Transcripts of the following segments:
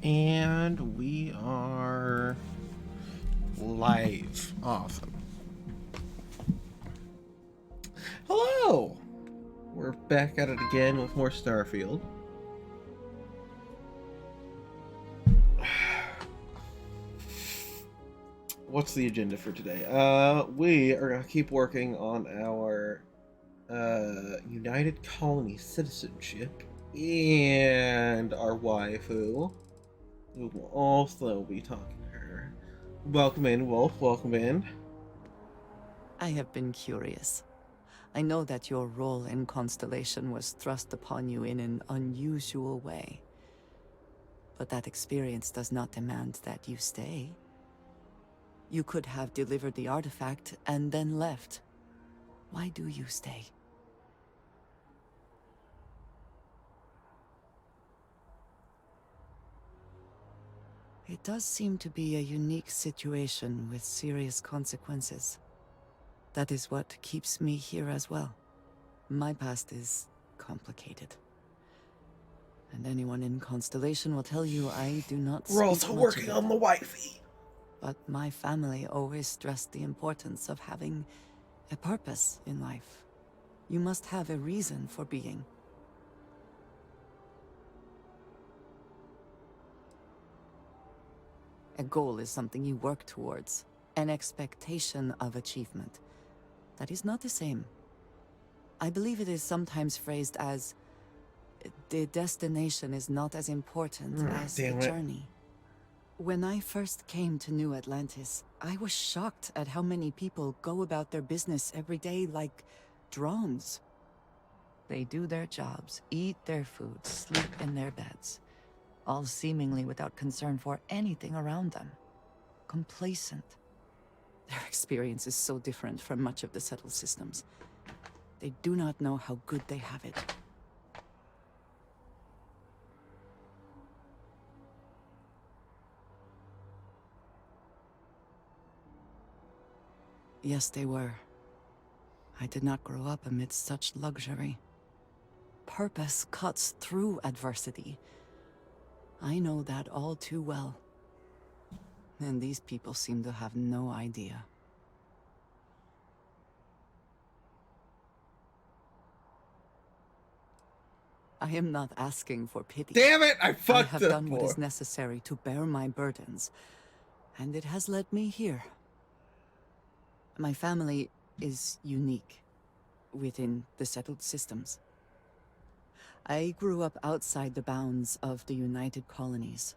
And we are live. Awesome. Hello! We're back at it again with more Starfield. What's the agenda for today? We are going to keep working on our United Colony citizenship and our waifu. We will also be talking to her. Welcome in, Wolf. Welcome in. I have been curious. I know that your role in Constellation was thrust upon you in an unusual way. But that experience does not demand that you stay. You could have delivered the artifact and then left. Why do you stay? It does seem to be a unique situation with serious consequences. That is what keeps me here as well. My past is complicated. And anyone in Constellation will tell you I do not speak We're also much working of it. on the wifey. But my family always stressed the importance of having a purpose in life. You must have a reason for being. A goal is something you work towards, an expectation of achievement. That is not the same. I believe it is sometimes phrased as, the destination is not as important as the journey. When I first came to New Atlantis, I was shocked at how many people go about their business every day like drones. They do their jobs, eat their food, sleep in their beds, all seemingly without concern for anything around them. Complacent. Their experience is so different from much of the settled systems. They do not know how good they have it. Yes, they were. I did not grow up amidst such luxury. Purpose cuts through adversity. I know that all too well. And these people seem to have no idea. I am not asking for pity. Damn it! I fucked I have done up what is necessary to bear my burdens, and it has led me here. My family is unique within the settled systems. I grew up outside the bounds of the United Colonies,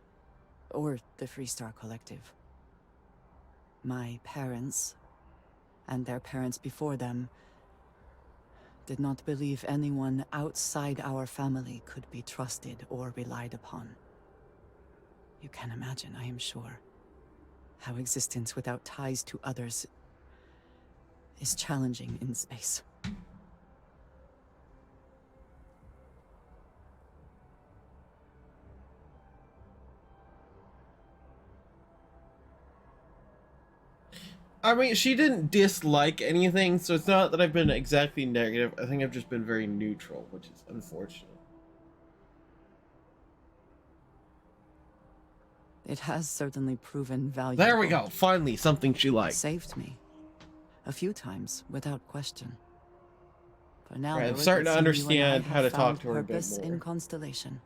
or the Freestar Collective. My parents, and their parents before them, did not believe anyone outside our family could be trusted or relied upon. You can imagine, I am sure, how existence without ties to others is challenging in space. I mean, she didn't dislike anything, so it's not that I've been exactly negative. I think I've just been very neutral, which is unfortunate. It has certainly proven valuable. There we go. Finally, something she liked. Saved me. A few times, without question. For now, Right, I'm starting to understand how to talk to her a bit purpose more. in Constellation.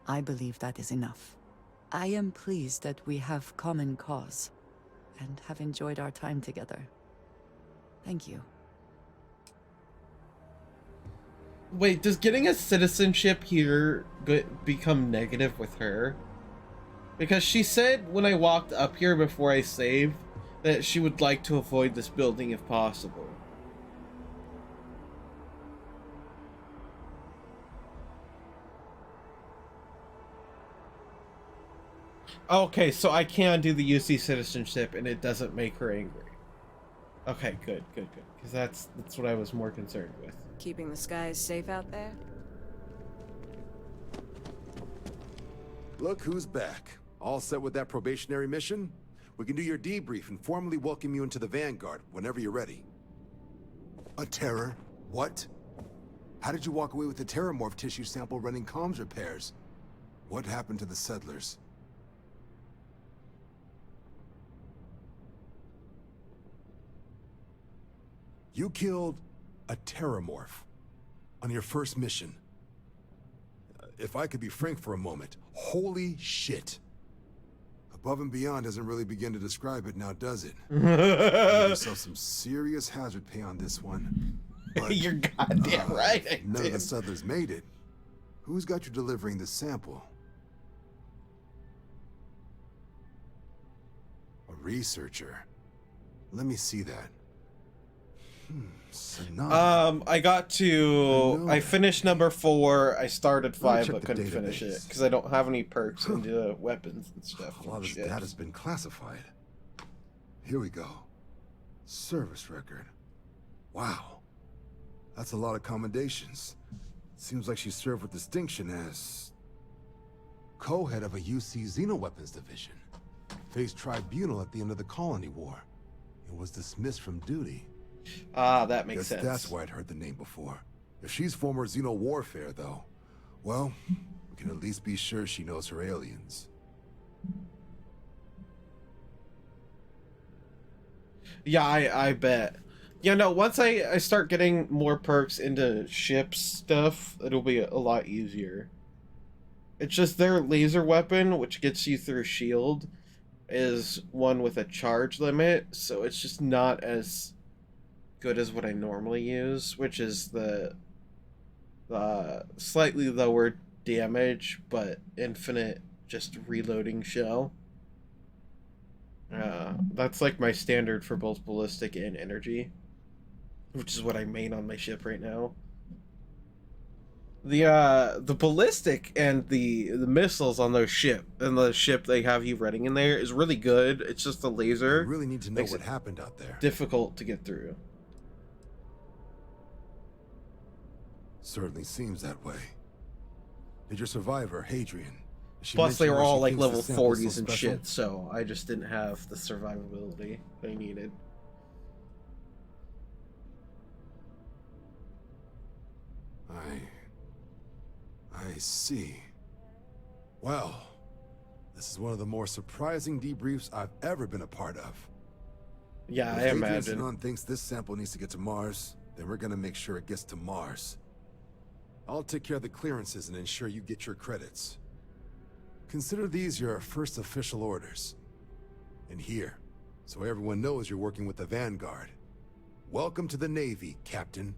I believe that is enough. I am pleased that we have common cause, and have enjoyed our time together. Thank you. Wait, does getting a citizenship here become negative with her? Because she said when I walked up here before I saved that she would like to avoid this building if possible. Okay, so I can do the UC citizenship and it doesn't make her angry. Okay, good. Because that's what I was more concerned with. Keeping the skies safe out there? Look who's back. All set with that probationary mission? We can do your debrief and formally welcome you into the Vanguard whenever you're ready. A terror? What? How did you walk away with the terramorph tissue sample running comms repairs? What happened to the settlers? You killed a terramorph on your first mission. If I could be frank for a moment, holy shit. Above and beyond doesn't really begin to describe it now, does it? Give yourself some serious hazard pay on this one. But, You're goddamn right. I none of did. the settlers made it. Who's got you delivering the sample? A researcher. Let me see that. Sonata. I got to. I finished number 4. I started me 5, check but the couldn't finish it database. because I don't have any perks into weapons and stuff. A lot of this Shit. data's been classified. Here we go. Service record. Wow. That's a lot of commendations. Seems like she served with distinction as co-head of a UC Xenoweapons division. Faced tribunal at the end of the Colony War. And was dismissed from duty. Ah, that makes Guess sense. that's why I'd heard the name before. If she's former Xeno warfare, though, well, we can at least be sure she knows her aliens. Yeah, I bet. Yeah, no, once I start getting more perks into ship stuff, it'll be a lot easier. It's just their laser weapon, which gets you through shield, is one with a charge limit, so it's just not as good as what I normally use, which is the slightly lower damage, but infinite just reloading shell. That's like my standard for both ballistic and energy, which is what I main on my ship right now. The ballistic and the missiles on those ship and the ship they have you running in there is really good. It's just the I laser really need to know makes what it happened out there. difficult to get through. Certainly seems that way. Did your survivor, Hadrian? She Plus, they mention were why all she like thinks the level sample's 40s so and special? shit, so I just didn't have the survivability I needed. I see. Well, this is one of the more surprising debriefs I've ever been a part of. Yeah, If I Hadrian imagine. Sinon thinks this sample needs to get to Mars, then we're gonna make sure it gets to Mars. I'll take care of the clearances and ensure you get your credits. Consider these your first official orders. And here, so everyone knows you're working with the Vanguard. Welcome to the Navy, Captain.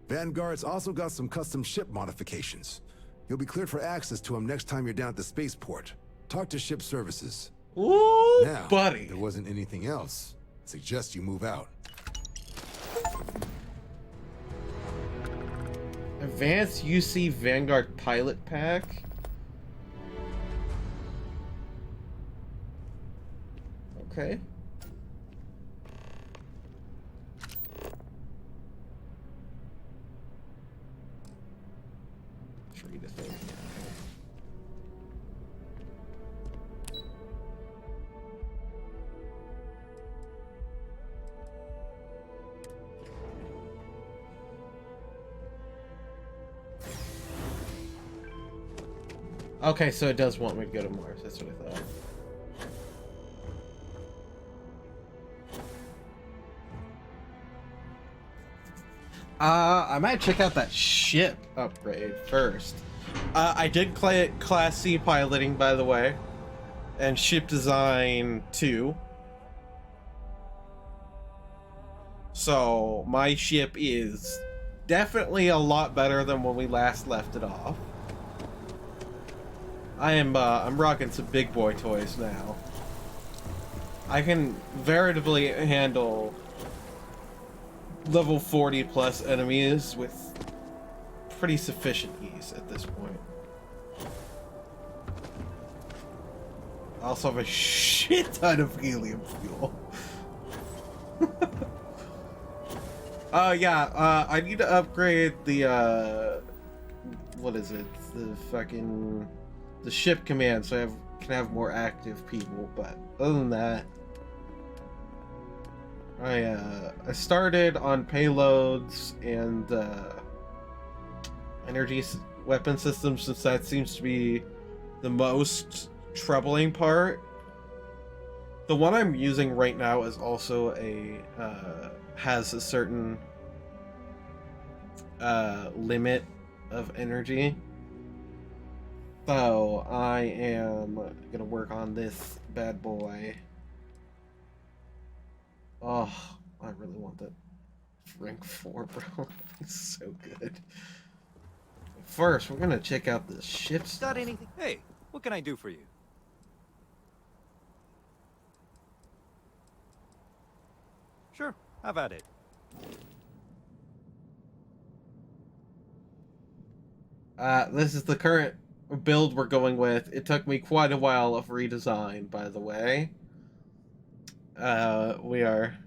Vanguard's also got some custom ship modifications. You'll be cleared for access to them next time you're down at the spaceport. Talk to ship services. Ooh, Now, buddy. if there wasn't anything else, suggest you move out. Advanced UC Vanguard Pilot Pack. Okay. Let's read the thing. Okay, so it does want me to go to Mars. That's what I thought. I might check out that ship upgrade first. I did Class C piloting, by the way, and ship design 2. So my ship is definitely a lot better than when we last left it off. I'm rocking some big boy toys now. I can veritably handle level 40 plus enemies with pretty sufficient ease at this point. I also have a shit ton of helium fuel. Yeah, I need to upgrade the, what is it? The ship command so I can have more active people, but other than that, I started on payloads and energy weapon systems, since that seems to be the most troubling part. The one I'm using right now is also has a certain limit of energy. So I am gonna work on this bad boy. Oh, I really want that rank 4, bro. It's so good. First, we're gonna check out the ship stuff. Got anything? Hey, what can I do for you? Sure, have at it. This is the current build we're going with. It took me quite a while of redesign, by the way. We are...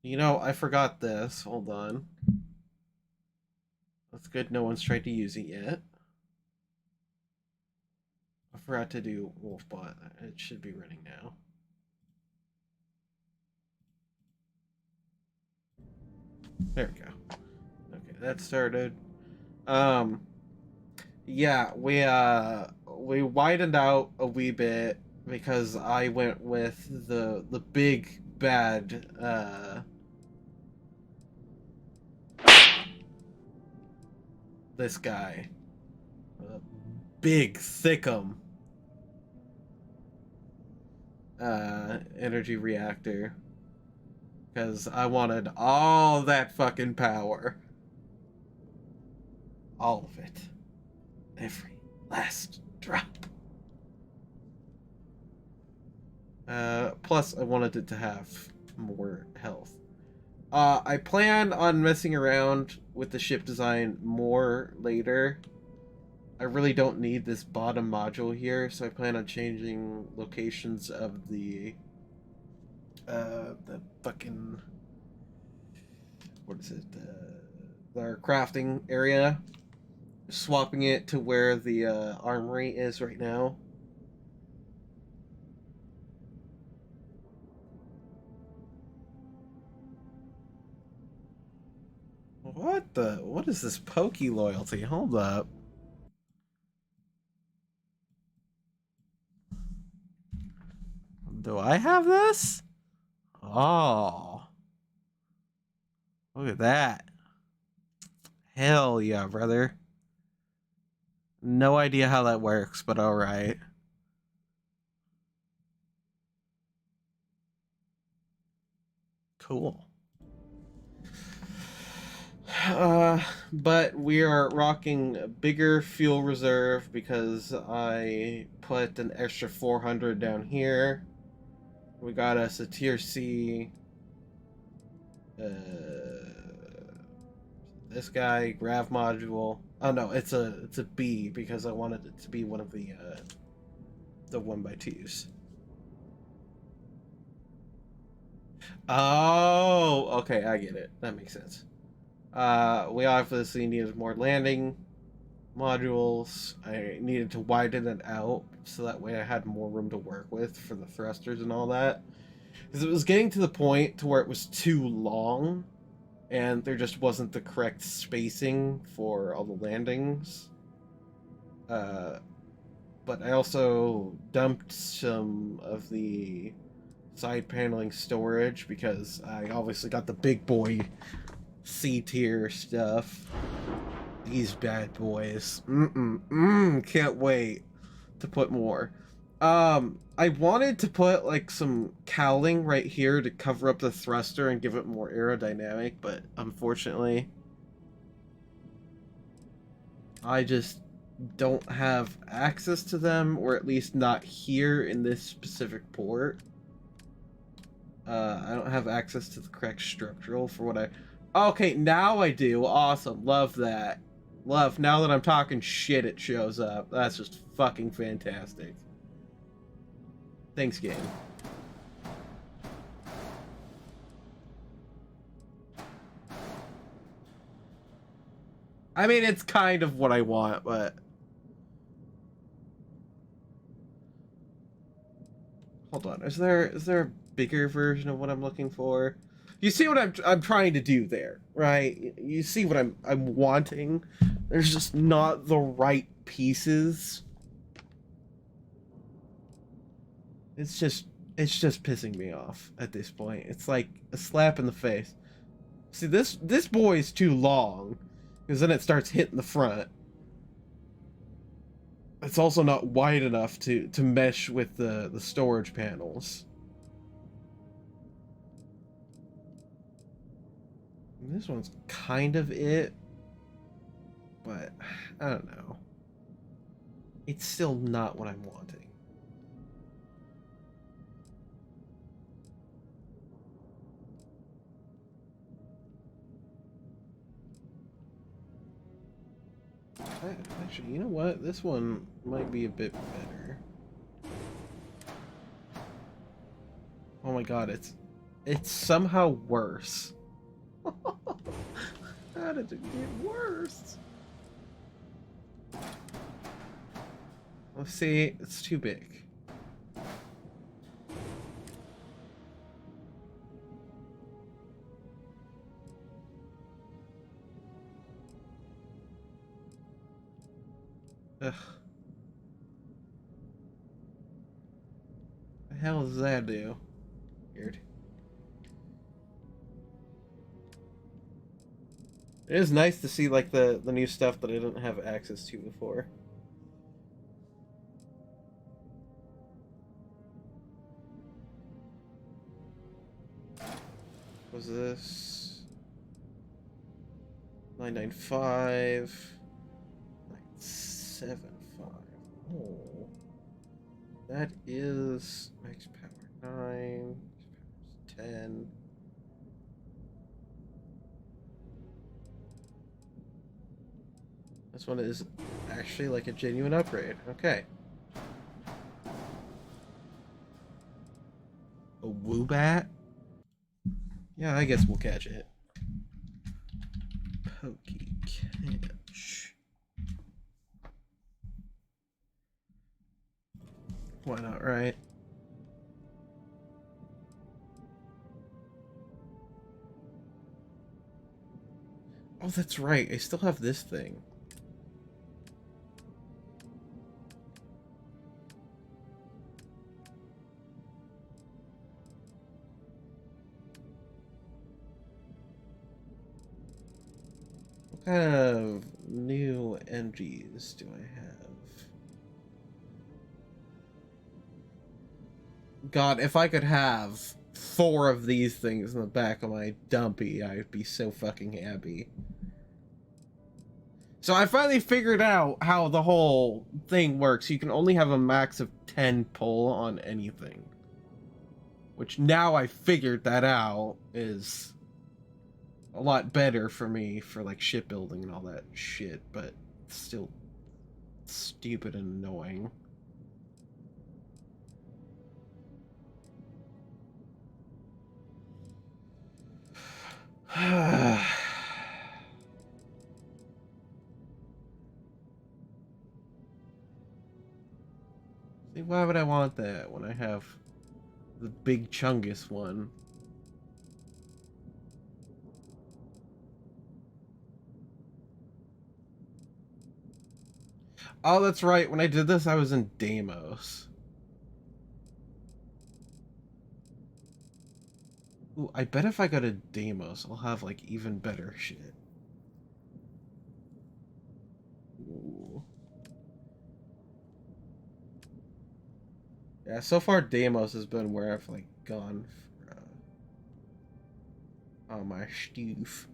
You know, I forgot this. Hold on. That's good. No one's tried to use it yet. I forgot to do Wolfbot. It should be running now. There we go. Okay, that started. Yeah, we widened out a wee bit because I went with the big bad this guy. Big thickum energy reactor. Because I wanted all that fucking power. All of it. Every last drop. Plus, I wanted it to have more health. I plan on messing around with the ship design more later. I really don't need this bottom module here, so I plan on changing locations of the fucking, what is it, our crafting area, swapping it to where the armory is right now. What is this pokey loyalty? Hold up. Do I have this? Oh. Look at that. Hell yeah, brother. No idea how that works, but alright. Cool. But we are rocking a bigger fuel reserve because I put an extra 400 down here. We got us a tier C. This guy, grav module. Oh no, it's a B because I wanted it to be one of the 1x2s. Oh, okay, I get it. That makes sense. We obviously needed more landing modules. I needed to widen it out so that way I had more room to work with for the thrusters and all that. Because it was getting to the point to where it was too long and there just wasn't the correct spacing for all the landings. But I also dumped some of the side paneling storage because I obviously got the big boy C tier stuff. These bad boys. Can't wait to put more. I wanted to put like some cowling right here to cover up the thruster and give it more aerodynamic, but unfortunately I just don't have access to them, or at least not here in this specific port. I don't have access to the correct structural for what I... Okay, now I do. Awesome. Love that. Love. Now that I'm talking shit, it shows up. That's just fucking fantastic. Thanks, game. I mean, it's kind of what I want, but... Hold on. Is there a bigger version of what I'm looking for? You see what I'm trying to do there, right? You see what I'm wanting. There's just not the right pieces. It's just pissing me off at this point. It's like a slap in the face. See, this boy is too long, because then it starts hitting the front. It's also not wide enough to mesh with the storage panels. And this one's kind of it, but I don't know. It's still not what I'm wanting. Actually, you know what? This one might be a bit better. Oh my god, it's somehow worse. How did it get worse? Let's see, it's too big. Ugh. The hell does that do? Weird. It is nice to see like the new stuff that I didn't have access to before. Was this 995? 975. Oh, that is max power 9, max power 10. This one is actually like a genuine upgrade. Okay. A Woobat? Yeah, I guess we'll catch it. Pokey catch. Why not, right? Oh, that's right. I still have this thing. What kind of new MGs do I have? God, if I could have 4 of these things in the back of my dumpy, I'd be so fucking happy. So I finally figured out how the whole thing works. You can only have a max of 10 pull on anything. Which now I figured that out is a lot better for me for like shipbuilding and all that shit, but it's still stupid and annoying. See, why would I want that when I have the big Chungus one? Oh, that's right. When I did this, I was in Deimos. Ooh, I bet if I go to Deimos, I'll have, like, even better shit. Ooh. Yeah, so far Deimos has been where I've, like, gone for, all my stuff.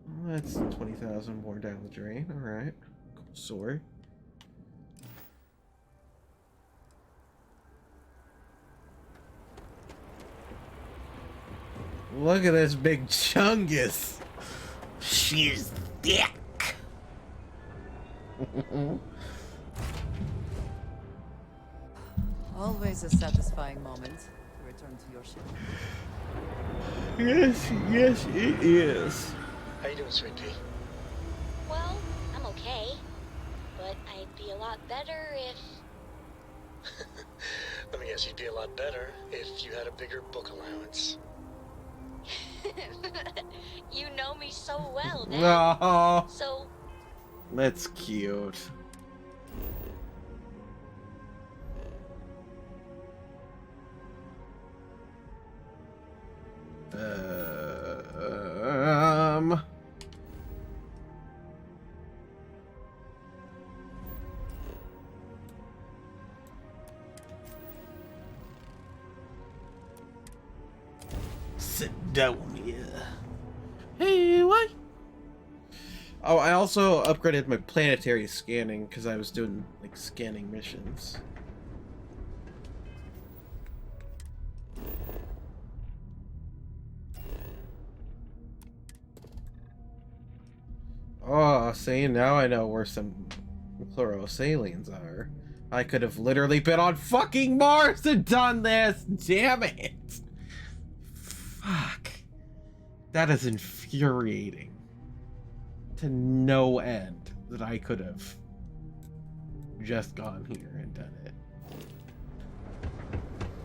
Well, that's 20,000 more down the drain. Alright. Cool. Sorry. Look at this big Chungus. She's thick. Always a satisfying moment to return to your ship. Yes, yes, it is. How you doing, sweetie? Well, I'm okay. But I'd be a lot better if Let me guess, you'd be a lot better if you had a bigger book allowance. You know me so well, Dad. Oh, So, that's cute. Um. Sidonia. Hey, what? Oh, I also upgraded my planetary scanning because I was doing like scanning missions. Oh, see, now I know where some Chloros are. I could have literally been on fucking Mars and done this! Damn it! Fuck. That is infuriating. To no end that I could have just gone here and done it.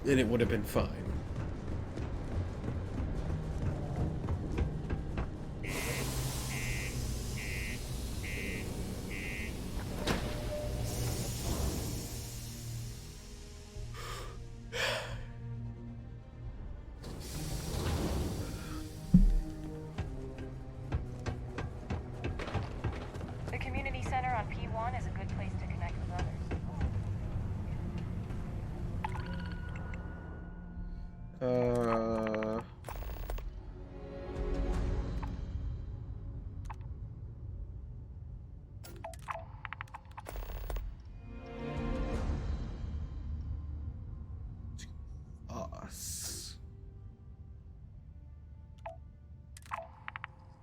And it would have been fine. The community center on P1 is a good place to connect with others. Us.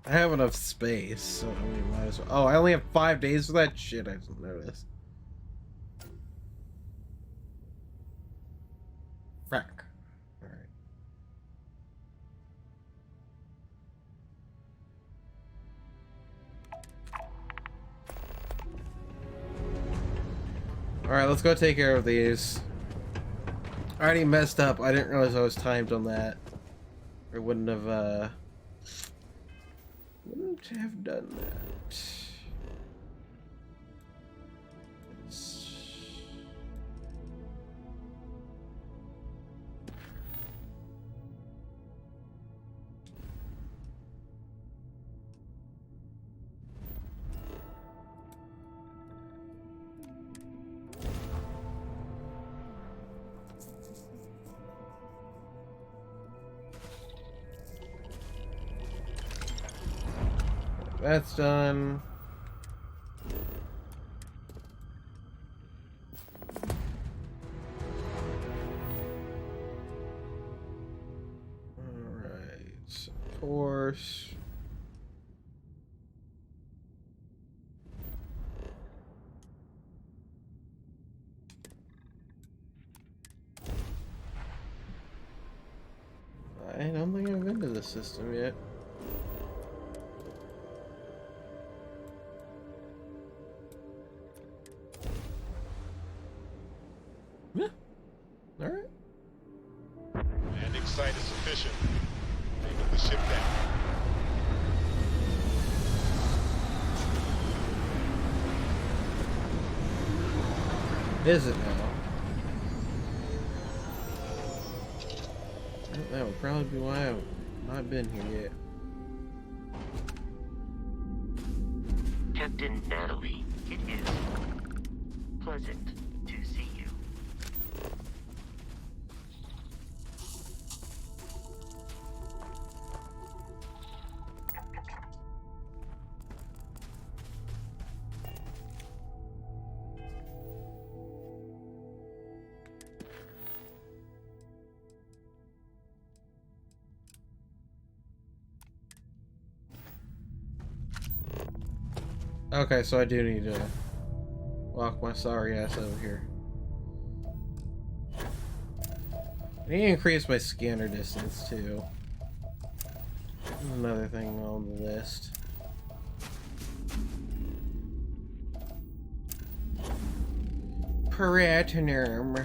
I have enough space, so we might as well. Oh, I only have 5 days for that shit. I didn't notice. Frack. All right. All right, let's go take care of these. I already messed up. I didn't realize I was timed on that. I wouldn't have done that. That's done. Alright, of course. I don't think I've been to this system yet. Yeah. Alright. Landing site is sufficient. Taking the ship down. Is it now? That would probably be why I've not been here yet. Captain Natalie, it is pleasant to see you. Okay, so I do need to walk my sorry ass over here. I need to increase my scanner distance too. Another thing on the list. platinum.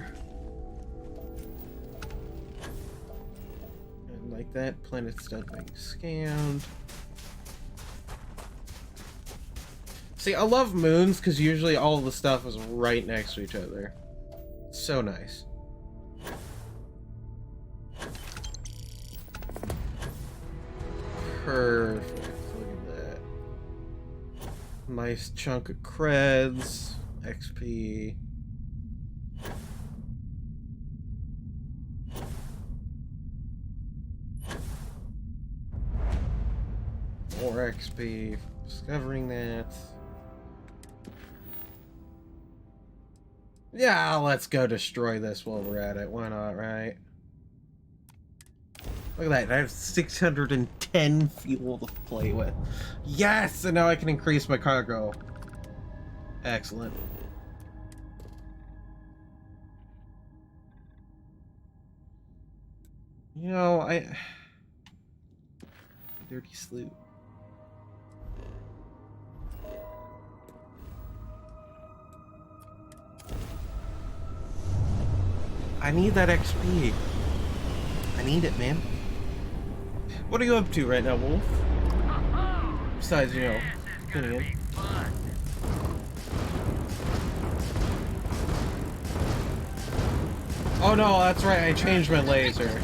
And like that, planet's done being scanned. See, I love moons because usually all of the stuff is right next to each other. So nice. Perfect. Look at that. Nice chunk of creds, XP. More XP for discovering that. Yeah, let's go destroy this while we're at it. Why not, right? Look at that. I have 610 fuel to play with. Yes! And now I can increase my cargo. Excellent. You know, Dirty sloop. I need that XP. I need it, man. What are you up to right now, Wolf? Besides, you know, tuning in. Oh no, that's right, I changed my laser.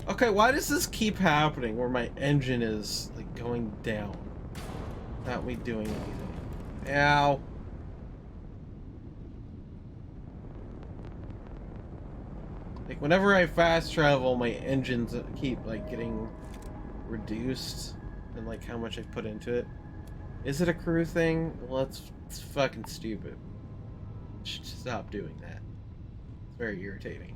Okay, why does this keep happening where my engine is, like, going down? Without me doing anything. Ow. Like, whenever I fast travel, my engines keep, like, getting reduced and, like, how much I put into it. Is it a crew thing? Well, it's fucking stupid. Should stop doing that. It's very irritating.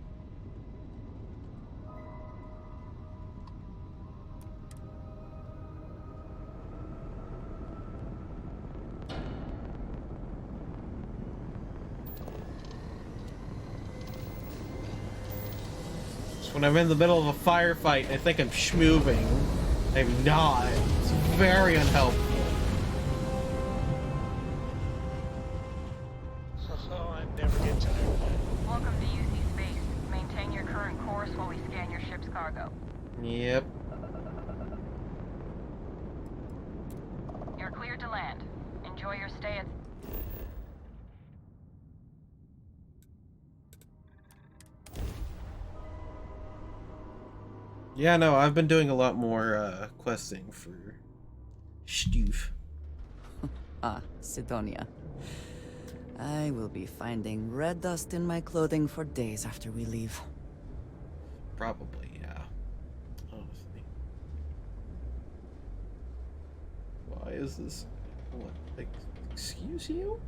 When I'm in the middle of a firefight, I think I'm schmooving. I'm not. It's very unhelpful. Oh, I never get tired of that. Welcome to UC Space. Maintain your current course while we scan your ship's cargo. Yep. You're cleared to land. Enjoy your stay at... Yeah, no, I've been doing a lot more questing for Stoof. Ah, Sidonia. I will be finding red dust in my clothing for days after we leave. Probably, yeah. Honestly. Why is this? What? Like, excuse you?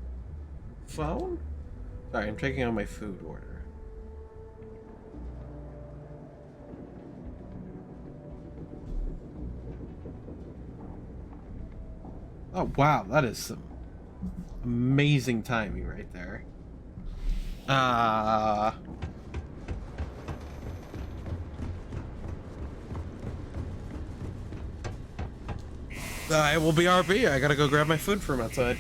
Phone? Sorry, I'm checking on my food order. Oh, wow, that is some amazing timing right there. I will be RB. I gotta go grab my food from outside.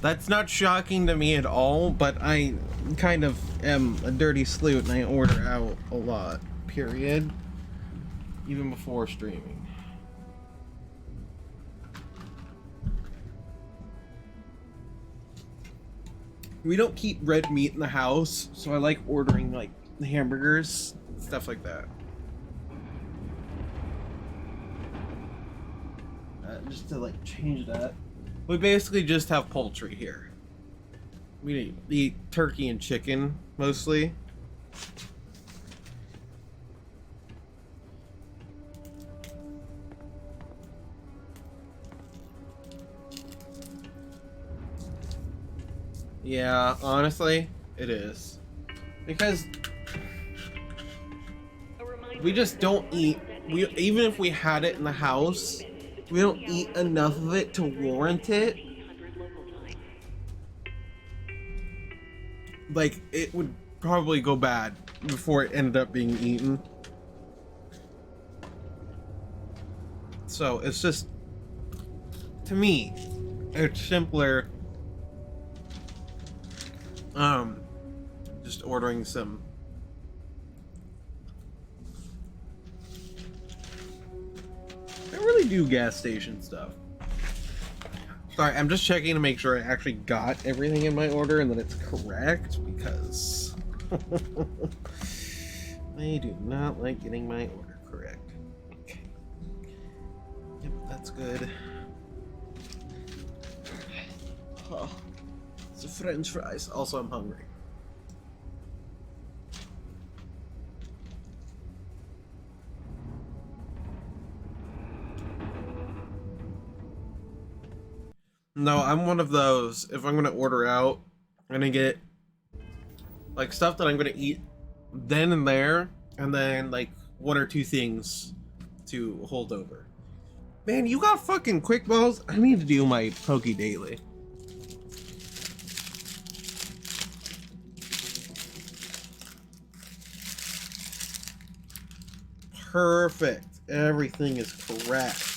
That's not shocking to me at all, but I kind of am a dirty sloot and I order out a lot, period. Even before streaming. We don't keep red meat in the house, so I like ordering like hamburgers, stuff like that. Just to like change that. We basically just have poultry here. We eat turkey and chicken mostly. Yeah, honestly, it is. Because we just don't eat, even if we had it in the house, we don't eat enough of it to warrant it. Like, it would probably go bad before it ended up being eaten. So, it's just, to me, it's simpler just ordering some I really do gas station stuff. Sorry, I'm just checking to make sure I actually got everything in my order and that it's correct, because I do not like getting my order correct. Okay. Yep, that's good. Oh, it's a French fries. Also, I'm hungry. No, I'm one of those. If I'm gonna order out, I'm gonna get like stuff that I'm gonna eat then and there, and then like one or two things to hold over. Man, you got fucking quick balls. I need to do my Poke Daily. Perfect. Everything is correct.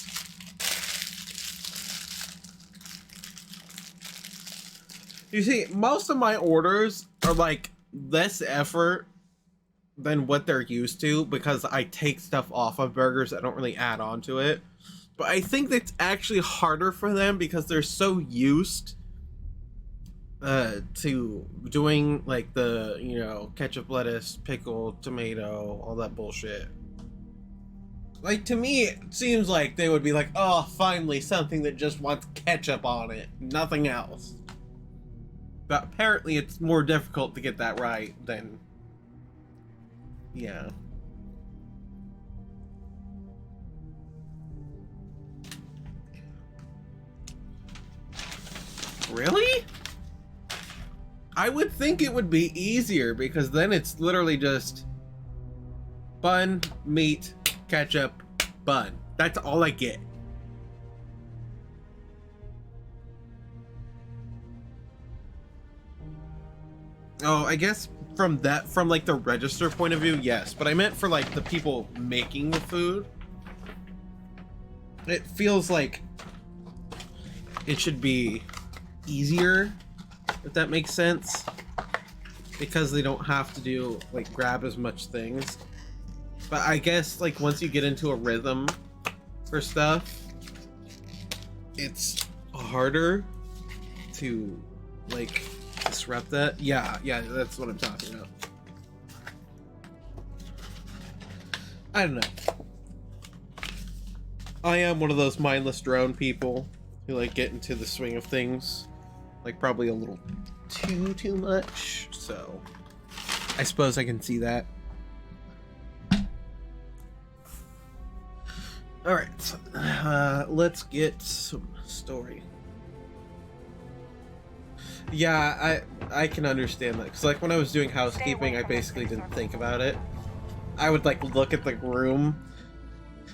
You see, most of my orders are like less effort than what they're used to, because I take stuff off of burgers. I don't really add on to it. But I think that's actually harder for them because they're so used to doing like the, you know, ketchup, lettuce, pickle, tomato, all that bullshit. Like, to me, it seems like they would be like, oh, finally something that just wants ketchup on it, nothing else. But apparently it's more difficult to get that right than... Yeah. Really? I would think it would be easier, because then it's literally just bun, meat, ketchup, bun. That's all I get. Oh, I guess from like the register point of view, yes. But I meant for like the people making the food. It feels like it should be easier, if that makes sense. Because they don't have to do, like, grab as much things. But I guess, like, once you get into a rhythm for stuff, it's harder to, like, disrupt that. Yeah, that's what I'm talking about. I don't know. I am one of those mindless drone people who like get into the swing of things, like probably a little too much. So I suppose I can see that. All right, let's get some story. Yeah, I can understand that, because like when I was doing housekeeping, I basically didn't think about it. I would like look at the room,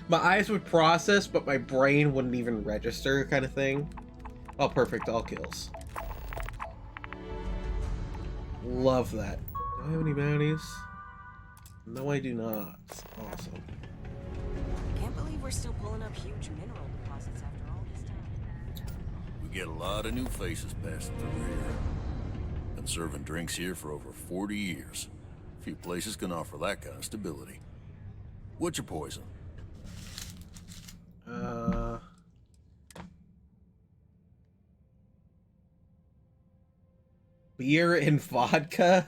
my eyes would process, but my brain wouldn't even register, kind of thing. Oh, perfect, all kills. Love that. Do I have any bounties? No, I do not. Awesome. Can't believe we're still pulling up huge mineral deposits after all this time. get a lot of new faces passing through here. Been serving drinks here for over 40 years. Few places can offer that kind of stability. What's your poison? Beer and vodka?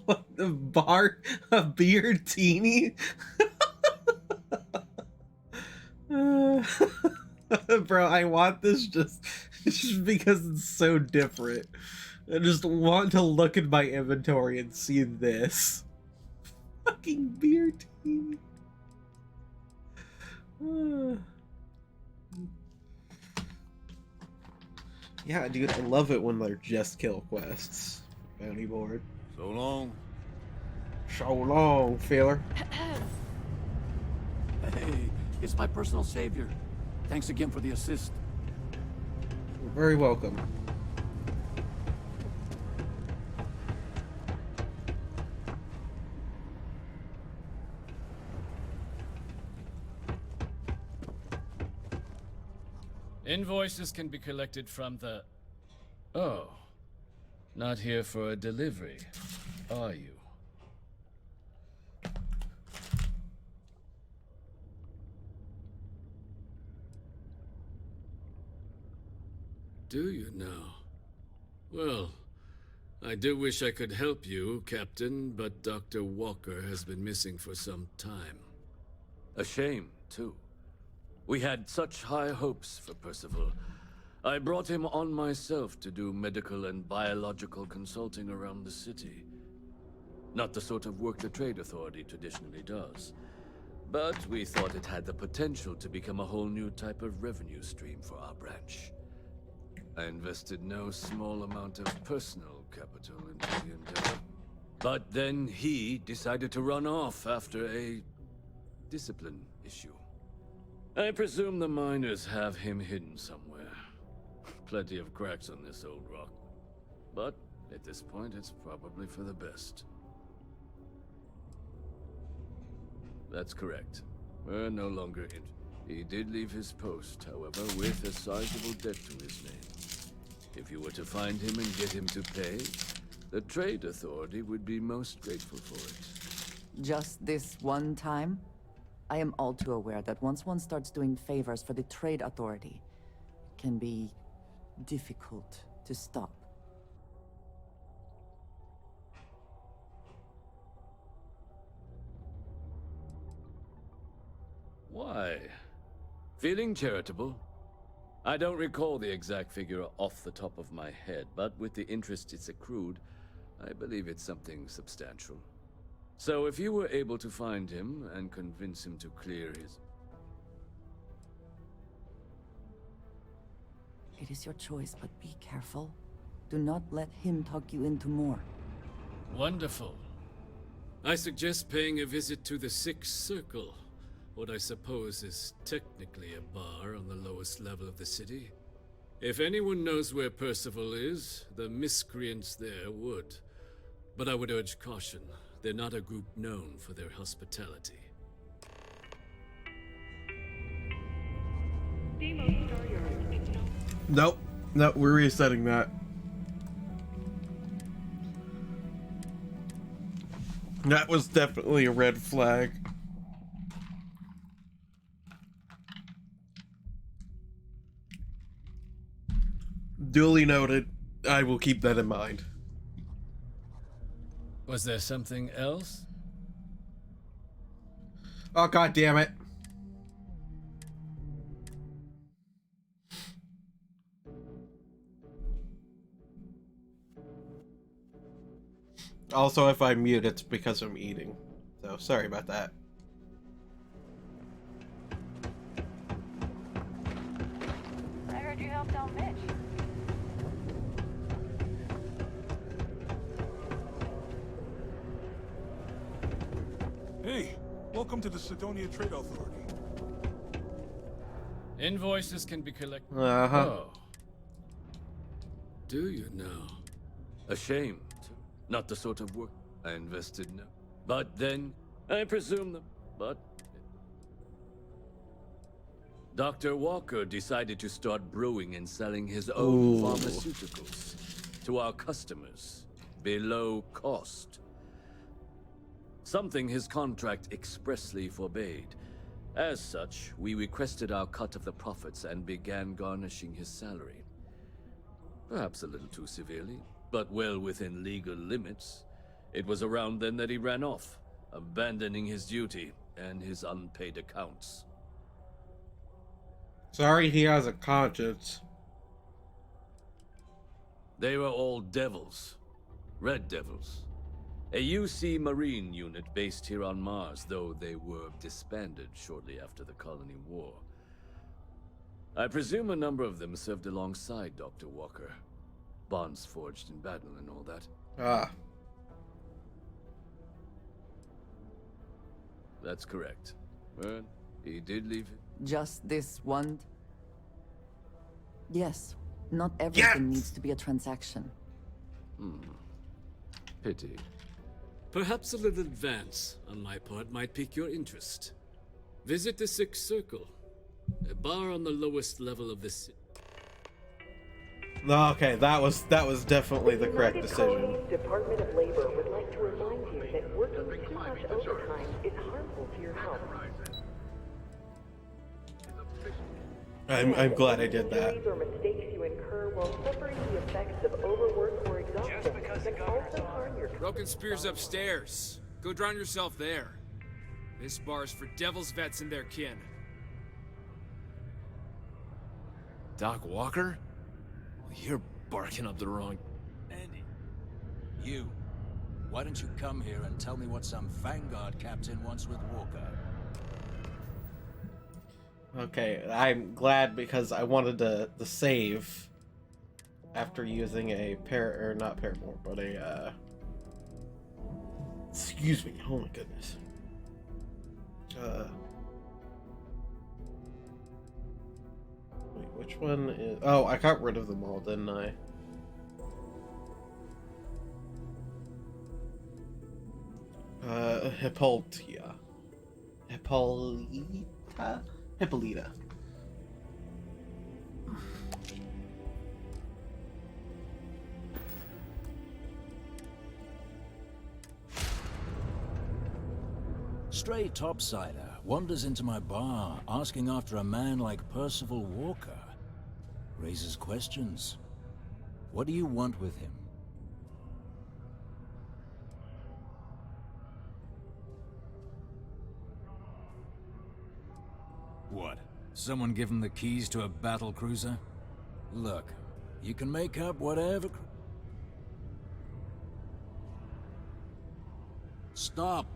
What the bar? A beer teeny? Bro, I want this just because it's so different. I just want to look at my inventory and see this. Fucking beer teeny. Yeah, dude, I love it when they're just kill quests. Bounty board. So long. So long, feeler. Hey, it's my personal savior. Thanks again for the assist. You're very welcome. Invoices can be collected from the... Oh. Not here for a delivery, are you? Do you now? Well, I do wish I could help you, Captain, but Dr. Walker has been missing for some time. A shame, too. We had such high hopes for Percival. I brought him on myself to do medical and biological consulting around the city. Not the sort of work the Trade Authority traditionally does. But we thought it had the potential to become a whole new type of revenue stream for our branch. I invested no small amount of personal capital into the endeavor. But then he decided to run off after a discipline issue. I presume the miners have him hidden somewhere. Plenty of cracks on this old rock. But at this point, it's probably for the best. That's correct. We're no longer in. He did leave his post, however, with a sizable debt to his name. If you were to find him and get him to pay, the Trade Authority would be most grateful for it. Just this one time? I am all too aware that once one starts doing favors for the Trade Authority, it can be difficult to stop. Why? Feeling charitable? I don't recall the exact figure off the top of my head, but with the interest it's accrued, I believe it's something substantial. So if you were able to find him and convince him to clear his... It is your choice, but be careful. Do not let him talk you into more. Wonderful. I suggest paying a visit to the Sixth Circle, what I suppose is technically a bar on the lowest level of the city. If anyone knows where Percival is, the miscreants there would. But I would urge caution. They're not a group known for their hospitality. Nope. Nope, we're resetting that. That was definitely a red flag. Duly noted. I will keep that in mind. Was there something else? Oh, god damn it. Also, if I mute, it's because I'm eating. So, sorry about that. I heard you helped out Mitch. Hey, welcome to the Sidonia Trade Authority. Invoices can be collected. Oh. Do you now? A shame. Not the sort of work I invested in. But then, I presume them. But Dr. Walker decided to start brewing and selling his own Ooh. pharmaceuticals to our customers below cost. Something his contract expressly forbade. As such, we requested our cut of the profits and began garnishing his salary. Perhaps a little too severely, but well within legal limits. It was around then that he ran off, abandoning his duty and his unpaid accounts. Sorry, he has a conscience. They were all devils. Red Devils. A UC Marine unit based here on Mars, though they were disbanded shortly after the Colony War. I presume a number of them served alongside Dr. Walker. Bonds forged in battle and all that. Ah. That's correct. Well, he did leave it. Just this one? Yes. Not everything needs to be a transaction. Pity. Perhaps a little advance on my part might pique your interest. Visit the Sixth Circle, a bar on the lowest level of the city. No, okay, that was definitely the correct decision. Department of Labor would like to remind you that working too much overtime is harmful to your health. I'm glad I did that. Injuries or mistakes you incur while suffering the effects of overwork or exhaustion can also harm your... Broken Spear's upstairs. Go drown yourself there. This bar's for Devil's vets and their kin. Doc Walker? You're barking up the wrong... Andy, you. Why don't you come here and tell me what some Vanguard captain wants with Walker? Okay, I'm glad because I wanted to save after using a not Paramore, but a excuse me, oh my goodness. Wait, which one is... Oh, I got rid of them all, didn't I? Hippolyta. Hippolyta. Stray topsider wanders into my bar asking after a man like Percival Walker. Raises questions. What do you want with him? What? Someone give him the keys to a battle cruiser? Look, you can make up whatever... Stop!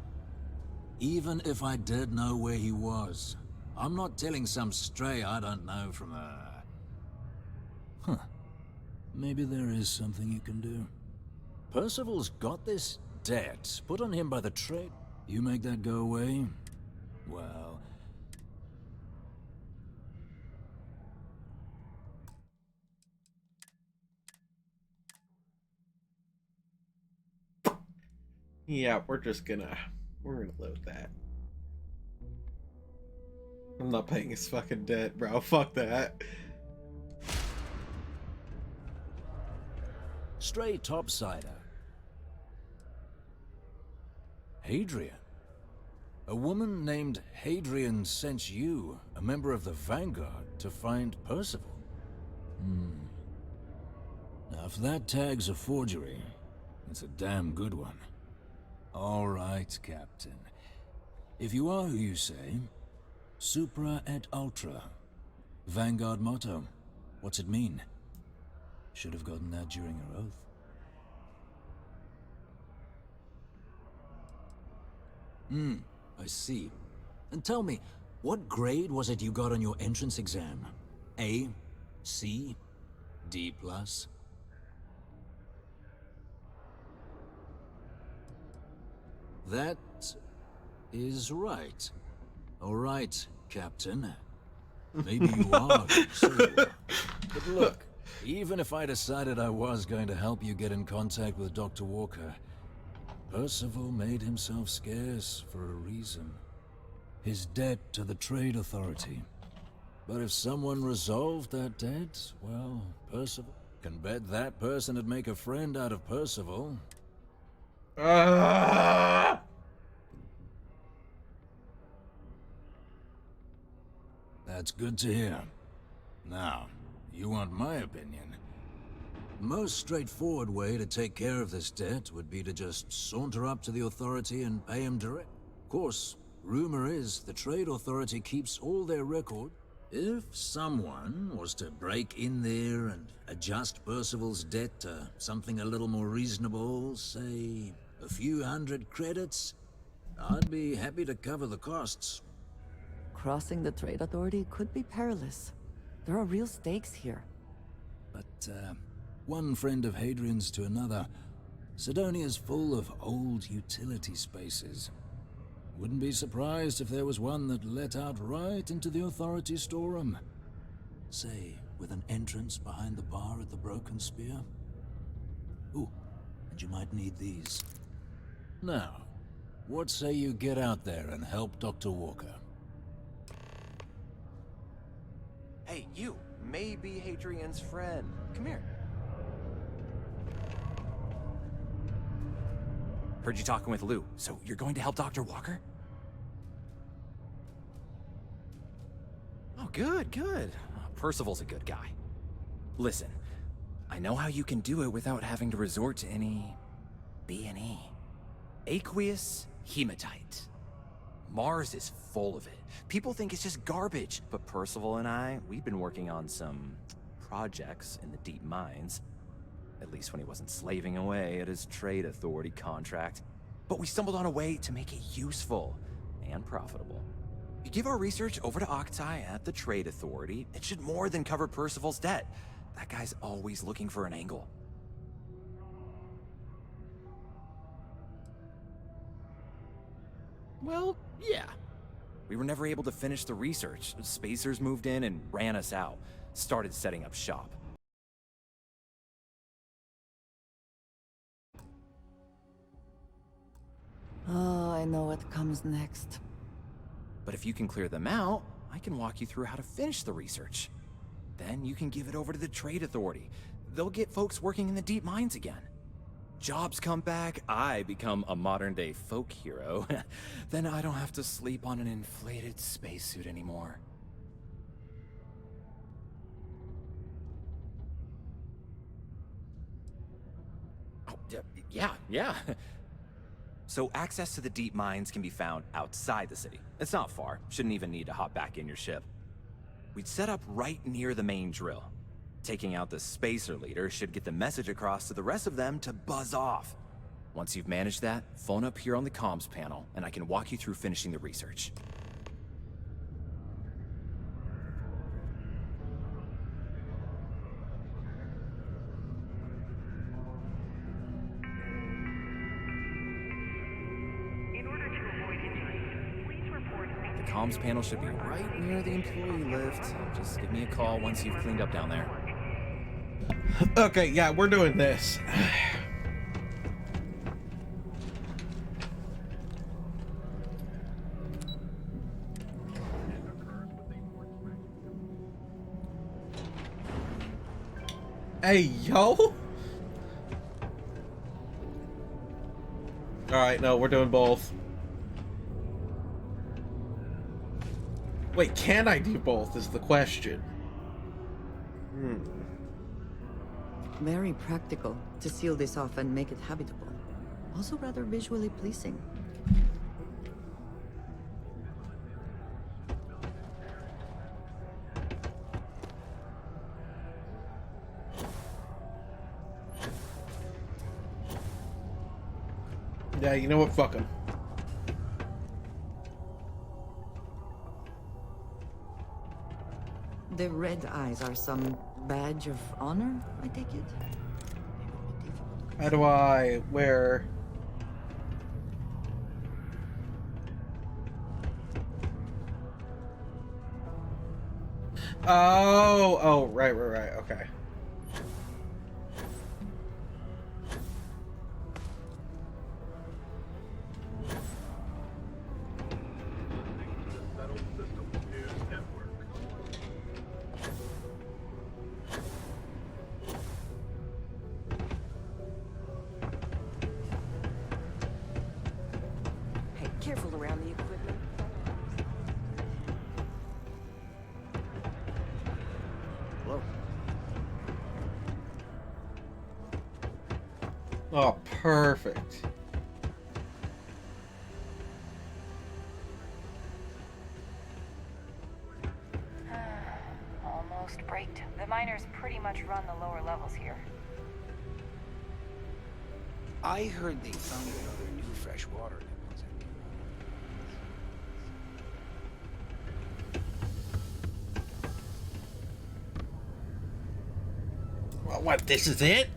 Even if I did know where he was, I'm not telling some stray I don't know from a... Huh. Maybe there is something you can do. Percival's got this debt put on him by the trade. You make that go away? Well... Yeah, we're gonna load that. I'm not paying his fucking debt, bro. Fuck that. Stray topsider. Hadrian. A woman named Hadrian sent you, a member of the Vanguard, to find Percival. Now, if that tag's a forgery, it's a damn good one. All right, Captain. If you are who you say, Supra et Ultra. Vanguard motto. What's it mean? Should have gotten that during your oath. I see. And tell me, what grade was it you got on your entrance exam? A? C? D+? That is right. All right, Captain. Maybe you are, so you are. But look, even if I decided I was going to help you get in contact with Dr. Walker, Percival made himself scarce for a reason. His debt to the Trade Authority. But if someone resolved that debt, well, Percival can bet that person would make a friend out of Percival. That's good to hear. Now, you want my opinion? Most straightforward way to take care of this debt would be to just saunter up to the authority and pay him direct. Of course, rumor is the trade authority keeps all their record. If someone was to break in there and adjust Percival's debt to something a little more reasonable, say a few hundred credits, I'd be happy to cover the costs. Crossing the trade authority could be perilous. There are real stakes here. But, one friend of Hadrian's to another, Sidonia's full of old utility spaces. Wouldn't be surprised if there was one that let out right into the authority storeroom. Say, with an entrance behind the bar at the Broken Spear. Ooh, and you might need these. Now, what say you get out there and help Dr. Walker? Hey, you may be Hadrian's friend. Come here. Heard you talking with Lou, so you're going to help Dr. Walker? Oh, good. Percival's a good guy. Listen, I know how you can do it without having to resort to any B&E. Aqueous hematite. Mars is full of it. People think it's just garbage, but Percival and I, we've been working on some projects in the deep mines. At least when he wasn't slaving away at his trade authority contract. But we stumbled on a way to make it useful and profitable. You give our research over to Octai at the trade authority, it should more than cover Percival's debt. That guy's always looking for an angle. Well, yeah. We were never able to finish the research. Spacers moved in and ran us out. Started setting up shop. Oh, I know what comes next. But if you can clear them out, I can walk you through how to finish the research. Then you can give it over to the trade authority. They'll get folks working in the deep mines again. Jobs come back, I become a modern-day folk hero. Then I don't have to sleep on an inflated spacesuit anymore. Oh, yeah. So access to the deep mines can be found outside the city. It's not far. Shouldn't even need to hop back in your ship. We'd set up right near the main drill. Taking out the spacer leader should get the message across to the rest of them to buzz off. Once you've managed that, phone up here on the comms panel, and I can walk you through finishing the research. The comms panel should be right near the employee lift. Just give me a call once you've cleaned up down there. Okay, yeah, we're doing this. Hey, yo! Alright, no, we're doing both. Wait, can I do both is the question. Very practical to seal this off and make it habitable. Also rather visually pleasing. Yeah, you know what? Fuck him. The red eyes are some badge of honor, I take it? How do I wear... Oh, right, okay. Oh, perfect. Almost braked. The miners pretty much run the lower levels here. I heard they found another new fresh water deposit. Well, what, this is it?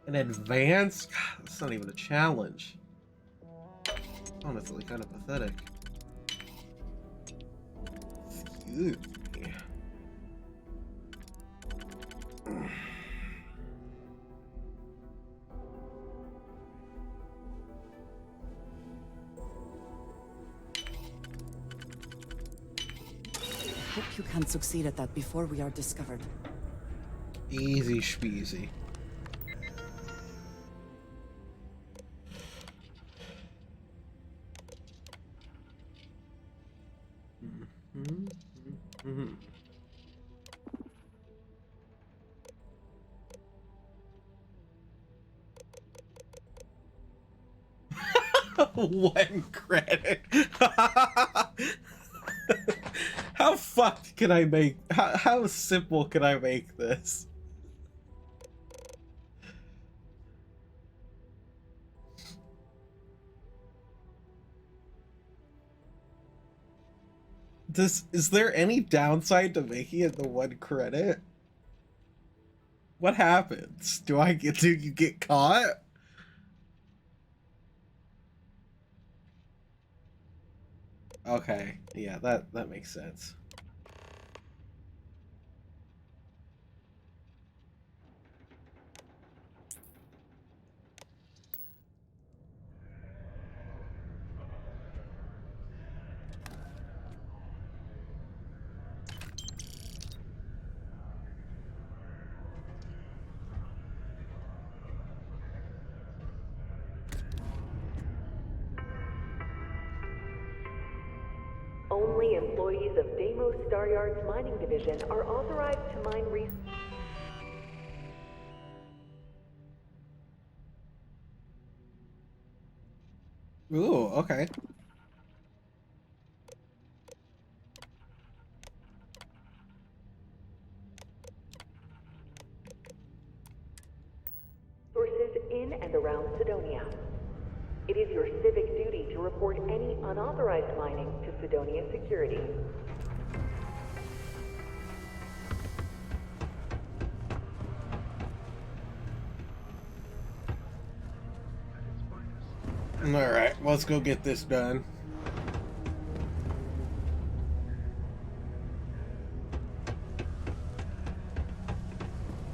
An advance? God, that's not even a challenge. Honestly, kind of pathetic. Excuse me. Hope you can succeed at that before we are discovered. Easy speasy. One credit. How fucked can I make? How simple can I make this? Is there any downside to making it the one credit? What happens? Do you get caught? Okay, yeah, that makes sense. Only employees of Deimos Staryard's mining division are authorized to mine Ooh, okay. resources in and around Sidonia. It is your civic duty to report any unauthorized mining to Sidonia Security. Alright, let's go get this done.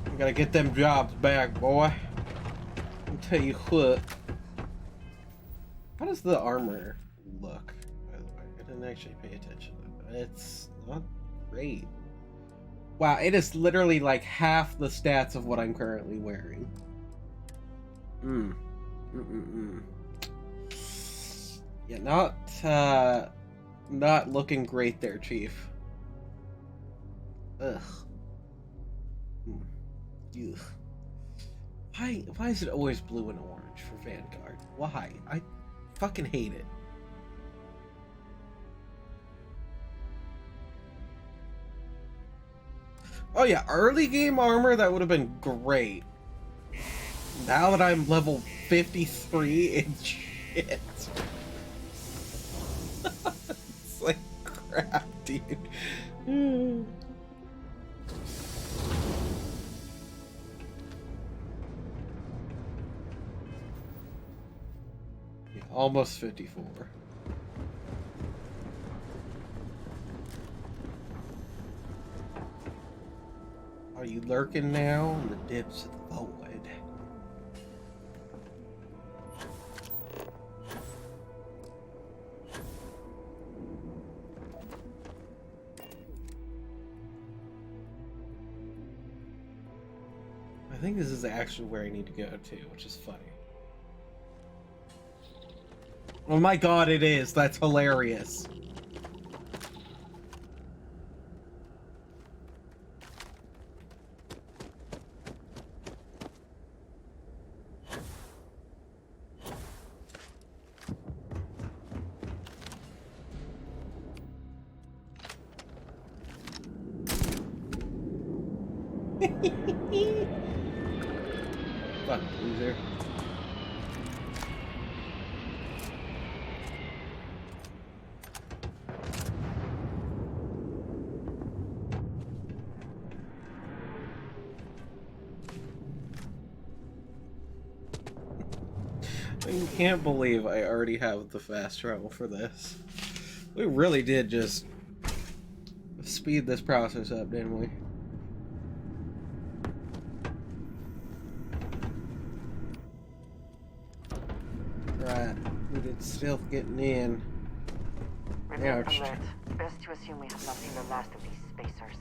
We gotta get them jobs back, boy. I'll tell you what. How does the armor look, by the way? I didn't actually pay attention to it. It's not great. Wow, it is literally like half the stats of what I'm currently wearing. Yeah, not looking great there, Chief. Ugh. Ugh. Why is it always blue and orange for Vanguard? Why? I fucking hate it. Oh yeah, early game armor, that would have been great. Now that I'm level 53, it's shit. It's like crap, dude. Yeah, almost 54. Are you lurking now in the depths of the void? I think this is actually where I need to go to, which is funny. Oh my god, it is. That's hilarious. Fuck, loser. I can't believe I already have the fast travel for this. We really did just speed this process up, didn't we? Right, we did stealth getting in. Remain Ouch. alert. Best to assume we have not seen the last of these spacers.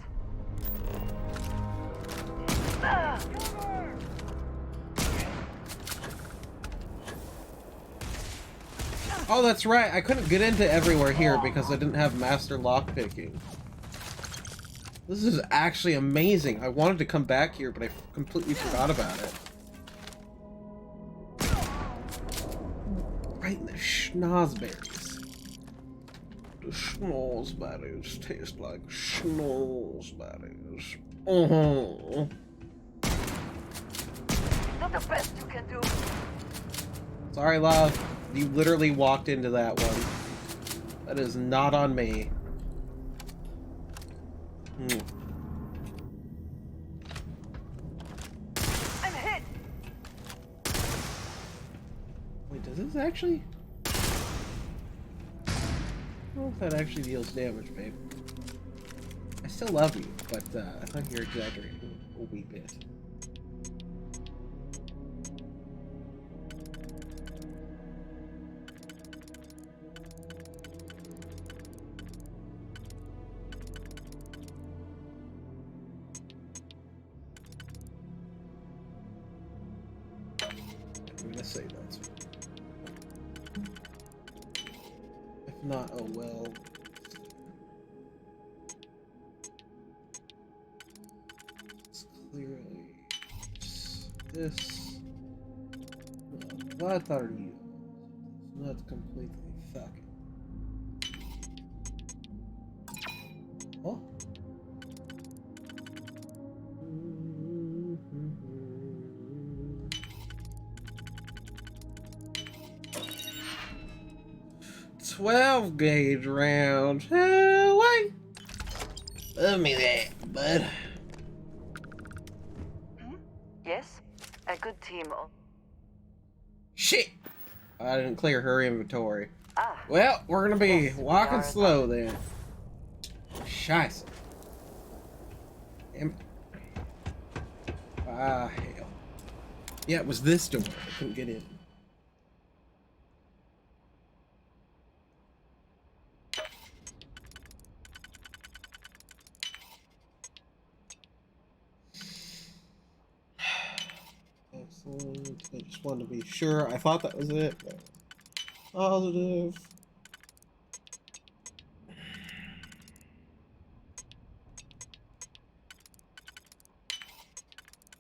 Oh, that's right. I couldn't get into everywhere here because I didn't have master lockpicking. This is actually amazing. I wanted to come back here, but I completely forgot about it. Right in the schnozberries. The schnozberries taste like schnozberries. Not the best you can do. Sorry, love. You literally walked into that one. That is not on me. I'm hit. Wait, does this actually? I don't know if that actually deals damage, babe. I still love you, but I thought you were exaggerating a wee bit. I'm gonna say that's. If not, oh well. It's clearly this. Well, I thought you. It's not completely fucking. Oh. $12 gauge round. Oh, wait. Love me that, bud. Yes? A good team. Shit! I didn't clear her inventory. Ah. Well, we're gonna be Yes, we walking are slow then. Scheiße. Damn it. Ah, hell. Yeah, it was this door. I couldn't get in. Excellent. I just wanted to be sure. I thought that was it. But positive.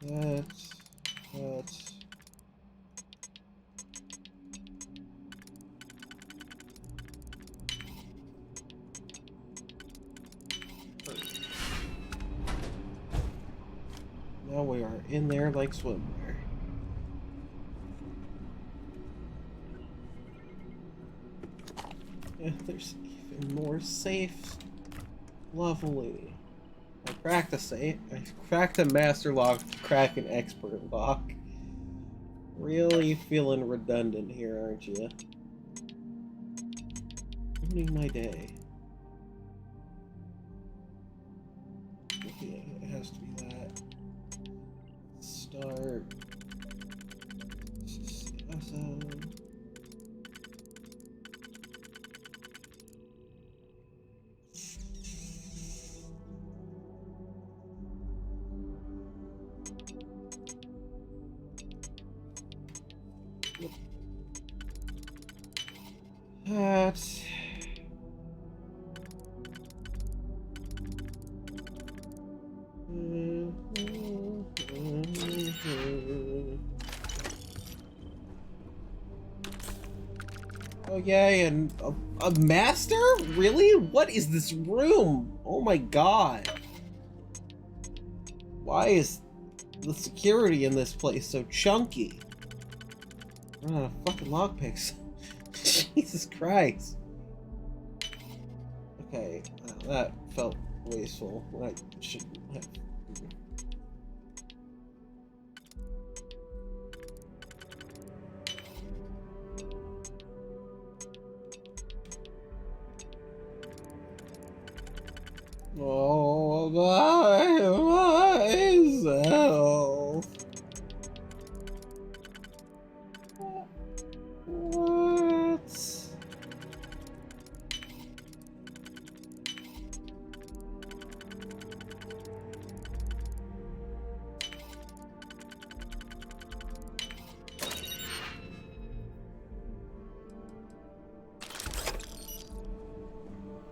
That. Now we are in there like swimwear. Yeah, there's even more safes. Lovely. I cracked a safe. I cracked a master lock to crack an expert lock. Really feeling redundant here, aren't you? Ruining my day. Okay, it has to be that. Start. Awesome. That. Oh yay, and a master? Really? What is this room? Oh my god. Why is the security in this place so chunky? I'm out of fucking lockpicks. Jesus Christ. Okay, that felt wasteful. I shouldn't have. Oh, myself. What?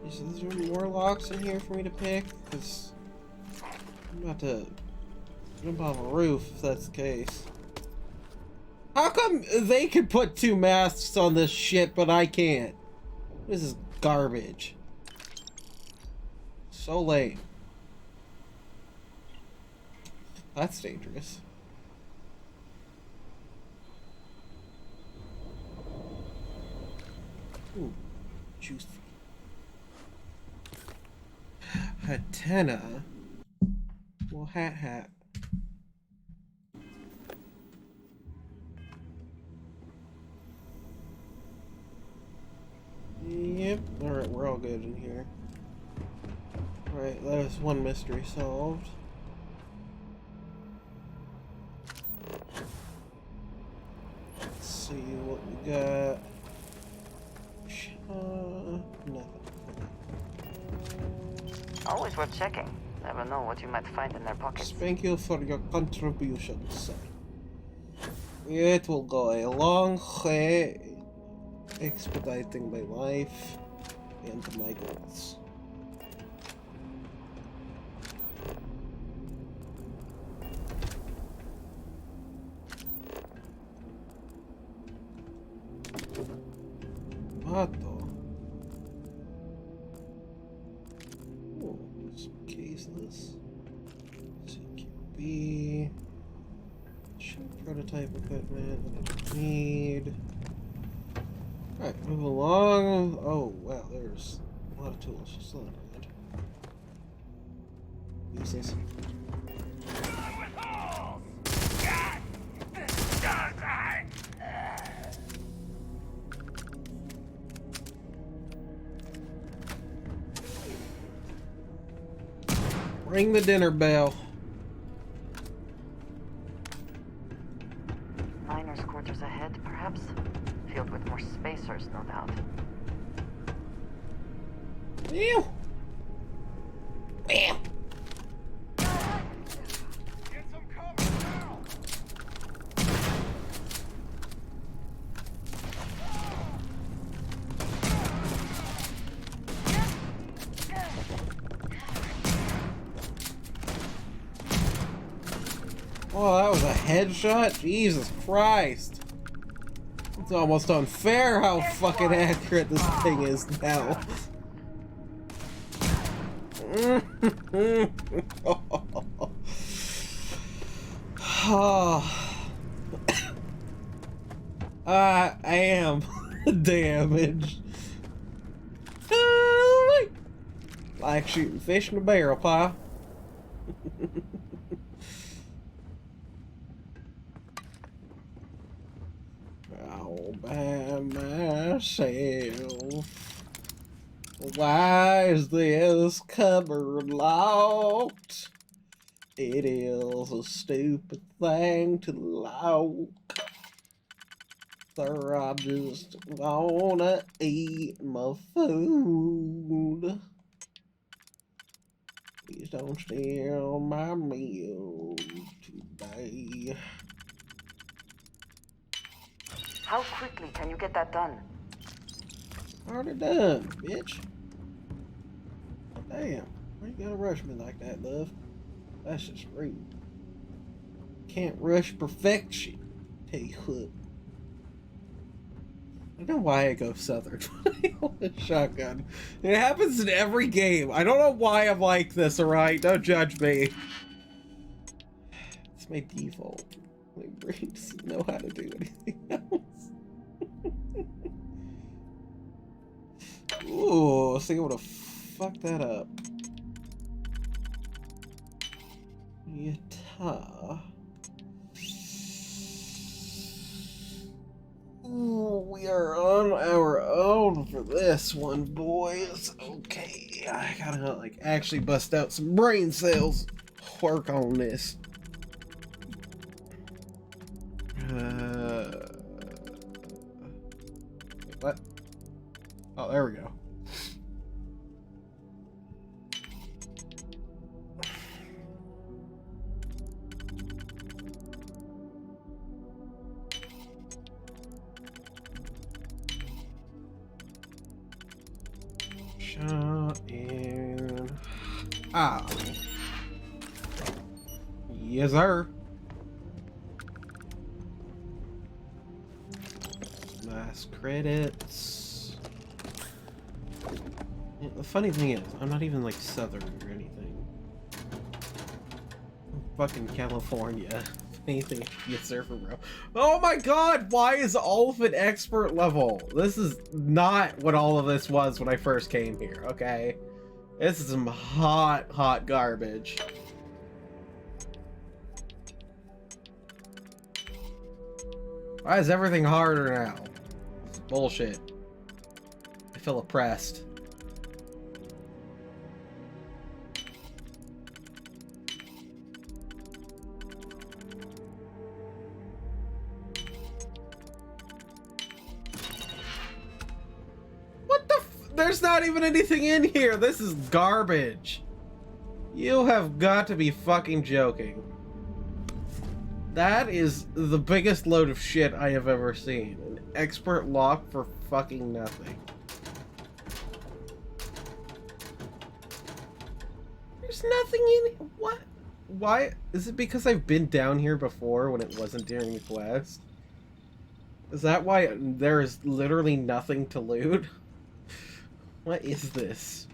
Is there more locks in here for me to pick? Because I'm about to jump off a roof if that's the case. How come they can put 2 masks on this shit, but I can't? This is garbage. So lame. That's dangerous. Ooh, juicy. Hatena. Well, hat. Yep. Alright, we're all good in here. Alright, that was one mystery solved. Let's see what we got. Nothing. Always worth checking. Never know what you might find in their pockets. Thank you for your contributions, sir. It will go a long way expediting my life and my goals. Pato. Oh, some caseless. CQB. Prototype equipment that I don't need. Alright, move along. Oh, wow, there's a lot of tools. Still not around. Useless. Ring the dinner bell. Miners' quarters ahead, perhaps? Filled with more spacers, no doubt. Ew! Ew! Oh, that was a headshot? Jesus Christ. It's almost unfair how fucking accurate this thing is now. I am damaged. Like shooting fish in a barrel, pal. All by myself. Why is this cupboard locked? It is a stupid thing to lock. Sir, I just wanna eat my food. Please don't steal my meal today. How quickly can you get that done? Already done, bitch. Damn, why you gotta rush me like that, love? That's just rude. Can't rush perfection. Tell you what. I don't know why I go southern with a shotgun. It happens in every game. I don't know why I'm like this, alright? Don't judge me. It's my default. My brain doesn't know how to do anything else. Ooh, I think I would have fucked that up. Yata. Ooh, we are on our own for this one, boys. Okay, I gotta like actually bust out some brain cells. Work on this. What? Oh, there we go. Shot in. Ah. Yes, sir. Nice credits. Yeah, the funny thing is, I'm not even like Southern or anything. I'm fucking California. If anything, I could be a surfer, bro. Oh my god, why is all of it expert level? This is not what all of this was when I first came here, okay? This is some hot, hot garbage. Why is everything harder now? This is bullshit. I feel oppressed. What the f- There's not even anything in here! This is garbage! You have got to be fucking joking. That is the biggest load of shit I have ever seen. An expert lock for fucking nothing. There's nothing in it. What? Why? Is it because I've been down here before when it wasn't during the quest? Is that why there is literally nothing to loot? What is this?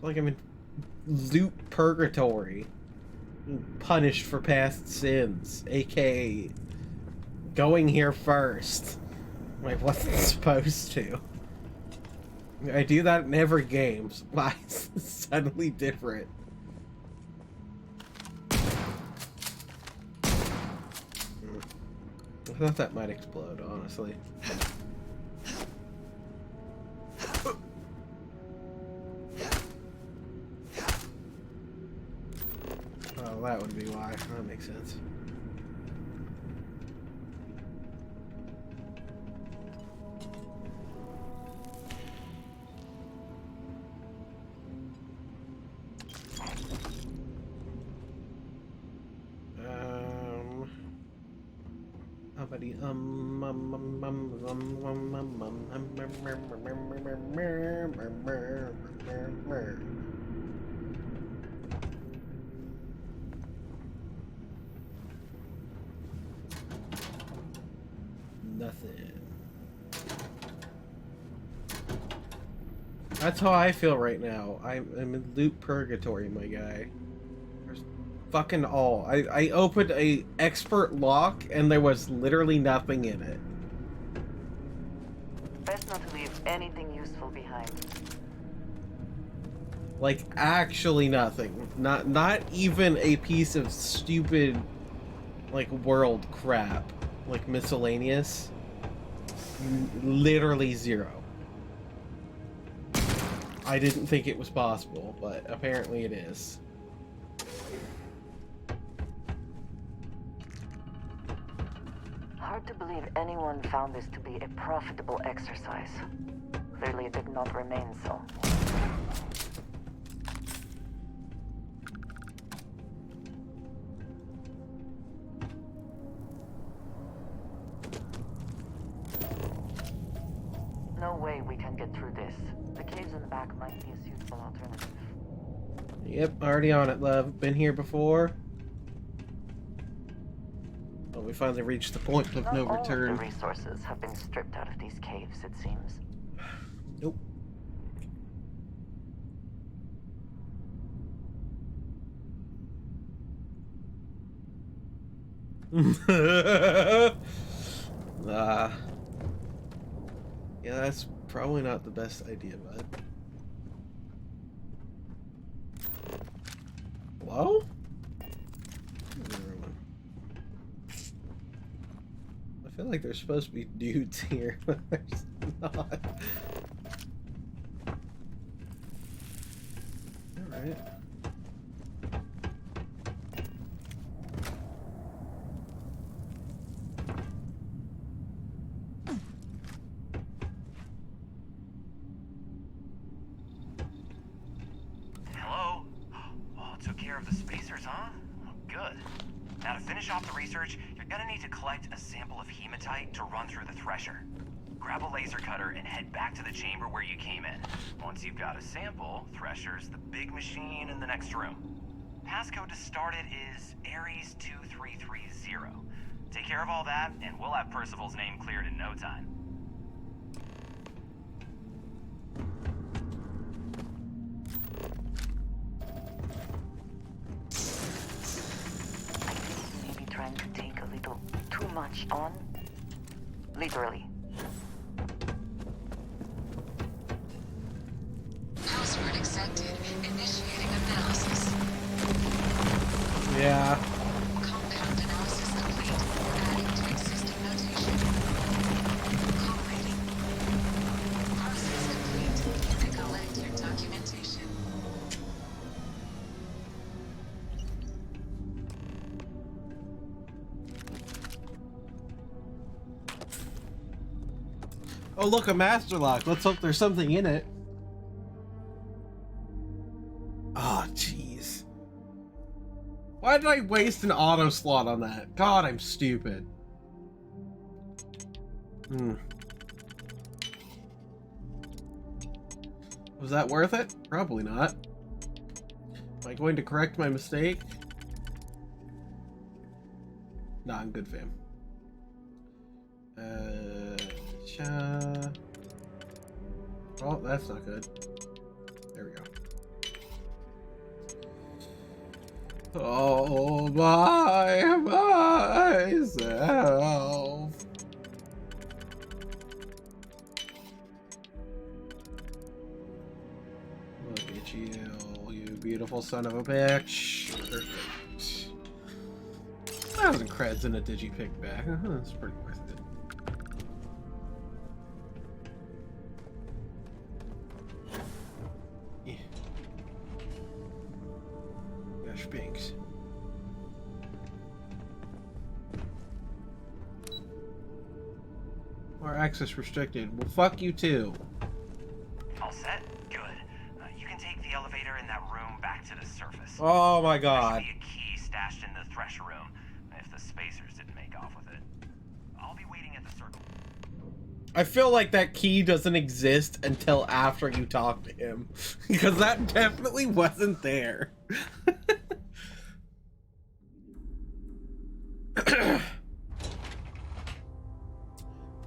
Like I'm in loot purgatory. Punished for past sins, aka going here first. I wasn't supposed to. I do that in every game. So why is this suddenly different? I thought that might explode, honestly. Oh, that would be why. That makes sense. Nothing. That's how I feel right now. I'm in loot purgatory, my guy. There's fucking all. I opened a expert lock and there was literally nothing in it. Best not to leave anything useful behind. Like actually nothing. Not even a piece of stupid like world crap. Like miscellaneous. Literally zero. I didn't think it was possible, but apparently it is. Hard to believe anyone found this to be a profitable exercise. Clearly it did not remain so. No way we can get through this. The caves in the back might be a suitable alternative. Yep, already on it, love. Been here before. Well, we finally reached the point of no return. All of the resources have been stripped out of these caves, it seems. Nope. Yeah, that's probably not the best idea, bud. Hello? I feel like there's supposed to be dudes here, but there's not. Alright. Hello? Oh, took care of the spacers, huh? Oh, good. Now to finish off the research, you're gonna need to collect a sample of hematite to run through the thresher. Grab a laser cutter and head back to the chamber where you came in. Once you've got a sample, thresher's the big machine in the next room. Passcode to start it is Ares 2330. Take care of all that, and we'll have Percival's name cleared in no time. Maybe trying to take a little too much on? Literally. Password accepted. Initiating analysis. Yeah. Compound analysis complete. Adding to existing notation. Collating. Process complete. Collect your documentation. Oh, look, a master lock. Let's hope there's something in it. Oh, jeez. Why did I waste an auto slot on that? God, I'm stupid. Was that worth it? Probably not. Am I going to correct my mistake? Nah, I'm good, fam. Oh, that's not good. There we go. Oh, myself. Look at you, you beautiful son of a bitch. Perfect. 1,000 creds in a digipick back. That's pretty worth it. Yeah. Gosh, Binks. Or access restricted. Well, fuck you too. All set? Good. You can take the elevator in that room back to the surface. Oh my god. There should be a key stashed in the thresher room, if the spacers didn't make off with it. I'll be waiting at the circle. I feel like that key doesn't exist until after you talk to him. Because that definitely wasn't there.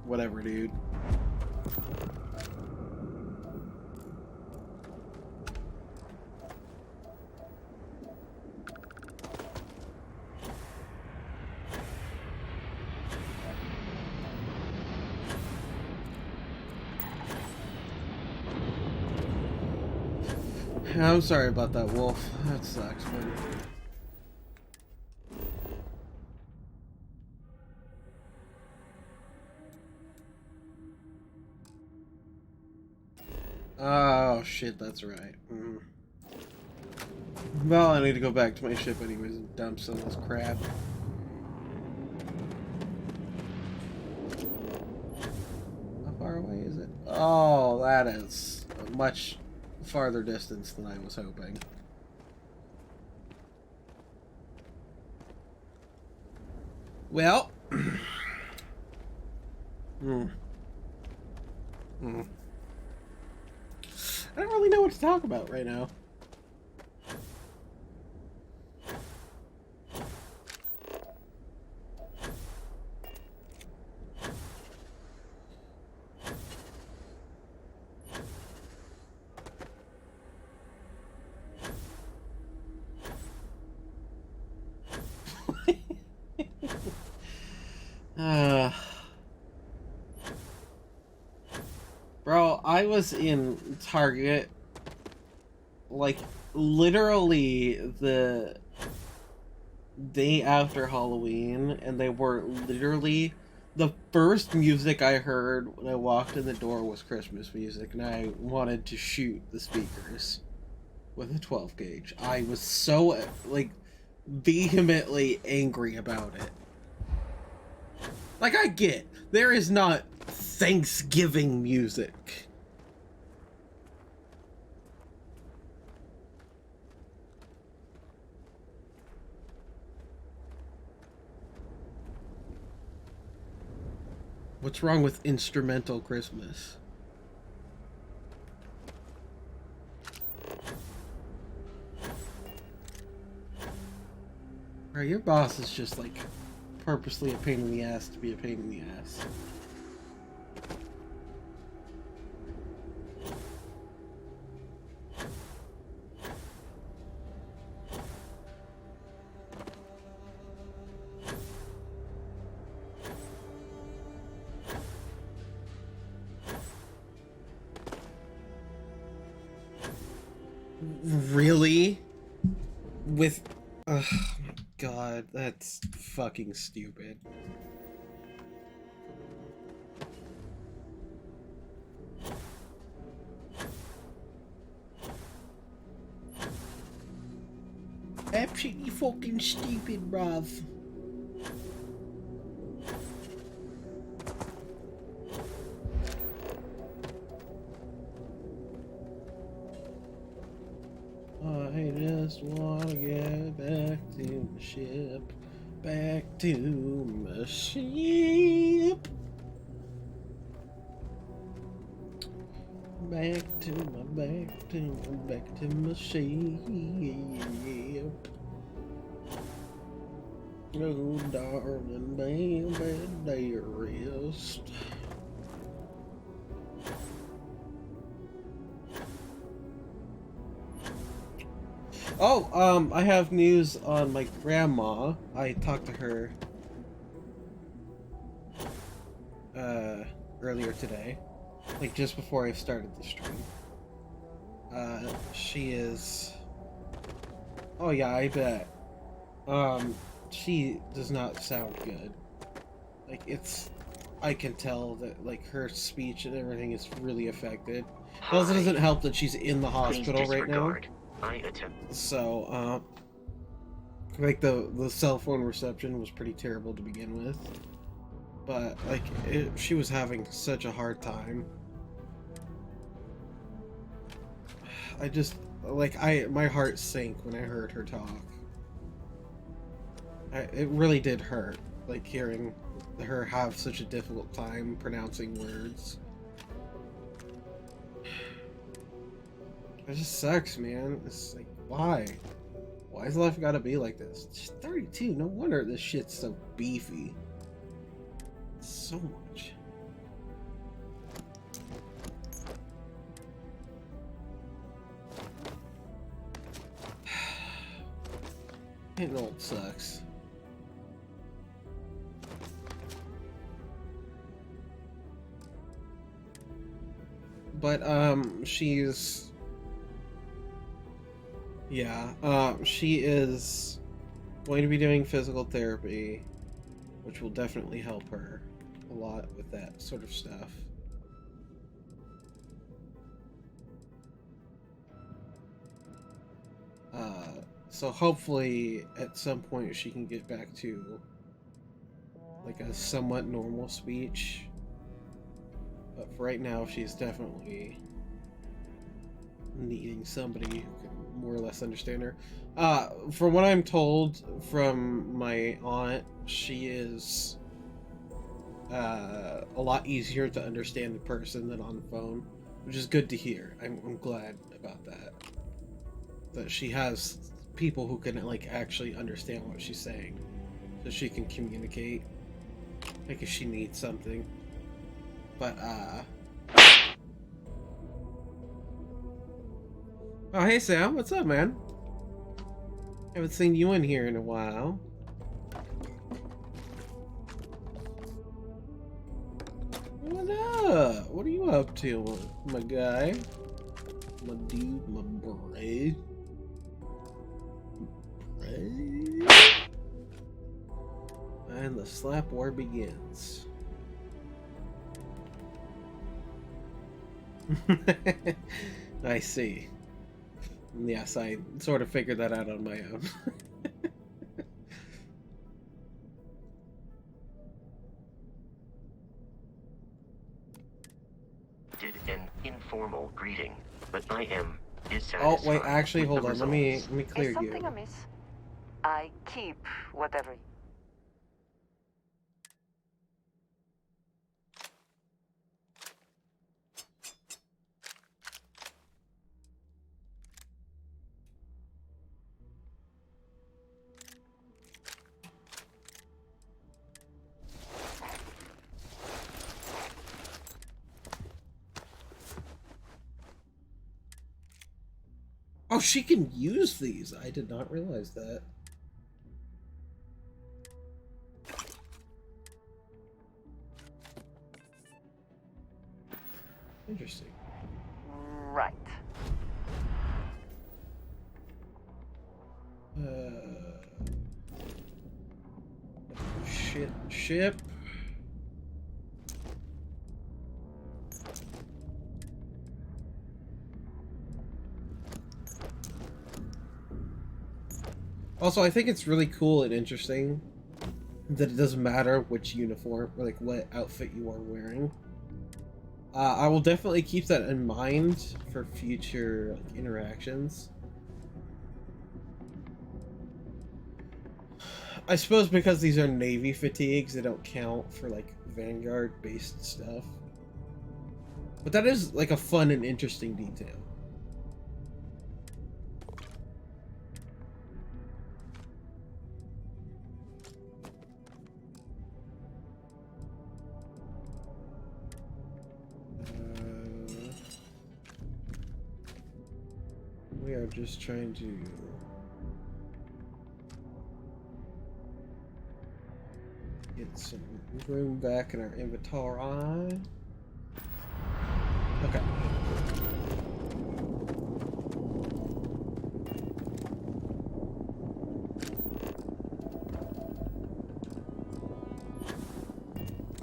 Whatever, dude. I'm sorry about that, Wolf. That sucks, man. Oh, shit, that's right. Well, I need to go back to my ship anyways and dump some of this crap. How far away is it? Oh, that is a much farther distance than I was hoping. Well. I don't really know what to talk about right now. I was in Target, like, literally the day after Halloween, and they were literally... The first music I heard when I walked in the door was Christmas music, and I wanted to shoot the speakers with a 12 gauge. I was so, like, vehemently angry about it. Like, I get, there is not Thanksgiving music. What's wrong with instrumental Christmas? Right, your boss is just, like, purposely a pain in the ass to be a pain in the ass. Really? With... Oh my god, that's fucking stupid. Absolutely fucking stupid, bruv. I just wanna get back to the ship. Back to my ship. Back to my ship. Oh, darling, baby, dearest. Oh, I have news on my grandma. I talked to her earlier today, like just before I started the stream. She is... Oh yeah, I bet. She does not sound good. Like, it's... I can tell that, like, her speech and everything is really affected. It also doesn't help that she's in the hospital right now. So, like, the cell phone reception was pretty terrible to begin with. But, like, she was having such a hard time. I just, like, my heart sank when I heard her talk. It really did hurt, like, hearing her have such a difficult time pronouncing words. It just sucks, man. It's like, why? Why has life gotta be like this? She's 32, no wonder this shit's so beefy. So much. It all sucks. But, she's... Yeah, she is going to be doing physical therapy, which will definitely help her a lot with that sort of stuff. So hopefully at some point she can get back to like a somewhat normal speech. But for right now, she's definitely needing somebody who can more or less understand her. From what I'm told from my aunt, she is a lot easier to understand in person than on the phone, which is good to hear. I'm glad about that. That she has people who can like actually understand what she's saying, so she can communicate, like if she needs something. But oh hey Sam, what's up, man? Haven't seen you in here in a while. What's What up? What are you up to, my guy? My dude, my bro. And the slap war begins. I see. Yes, I sort of figured that out on my own. Did an informal greeting, but I am dissatisfied. Oh wait, actually, hold on. Let me clear Is something you. amiss? I keep whatever. Oh, she can use these. I did not realize that. Interesting. Right. Ship. Also, I think it's really cool and interesting that it doesn't matter which uniform, or like what outfit you are wearing. I will definitely keep that in mind for future like, interactions. I suppose because these are Navy fatigues, they don't count for like Vanguard-based stuff. But that is like a fun and interesting detail. We are just trying to get some room back in our inventory. Okay.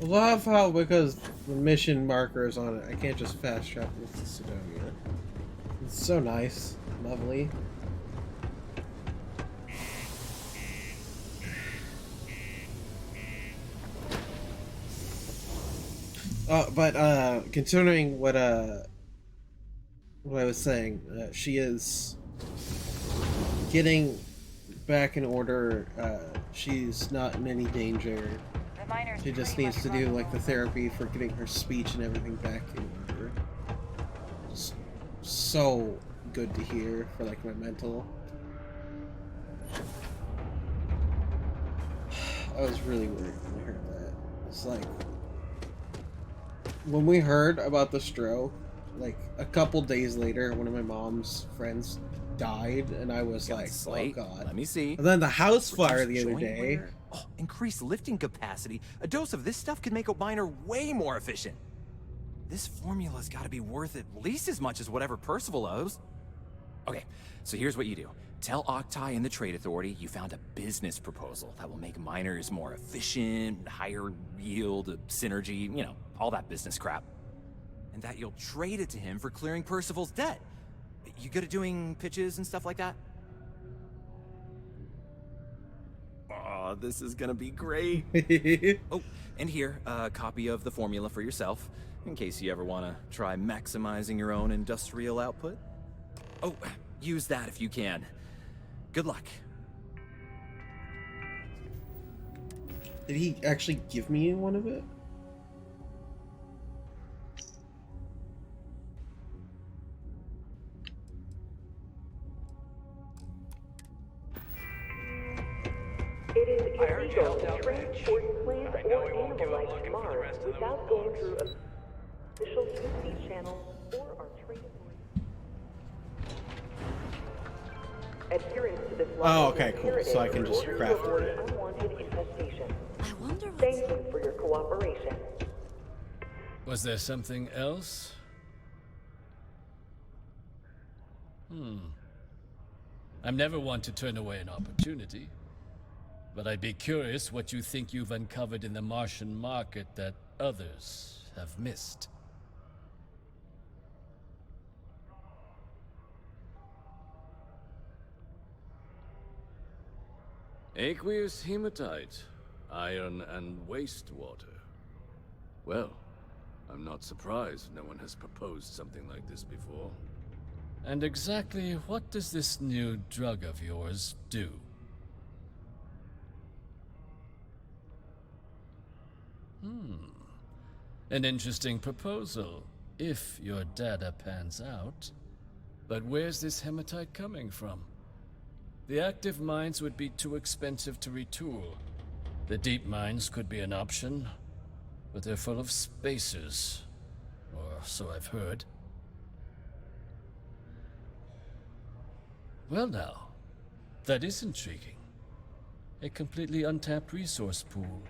I love how, because the mission marker is on it, I can't just fast travel to Sidonia. It's so nice. Lovely. But considering what I was saying, she is getting back in order. She's not in any danger. She just needs to do like the therapy for getting her speech and everything back in order. Just so good to hear for like my mental. I was really worried when I heard that. It's like when we heard about the stroke, like a couple days later, one of my mom's friends died, and I was like, "Oh God!" Let me see. And then the house fire the other day. Oh, increased lifting capacity. A dose of this stuff could make a miner way more efficient. This formula's got to be worth at least as much as whatever Percival owes. Okay, so here's what you do. Tell Octai and the Trade Authority you found a business proposal that will make miners more efficient, higher yield, synergy, you know, all that business crap. And that you'll trade it to him for clearing Percival's debt. You good at doing pitches and stuff like that? Oh, this is gonna be great. Oh, and here, a copy of the formula for yourself, in case you ever want to try maximizing your own industrial output. Oh, use that if you can. Good luck. Did he actually give me one of it? It is illegal to transport plant or animal life to Mars without going through official UC channels or our trade authorities. Adherence to this law is okay, cool. So I can just craft it. unwanted infestation. Thank you for your cooperation. Was there something else? I'm never one to turn away an opportunity, but I'd be curious what you think you've uncovered in the Martian market that others have missed. Aqueous hematite, iron and wastewater. Well, I'm not surprised no one has proposed something like this before. And exactly what does this new drug of yours do? An interesting proposal, if your data pans out. But where's this hematite coming from? The active mines would be too expensive to retool. The deep mines could be an option, but they're full of spacers, or so I've heard. Well now, that is intriguing. A completely untapped resource pool,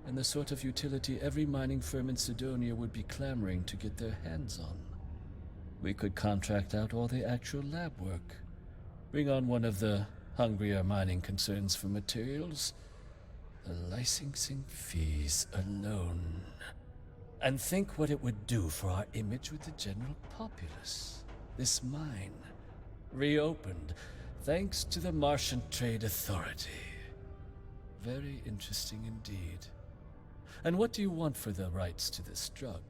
and the sort of utility every mining firm in Sidonia would be clamoring to get their hands on. We could contract out all the actual lab work, bring on one of the hungrier mining concerns for materials, the licensing fees alone. And think what it would do for our image with the general populace. This mine, reopened thanks to the Martian Trade Authority. Very interesting indeed. And what do you want for the rights to this drug?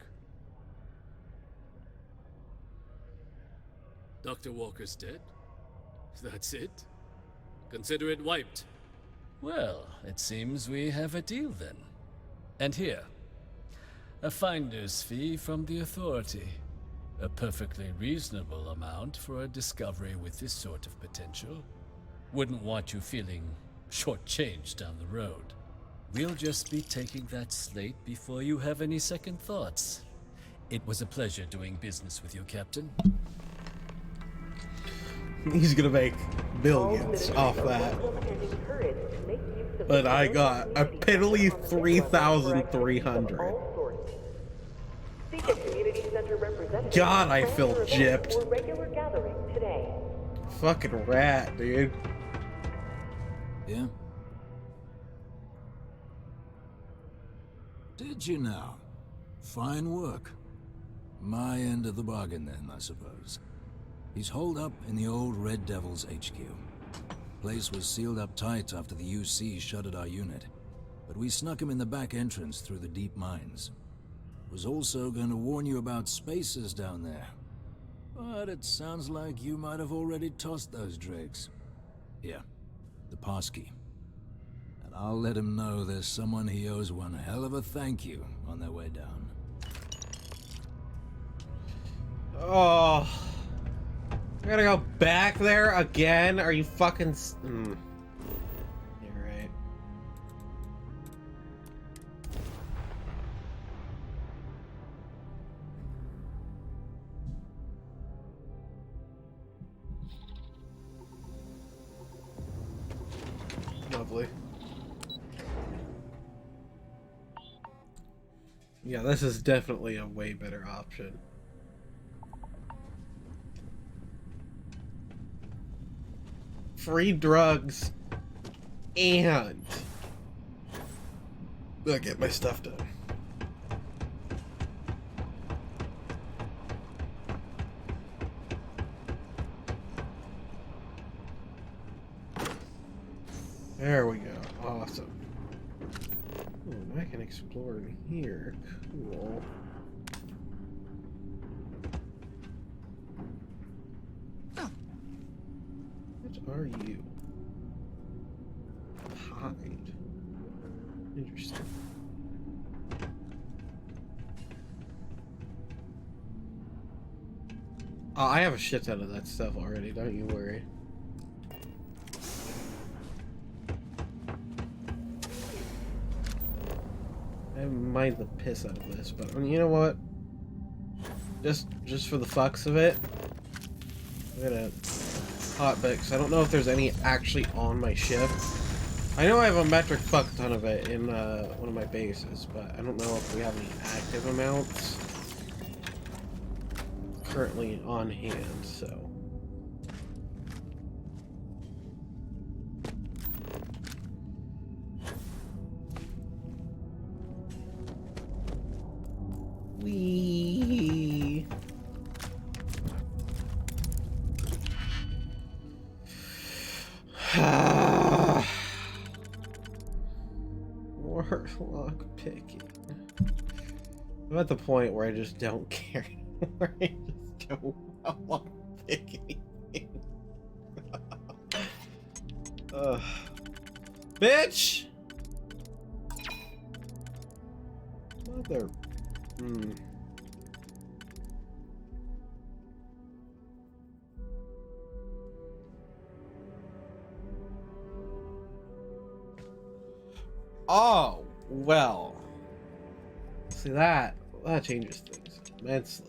Dr. Walker's dead? That's it? Consider it wiped. Well, it seems we have a deal then. And here, a finder's fee from the Authority. A perfectly reasonable amount for a discovery with this sort of potential. Wouldn't want you feeling shortchanged down the road. We'll just be taking that slate before you have any second thoughts. It was a pleasure doing business with you, Captain. He's gonna make billions off that. But I got a piddly 3,300. God, I feel gypped. Fucking rat, dude. Yeah? Did you now? Fine work. My end of the bargain then, I suppose. He's holed up in the old Red Devil's HQ. Place was sealed up tight after the UC shuttered our unit, but we snuck him in the back entrance through the deep mines. Was also going to warn you about spacers down there. But it sounds like you might have already tossed those dregs. Yeah, the passkey. And I'll let him know there's someone he owes one hell of a thank you on their way down. Oh. I gotta go back there again? Are you fucking... You're right. Lovely. Yeah, this is definitely a way better option. Free drugs and I get my stuff done. There we go. Awesome. Ooh, I can explore in here. Cool. What are you? Hide. Interesting. Oh, I have a shit ton of that stuff already, don't you worry. I mind the piss out of this, but you know what? Just for the fucks of it, I'm gonna hotbit, because I don't know if there's any actually on my ship. I know I have a metric fuck ton of it in one of my bases, but I don't know if we have any active amounts currently on hand, so. Wee. More lock picking. I'm at the point where I just don't care anymore. I just don't want to pick anything. Bitch! Mother. Oh, well. See, that changes things immensely.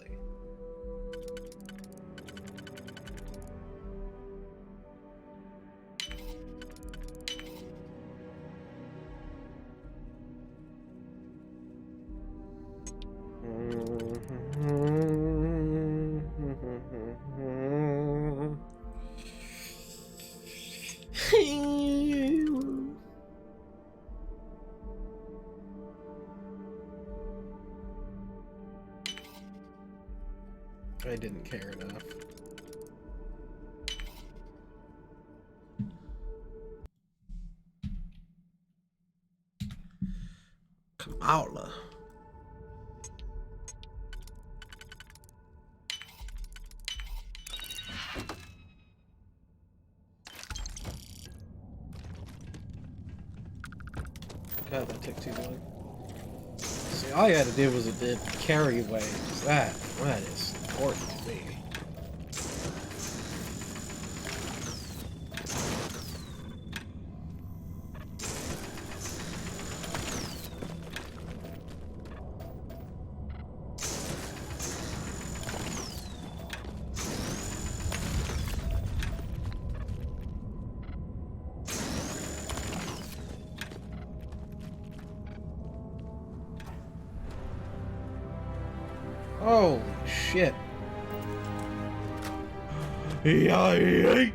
I didn't care enough. Kamala. God, that took too long. See, all you had to do was a carry away. That is important to me. Holy shit. Yay!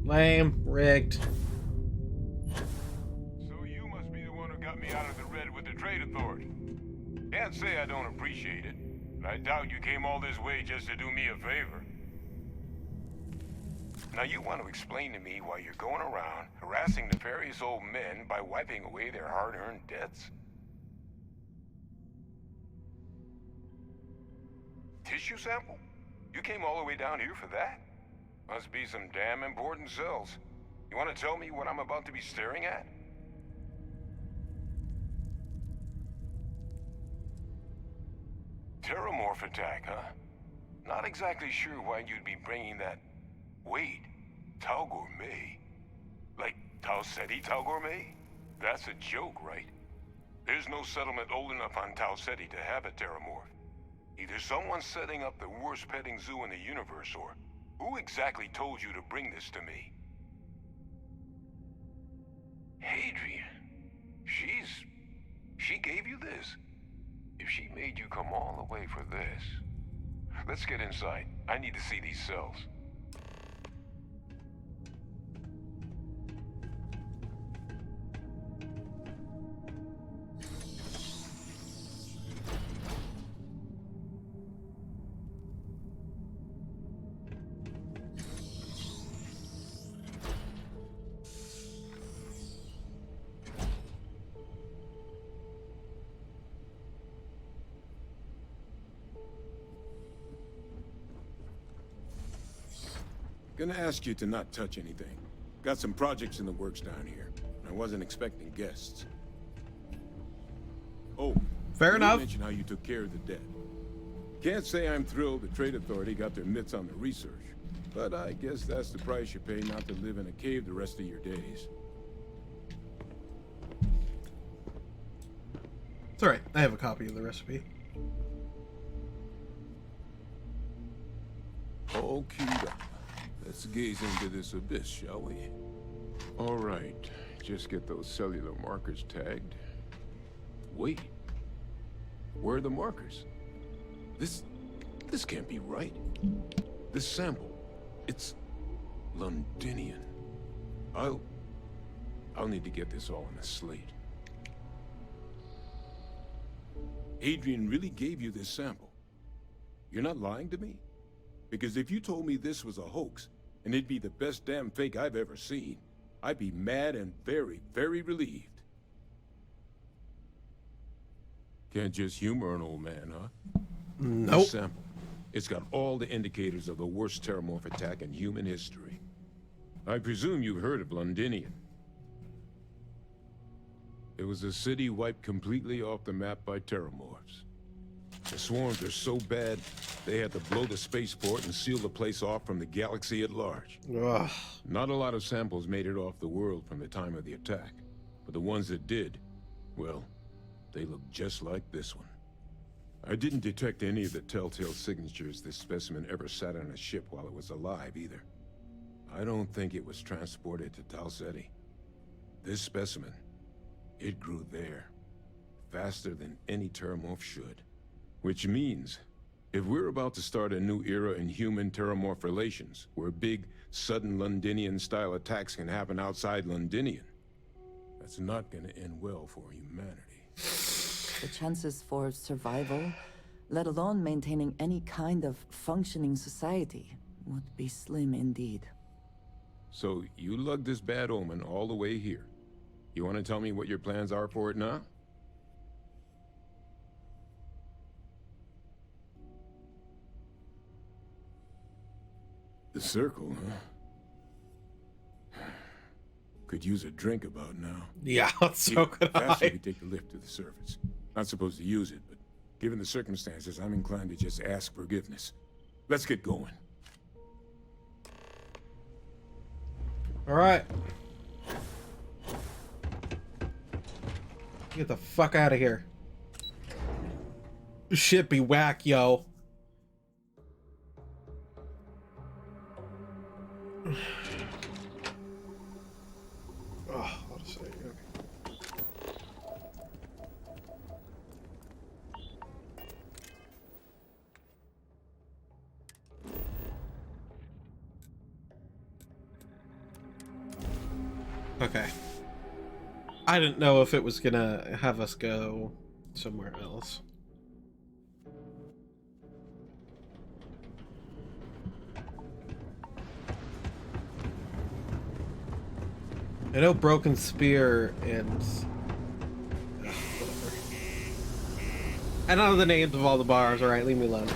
Lame. Rigged. So you must be the one who got me out of the red with the trade authority. Can't say I don't appreciate it, but I doubt you came all this way just to do me a favor. Now you want to explain to me why you're going around harassing nefarious old men by wiping away their hard-earned debts? Tissue sample? You came all the way down here for that? Must be some damn important cells. You want to tell me what I'm about to be staring at? Terramorph attack, huh? Not exactly sure why you'd be bringing that... Wait, Tau Gourmet? Like Tau Ceti Tau Gourmet? That's a joke, right? There's no settlement old enough on Tau Ceti to have a Terramorph. Either someone's setting up the worst petting zoo in the universe, or who exactly told you to bring this to me? Hadrian. She gave you this? If she made you come all the way for this... Let's get inside. I need to see these cells. Gonna ask you to not touch anything. Got some projects in the works down here. I wasn't expecting guests. Oh, fair enough. Mention how you took care of the debt. Can't say I'm thrilled the Trade Authority got their mitts on the research, but I guess that's the price you pay not to live in a cave the rest of your days. It's alright, I have a copy of the recipe. All queued up. Let's gaze into this abyss, shall we? All right, just get those cellular markers tagged. Wait, where are the markers? This can't be right. This sample, it's Londinian. I'll need to get this all on a slate. Adrian really gave you this sample. You're not lying to me? Because if you told me this was a hoax, and it'd be the best damn fake I've ever seen, I'd be mad and very, very relieved. Can't just humor an old man, huh? Nope. This sample, it's got all the indicators of the worst terramorph attack in human history. I presume you've heard of Londinian. It was a city wiped completely off the map by terramorphs. The swarms are so bad, they had to blow the spaceport and seal the place off from the galaxy at large. Ugh. Not a lot of samples made it off the world from the time of the attack, but the ones that did, well, they look just like this one. I didn't detect any of the telltale signatures this specimen ever sat on a ship while it was alive, either. I don't think it was transported to Tau Ceti. This specimen, it grew there, faster than any terramorph should. Which means, if we're about to start a new era in human-terramorph relations, where big, sudden Londinian-style attacks can happen outside Londinian, that's not gonna end well for humanity. The chances for survival, let alone maintaining any kind of functioning society, would be slim indeed. So, you lugged this bad omen all the way here. You want to tell me what your plans are for it now? The circle, huh? Could use a drink about now. Yeah, so could Faster I. we take the lift to the surface. Not supposed to use it, but given the circumstances, I'm inclined to just ask forgiveness. Let's get going. Alright. Get the fuck out of here. Shit be whack, yo. Oh, what a second. Okay. I didn't know if it was gonna have us go somewhere else. I know Broken Spear and... whatever. I don't know the names of all the bars, alright, leave me alone.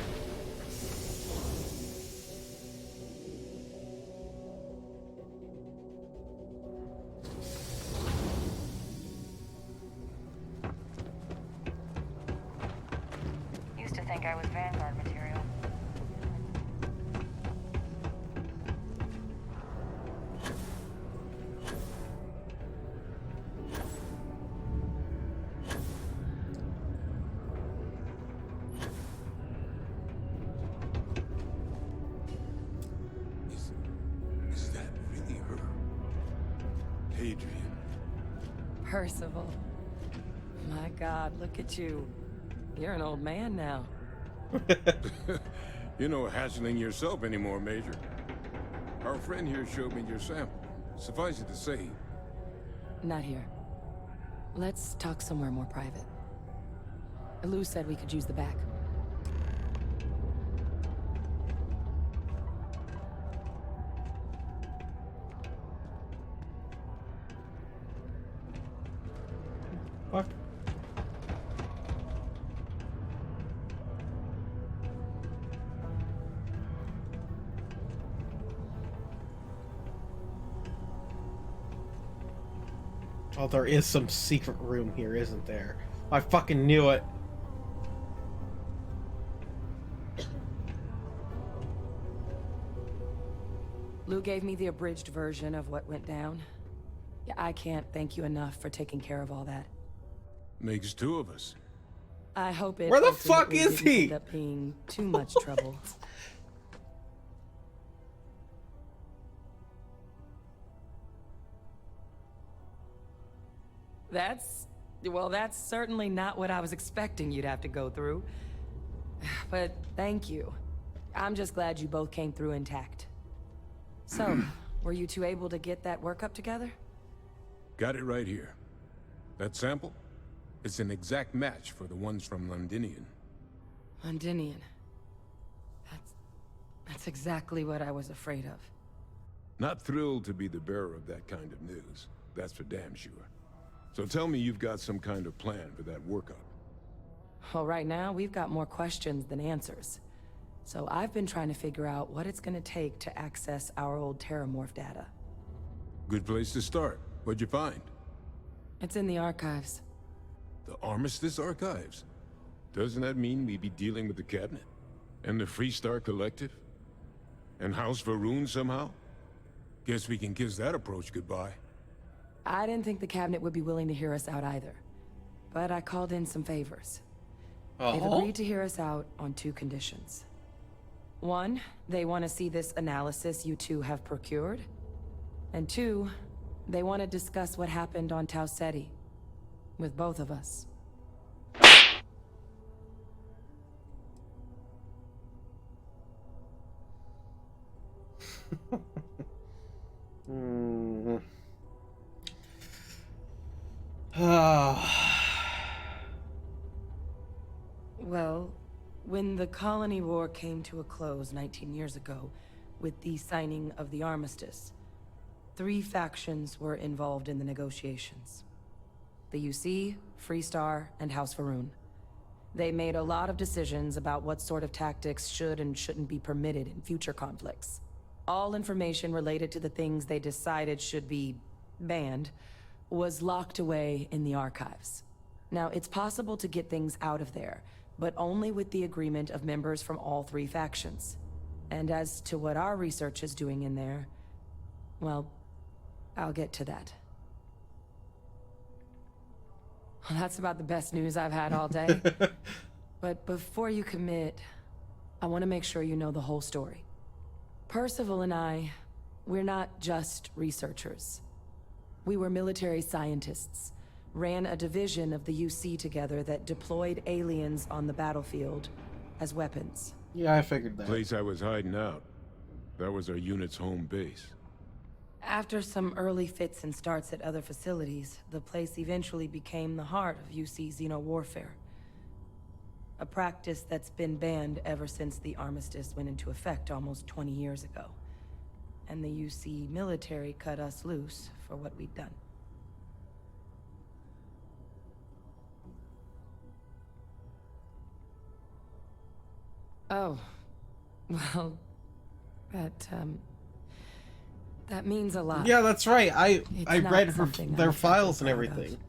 Used to think I was Vanguard material. Is that really her? Adrian. Percival. My God, look at you. You're an old man now. You're no hatchling yourself anymore, Major. Our friend here showed me your sample. Suffice it to say... Not here. Let's talk somewhere more private. Lou said we could use the back. Fuck. Oh, there is some secret room here, isn't there? I fucking knew it. Lou gave me the abridged version of what went down. Yeah, I can't thank you enough for taking care of all that. Makes two of us. I hope it Where the fuck ultimately is didn't he? end up being too much trouble. That's certainly not what I was expecting you'd have to go through. But thank you. I'm just glad you both came through intact. So, were you two able to get that workup together? Got it right here. That sample? It's an exact match for the ones from Londinian. Londinian. That's exactly what I was afraid of. Not thrilled to be the bearer of that kind of news. That's for damn sure. So tell me you've got some kind of plan for that workup. Well, right now, we've got more questions than answers. So I've been trying to figure out what it's gonna take to access our old Terramorph data. Good place to start. What'd you find? It's in the archives. The Armistice Archives? Doesn't that mean we'd be dealing with the Cabinet? And the Freestar Collective? And House Varun somehow? Guess we can kiss that approach goodbye. I didn't think the Cabinet would be willing to hear us out either. But I called in some favors. They've agreed to hear us out on 2 conditions. 1, they want to see this analysis you two have procured. And 2, they want to discuss what happened on Tau Ceti. With both of us. Well, when the colony war came to a close 19 years ago, with the signing of the armistice, 3 factions were involved in the negotiations. The UC, Freestar, and House Varun. They made a lot of decisions about what sort of tactics should and shouldn't be permitted in future conflicts. All information related to the things they decided should be banned was locked away in the archives. Now, it's possible to get things out of there, but only with the agreement of members from all 3 factions. And as to what our research is doing in there, well, I'll get to that. Well, that's about the best news I've had all day. But before you commit, I want to make sure you know the whole story. Percival and I, we're not just researchers. We were military scientists, ran a division of the UC together that deployed aliens on the battlefield as weapons. Yeah, I figured that. Place I was hiding out. That was our unit's home base. After some early fits and starts at other facilities, the place eventually became the heart of UC xeno-warfare. A practice that's been banned ever since the armistice went into effect almost 20 years ago. And the UC military cut us loose for what we'd done. Oh, well, that means a lot. Yeah, that's right. I It's read not her, something their I'm files and proud of. everything.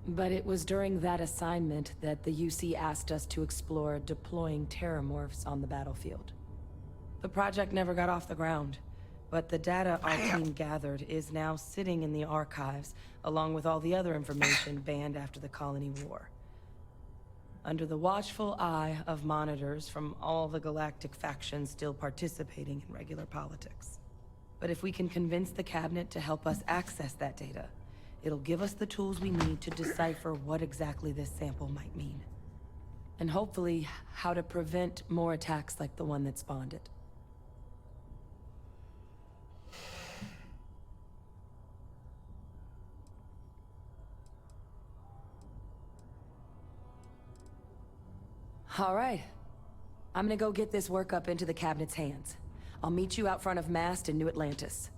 But it was during that assignment that the UC asked us to explore deploying terramorphs on the battlefield. The project never got off the ground, but the data our team gathered is now sitting in the archives, along with all the other information banned after the colony war. Under the watchful eye of monitors from all the galactic factions still participating in regular politics. But if we can convince the Cabinet to help us access that data, it'll give us the tools we need to decipher what exactly this sample might mean. And hopefully, how to prevent more attacks like the one that spawned it. All right. I'm gonna go get this work up into the Cabinet's hands. I'll meet you out front of Mast in New Atlantis.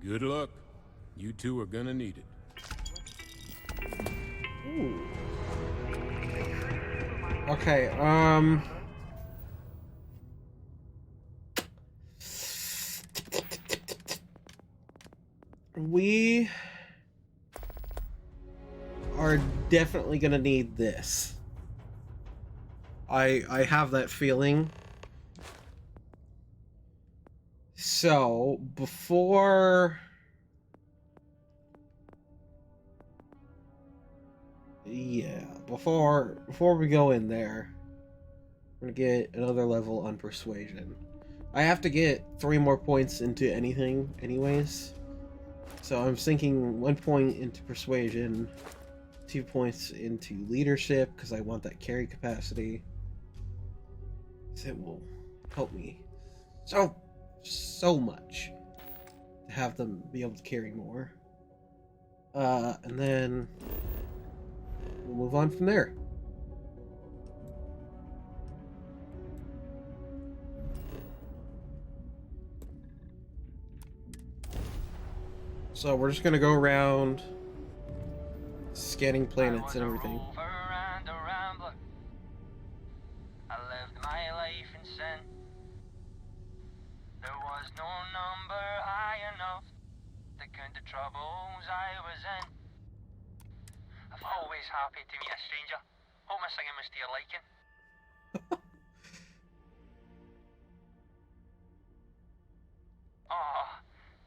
Good luck. You two are gonna need it. Ooh. Okay, we are definitely gonna need this. I have that feeling. So, before we go in there, we're gonna get another level on persuasion. I have to get 3 more points into anything anyways. So I'm sinking 1 point into persuasion, 2 points into leadership because I want that carry capacity. It will help me so much to have them be able to carry more. And then we'll move on from there. So we're just gonna go around scanning planets and everything. I lived my life in sin. There was no number high enough to count the troubles I was in. I'm always happy to meet a stranger. Hope my singing was to your liking. Oh,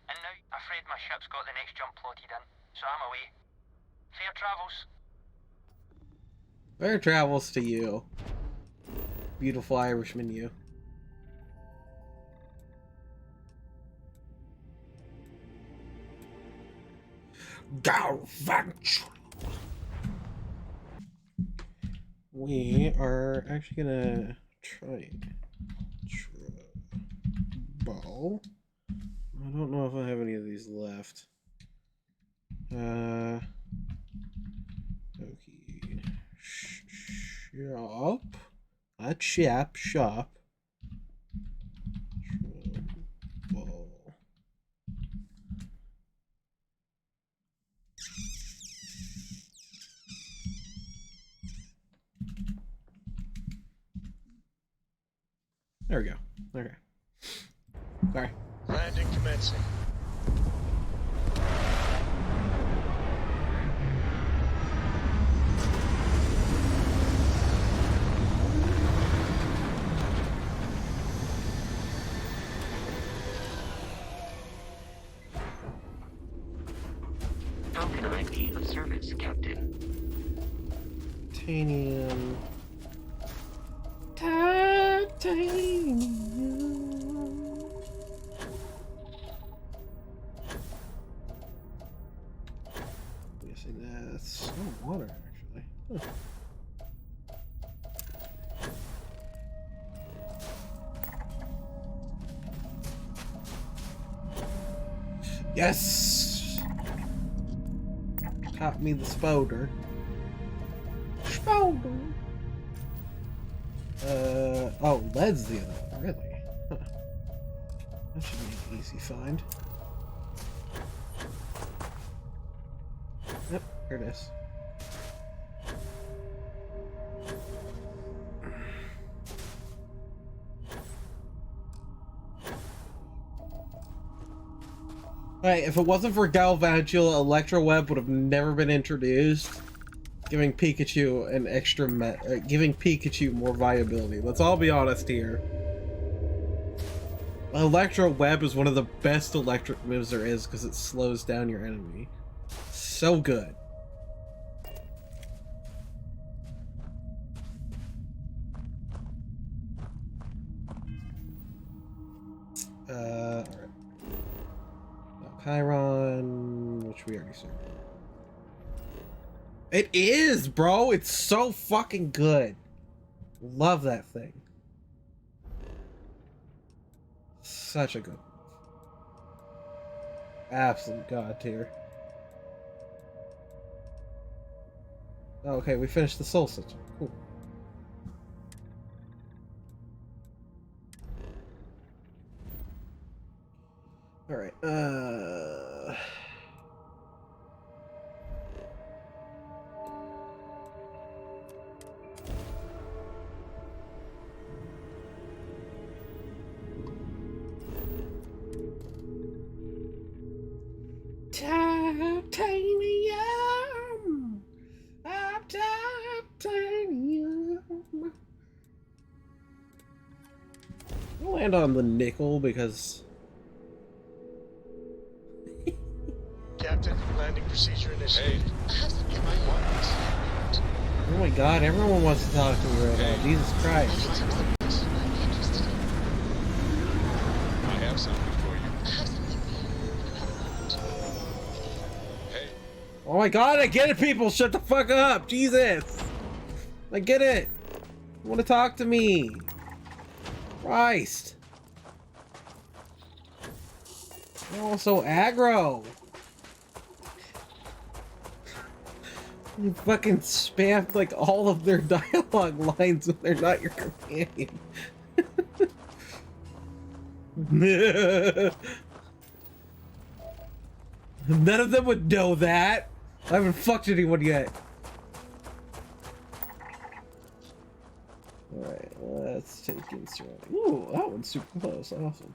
and now afraid my ship's got the next jump plotted in, so I'm away. Fair travels. Fair travels to you, beautiful Irishman, you. Galvantula. We are actually gonna try ball. I don't know if I have any of these left. Okay. Shop. Not shop. Shop. Ball. There we go. Okay. Sorry. Landing commencing. How can I be of service, Captain? Titanium. Titanium. I'm guessing that's water, actually. Huh. Yes! Taught me the spoder. Spoder! Oh, lead's the other one, really? Huh. That should be an easy find. Yep, here it is. Hey, if it wasn't for Galvantula, Electroweb would have never been introduced, giving Pikachu an extra giving Pikachu more viability. Let's all be honest here. Electroweb is one of the best electric moves there is because it slows down your enemy. So good. Alright. Chiron, which we already served. It is, bro! It's so fucking good. Love that thing. Such a good move. Absolute god tier. Okay, we finished the Soul Stitching. Cool. Alright, Titanium! Titanium! I'll land on the nickel because procedure initiated. I have some. You might want this. Oh my god, everyone wants to talk to me right now. Jesus Christ. I have something for you. I have something for you. Hey. Oh my god, I get it, people! Shut the fuck up! Jesus! I get it! You want to talk to me? Christ! You're all so aggro! You fucking spammed like all of their dialogue lines when they're not your companion. None of them would know that. I haven't fucked anyone yet. Alright, let's take in surrounding. Ooh, that one's super close. Awesome.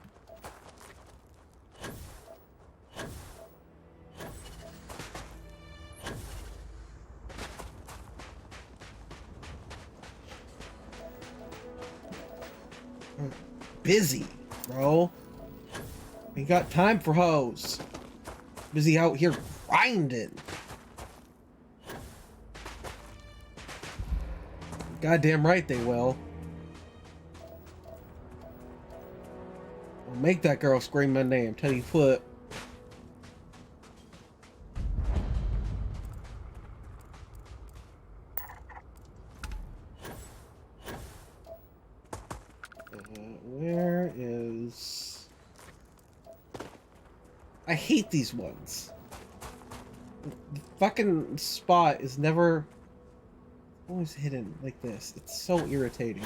I'm busy, bro. Ain't got time for hoes. Busy out here grinding. Goddamn right they will. I'll make that girl scream my name. Tell you what. Where is... I hate these ones. The fucking spot is never always hidden like this. It's so irritating.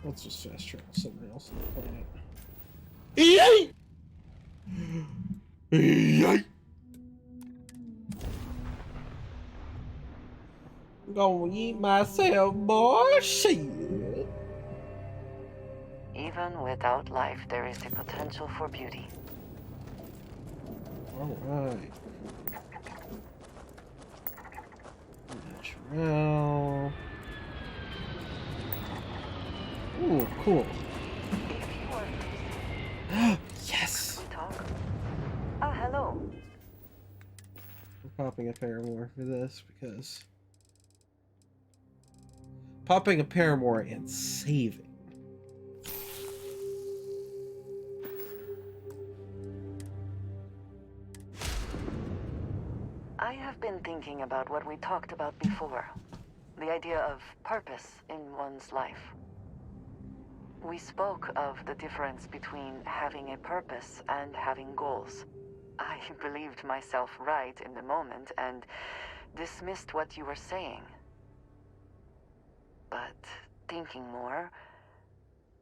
Let's just fast travel somewhere else on the planet. Yay! Yay! Gonna eat myself, boy. Shit. Even without life, there is the potential for beauty. Alright. Natural. Ooh, cool. Yes! Hello. We're popping a paramour for this because... Popping a paramour and saving. I have been thinking about what we talked about before. The idea of purpose in one's life. We spoke of the difference between having a purpose and having goals. I believed myself right in the moment and dismissed what you were saying. But thinking more,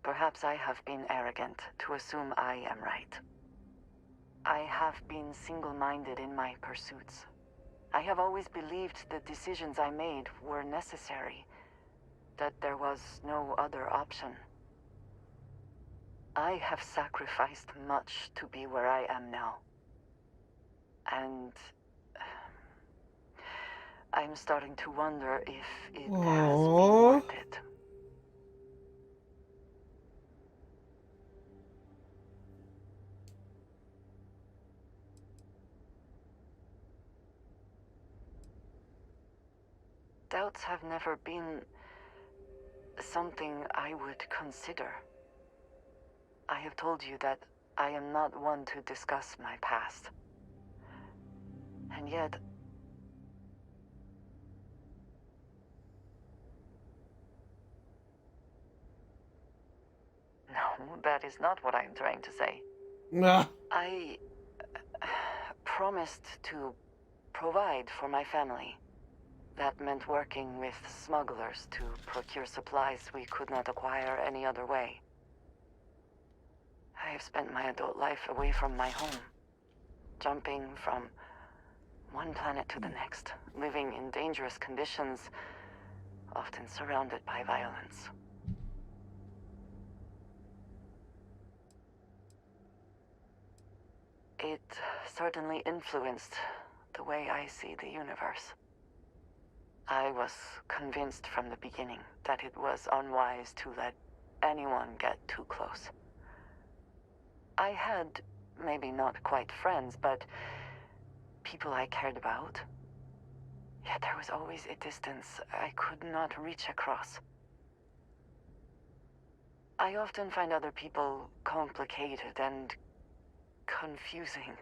perhaps I have been arrogant to assume I am right. I have been single-minded in my pursuits. I have always believed the decisions I made were necessary, that there was no other option. I have sacrificed much to be where I am now. And I'm starting to wonder if it has been worth it. Doubts have never been something I would consider. I have told you that I am not one to discuss my past. And yet... No, that is not what I am trying to say. Nah. I promised to provide for my family. That meant working with smugglers to procure supplies we could not acquire any other way. I have spent my adult life away from my home, jumping from one planet to the next, living in dangerous conditions, often surrounded by violence. It certainly influenced the way I see the universe. I was convinced from the beginning that it was unwise to let anyone get too close. I had, maybe not quite friends, but people I cared about. Yet there was always a distance I could not reach across. I often find other people complicated and confusing.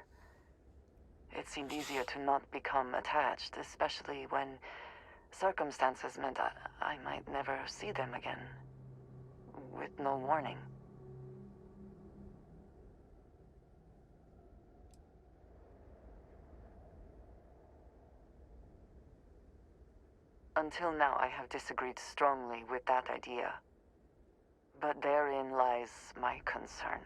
It seemed easier to not become attached, especially when circumstances meant I might never see them again, with no warning. Until now, I have disagreed strongly with that idea. But therein lies my concern.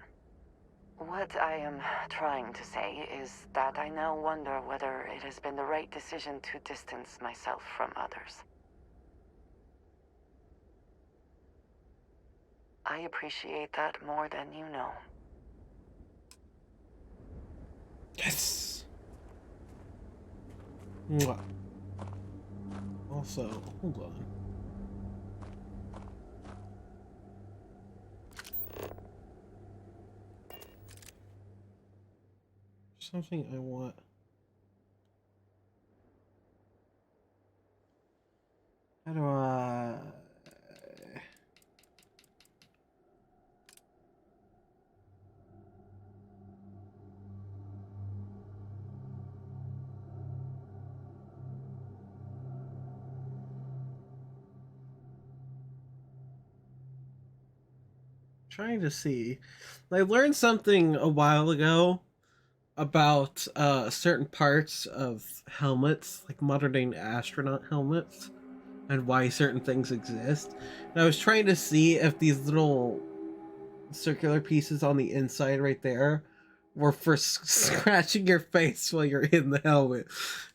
What I am trying to say is that I now wonder whether it has been the right decision to distance myself from others. I appreciate that more than you know. Yes! Mwah. Also, hold on. Something I want. How do I... Trying to see. I learned something a while ago about certain parts of helmets, like modern day astronaut helmets, and why certain things exist. And I was trying to see if these little circular pieces on the inside right there were for scratching your face while you're in the helmet.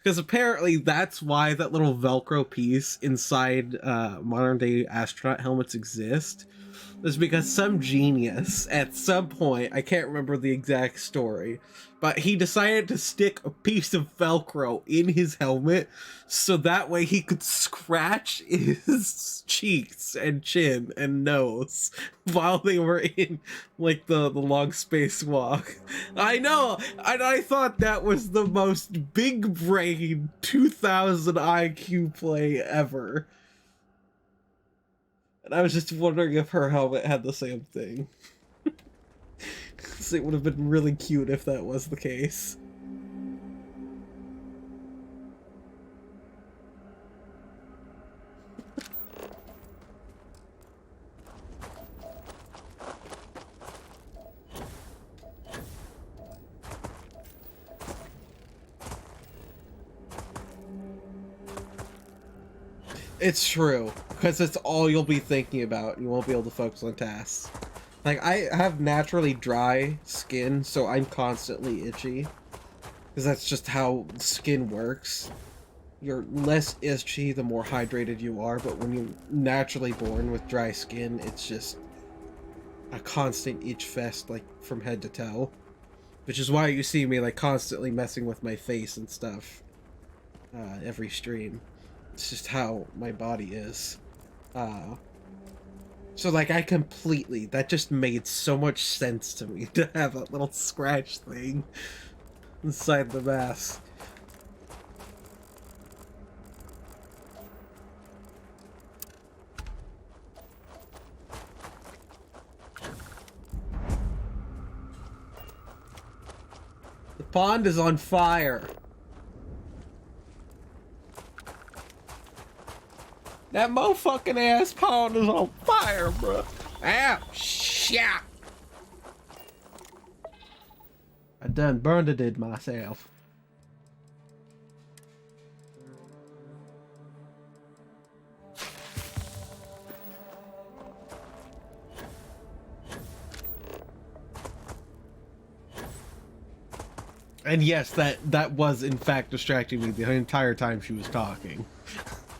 Because apparently that's why that little Velcro piece inside modern day astronaut helmets exist. Is because some genius at some point, I can't remember the exact story, but he decided to stick a piece of Velcro in his helmet so that way he could scratch his cheeks and chin and nose while they were in like the long spacewalk. I know, and I thought that was the most big brain 2000 IQ play ever. And I was just wondering if her helmet had the same thing. It would have been really cute if that was the case. It's true, because it's all you'll be thinking about. You won't be able to focus on tasks. Like, I have naturally dry skin, so I'm constantly itchy. Because that's just how skin works. You're less itchy the more hydrated you are, but when you're naturally born with dry skin, it's just a constant itch fest, like, from head to toe. Which is why you see me, like, constantly messing with my face and stuff. Every stream. It's just how my body is. So like that just made so much sense to me to have a little scratch thing inside the mask. The pond is on fire. That motherfucking ass pond is on fire, bro. Ow, shit. I done burned it myself. And yes, that was in fact distracting me the entire time she was talking.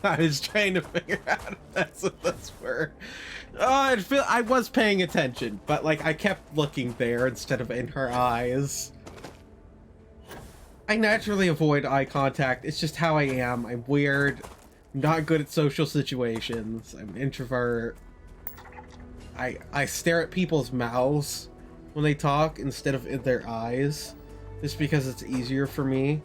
I was trying to figure out if that's where. Oh, I was paying attention, but like I kept looking there instead of in her eyes. I naturally avoid eye contact. It's just how I am. I'm weird. Not good at social situations. I'm an introvert. I stare at people's mouths when they talk instead of in their eyes, just because it's easier for me.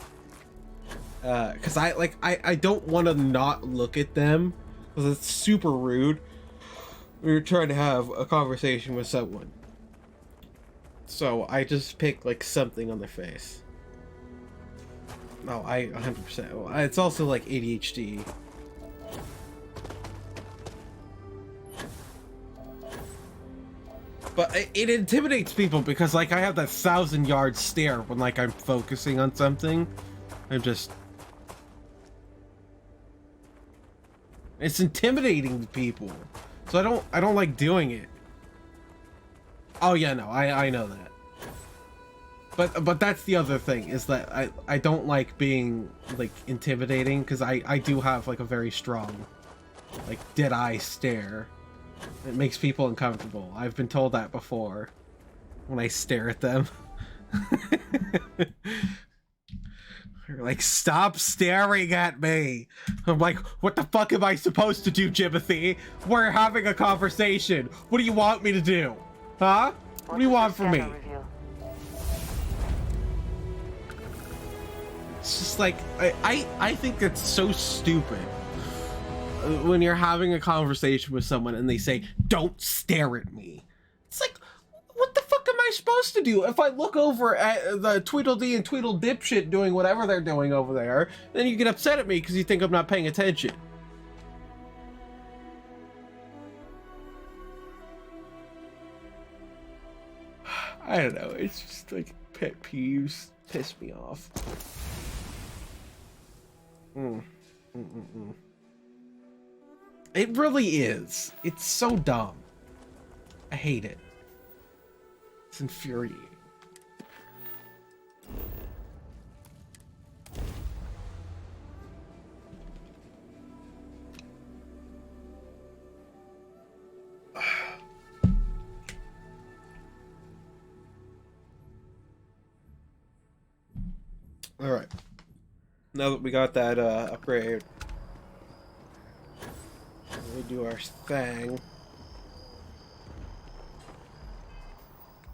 Because I don't want to not look at them, because it's super rude when you're trying to have a conversation with someone. So I just pick like something on their face. No, I 100%. It's also like ADHD. But it intimidates people because like I have that 1,000-yard stare when like I'm focusing on something. It's intimidating to people. So I don't like doing it. Oh yeah, no, I know that. But that's the other thing, is that I don't like being like intimidating, because I do have like a very strong like dead eye stare. It makes people uncomfortable. I've been told that before when I stare at them. They're like, stop staring at me. I'm like, what the fuck am I supposed to do, Jimothy? We're having a conversation. What do you want me to do? Huh? What do you want from me? It's just like, I think that's so stupid. When you're having a conversation with someone and they say, don't stare at me. It's like, what the fuck am I supposed to do? If I look over at the Tweedledee and Tweedle dipshit doing whatever they're doing over there, then you get upset at me because you think I'm not paying attention. I don't know, it's just like pet peeves piss me off. It really is. It's so dumb. I hate it. It's infuriating. All right. Now that we got that upgrade, we do our thing.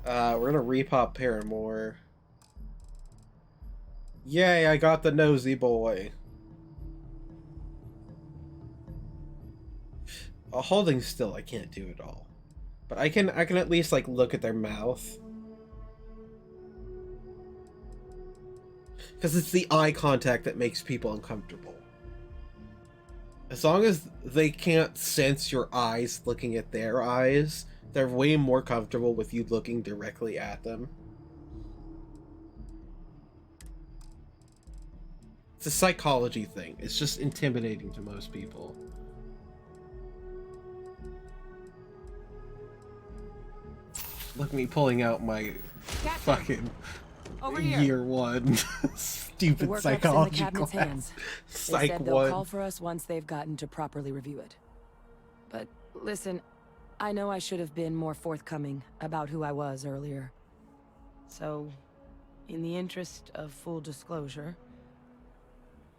We're gonna repop Paramore. Yay, I got the nosy boy. Holding still, I can't do it all. But I can at least like look at their mouth. Because it's the eye contact that makes people uncomfortable. As long as they can't sense your eyes looking at their eyes, they're way more comfortable with you looking directly at them. It's a psychology thing. It's just intimidating to most people. Look at me pulling out my fucking year one stupid psychology class. They said they'll call for us once they've gotten to properly review it. But listen, I know I should have been more forthcoming about who I was earlier. So, in the interest of full disclosure,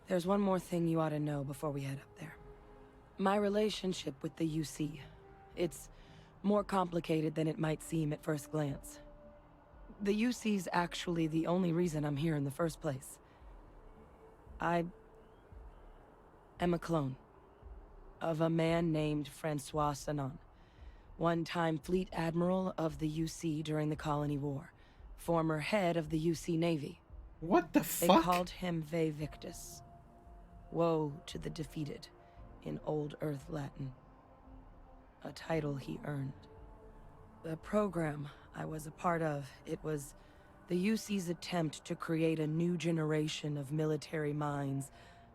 there's one more thing you ought to know before we head up there. My relationship with the UC, it's more complicated than it might seem at first glance. The UC's actually the only reason I'm here in the first place. I am a clone of a man named Francois Sanon, one-time fleet admiral of the UC during the Colony War, former head of the UC Navy. What the fuck? They called him Ve Victus. Woe to the defeated, in Old Earth Latin. A title he earned. The program I was a part of, it was the UC's attempt to create a new generation of military minds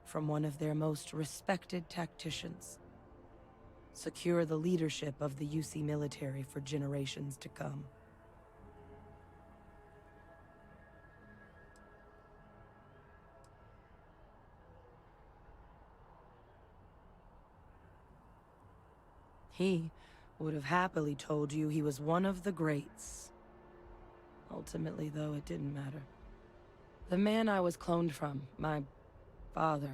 from one of their most respected tacticians. Secure the leadership of the UC military for generations to come. He would have happily told you he was one of the greats. Ultimately, though, it didn't matter. The man I was cloned from, my father,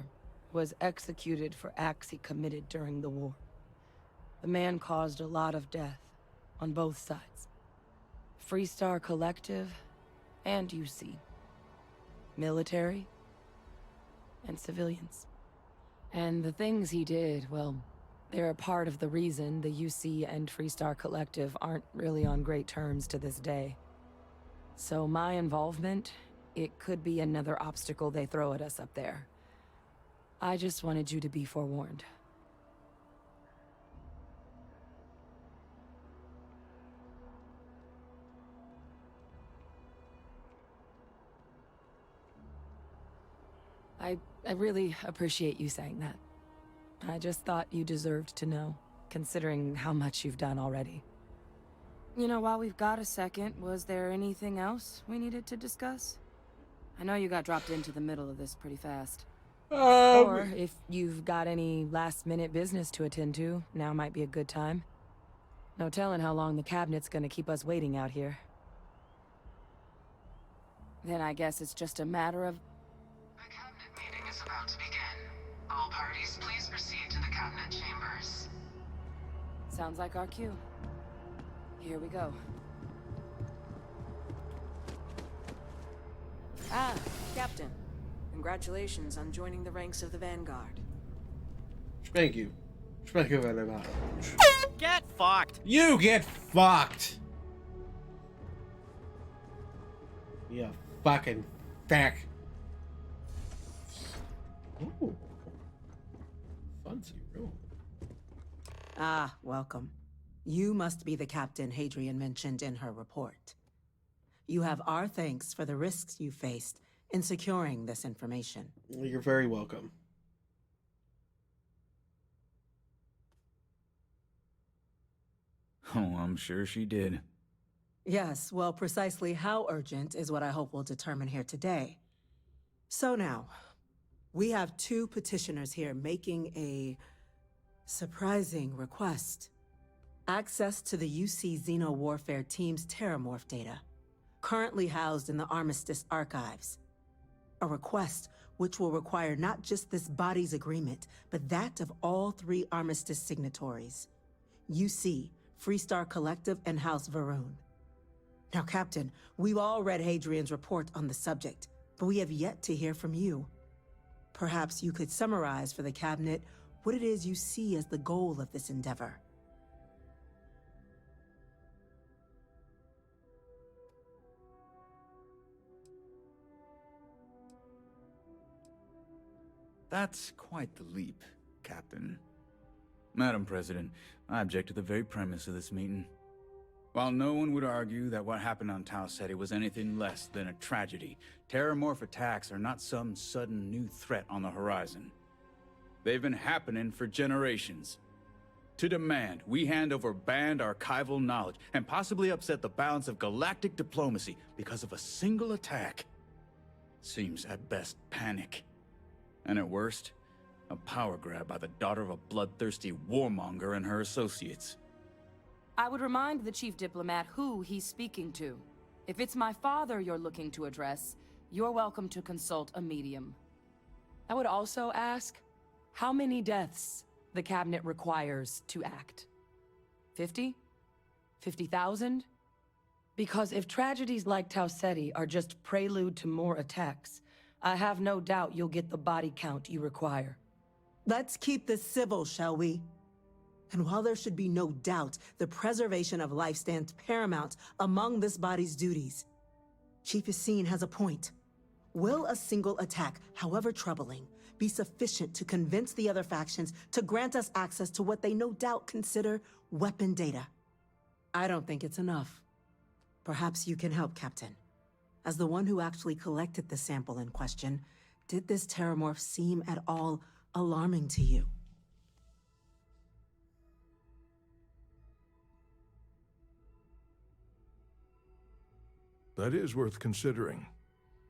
was executed for acts he committed during the war. The man caused a lot of death, on both sides. Freestar Collective and UC. Military and civilians. And the things he did, well, they're a part of the reason the UC and Freestar Collective aren't really on great terms to this day. So my involvement, it could be another obstacle they throw at us up there. I just wanted you to be forewarned. I really appreciate you saying that. I just thought you deserved to know, considering how much you've done already. You know, while we've got a second, was there anything else we needed to discuss? I know you got dropped into the middle of this pretty fast. Or if you've got any last-minute business to attend to, now might be a good time. No telling how long the cabinet's gonna keep us waiting out here. Then I guess it's just a matter of... The cabinet meeting is about to begin. All parties, please proceed to the cabinet chambers. Sounds like our cue. Here we go. Ah, Captain. Congratulations on joining the ranks of the Vanguard. Thank you. Thank you very much. Get fucked! You get fucked! You fucking feck. Ooh. Fancy room. Ah, welcome. You must be the captain Hadrian mentioned in her report. You have our thanks for the risks you faced in securing this information. You're very welcome. Oh, I'm sure she did. Yes, well, precisely how urgent is what I hope we'll determine here today. So now, we have two petitioners here making a surprising request. Access to the UC Xeno Warfare Team's Terramorph data, currently housed in the Armistice archives. A request which will require not just this body's agreement, but that of all three Armistice signatories. UC, Freestar Collective, and House Varun. Now, Captain, we've all read Hadrian's report on the subject, but we have yet to hear from you. Perhaps you could summarize for the Cabinet what it is you see as the goal of this endeavor. That's quite the leap, Captain. Madam President, I object to the very premise of this meeting. While no one would argue that what happened on Tau Ceti was anything less than a tragedy, Terramorph attacks are not some sudden new threat on the horizon. They've been happening for generations. To demand we hand over banned archival knowledge and possibly upset the balance of galactic diplomacy because of a single attack seems at best panic. And at worst, a power grab by the daughter of a bloodthirsty warmonger and her associates. I would remind the chief diplomat who he's speaking to. If it's my father you're looking to address, you're welcome to consult a medium. I would also ask, how many deaths the cabinet requires to act? 50? 50,000? Because if tragedies like Tau Ceti are just prelude to more attacks, I have no doubt you'll get the body count you require. Let's keep this civil, shall we? And while there should be no doubt the preservation of life stands paramount among this body's duties, Chief Yassine has a point. Will a single attack, however troubling, be sufficient to convince the other factions to grant us access to what they no doubt consider weapon data? I don't think it's enough. Perhaps you can help, Captain. As the one who actually collected the sample in question, did this Terramorph seem at all alarming to you? That is worth considering.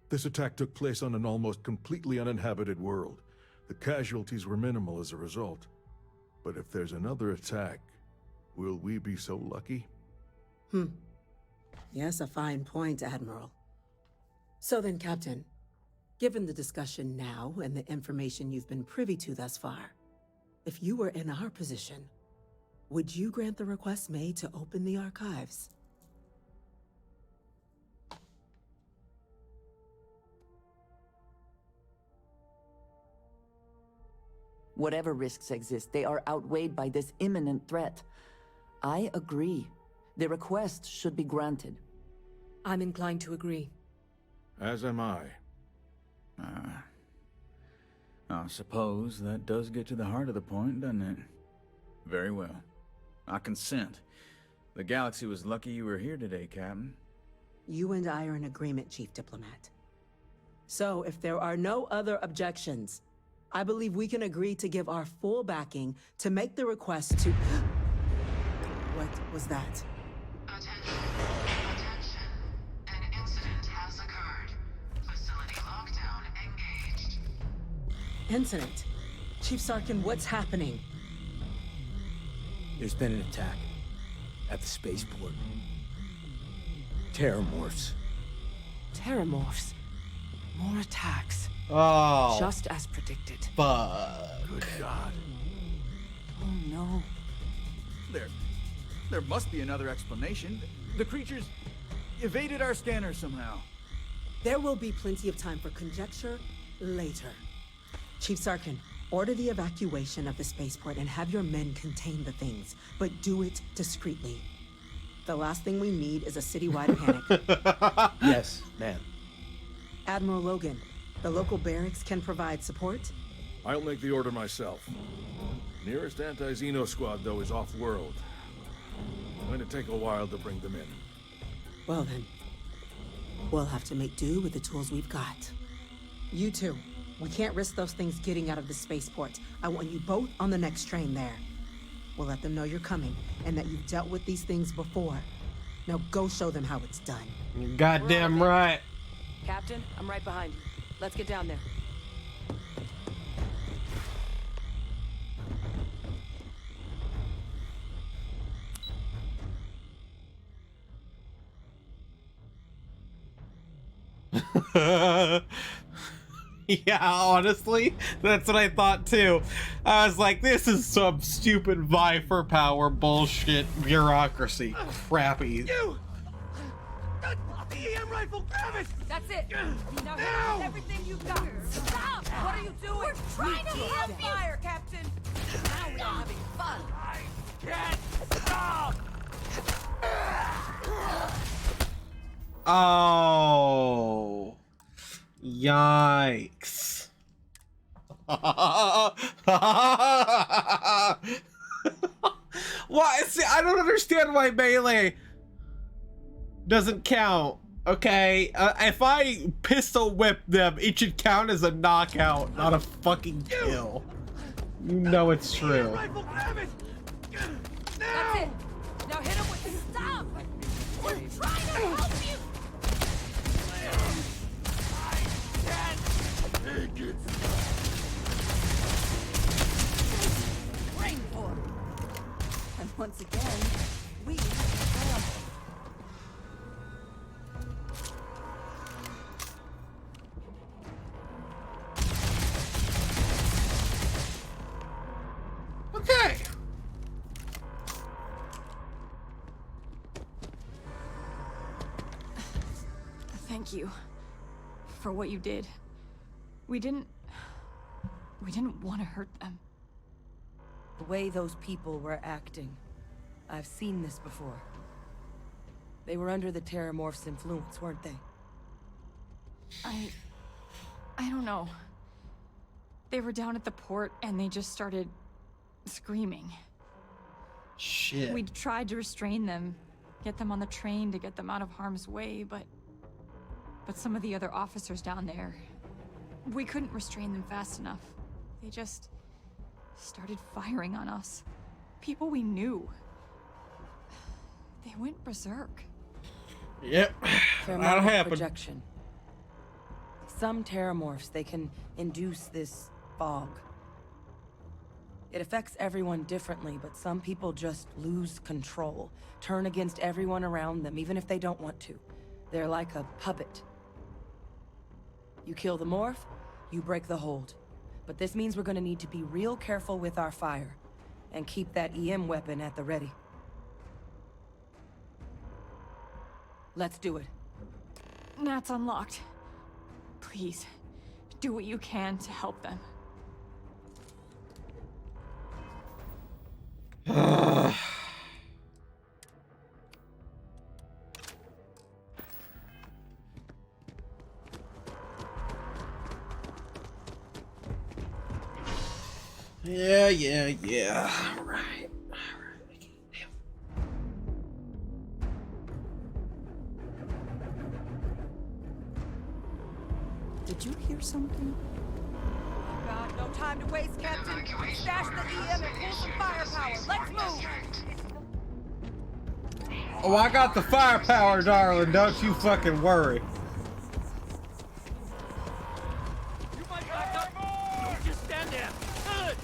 This attack took place on an almost completely uninhabited world. The casualties were minimal as a result. But if there's another attack, Will we be so lucky? Yes, a fine point, Admiral. So then, Captain, given the discussion now and the information you've been privy to thus far, if you were in our position, would you grant the request made to open the archives? Whatever risks exist, they are outweighed by this imminent threat. I agree. The request should be granted. I'm inclined to agree. As am I. I suppose that does get to the heart of the point, doesn't it? Very well. I consent. The galaxy was lucky you were here today, Captain. You and I are in agreement, Chief Diplomat. So, if there are no other objections, I believe we can agree to give our full backing to make the request to... What was that? Attention. An incident has occurred. Facility lockdown engaged. Incident? Chief Sarkin, what's happening? There's been an attack at the spaceport. Terramorphs. Terramorphs. More attacks. Oh. Just as predicted. Fuck. Good God. Oh no. There must be another explanation. The creatures evaded our scanner somehow. There will be plenty of time for conjecture later. Chief Sarkin, order the evacuation of the spaceport and have your men contain the things, but do it discreetly. The last thing we need is a citywide panic. Yes, ma'am. Admiral Logan, the local barracks can provide support? I'll make the order myself. Nearest anti-Xeno squad, though, is off-world. Going to take a while to bring them in. Well then, we'll have to make do with the tools we've got. You two, we can't risk those things getting out of the spaceport. I want you both on the next train there. We'll let them know you're coming and that you've dealt with these things before. Now go show them how it's done. You're goddamn right. Captain, I'm right behind you. Let's get down there. Yeah, honestly, that's what I thought too. I was like, this is some stupid vie for power bullshit bureaucracy. Crappy. You! The EM rifle, grab it! That's it! Now hit it with everything you've got! Stop! What are you doing? We're trying to help you! Fire, Captain! Now we are having fun! I can't stop! Oh. Yikes. Why? See, I don't understand why melee doesn't count. Okay, if I pistol whip them, it should count as a knockout, not a fucking kill. You know it's true. Rifle, grab it! That's it! Now hit him with the stop! We're trying to help you! Take it! Rainfall. And once again, we have Okay. Thank you for what you did. We didn't want to hurt them. The way those people were acting, I've seen this before. They were under the Terramorph's influence, weren't they? I don't know. They were down at the port and they just started screaming. Shit. We tried to restrain them, get them on the train to get them out of harm's way, but some of the other officers down there, we couldn't restrain them fast enough. They just started firing on us. People we knew. They went berserk. Yep. That'll happen. Projection. Some Terramorphs, they can induce this fog. It affects everyone differently, but some people just lose control, turn against everyone around them, even if they don't want to. They're like a puppet. You kill the morph, you break the hold. But this means we're gonna need to be real careful with our fire, and keep that EM weapon at the ready. Let's do it. Nat's unlocked. Please, do what you can to help them. Yeah. All right. Did you hear something? God, no time to waste, Captain. Stash the EM and pull some firepower. Let's move! Oh, I got the firepower, darling. Don't you fucking worry. You might back up. Don't just stand there. Good.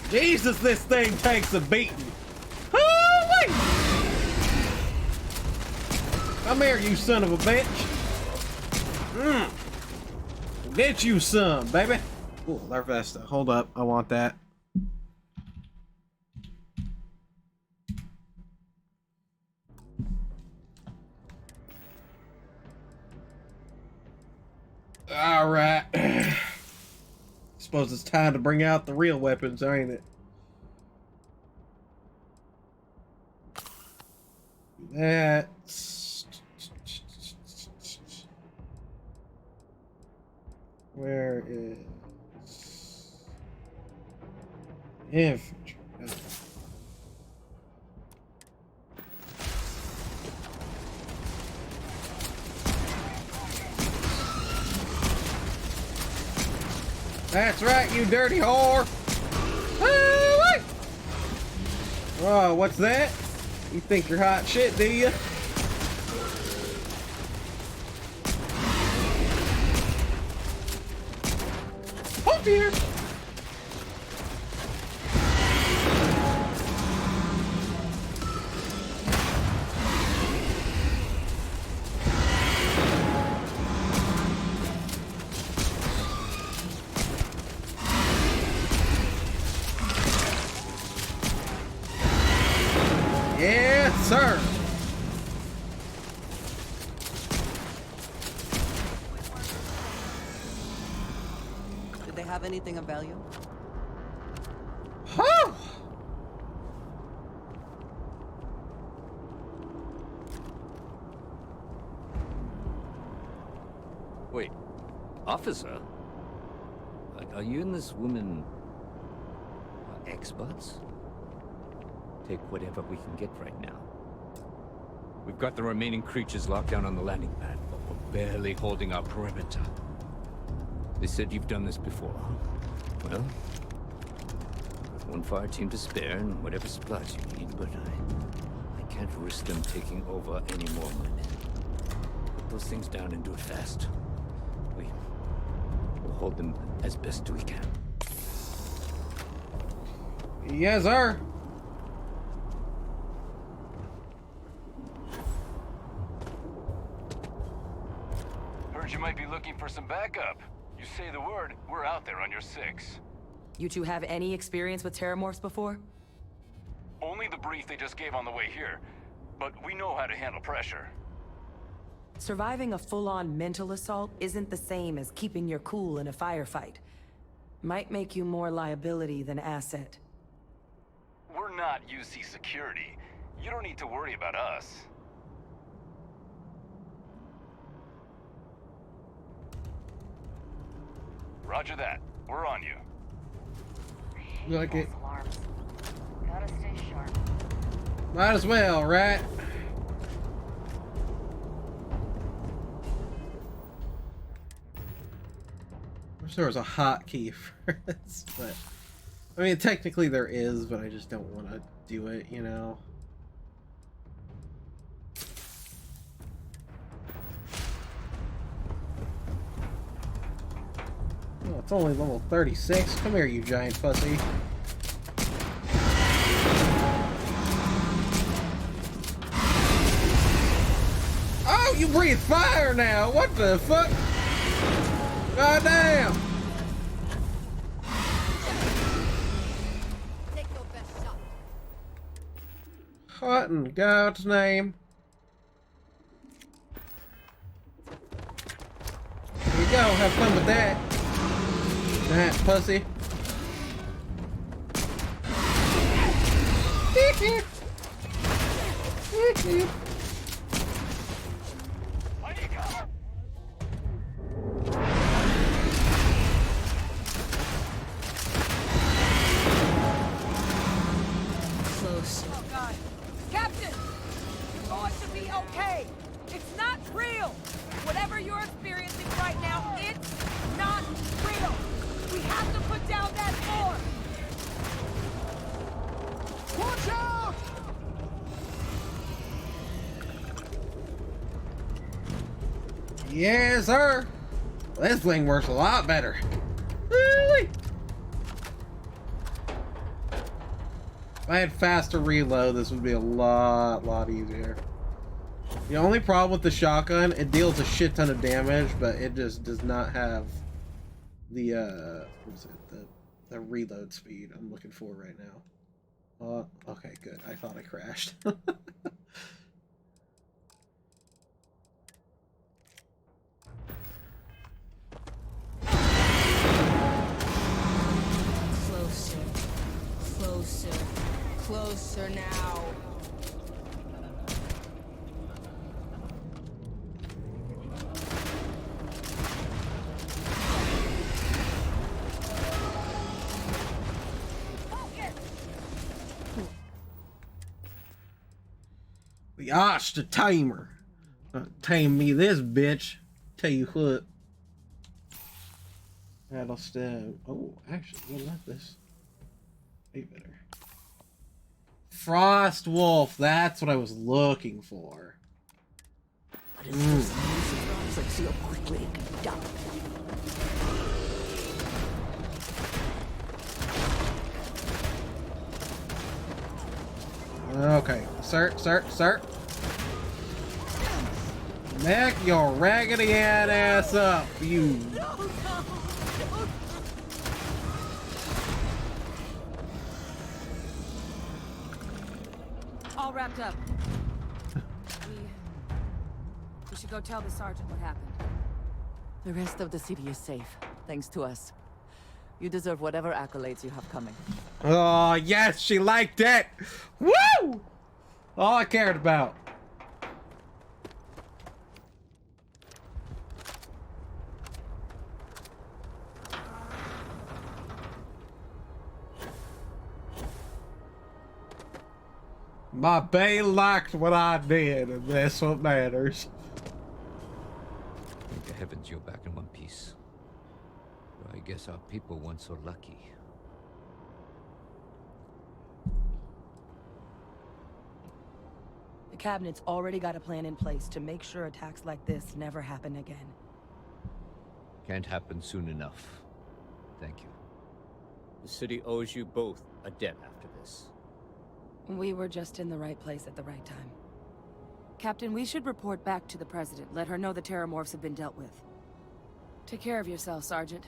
Jesus, this thing takes a beating. Holy! Come here, you son of a bitch. Get you some, baby. Ooh, Larvesta. Hold up. I want that. All right. Suppose it's time to bring out the real weapons, ain't it? That's... Where is... Infantry. That's right, you dirty whore! Oh, what's that? You think you're hot shit, do you? Oh dear! Yes, sir. Did they have anything of value? Huh? Wait, officer? Are you and this woman experts? Take whatever we can get right now. We've got the remaining creatures locked down on the landing pad, but we're barely holding our perimeter. They said you've done this before. Well, with one fire team to spare and whatever supplies you need, but I can't risk them taking over any more of my men. Put those things down and do it fast. We'll hold them as best we can. Yes, sir. Heard you might be looking for some backup. You say the word, we're out there on your 6. You two have any experience with terramorphs before? Only the brief they just gave on the way here, but we know how to handle pressure. Surviving a full-on mental assault isn't the same as keeping your cool in a firefight. Might make you more liability than asset. We're not UC security. You don't need to worry about us. Roger that. We're on you. You like it? Alarms. Gotta stay sharp. Might as well, right? Wish there was a hotkey for this, but I mean, technically there is, but I just don't want to do it, you know. It's only level 36. Come here, you giant pussy. Oh, you breathe fire now! What the fuck? God damn! Take your best shot. What in God's name? Here you go, have fun with that. That pussy. Close. Oh God. Captain! You're going to be okay. It's not real. Whatever you're experiencing right now, it's not real. We have to put down that door. Watch out! Yes, sir. This thing works a lot better. Really? If I had faster reload, this would be a lot easier. The only problem with the shotgun, it deals a shit ton of damage, but it just does not have the what was it? The reload speed I'm looking for right now. Okay, good. I thought I crashed. Closer. Closer. Closer now. The Arch the Tamer. Tame me this bitch. Tell you what. That'll stem. Oh, actually, what about this? Way better. Frost Wolf. That's what I was looking for. What is this? Surprise, like see how quickly it can be done. Okay, sir. Neck your raggedy ass up, you. All wrapped up. We should go tell the sergeant what happened. The rest of the city is safe, thanks to us. You deserve whatever accolades you have coming. Oh, yes, she liked it. Woo! All I cared about. My bae liked what I did, and that's what matters. Thank the heavens you're back in one piece. I guess our people weren't so lucky. The cabinet's already got a plan in place to make sure attacks like this never happen again. Can't happen soon enough. Thank you. The city owes you both a debt after this. We were just in the right place at the right time. Captain, we should report back to the President. Let her know the Terramorphs have been dealt with. Take care of yourself, Sergeant.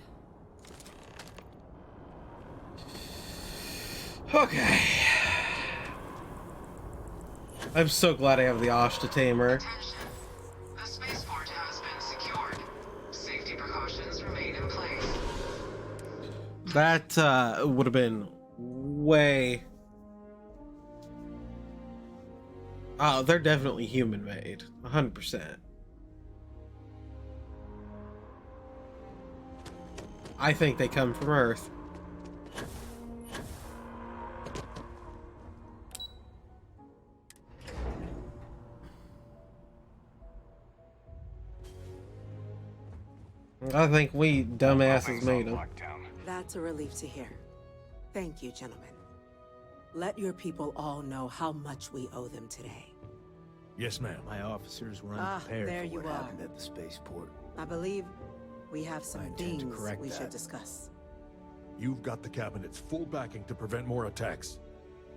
Okay. I'm so glad I have the Osh to Tamer. The spaceport has been secured. Safety precautions remain in place. That would have been way... Oh, they're definitely human-made. 100%. I think they come from Earth. I think we dumbasses made them. That's a relief to hear. Thank you, gentlemen. Let your people all know how much we owe them today. Yes, ma'am. My officers were Ah, unprepared there for you what are. happened at the spaceport. I believe We have some intend to things correct we that. should discuss. You've got the Cabinet's full backing to prevent more attacks.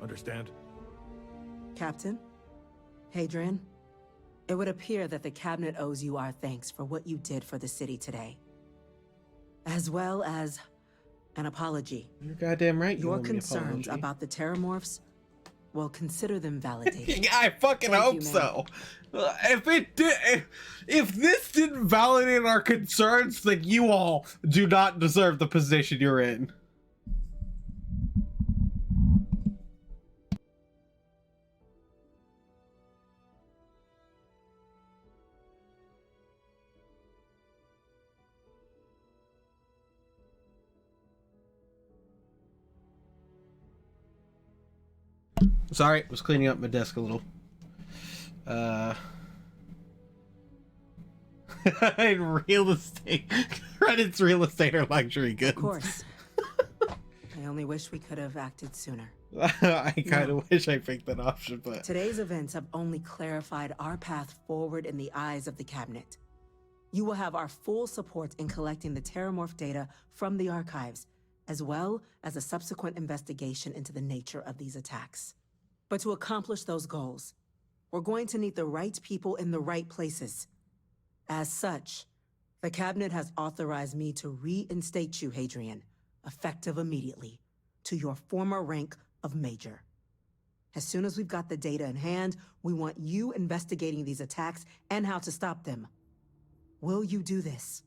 Understand? Captain? Hadrian? It would appear that the Cabinet owes you our thanks for what you did for the city today. As well as an apology. You're goddamn right. Your owe me an concerns apology. about the Terramorphs, well, consider them validated. I fucking Thank hope you, ma'am. so. If this didn't validate our concerns, then you all do not deserve the position you're in. Sorry, was cleaning up my desk a little. In real estate, Reddit's real estate or luxury goods. Of course. I only wish we could have acted sooner. I kind of wish I picked that option, but Today's events have only clarified our path forward in the eyes of the Cabinet. You will have our full support in collecting the Terramorph data from the archives, as well as a subsequent investigation into the nature of these attacks. But to accomplish those goals, we're going to need the right people in the right places. As such, the Cabinet has authorized me to reinstate you, Hadrian, effective immediately, to your former rank of Major. As soon as we've got the data in hand, we want you investigating these attacks and how to stop them. Will you do this?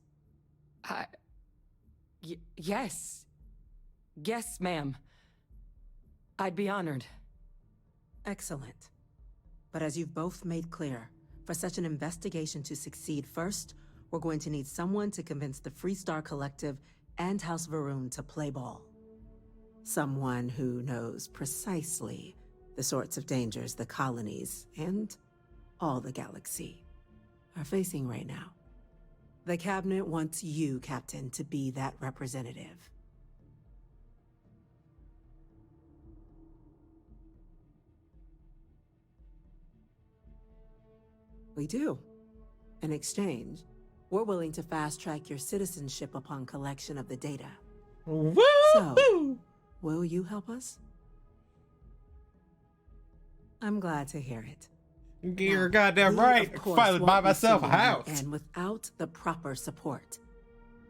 Yes. Yes, ma'am. I'd be honored. Excellent. But as you've both made clear, for such an investigation to succeed first, we're going to need someone to convince the Freestar Collective and House Varun to play ball. Someone who knows precisely the sorts of dangers the colonies and all the galaxy are facing right now. The Cabinet wants you, Captain, to be that representative. We do. In exchange, we're willing to fast-track your citizenship upon collection of the data. Woo! So, will you help us? I'm glad to hear it. You're goddamn we, right. of I course, finally buy won't be myself a sending you house. in without the proper support.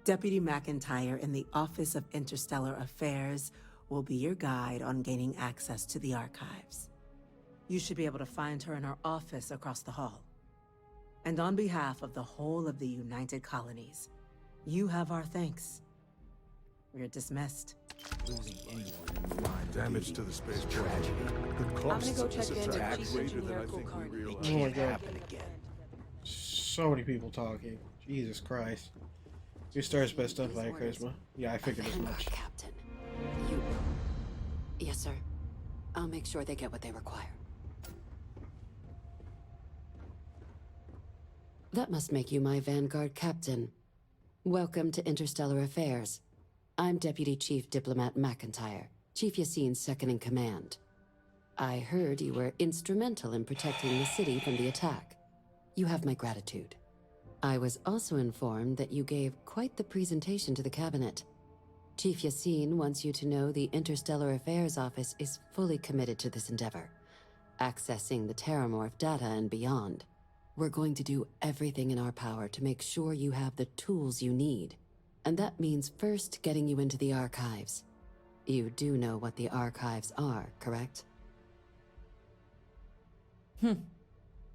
Deputy McIntyre in the Office of Interstellar Affairs will be your guide on gaining access to the archives. You should be able to find her in her office across the hall. And on behalf of the whole of the United Colonies, you have our thanks. We're dismissed. Losing anyone in the line. Damage to the space tragedy. The I'm costs gonna go of this check in attack with Chief greater than I Engineer think we Kulkarni. realize. Oh my god. So many people talking. Jesus Christ. Your star's best done by charisma. Yeah, I figured as much. Captain. You... Yes, sir. I'll make sure they get what they require. That must make you my Vanguard Captain. Welcome to Interstellar Affairs. I'm Deputy Chief Diplomat McIntyre, Chief Yassine's second-in-command. I heard you were instrumental in protecting the city from the attack. You have my gratitude. I was also informed that you gave quite the presentation to the Cabinet. Chief Yassine wants you to know the Interstellar Affairs Office is fully committed to this endeavor, accessing the Terramorph data and beyond. We're going to do everything in our power to make sure you have the tools you need. And that means first getting you into the archives. You do know what the archives are, correct?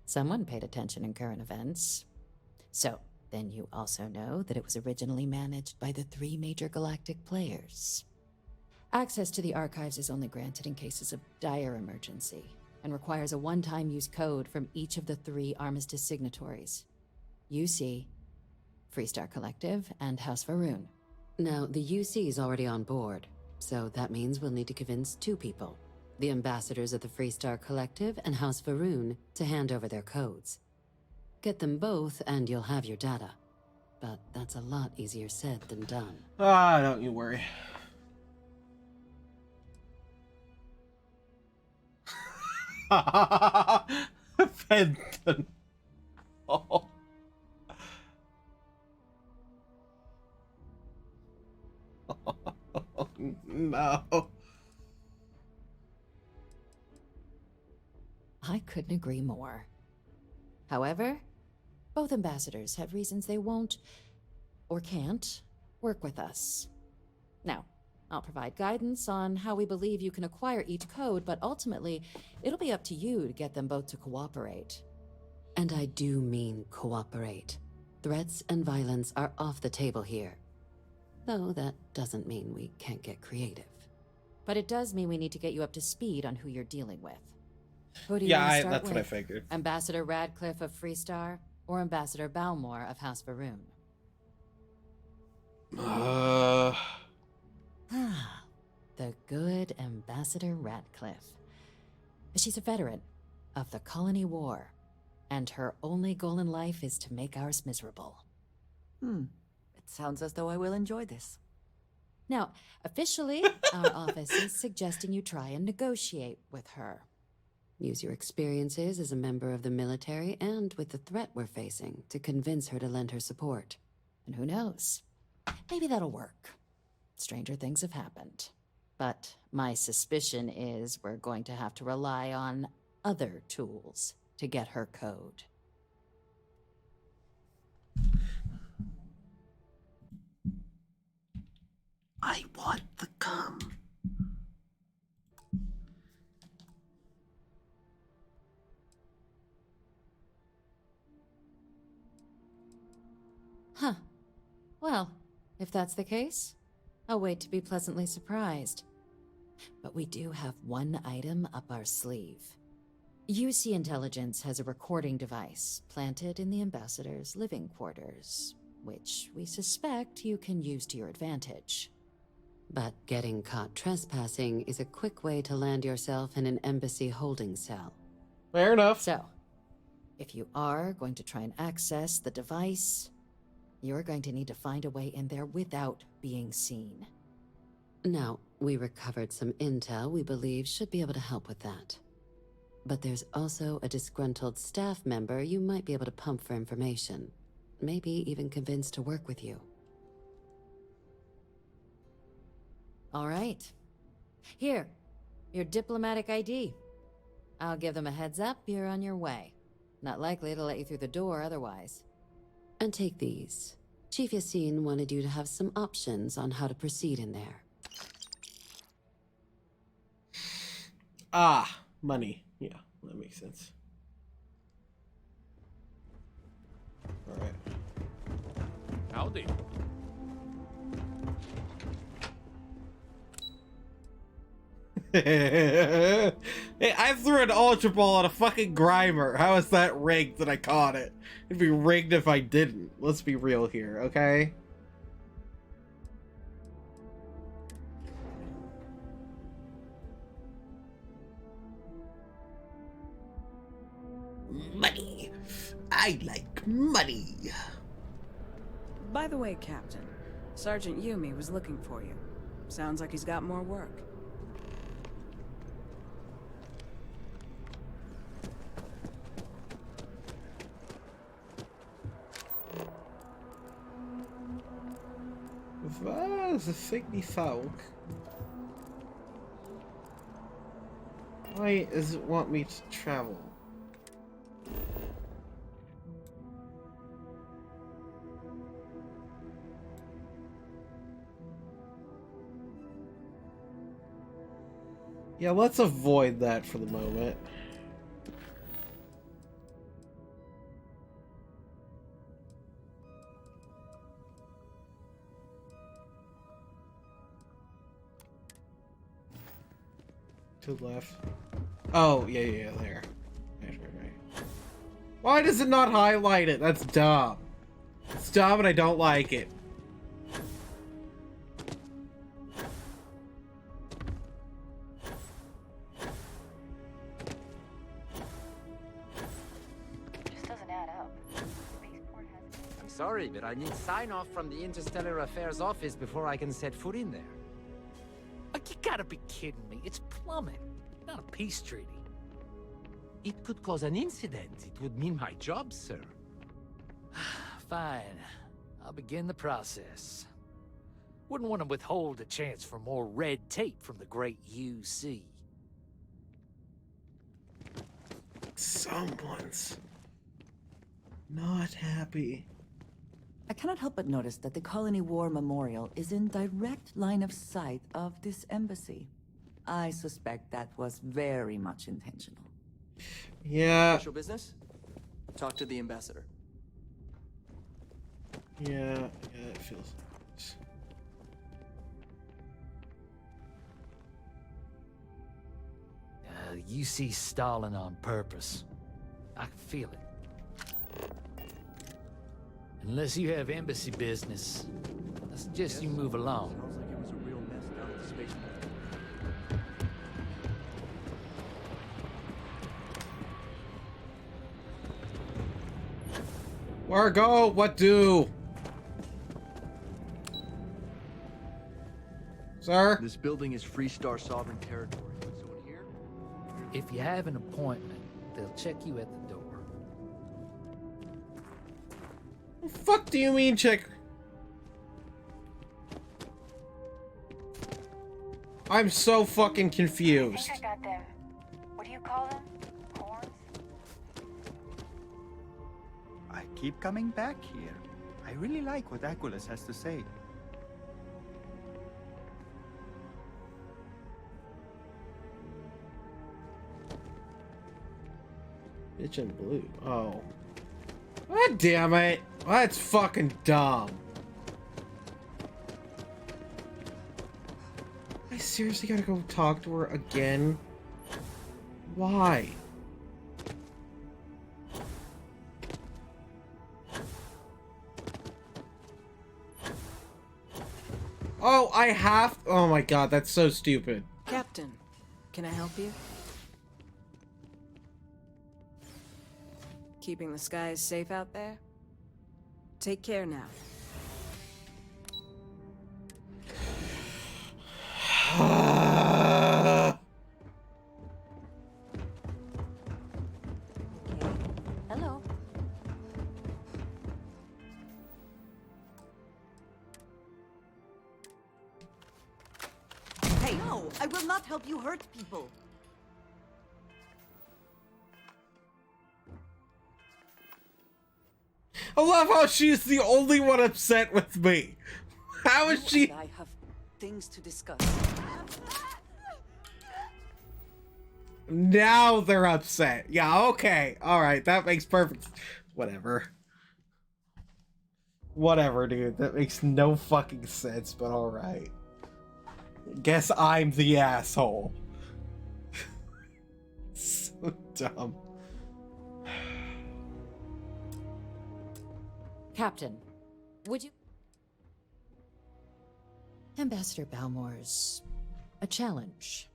Someone paid attention in current events. So, then you also know that it was originally managed by the 3 major galactic players. Access to the archives is only granted in cases of dire emergency, and requires a one-time use code from each of the 3 Armistice signatories. UC, Freestar Collective, and House Varun. Now, the UC is already on board, so that means we'll need to convince 2 people. The ambassadors of the Freestar Collective and House Varun to hand over their codes. Get them both and you'll have your data. But that's a lot easier said than done. Ah, don't you worry. Fenton. Oh. no. I couldn't agree more. However, both ambassadors have reasons they won't, or can't, work with us. Now, I'll provide guidance on how we believe you can acquire each code, but ultimately, it'll be up to you to get them both to cooperate. And I do mean cooperate. Threats and violence are off the table here. Though that doesn't mean we can't get creative. But it does mean we need to get you up to speed on who you're dealing with. Who do you Yeah, want to start that's with? what I figured. Ambassador Radcliffe of Freestar, or Ambassador Balmore of House Varoon? The good Ambassador Radcliffe. She's a veteran of the Colony War, and her only goal in life is to make ours miserable. It sounds as though I will enjoy this. Now, officially, our office is suggesting you try and negotiate with her. Use your experiences as a member of the military and with the threat we're facing to convince her to lend her support. And who knows? Maybe that'll work. Stranger things have happened. But my suspicion is we're going to have to rely on other tools to get her code. I want the gum. Huh. Well, if that's the case, I'll wait to be pleasantly surprised. But we do have one item up our sleeve. UC Intelligence has a recording device planted in the Ambassador's living quarters, which we suspect you can use to your advantage. But getting caught trespassing is a quick way to land yourself in an embassy holding cell. Fair enough. So, if you are going to try and access the device, you're going to need to find a way in there without being seen. Now, we recovered some intel we believe should be able to help with that. But there's also a disgruntled staff member you might be able to pump for information. Maybe even convince to work with you. All right. Here, your diplomatic ID. I'll give them a heads up, you're on your way. Not likely to let you through the door otherwise. And take these. Chief Yassine wanted you to have some options on how to proceed in there. Ah, money. Yeah, that makes sense. Alright. Howdy. Hey, I threw an Ultra Ball at a fucking Grimer. How is that rigged that I caught it? It'd be rigged if I didn't. Let's be real here, okay? Money. I like money. By the way, Captain, Sergeant Yumi was looking for you. Sounds like he's got more work. Waar vind die Falk? Why does it want me to travel? Yeah, let's avoid that for the moment. To the left. Oh, yeah, there. Right. Why does it not highlight it? That's dumb. It's dumb and I don't like it. Sorry, but I need sign-off from the Interstellar Affairs office before I can set foot in there. You gotta be kidding me. It's plumbing, not a peace treaty. It could cause an incident. It would mean my job, sir. Fine. I'll begin the process. Wouldn't want to withhold a chance for more red tape from the great UC. Someone's not happy. I cannot help but notice that the Colony War Memorial is in direct line of sight of this embassy. I suspect that was very much intentional. Yeah. Official business? Talk to the ambassador. Yeah, it feels. You see stalling on purpose. I can feel it. Unless you have embassy business, I suggest you move along. Sounds like it was a real mess down at the spaceport. Where go? What do? Sir? This building is Free Star sovereign territory. Someone here? If you have an appointment, they'll check you at the door. What the fuck do you mean check? I'm so fucking confused. I think I got them. What do you call them? Horns? I keep coming back here. I really like what Aquilus has to say. Bitch in blue. Oh. God damn it. That's fucking dumb. I seriously gotta go talk to her again? Why? Oh, I have. Oh my god, that's so stupid. Captain, can I help you? Keeping the skies safe out there? Take care now. Hello. Hey, no! I will not help you hurt people! I love how she's the only one upset with me. How is she? I have things to discuss. Now they're upset. Yeah, okay. Alright, that makes perfect. Whatever. Whatever, dude. That makes no fucking sense, but alright. Guess I'm the asshole. So dumb. Captain, would you... Ambassador Balmore's a challenge.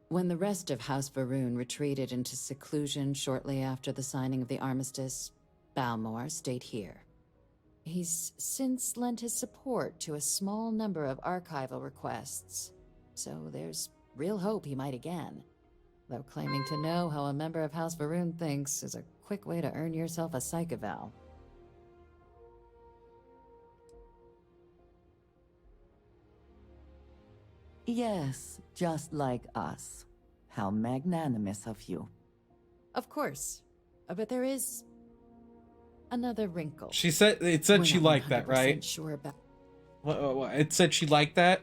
When the rest of House Varoon retreated into seclusion shortly after the signing of the armistice, Balmore stayed here. He's since lent his support to a small number of archival requests, so there's real hope he might again. Though claiming to know how a member of House Varoon thinks is a quick way to earn yourself a psych eval. Yes, just like us. How magnanimous of you. Of course, but there is another wrinkle. She said it said We're she not liked that, 100% right? Sure about. What? It said she liked that?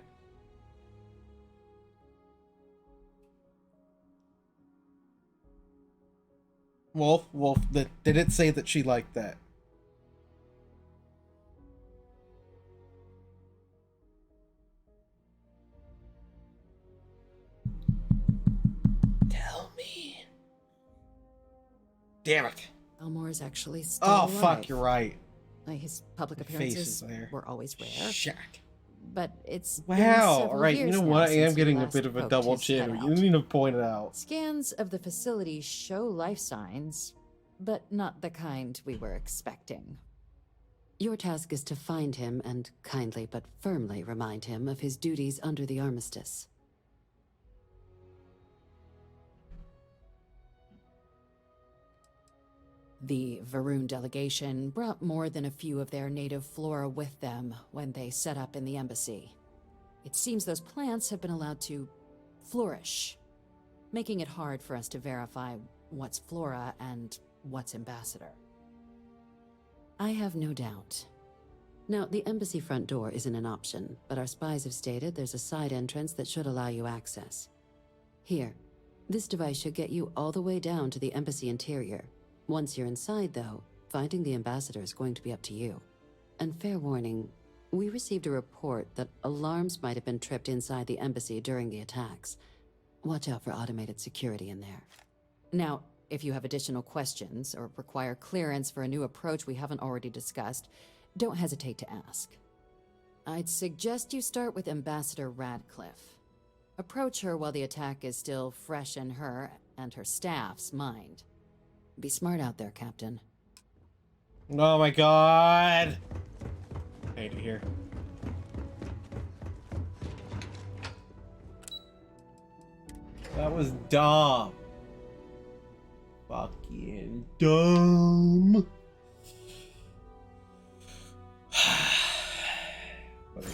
Wolf, did it say that she liked that? Tell me. Damn it. Balmore's actually still Oh, alive. fuck, you're right. His public My face is appearances there. were always rare. Shit. But it's been Wow, several alright, you years know now what? I am since he getting a last bit of a poked double his head chin. out. You need to point it out. Scans of the facility show life signs, but not the kind we were expecting. Your task is to find him and kindly but firmly remind him of his duties under the armistice. The Varoon delegation brought more than a few of their native flora with them when they set up in the embassy. It seems those plants have been allowed to flourish, making it hard for us to verify what's flora and what's ambassador. I have no doubt. Now, the embassy front door isn't an option, but our spies have stated there's a side entrance that should allow you access. Here, this device should get you all the way down to the embassy interior. Once you're inside, though, finding the ambassador is going to be up to you. And fair warning, we received a report that alarms might have been tripped inside the embassy during the attacks. Watch out for automated security in there. Now, if you have additional questions or require clearance for a new approach we haven't already discussed, don't hesitate to ask. I'd suggest you start with Ambassador Radcliffe. Approach her while the attack is still fresh in her and her staff's mind. Be smart out there, Captain. Oh my god! I hate it here. That was dumb. Fucking dumb. Whatever.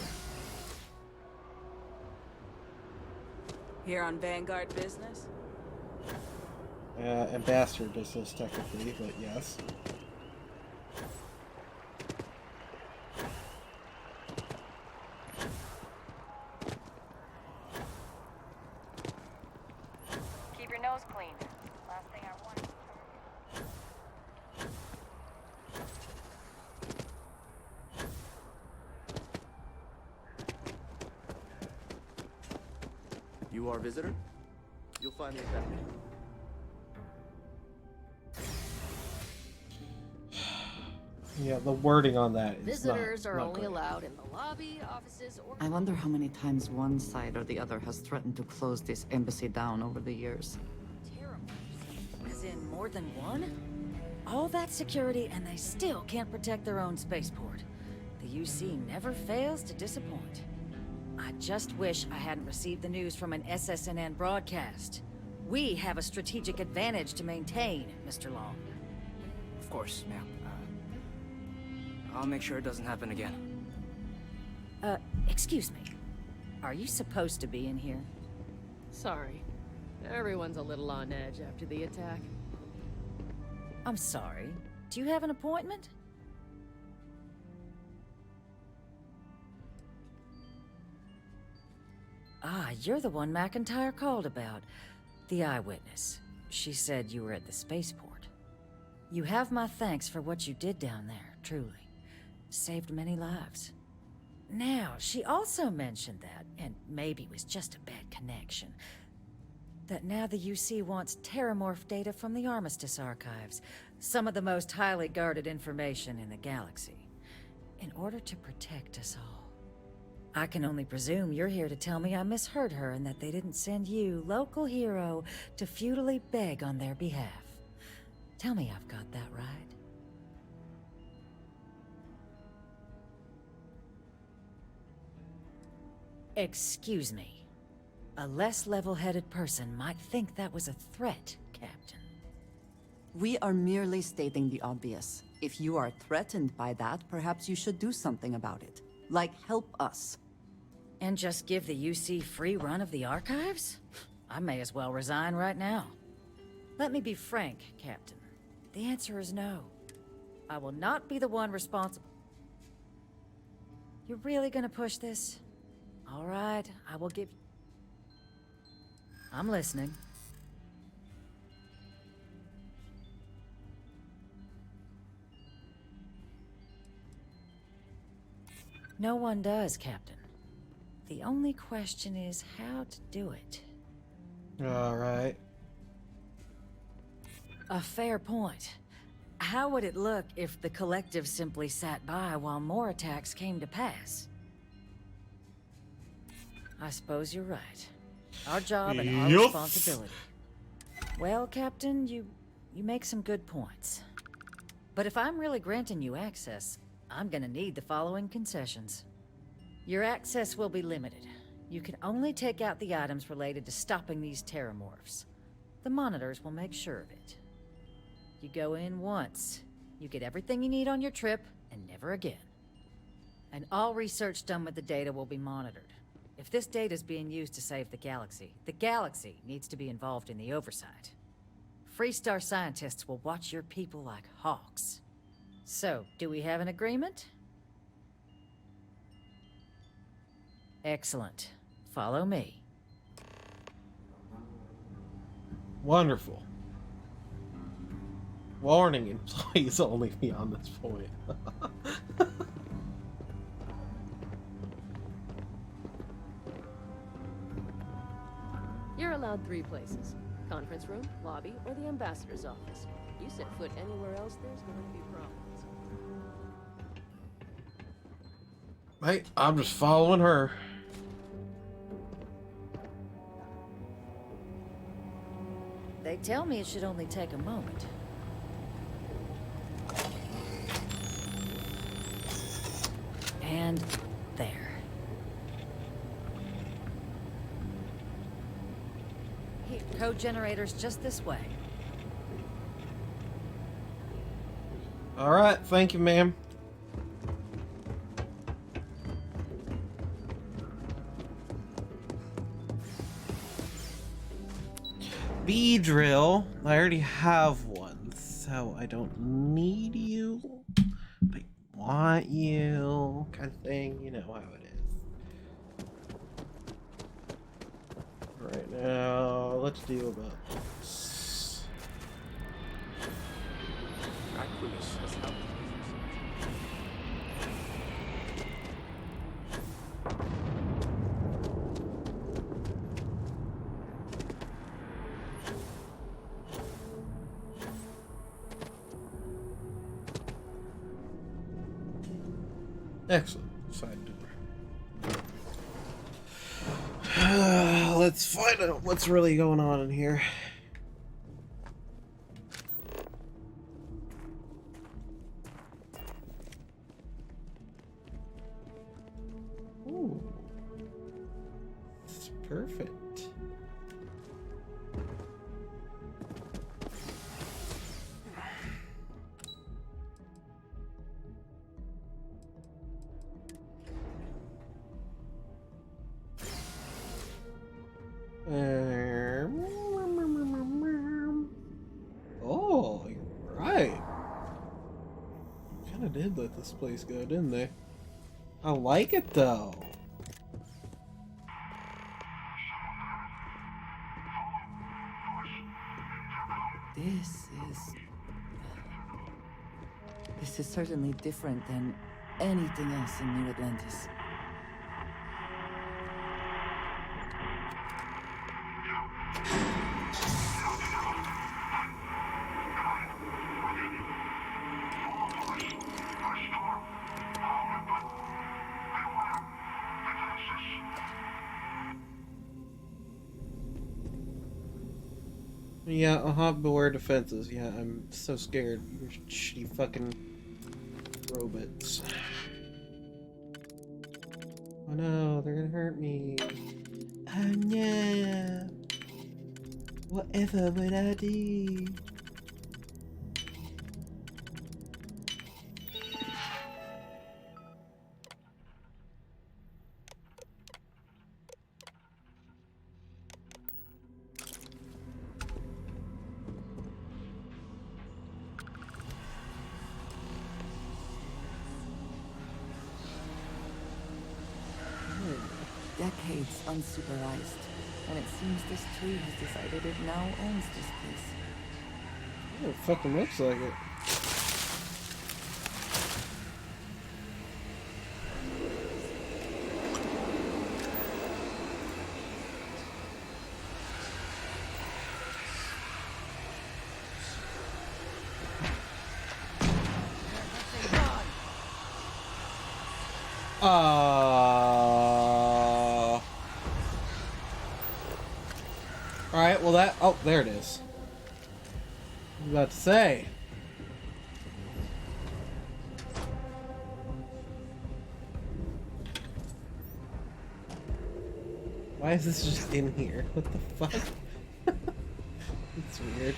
Here on Vanguard business? Ambassador business, technically, but yes. Keep your nose clean. Last thing I want. You are a visitor? You'll find me at that meeting. Yeah, the wording on that is Visitors are not only great. allowed in the lobby, offices, or... I wonder how many times one side or the other has threatened to close this embassy down over the years. As in more than one? All that security and they still can't protect their own spaceport. The UC never fails to disappoint. I just wish I hadn't received the news from an SSNN broadcast. We have a strategic advantage to maintain, Mr. Long. Of course, ma'am. I'll make sure it doesn't happen again. Excuse me. Are you supposed to be in here? Sorry. Everyone's a little on edge after the attack. I'm sorry. Do you have an appointment? Ah, you're the one McIntyre called about. The eyewitness. She said you were at the spaceport. You have my thanks for what you did down there, truly. Saved many lives. Now, she also mentioned that, and maybe it was just a bad connection, that now the UC wants terramorph data from the Armistice archives, some of the most highly guarded information in the galaxy, in order to protect us all. I can only presume you're here to tell me I misheard her and that they didn't send you, local hero, to futilely beg on their behalf. Tell me I've got that right. Excuse me. A less level-headed person might think that was a threat, Captain. We are merely stating the obvious. If you are threatened by that, perhaps you should do something about it. Like, help us. And just give the UC free run of the archives? I may as well resign right now. Let me be frank, Captain. The answer is no. I will not be the one responsible. You're really gonna push this? All right, I will give... I'm listening. No one does, Captain. The only question is how to do it. All right. A fair point. How would it look if the Collective simply sat by while more attacks came to pass? I suppose you're right. Our job and our responsibility. Well, Captain, you make some good points. But if I'm really granting you access, I'm gonna need the following concessions. Your access will be limited. You can only take out the items related to stopping these terramorphs. The monitors will make sure of it. You go in once, you get everything you need on your trip, and never again. And all research done with the data will be monitored. If this data is being used to save the galaxy needs to be involved in the oversight. Freestar scientists will watch your people like hawks. So, do we have an agreement? Excellent. Follow me. Wonderful. Warning, employees only beyond this point. You're allowed 3 places. Conference room, lobby, or the ambassador's office. You set foot anywhere else, there's going to be problems. Hey, I'm just following her. They tell me it should only take a moment. And there. Here, code generators just this way. All right, thank you, ma'am. Bee drill. I already have one, so I don't need you. But I want you, kind of thing. You know how it is. Right now, let's deal about this. Excellent. Side door. Let's find out what's really going on in here. Ooh. It's perfect. Oh, you're right. Kind of did let this place go, didn't they? I like it though. This is certainly different than anything else in New Atlantis. Yeah, beware defenses. Yeah, I'm so scared. You're shitty fucking robots. Oh no, they're gonna hurt me. Oh no. Whatever would I do? Decades unsupervised, and it seems this tree has decided it now owns this place. Yeah, it fucking looks like it. Alright, well that... Oh, there it is. I was about to say. Why is this just in here? What the fuck? It's weird.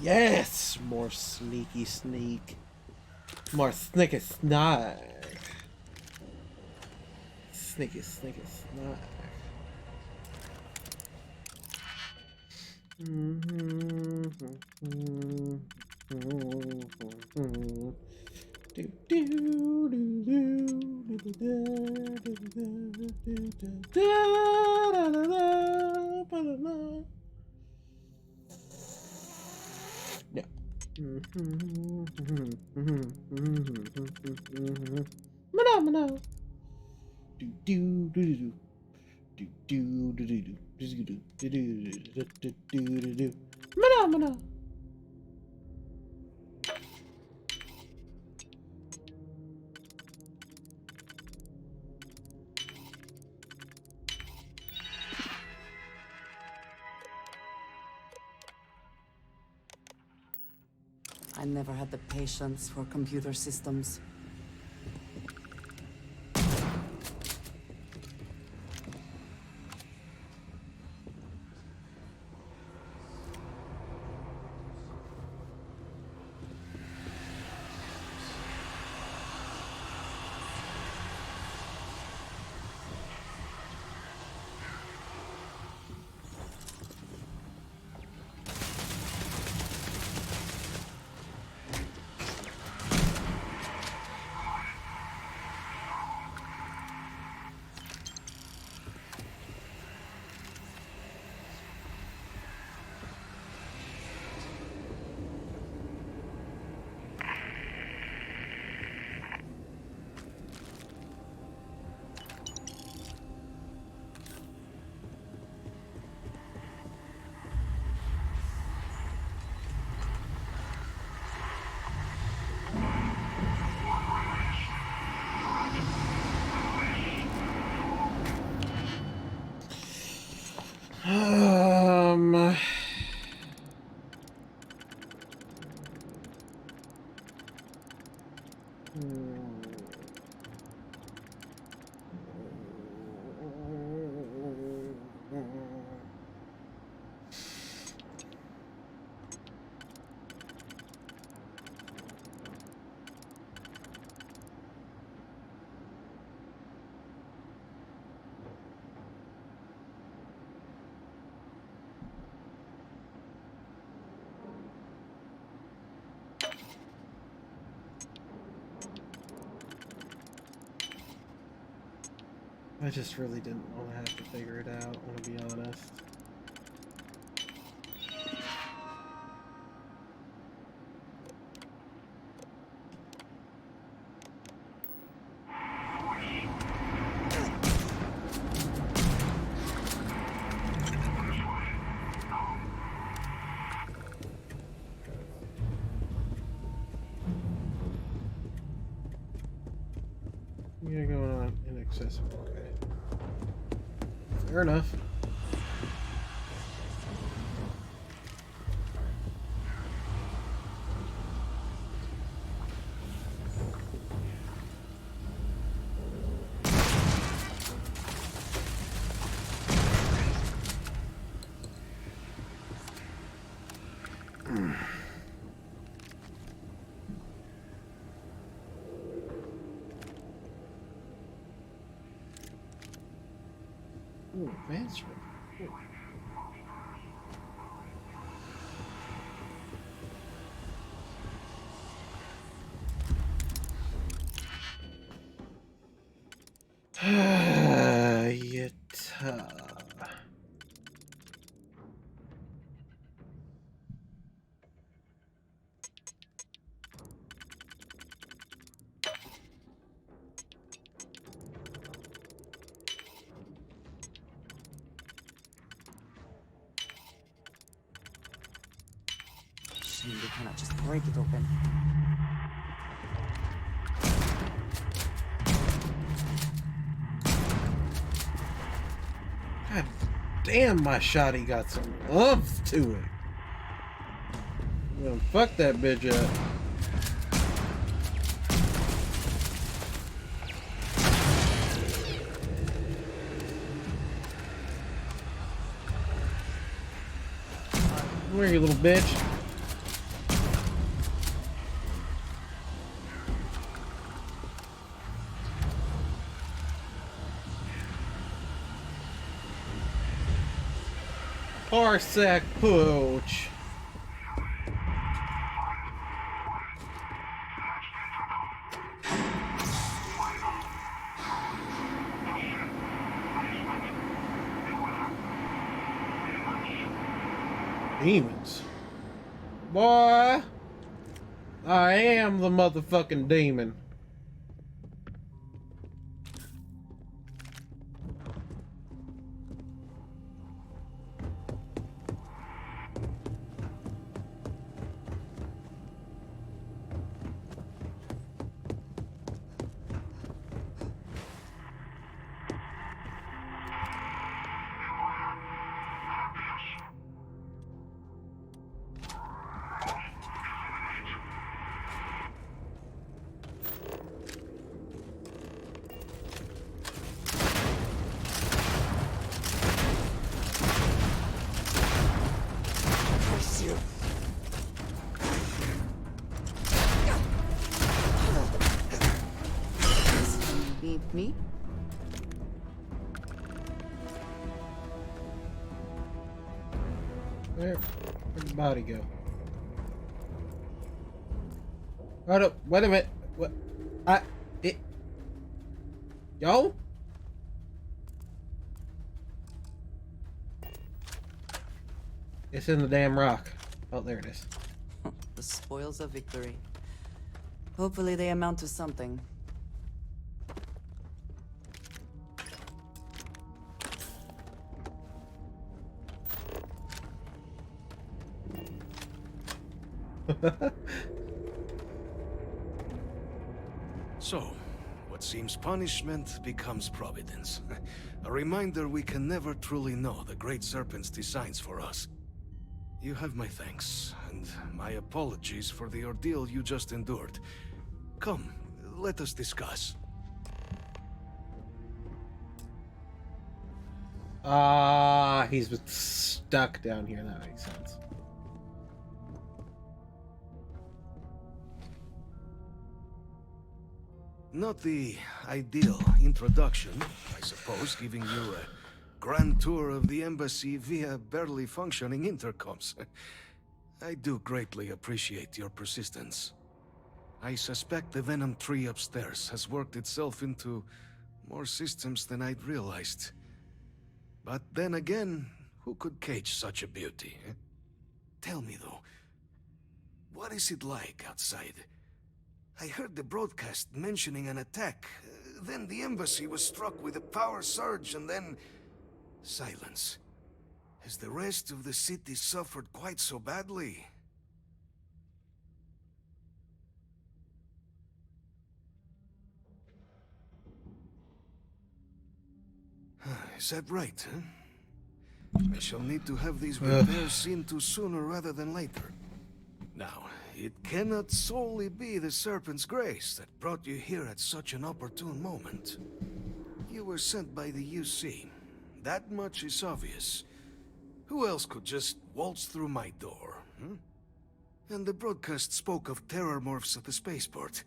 Yes! More sneaky sneak. More snicky snack. Sneaky sneaky snack. Yeah. Mana. Do do do do. Do do do do do do do do do. Mana. I never had the patience for computer systems. Um... I just really didn't want to have to figure it out, I want to be honest. You're going on inaccessible, okay. Fair enough. Ooh, advanced room. Ooh. Yeta. Shame we cannot just break it open. God damn, my shotty got some oomph to it. Well, fuck that bitch up. Where are you, little bitch? Parsec Pooch. Demons. Boy, I am the motherfucking demon. Need me? Where'd the body go? Hold up, wait a minute. What? Yo? It's in the damn rock. Oh, there it is. The spoils of victory. Hopefully they amount to something. So, what seems punishment becomes providence. A reminder we can never truly know the Great Serpent's designs for us. You have my thanks, and my apologies for the ordeal you just endured. Come, let us discuss. He's been stuck down here. That makes sense. Not the ideal introduction, I suppose, giving you a grand tour of the embassy via barely functioning intercoms. I do greatly appreciate your persistence. I suspect the Venom tree upstairs has worked itself into more systems than I'd realized. But then again, who could cage such a beauty? Tell me though, what is it like outside? I heard the broadcast mentioning an attack. Then the embassy was struck with a power surge and then... silence. Has the rest of the city suffered quite so badly? Is that right, huh? I shall need to have these repairs seen to sooner rather than later. Now, it cannot solely be the Serpent's grace that brought you here at such an opportune moment. You were sent by the UC. That much is obvious. Who else could just waltz through my door, hmm? And the broadcast spoke of terror morphs at the spaceport.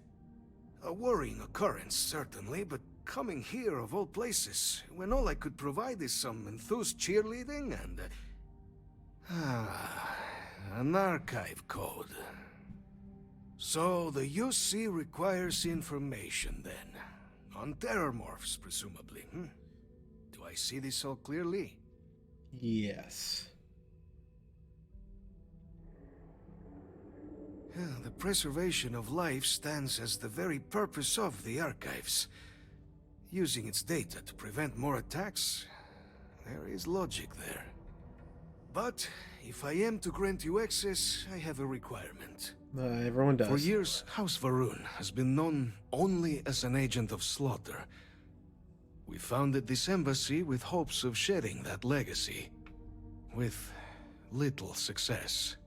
A worrying occurrence, certainly, but coming here of all places, when all I could provide is some enthused cheerleading and... an archive code. So the UC requires information, then. On terror morphs, presumably, hmm? Do I see this all clearly? Yes. The preservation of life stands as the very purpose of the archives. Using its data to prevent more attacks, there is logic there. But if I am to grant you access, I have a requirement. Everyone does. For years, House Varun has been known only as an agent of slaughter. We founded this embassy with hopes of shedding that legacy. With little success.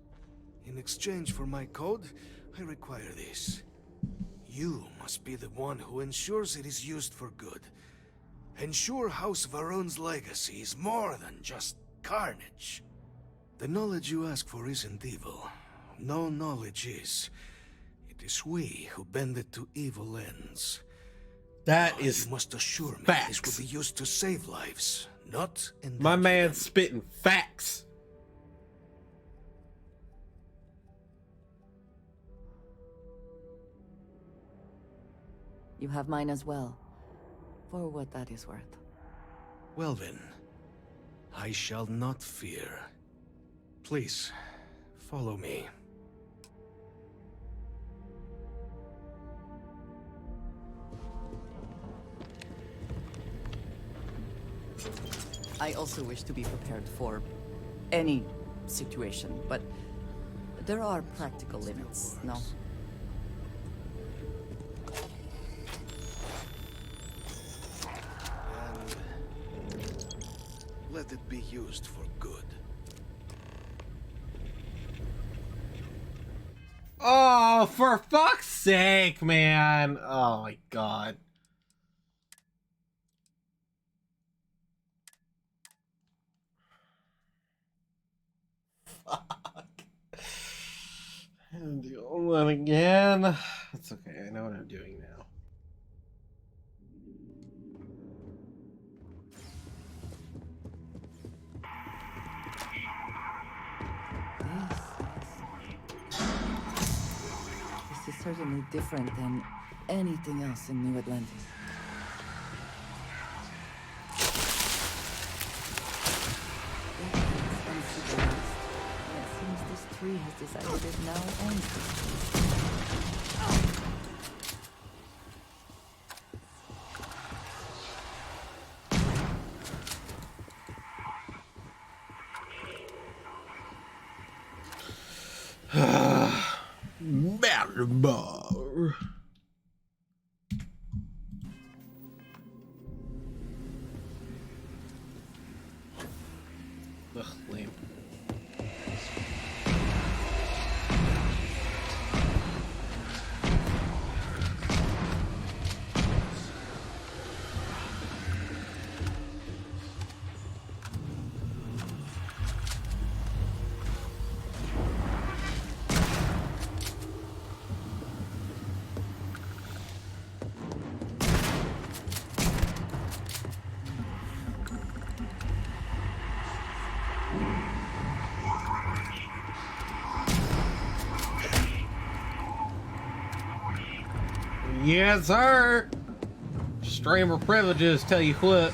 In exchange for my code, I require this. You must be the one who ensures it is used for good. Ensure House Varun's legacy is more than just carnage. The knowledge you ask for isn't evil. No knowledge is. It is we who bend it to evil ends. That is you must assure me facts. this will be used to save lives, not endanger My man them. spitting facts. You have mine as well, for what that is worth. Well then, I shall not fear. Please, follow me. I also wish to be prepared for any situation, but there are practical limits, no? And let it be used for good. Oh, for fuck's sake, man! Oh my god. Fuck. I'm doing that again. It's okay, I know what I'm doing now. This is certainly different than anything else in New Atlantis. It seems this tree has decided it now owns this. Bar. Ugh, lame. Yes, sir. Streamer privileges, tell you what.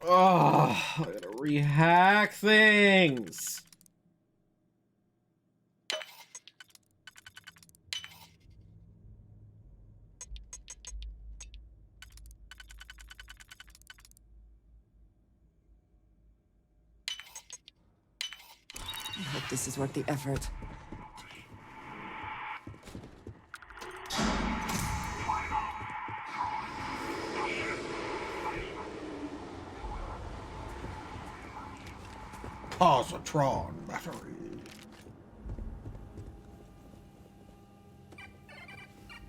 Oh, I gotta rehack things. I hope this is worth the effort. Positron battery.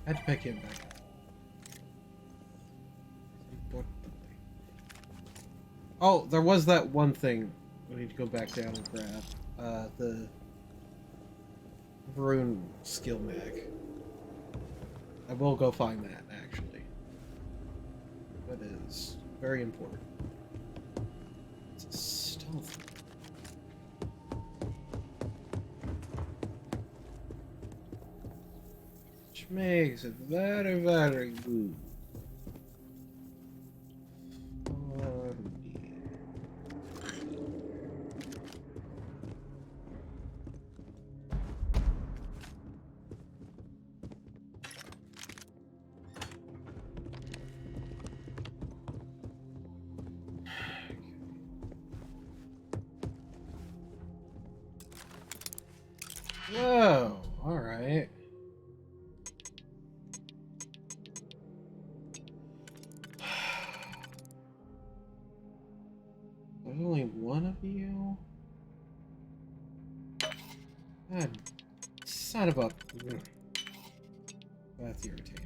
I had to pick him back up. Oh, there was that one thing we need to go back down and grab. The Varun skill mag. I will go find that, actually. That is very important. It's a stealth. Which makes it very, very good. Whoa, alright. God, son of a... That's irritating.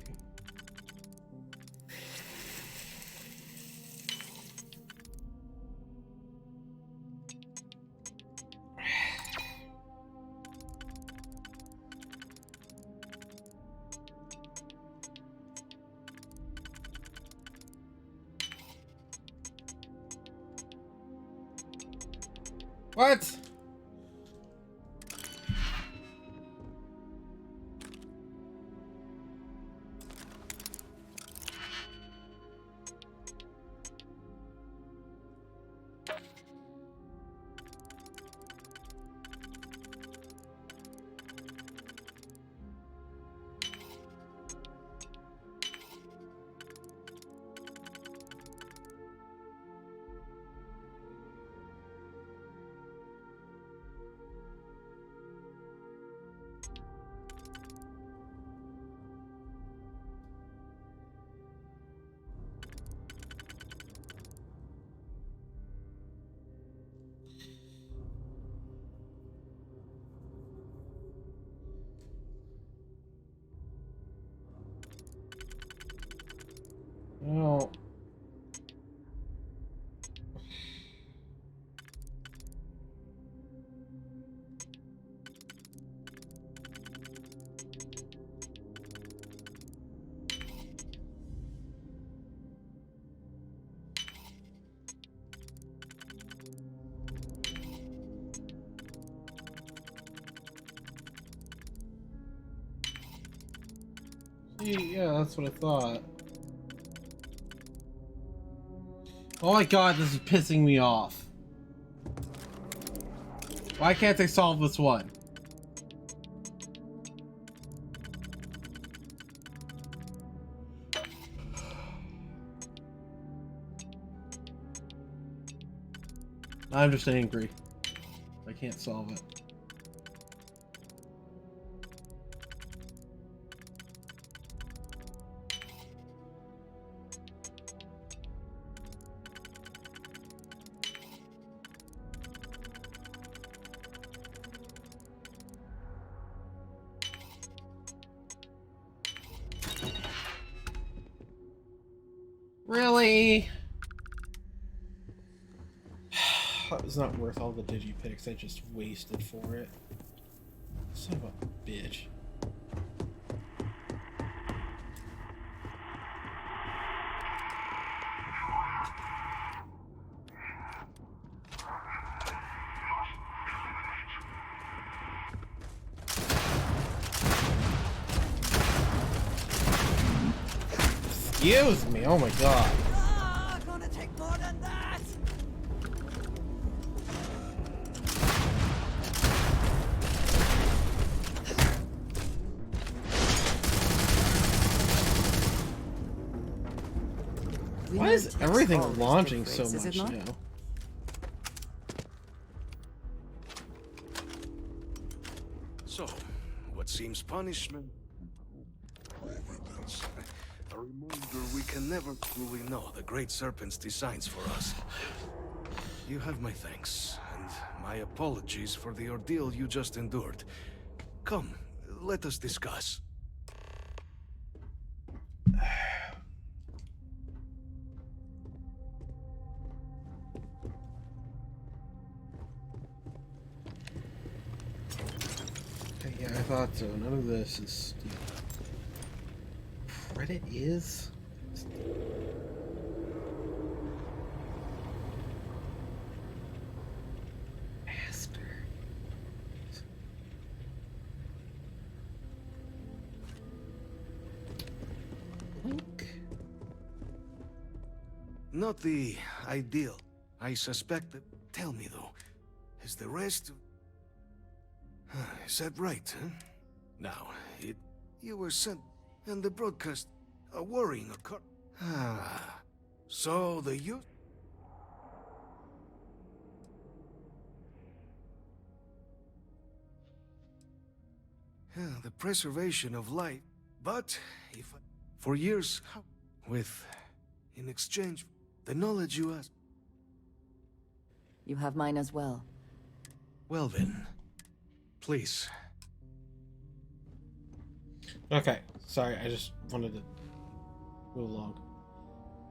What? Well... Yeah, that's what I thought. Oh my god, this is pissing me off. Why can't they solve this one? I'm just angry. I can't solve it. Really? That was not worth all the digipicks I just wasted for it. Son of a bitch. Excuse me, oh my god. Gonna take more than that. Why is everything launching so much now? So, what seems punishment? Providence. A reminder we can never truly know the Great Serpent's designs for us. You have my thanks, and my apologies for the ordeal you just endured. Come, let us discuss. Yeah, I thought so. None of this is... Credit is? Master. Not the ideal. I suspect that... Tell me, though, is the rest... Is that right, huh? Now, you were sent, and the broadcast... A worrying occur... So the youth... The preservation of life. But, if I... For years, with... In exchange, the knowledge you asked... You have mine as well. Well then, please, Okay, sorry, I just wanted to move along.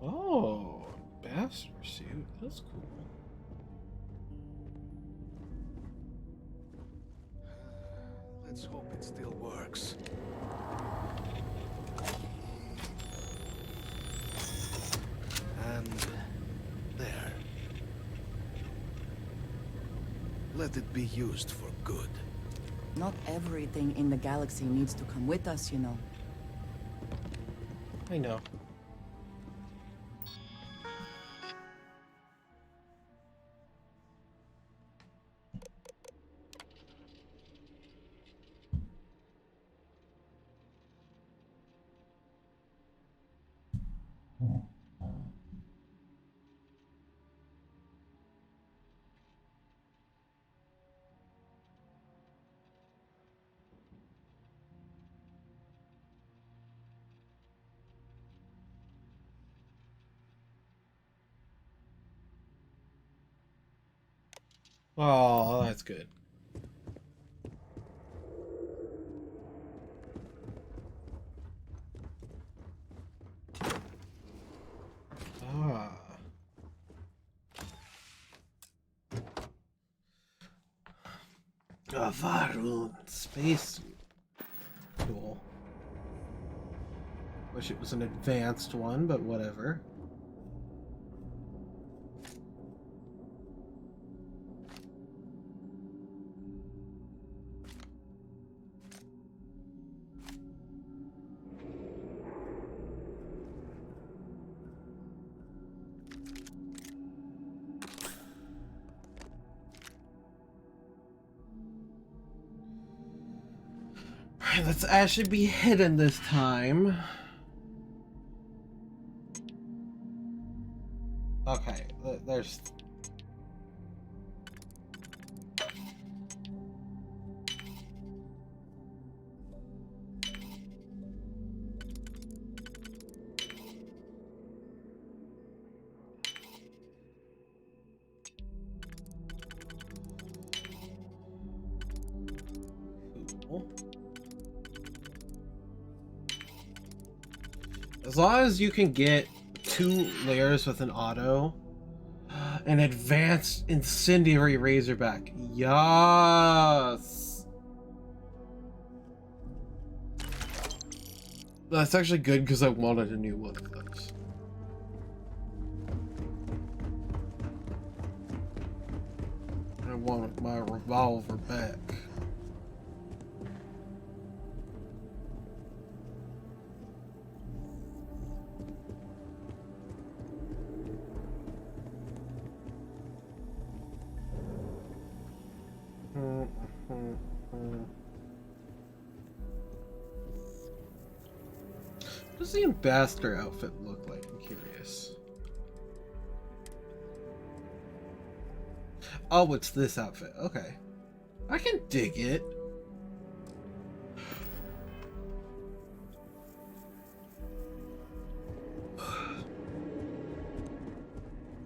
Oh, ambassador suit. That's cool. Let's hope it still works. And there. Let it be used for good. Not everything in the galaxy needs to come with us, you know. I know. Oh, that's good. Ah. A Varun space. Cool. Wish it was an advanced one, but whatever. Alright, let's actually be hidden this time. Okay, there's... Cool. As long as you can get 2 layers with an auto, an advanced incendiary razorback. Yes! That's actually good because I wanted a new one of those. I wanted my revolver back. What does the ambassador outfit look like? I'm curious. Oh, it's this outfit. Okay. I can dig it.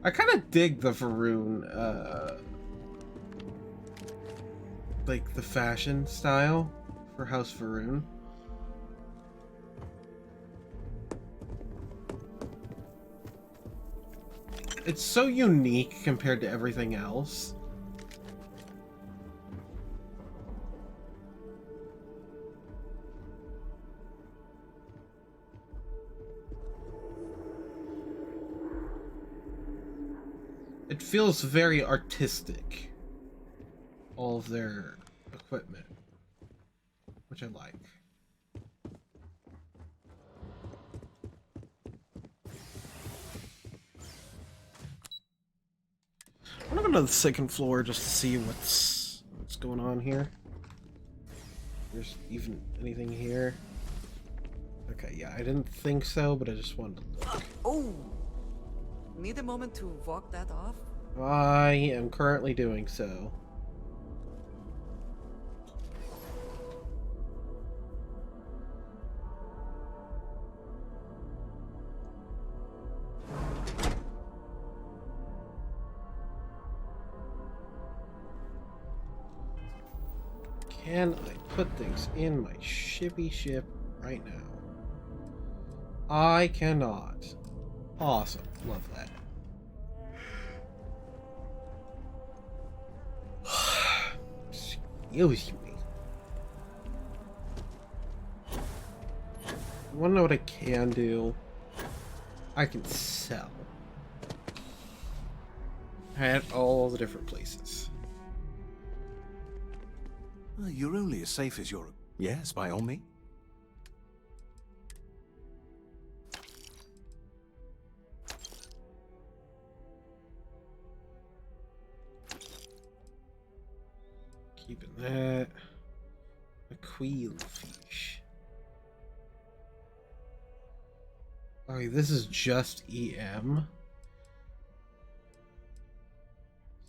I kind of dig the Varun, like the fashion style for House Varun. It's so unique compared to everything else. It feels very artistic. All of their equipment, which I like. I'm gonna go to the second floor just to see what's going on here. There's even anything here. Okay, yeah, I didn't think so, but I just wanted to look. Oh! Need a moment to walk that off? I am currently doing so. Can I put things in my shippy ship? right now. I cannot. Awesome. Love that. Excuse me. You wanna know what I can do? I can sell. At all the different places. You're only as safe as your... Yes, by all means. Keeping that. A quillfish. Okay, this is just EM.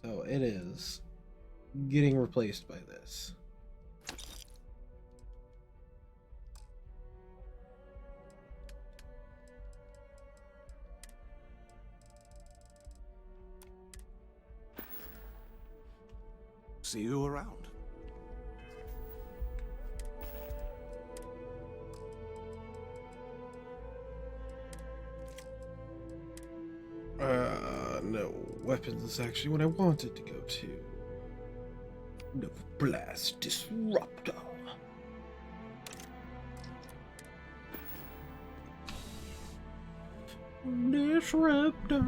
So it is getting replaced by this. See you around. No. Weapons is actually what I wanted to go to. No blast disruptor. Disruptor.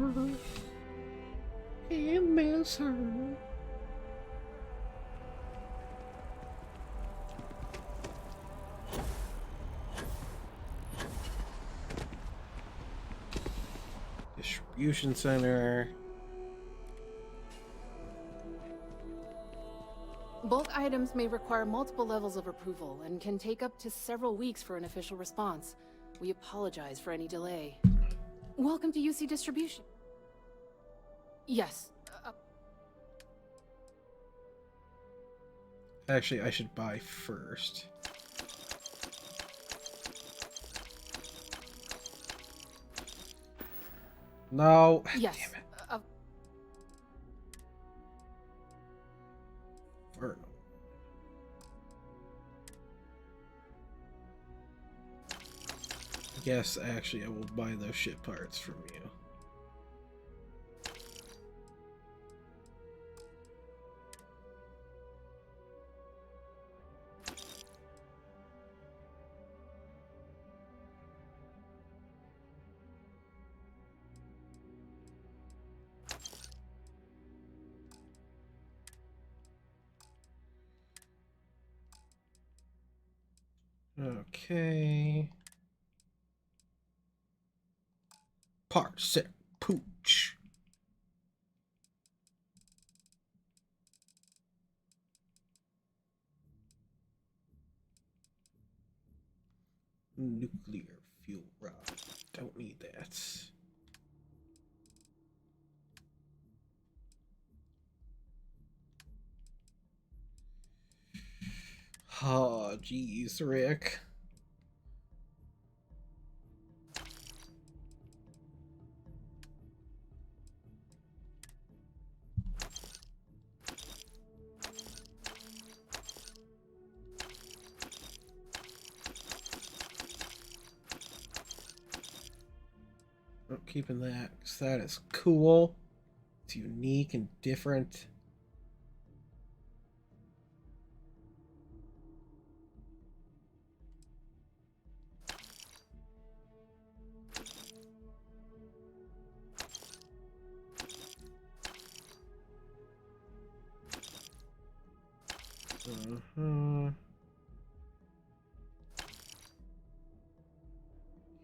Can't miss her. Distribution center. Bulk items may require multiple levels of approval and can take up to several weeks for an official response. We apologize for any delay. Welcome to UC Distribution. Yes. Actually, I should buy first. No. Yes. Damn it. Vernal. Yes, actually, I will buy those ship parts from you. Okay. Parsec pooch. Nuclear fuel rod. Don't need that. Oh, geez, Rick. I'm keeping that because that is cool. It's unique and different.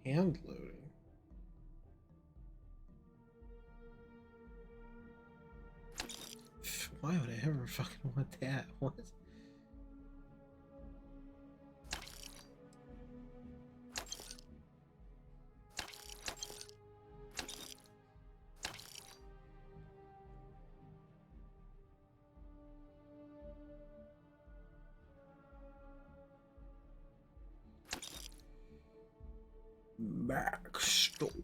Hand loading. Why would I ever fucking want that? What? Backstorm.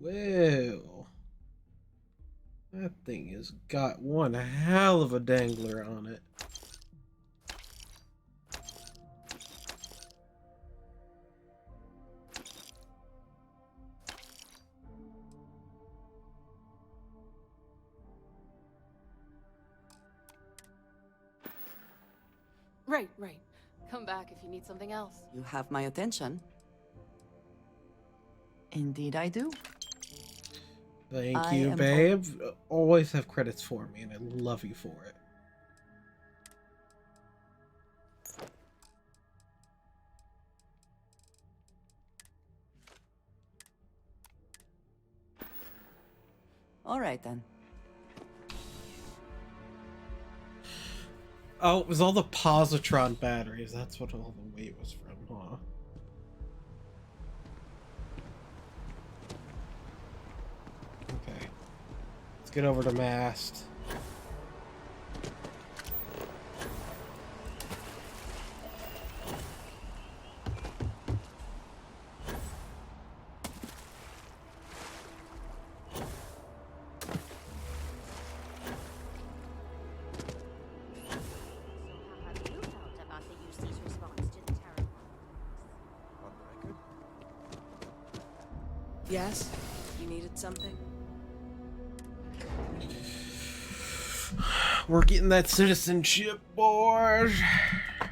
Well, that thing has got one hell of a dangler on it. Right, right. Come back if you need something else. You have my attention. Indeed I do. Thank you, babe. Always have credits for me, and I love you for it. All right, then. Oh, it was all the positron batteries. That's what all the weight was from, huh? Okay. Let's get over to mast. Yes? You needed something? We're getting that citizenship, boys. Oh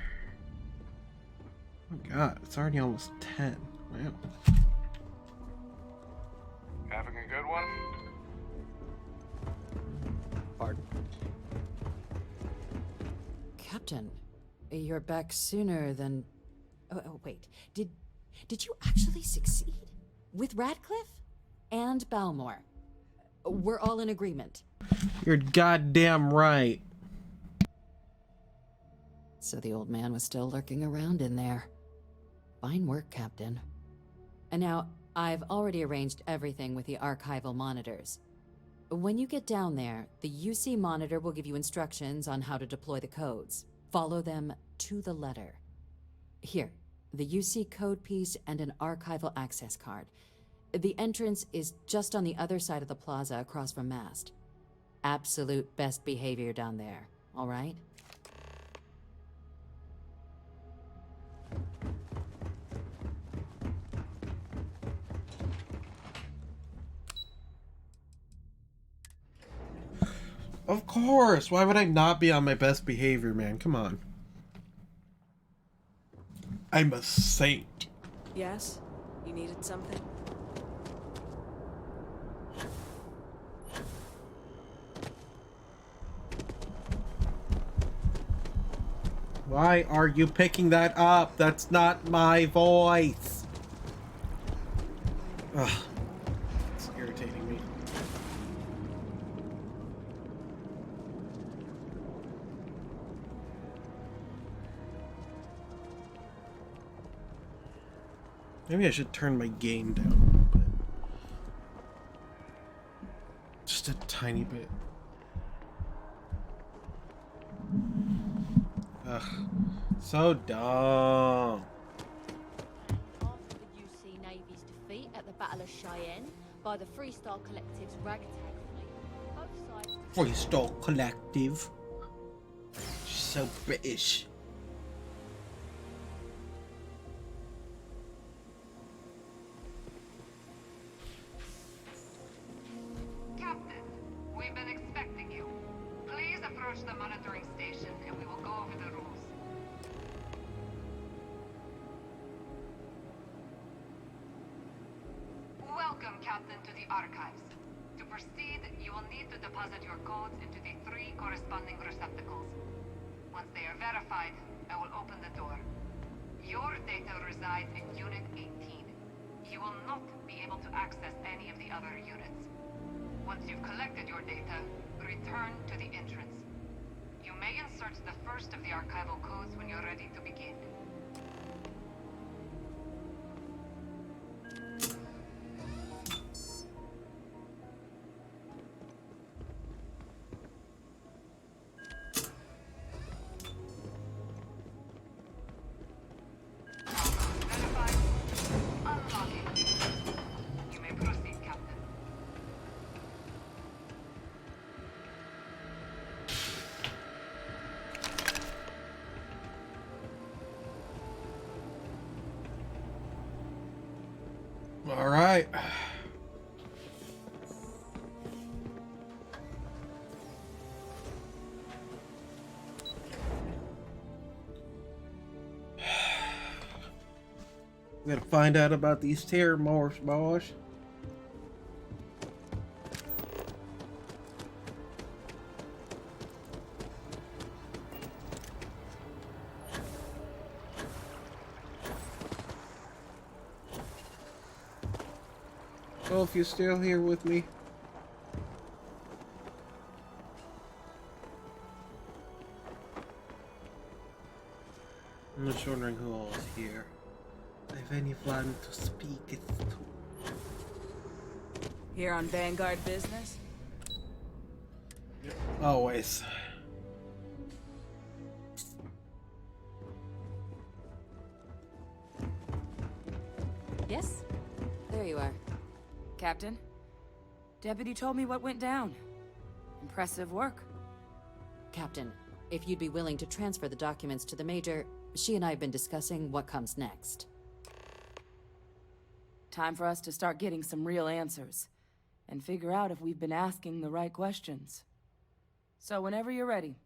my god, it's already almost 10. Wow. Having a good one? Pardon? Captain, you're back sooner than... Oh, wait. Did you actually succeed? With Radcliffe? And Balmore? We're all in agreement. You're goddamn right. So the old man was still lurking around in there. Fine work, Captain. And now, I've already arranged everything with the archival monitors. When you get down there, the UC monitor will give you instructions on how to deploy the codes. Follow them to the letter. Here, the UC code piece and an archival access card. The entrance is just on the other side of the plaza across from Mast. Absolute best behavior down there, all right? Of course! Why would I not be on my best behavior, man? Come on. I'm a saint. Yes? You needed something? Why are you picking that up? That's not my voice. Ugh. It's irritating me. Maybe I should turn my gain down a little bit. Just a tiny bit. Ugh. So dumb. After the UC Navy's defeat at the Battle of Cheyenne by the Freestyle Collective's ragtag fleet, both sides... Freestyle Collective. So British. Captain, we've been expecting you. Please approach the monitoring station and we will go over the rules. Welcome, Captain, to the archives. To proceed, you will need to deposit your codes into the 3 corresponding receptacles. Once they are verified, I will open the door. Your data resides in Unit 18. You will not be able to access any of the other units. Once you've collected your data, return to the entrance. You may insert the first of the archival codes when you're ready to begin. Verified. Unlocking. You may proceed, Captain. All right. We gotta find out about these terror morphs, boys. Oh, if you're still here with me. I'm just wondering who all is here. If anyone to speak it to. Here on Vanguard business? Always. Yes? There you are. Captain, Deputy told me what went down. Impressive work. Captain, if you'd be willing to transfer the documents to the Major, she and I have been discussing what comes next. Time for us to start getting some real answers, and figure out if we've been asking the right questions. So whenever you're ready.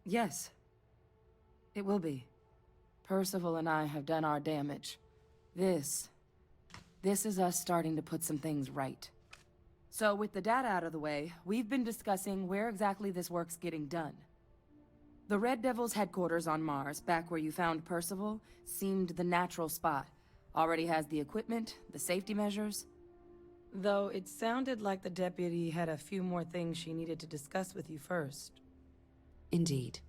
Yes. It will be. Percival and I have done our damage. This is us starting to put some things right. So with the data out of the way, we've been discussing where exactly this work's getting done. The Red Devil's headquarters on Mars, back where you found Percival, seemed the natural spot. Already has the equipment, the safety measures. Though it sounded like the deputy had a few more things she needed to discuss with you first. Indeed.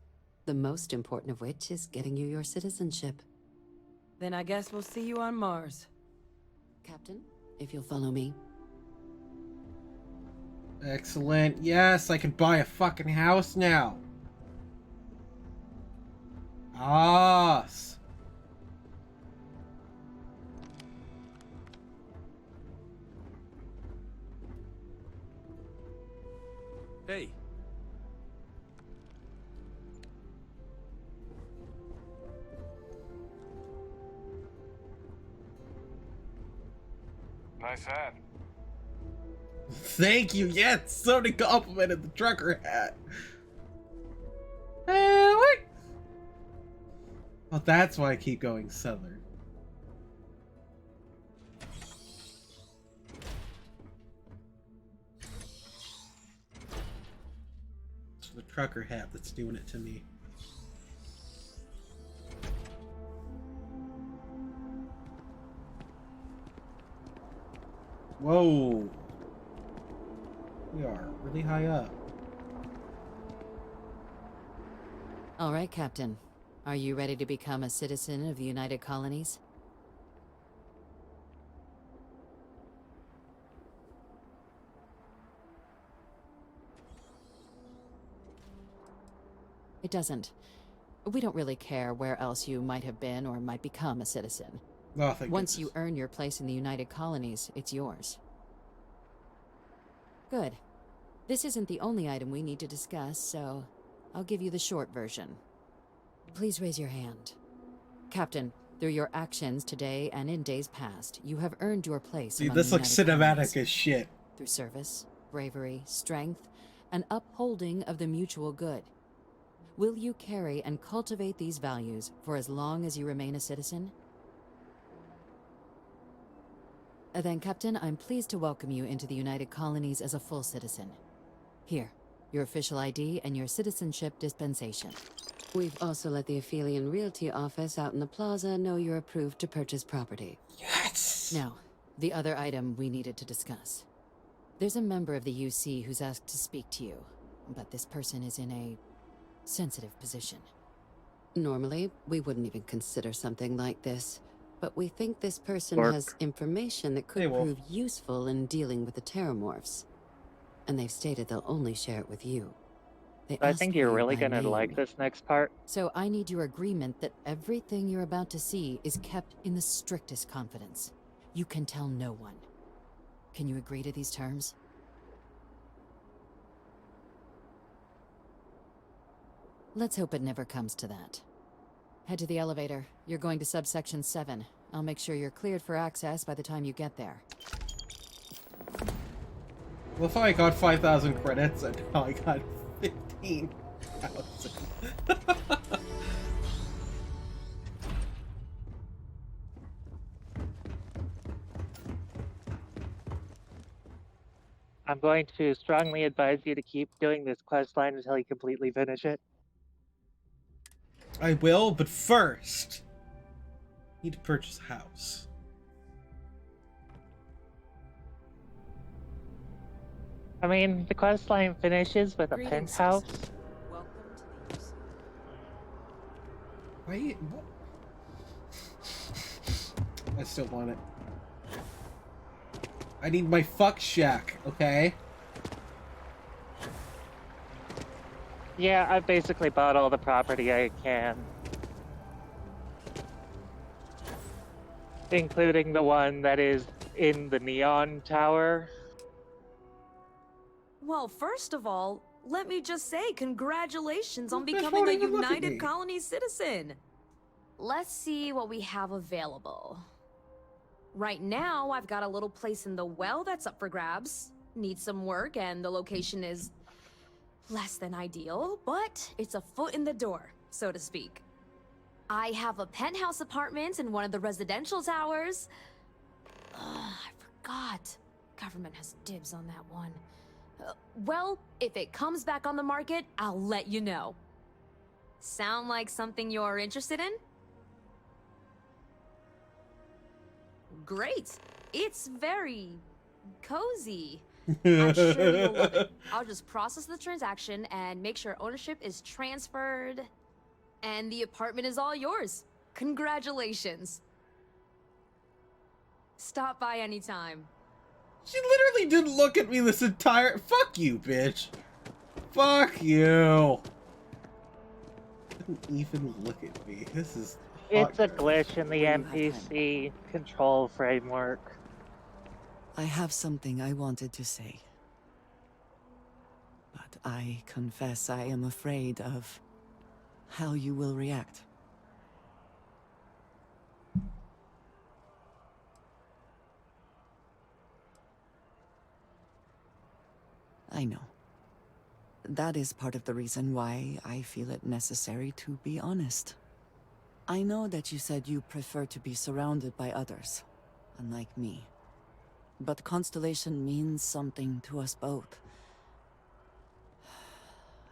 The most important of which is getting you your citizenship. Then I guess we'll see you on Mars. Captain, if you'll follow me. Excellent. Yes, I can buy a fucking house now. Ah. Hey. Nice hat. Thank you. Yes, somebody complimented the trucker hat. What? Oh, that's why I keep going southern. It's the trucker hat that's doing it to me. Whoa. We are really high up. All right, Captain. Are you ready to become a citizen of the United Colonies? It doesn't. We don't really care where else you might have been or might become a citizen. Oh, thank Once goodness. you earn your place in the United Colonies, it's yours. Good. This isn't the only item we need to discuss, so I'll give you the short version. Please raise your hand. Captain, through your actions today and in days past, you have earned your place See, among this the looks United cinematic Colonies. as shit. Through service, bravery, strength, and upholding of the mutual good. Will you carry and cultivate these values for as long as you remain a citizen? Then, Captain, I'm pleased to welcome you into the United Colonies as a full citizen. Here, your official ID and your citizenship dispensation. We've also let the Aphelion Realty office out in the plaza know you're approved to purchase property. Yes! Now, the other item we needed to discuss. There's a member of the UC who's asked to speak to you, but this person is in a sensitive position. Normally, we wouldn't even consider something like this, but we think this person has information that could prove useful in dealing with the Terramorphs. And they've stated they'll only share it with you. They I asked think for you're you really by gonna name. like this next part. So I need your agreement that everything you're about to see is kept in the strictest confidence. You can tell no one. Can you agree to these terms? Let's hope it never comes to that. Head to the elevator. You're going to subsection 7. I'll make sure you're cleared for access by the time you get there. Before I got 5,000 credits, and now I got 15,000. I'm going to strongly advise you to keep doing this quest line until you completely finish it. I will, but first, I need to purchase a house. I mean, the quest line finishes with a penthouse. Wait, what? I still want it. I need my fuck shack, okay? Yeah, I've basically bought all the property I can. Including the one that is in the Neon Tower. Well, first of all, let me just say congratulations on This becoming a won't even look at United me. Colony citizen. Let's see what we have available. Right now, I've got a little place in the well that's up for grabs. Needs some work, and the location is less than ideal, but it's a foot in the door, so to speak. I have a penthouse apartment in one of the residential towers. I forgot. Government has dibs on that one. Well, if it comes back on the market, I'll let you know. Sound like something you're interested in? Great. It's very cozy. I'm sure you'll love it. I'll just process the transaction and make sure ownership is transferred. And the apartment is all yours. Congratulations. Stop by anytime. She literally didn't look at me this entire... Fuck you, bitch. Fuck you. Didn't even look at me. This is... It's a glitch in the NPC control framework. I have something I wanted to say. But I confess I am afraid of how you will react. I know. That is part of the reason why I feel it necessary to be honest. I know that you said you prefer to be surrounded by others, unlike me. But Constellation means something to us both.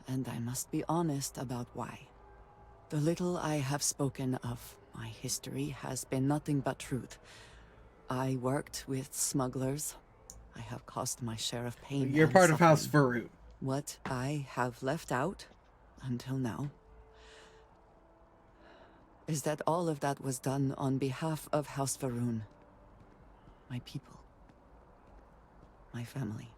And I must be honest about why. The little I have spoken of my history has been nothing but truth. I worked with smugglers. I have caused my share of pain. You're and part of House suffering. Varut. What I have left out, until now, is that all of that was done on behalf of House Varun. My people. My family.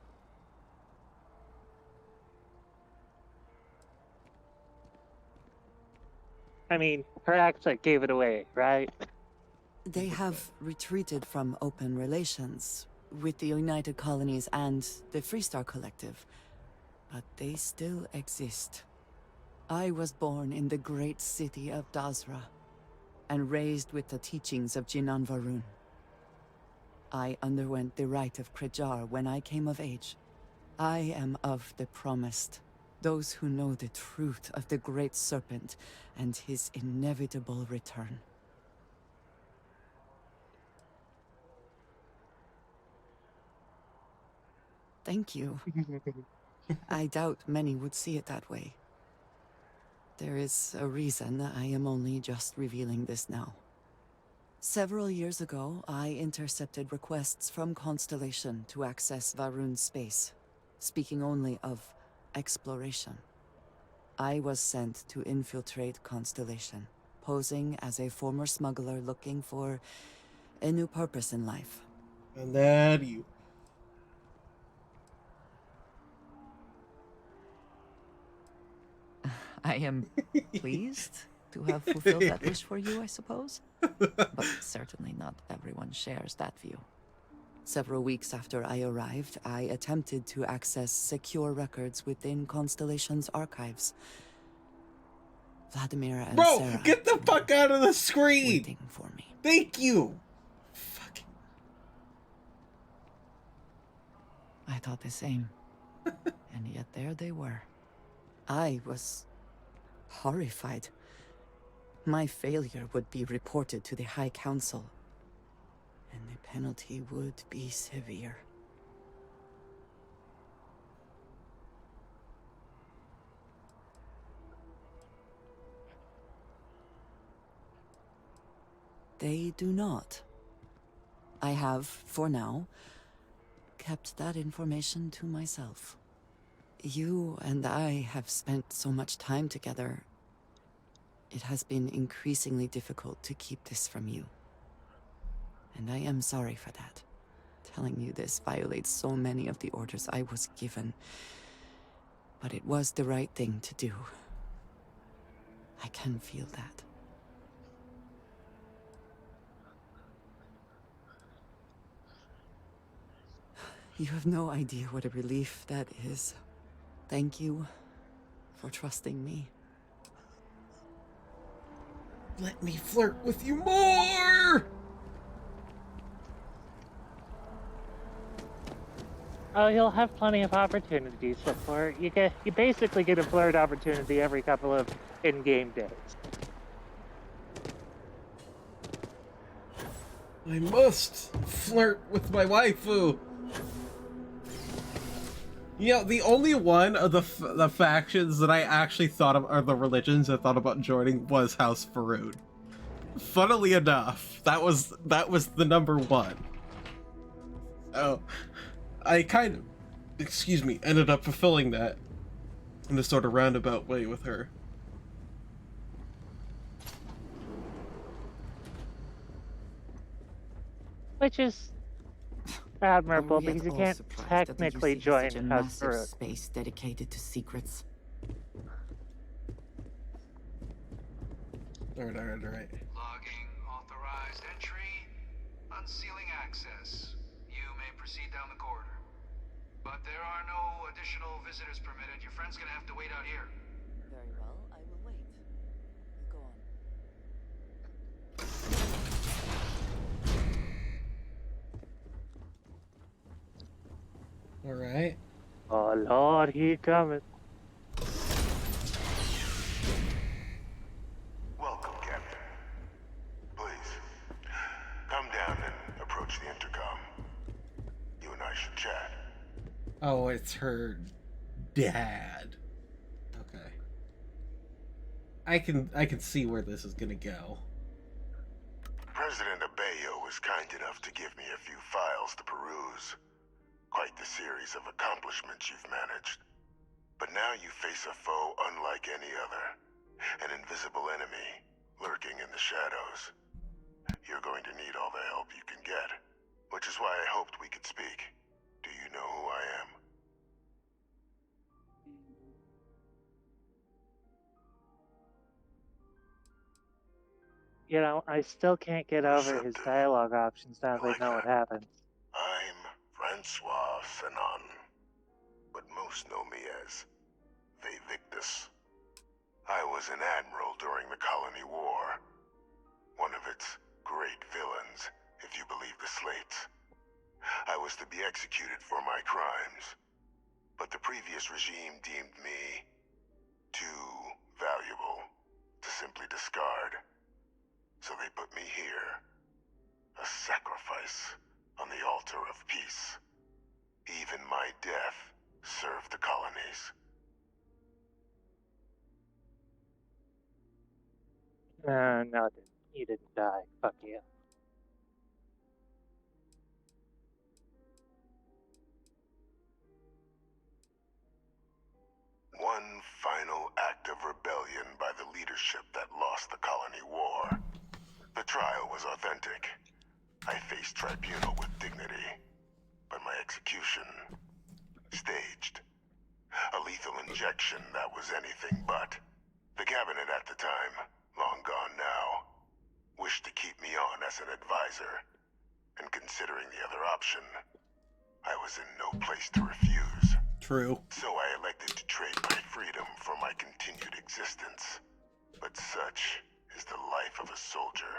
I mean, her accent gave it away, right? They have retreated from open relations with the United Colonies and the Freestar Collective, but they still exist. I was born in the great city of Dazra, and raised with the teachings of Jinan Varun. I underwent the rite of Krejar when I came of age. I am of the promised, those who know the truth of the Great Serpent and his inevitable return. Thank you. I doubt many would see it that way. There is a reason I am only just revealing this now. Several years ago, I intercepted requests from Constellation to access Varun's space, speaking only of exploration. I was sent to infiltrate Constellation, posing as a former smuggler looking for a new purpose in life. And then you... I am pleased to have fulfilled that wish for you, I suppose. But certainly not everyone shares that view. Several weeks after I arrived, I attempted to access secure records within Constellation's archives. Vladimir and Bro, Sarah get the fuck out of the screen! waiting for me. Thank you! I thought the same. And yet there they were. I was horrified. My failure would be reported to the High Council, and the penalty would be severe. They do not. I have, for now, kept that information to myself. You and I have spent so much time together. It has been increasingly difficult to keep this from you. And I am sorry for that. Telling you this violates so many of the orders I was given. But it was the right thing to do. I can feel that. You have no idea what a relief that is. Thank you for trusting me. Let me flirt with you more! Oh, you'll have plenty of opportunities before you basically get a flirt opportunity every couple of in-game days. I must flirt with my waifu. You know, the only one of the factions that I actually thought of, or the religions I thought about joining, was House Faroon. Funnily enough, that was the number one. So, I kind of, excuse me, ended up fulfilling that in a sort of roundabout way with her. Which is admirable because you can't technically join House Faroon. Space dedicated to secrets. Alright. Logging authorized entry. Unsealing access. You may proceed down the corridor. But there are no additional visitors permitted. Your friend's gonna have to wait out here. Very well, I will wait. Go on. Alright. Oh Lord, he coming. Welcome, Captain. Please, come down and approach the intercom. You and I should chat. Oh, it's her dad. Okay. I can see where this is gonna go. President Abeyo was kind enough to give me a few files to peruse. Quite the series of accomplishments you've managed. But now you face a foe unlike any other. An invisible enemy, lurking in the shadows. You're going to need all the help you can get. Which is why I hoped we could speak. Do you know who I am? You know, I still can't get over his dialogue options now that I know what happened. I'm Francois Sanon, but most know me as Victus. I was an admiral during the Colony War. One of its great villains, if you believe the slates. I was to be executed for my crimes, but the previous regime deemed me too valuable to simply discard. So they put me here, a sacrifice on the altar of peace. Even my death served the colonies. No, you didn't die. Fuck you. One final act of rebellion by the leadership that lost the Colony War. The trial was authentic. I faced tribunal with dignity, but my execution, staged. A lethal injection that was anything but. The cabinet at the time, long gone now, wished to keep me on as an advisor. And considering the other option, I was in no place to refuse. True. So I elected to trade my freedom for my continued existence. But such is the life of a soldier.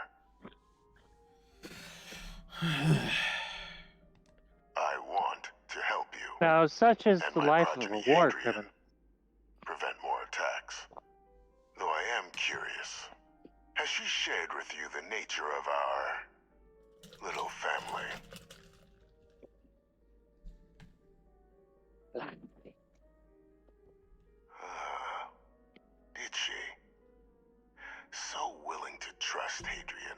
I want to help you. Now, such is and the my life of a progeny war Hadrian, criminal. prevent more attacks. Though I am curious, has she shared with you the nature of our little family? Did she? So willing to trust Hadrian.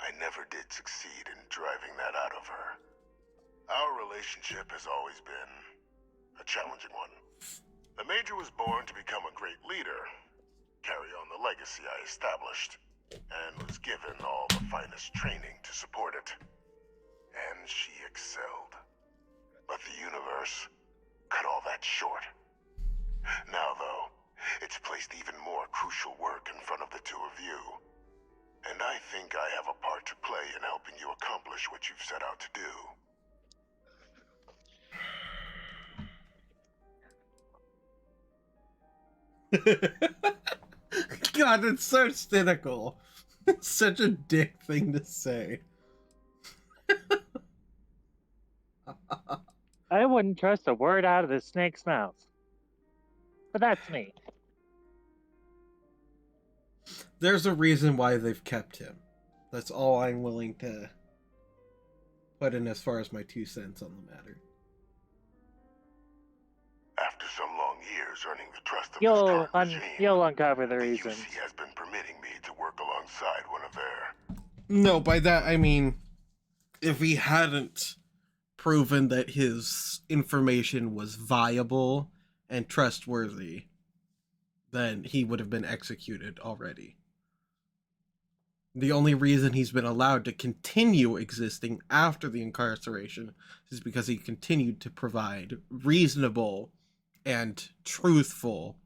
I never did succeed in driving that out of her. Our relationship has always been a challenging one. The Major was born to become a great leader, carry on the legacy I established, and was given all the finest training to support it. And she excelled. But the universe cut all that short. Now, though, it's placed even more crucial work in front of the two of you. And I think I have a part to play in helping you accomplish what you've set out to do. God, it's so cynical. It's such a dick thing to say. I wouldn't trust a word out of the snake's mouth. But that's me. There's a reason why they've kept him. That's all I'm willing to put in as far as my 2 cents on the matter. After some long years earning the trust of You'll this current regime, you'll uncover the the reasons. UC has been permitting me to work alongside one of their... No, by that I mean, if he hadn't proven that his information was viable and trustworthy, then he would have been executed already. The only reason he's been allowed to continue existing after the incarceration is because he continued to provide reasonable and truthful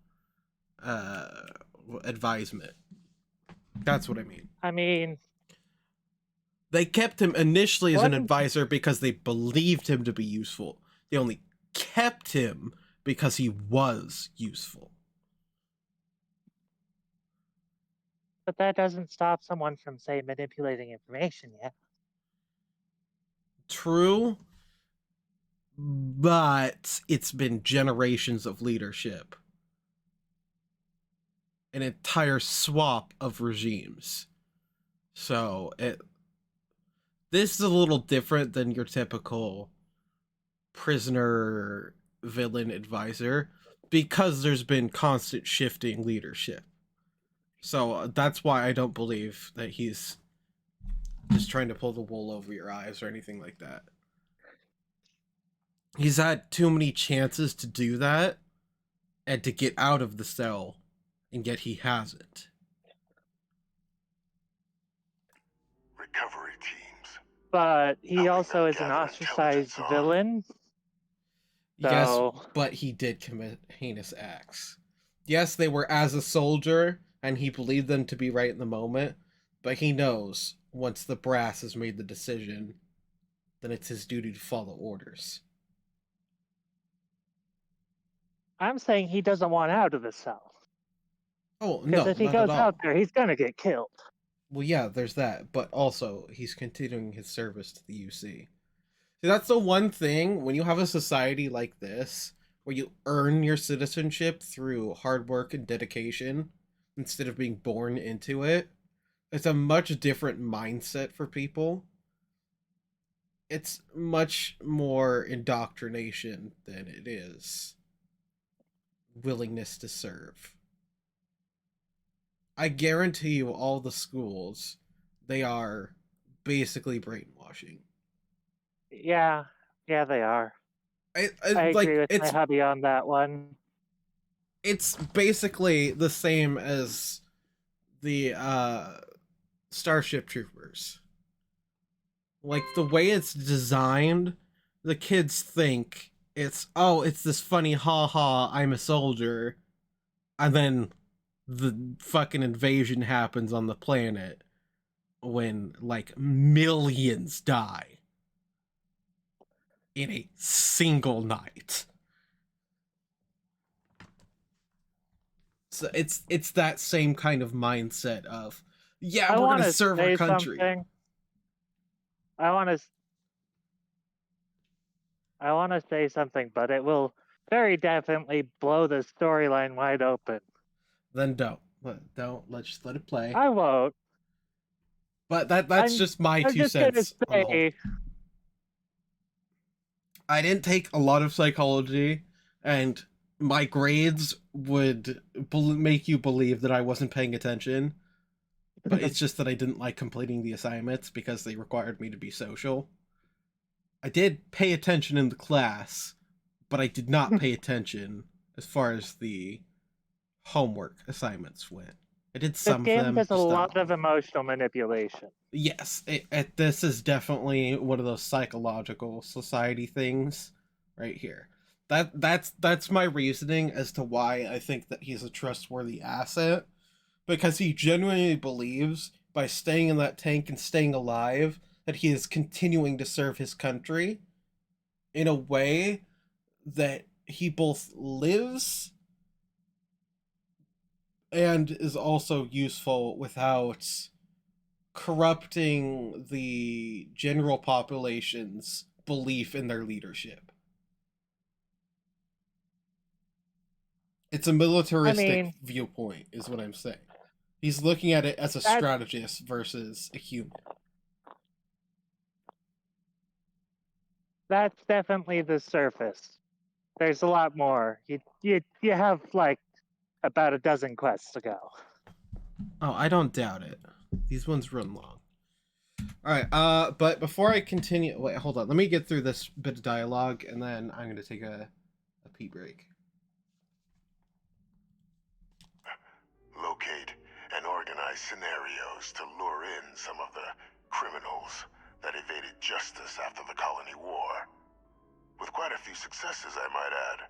advisement. That's what I mean. I mean, they kept him initially as an advisor because they believed him to be useful. They only kept him because he was useful. But that doesn't stop someone from, say, manipulating information yet. True, but it's been generations of leadership. An entire swap of regimes. So this is a little different than your typical prisoner villain advisor because there's been constant shifting leadership. So that's why I don't believe that he's just trying to pull the wool over your eyes or anything like that. He's had too many chances to do that and to get out of the cell, and yet he hasn't. Recovery teams. But he also is an ostracized villain. Yes, So... but he did commit heinous acts. Yes, they were as a soldier, and he believed them to be right in the moment, but he knows once the brass has made the decision, then it's his duty to follow orders. I'm saying he doesn't want out of the cell. Oh, no, because if he not goes at all. out there, he's gonna get killed. Well, yeah, there's that, but also he's continuing his service to the UC. See, that's the one thing when you have a society like this, where you earn your citizenship through hard work and dedication instead of being born into it. It's a much different mindset for people. It's much more indoctrination than it is willingness to serve. I guarantee you all the schools, they are basically brainwashing. Yeah, they are. I agree with my hubby on that one. It's basically the same as the Starship Troopers. Like, the way it's designed, the kids think it's this funny ha-ha, I'm a soldier, and then the fucking invasion happens on the planet when, like, millions die in a single night. So it's that same kind of mindset of, yeah, we're gonna serve our country. I I want to say something, but it will very definitely blow the storyline wide open. Then don't. Let's just let it play. I won't. But that's just my I'm 2 just gonna cents on the whole. say, I didn't take a lot of psychology, and my grades would make you believe that I wasn't paying attention. But it's just that I didn't like completing the assignments because they required me to be social. I did pay attention in the class, but I did not pay attention as far as the homework assignments went. I did this some of game them, does a just not lot all. of emotional manipulation. Yes, this is definitely one of those psychological society things right here. That's my reasoning as to why I think that he's a trustworthy asset, because he genuinely believes by staying in that tank and staying alive that he is continuing to serve his country in a way that he both lives and is also useful without corrupting the general population's belief in their leadership. It's a militaristic viewpoint, is what I'm saying. He's looking at it as a strategist versus a human. That's definitely the surface. There's a lot more. You have like about a dozen quests to go. Oh, I don't doubt it. These ones run long. Alright, but before I continue, wait, hold on. Let me get through this bit of dialogue, and then I'm going to take a pee break. Locate and organize scenarios to lure in some of the criminals that evaded justice after the Colony War. With quite a few successes, I might add.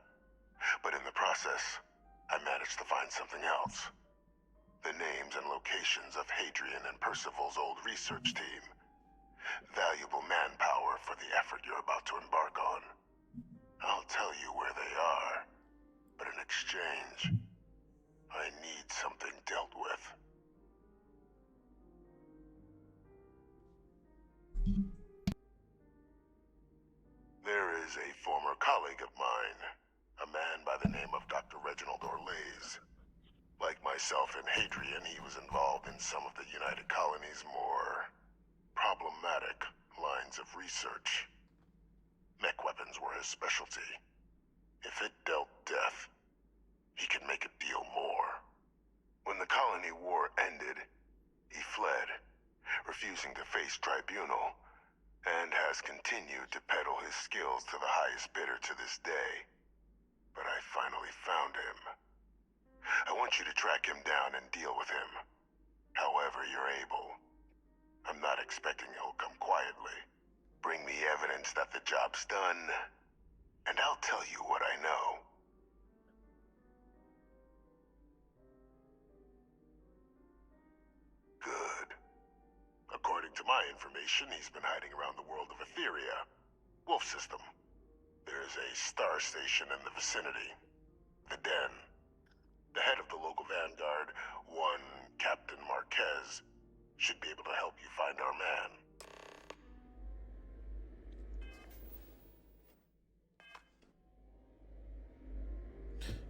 But in the process, I managed to find something else. The names and locations of Hadrian and Percival's old research team. Valuable manpower for the effort you're about to embark on. I'll tell you where they are, but in exchange, I need something dealt with. There is a former colleague of mine, a man by the name of Dr. Reginald Orlaise. Like myself and Hadrian, he was involved in some of the United Colony's more problematic lines of research. Mech weapons were his specialty. If it dealt death, he could make a deal more. When the Colony War ended, he fled, refusing to face tribunal, and has continued to peddle his skills to the highest bidder to this day. But I finally found him. I want you to track him down and deal with him, however you're able. I'm not expecting he'll come quietly. Bring me evidence that the job's done, and I'll tell you what I know. Good. According to my information, he's been hiding around the world of Etheria. Wolf system. There's a star station in the vicinity. The Den. The head of the local vanguard, one Captain Marquez, should be able to help you find our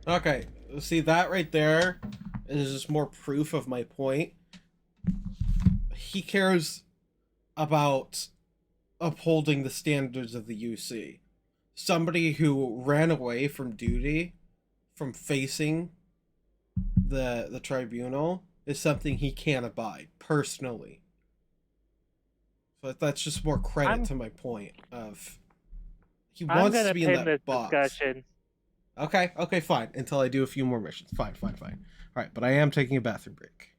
man. Okay, see that right there is just more proof of my point. He cares about upholding the standards of the UC. Somebody who ran away from duty, from facing the tribunal, is something he can't abide personally. So that's just more credit to my point of he wants to be in that box. Discussion. Okay, fine. Until I do a few more missions. Fine. All right, but I am taking a bathroom break.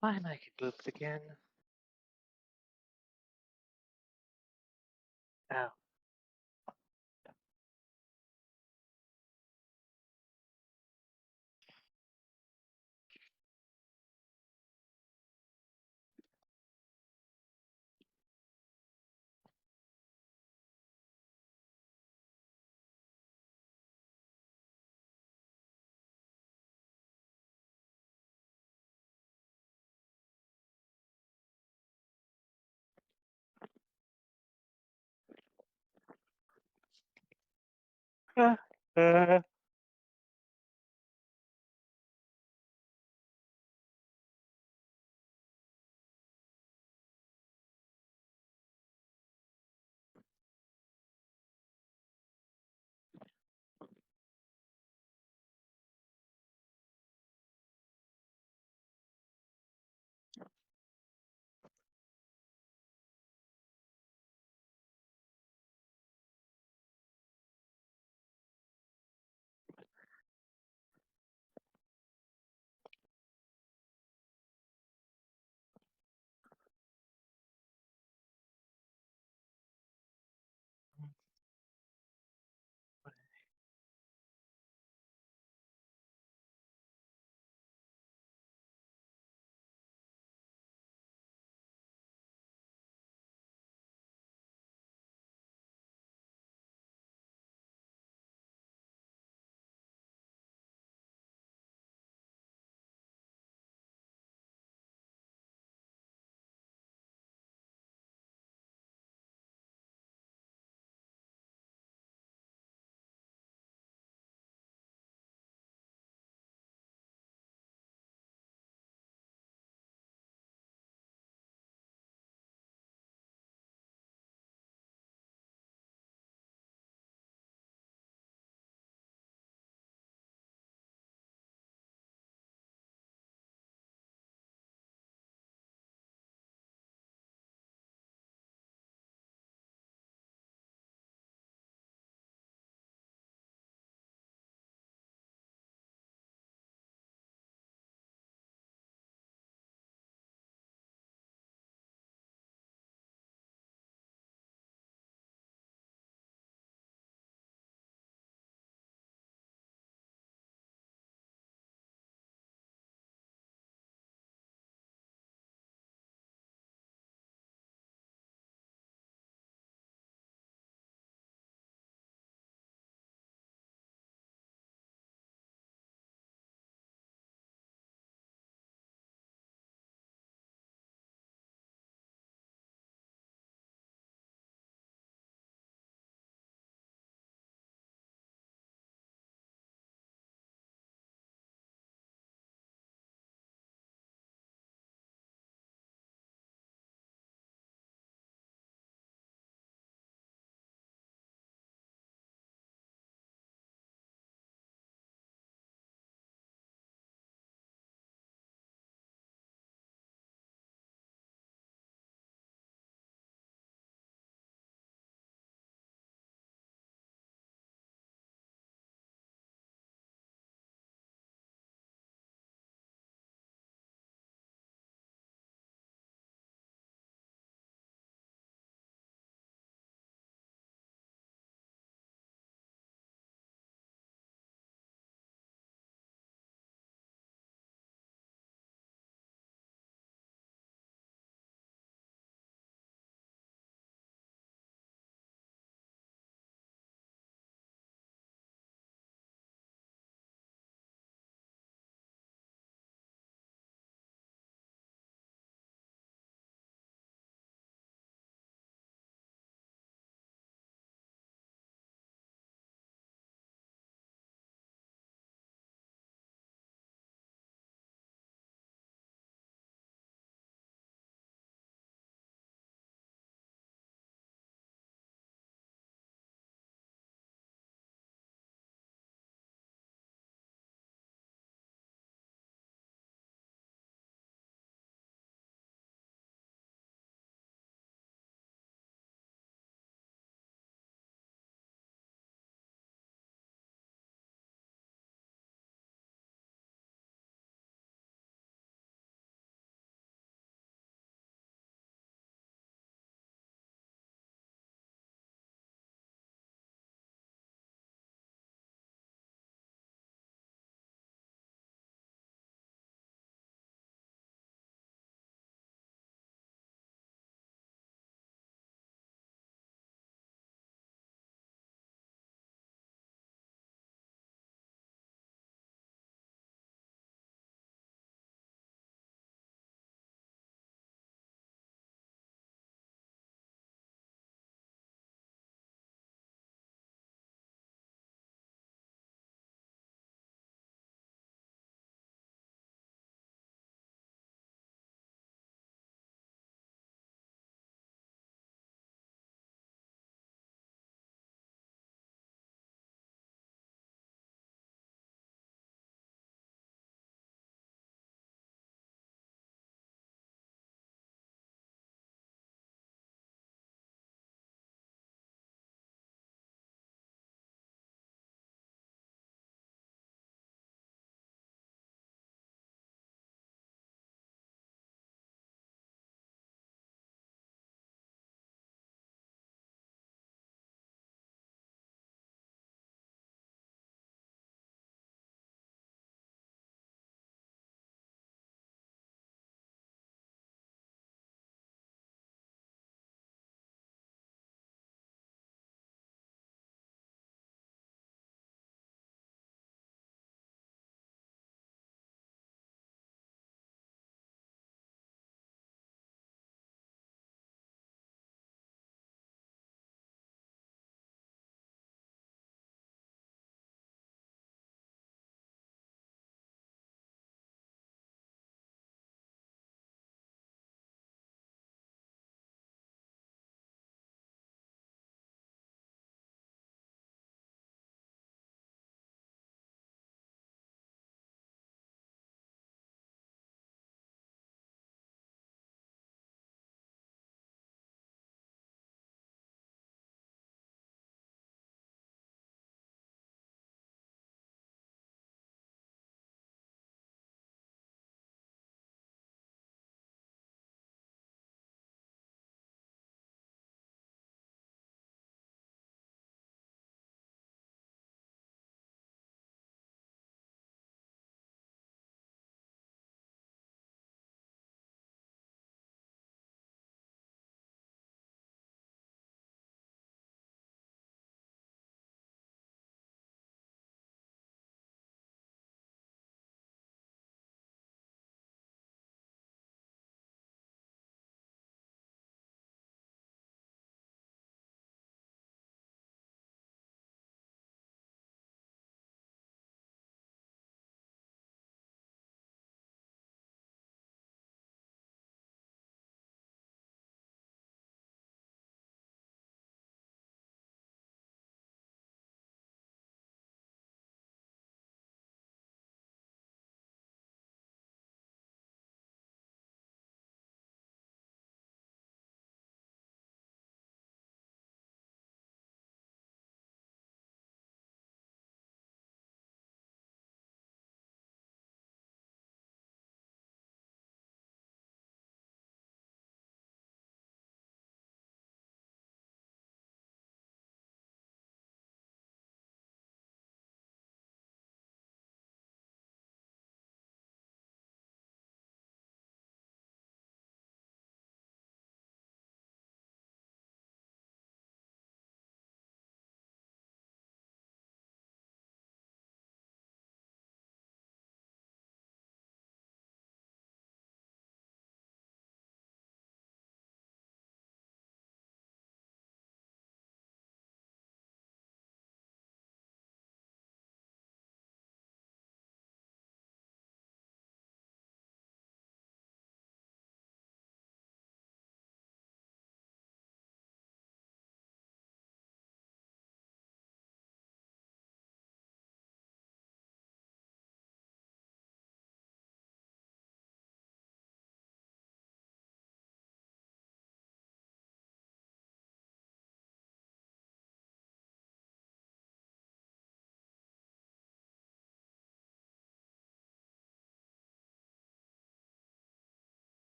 Why am I booped again? Oh.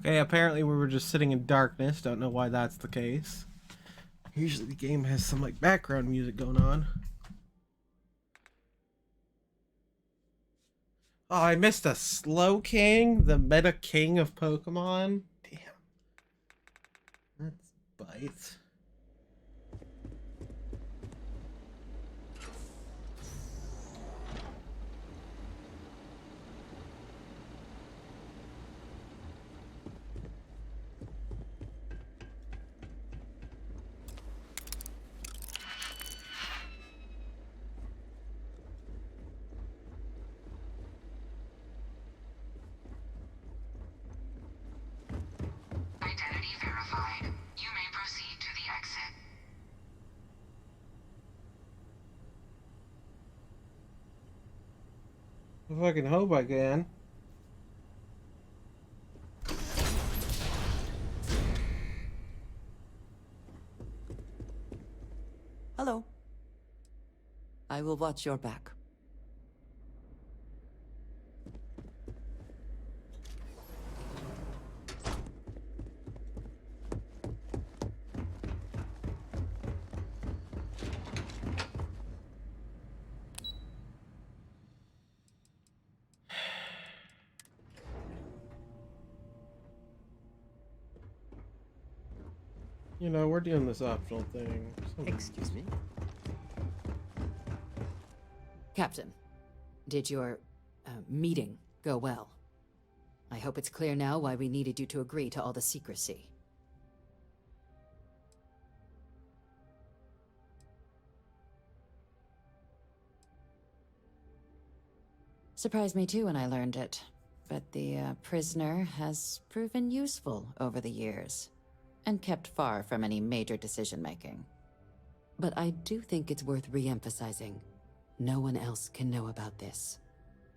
Okay, apparently we were just sitting in darkness. Don't know why that's the case. Usually the game has some like background music going on. Oh, I missed a Slow King, the meta king of Pokemon. Damn. That's bites. Identity verified. You may proceed to the exit. I fucking hope I can. Hello. I will watch your back. You know, we're doing this optional thing. Excuse me? Captain, did your meeting go well? I hope it's clear now why we needed you to agree to all the secrecy. Surprised me too when I learned it, but the prisoner has proven useful over the years, and kept far from any major decision-making. But I do think it's worth re-emphasizing. No one else can know about this,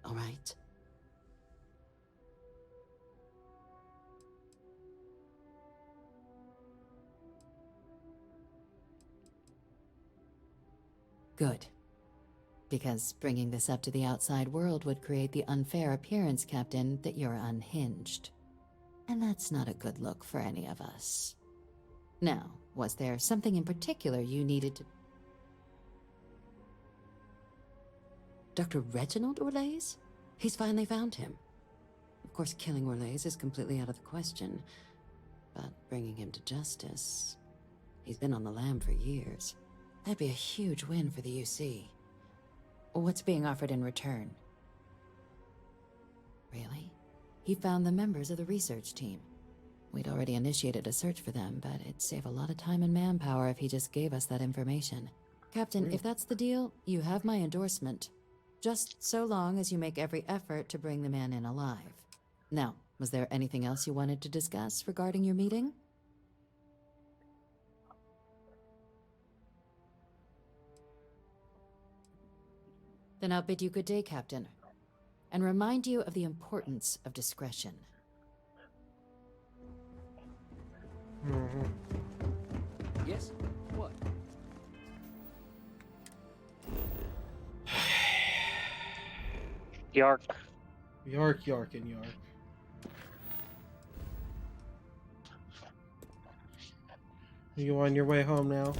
all right? Good. Because bringing this up to the outside world would create the unfair appearance, Captain, that you're unhinged. And that's not a good look for any of us. Now, was there something in particular you needed to... Dr. Reginald Orlaise? He's finally found him. Of course, killing Orlaise is completely out of the question. But bringing him to justice... He's been on the lam for years. That'd be a huge win for the UC. What's being offered in return? Really? He found the members of the research team. We'd already initiated a search for them, but it'd save a lot of time and manpower if he just gave us that information. Captain, if that's the deal, you have my endorsement. Just so long as you make every effort to bring the man in alive. Now, was there anything else you wanted to discuss regarding your meeting? Then I'll bid you good day, Captain, and remind you of the importance of discretion. Yes? What? York. York, York, and York. Are you on your way home now?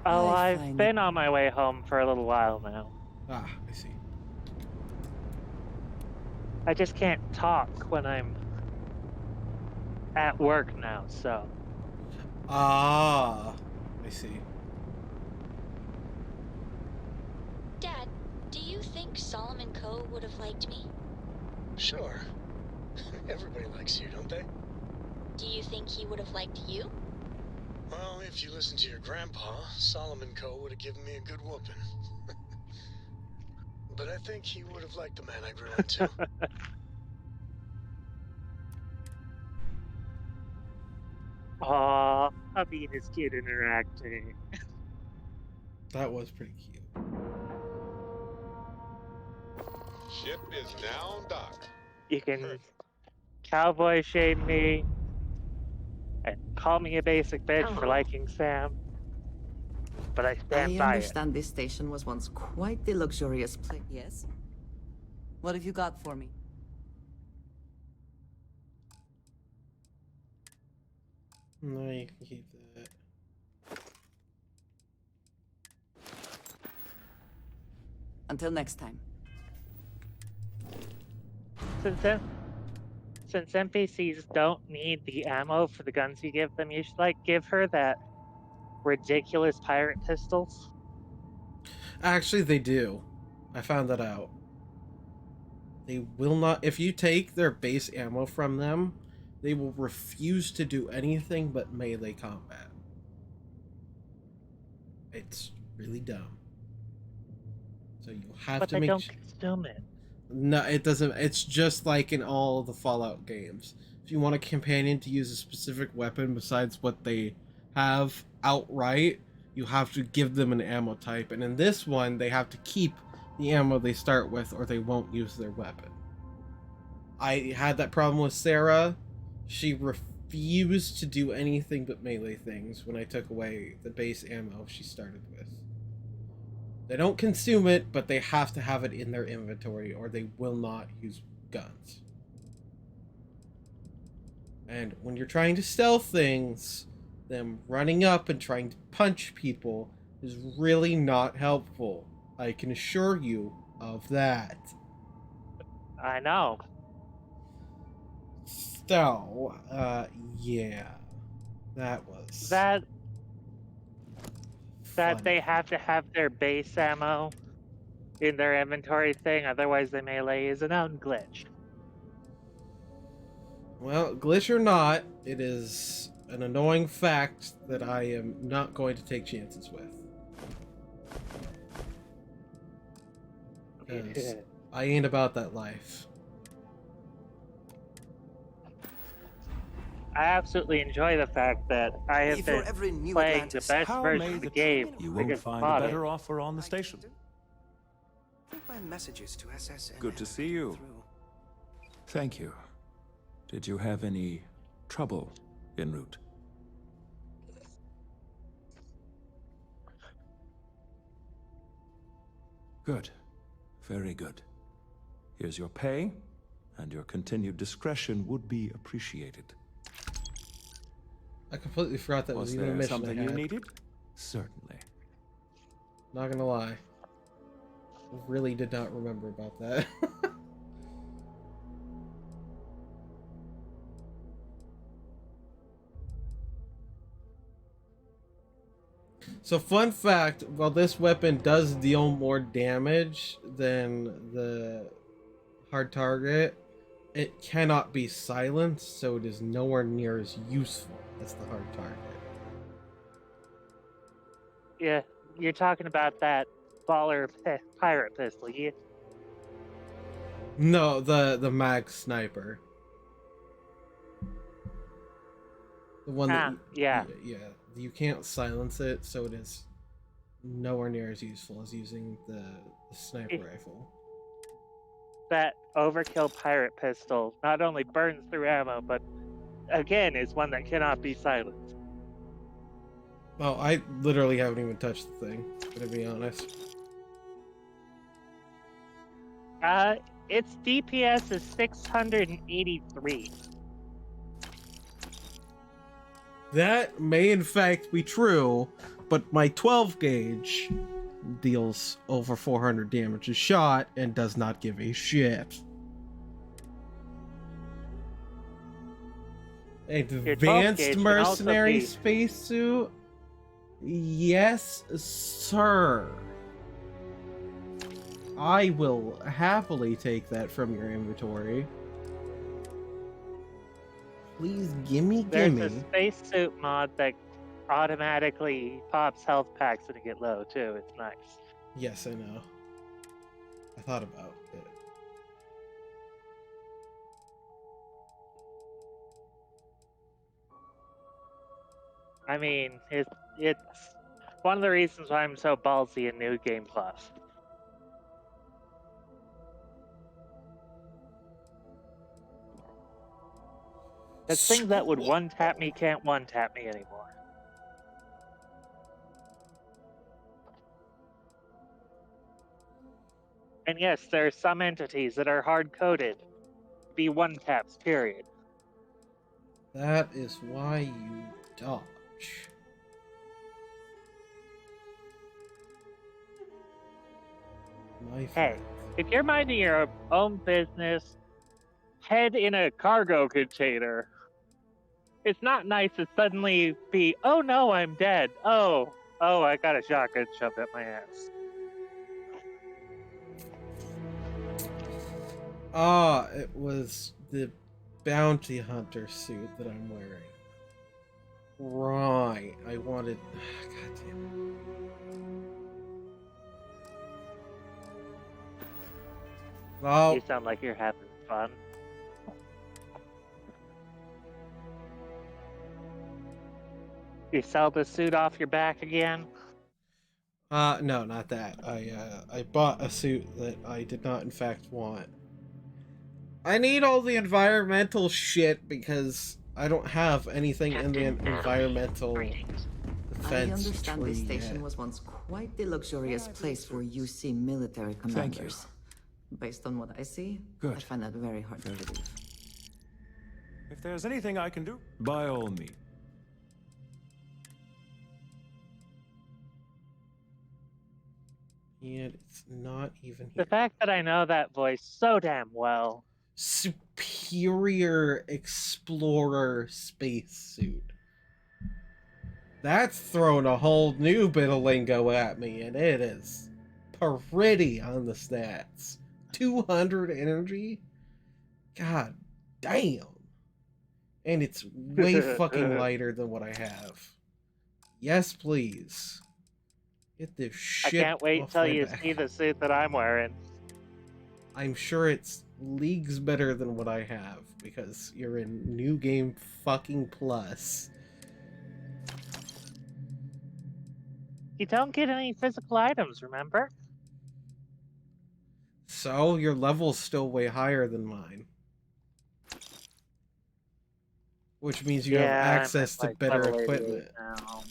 Oh, I've been on my way home for a little while now. Ah, I see. I just can't talk when I'm at work now, so. Ah, I see. Dad, do you think Solomon Coe would have liked me? Sure. Everybody likes you, don't they? Do you think he would have liked you? Well, if you listen to your grandpa, Solomon Coe would have given me a good whooping. But I think he would have liked the man I grew into. Aw, Hubby and his kid interacting. That was pretty cute. Ship is now docked. You can cowboy shame me and call me a basic bitch for liking Sam, but I stand I by it. understand this station was once quite the luxurious place. Yes? What have you got for me? No, you can keep that. Until next time. Since NPCs don't need the ammo for the guns you give them, you should like give her that ridiculous pirate pistols. Actually, they do. I found that out. They will not. If you take their base ammo from them, they will refuse to do anything but melee combat. It's really dumb. So you have But to they make. don't consume it. No, it doesn't. It's just like in all the Fallout games. If you want a companion to use a specific weapon besides what they have outright, you have to give them an ammo type. And in this one, they have to keep the ammo they start with or they won't use their weapon. I had that problem with Sarah. She refused to do anything but melee things when I took away the base ammo she started with. They don't consume it, but they have to have it in their inventory or they will not use guns. And when you're trying to stealth things, them running up and trying to punch people is really not helpful. I can assure you of that. I know. So, yeah. That was... That funny. they have to have their base ammo in their inventory thing, otherwise the melee is a known glitch. Well, glitch or not, it is an annoying fact that I am not going to take chances with. Because I ain't about that life. I absolutely enjoy the fact that I have If you're been ever in New playing Atlantis, the best how version may of the the game. You I won't just find bought a better it. offer on the station. Think my messages to SSN. Good to see you. Thank you. Did you have any trouble en route? Good. Very good. Here's your pay, and your continued discretion would be appreciated. I completely forgot that was even a there mission something I you had. needed? Certainly. Not gonna lie. I really did not remember about that. So fun fact, while this weapon does deal more damage than the hard target, it cannot be silenced, so it is nowhere near as useful as the hard target. Yeah, you're talking about that baller pirate pistol. No, the mag sniper. The one that yeah. You can't silence it, so it is nowhere near as useful as using the sniper rifle. That overkill pirate pistol not only burns through ammo, but again is one that cannot be silenced. Oh, I literally haven't even touched the thing, to be honest. Its DPS is 683. That may in fact be true, but my 12 gauge deals over 400 damage a shot and does not give a shit. Advanced mercenary spacesuit? Yes, sir. I will happily take that from your inventory. Please gimme. There's a spacesuit mod that automatically pops health packs when you get low too. It's nice. Yes, I know. I thought about it. I mean, it's one of the reasons why I'm so ballsy in New Game Plus. That thing that would one-tap me can't one-tap me anymore. And yes, there are some entities that are hard-coded to be one-taps, period. That is why you dodge. My Hey, friend. if you're minding your own business, head in a cargo container. It's not nice to suddenly be, oh no, I'm dead. Oh, I got a shotgun shoved at my ass. Ah, it was the bounty hunter suit that I'm wearing. Right. I wanted. God damn it. Well, You sound like you're having fun. You sell the suit off your back again? no, not that. I bought a suit that I did not in fact want. I need all the environmental shit because I don't have anything in the environmental I defense understand tree this station yet. was once quite the luxurious place for UC military commanders. Based on what I see, I find that very hard to believe. If there's anything I can do, by all means. And it's not even The here. fact that I know that voice so damn well. Superior Explorer spacesuit. That's thrown a whole new bit of lingo at me, and it is pretty on the stats. 200 energy? God damn. And it's way fucking lighter than what I have. Yes, please. Get this I shit can't wait off till my you back. see the suit that I'm wearing. I'm sure it's leagues better than what I have, because you're in New Game fucking Plus. You don't get any physical items, remember? So, your level's still way higher than mine. Which means you have access to better level 88 equipment. now.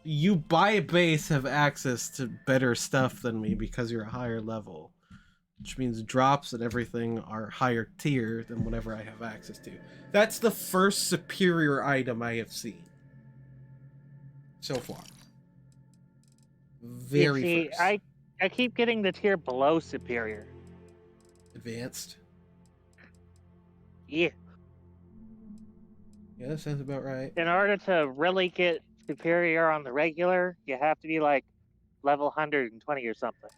You by base have access to better stuff than me because you're a higher level. Which means drops and everything are higher tier than whatever I have access to. That's the first superior item I have seen. So far. Very You see, first. I keep getting the tier below superior. Advanced? Yeah. Yeah, that sounds about right. In order to really get superior on the regular, you have to be like level 120 or something.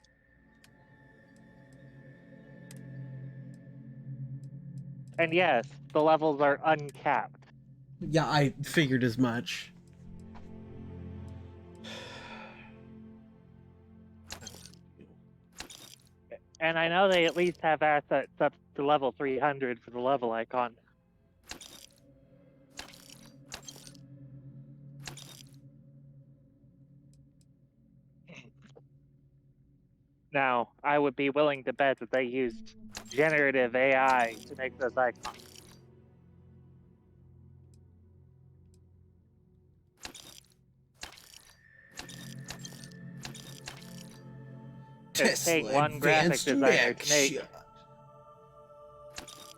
And yes, the levels are uncapped. Yeah, I figured as much. And I know they at least have assets up to level 300 for the level icon. Now, I would be willing to bet that they used generative AI to make those icons. It's take one graphic designer to make.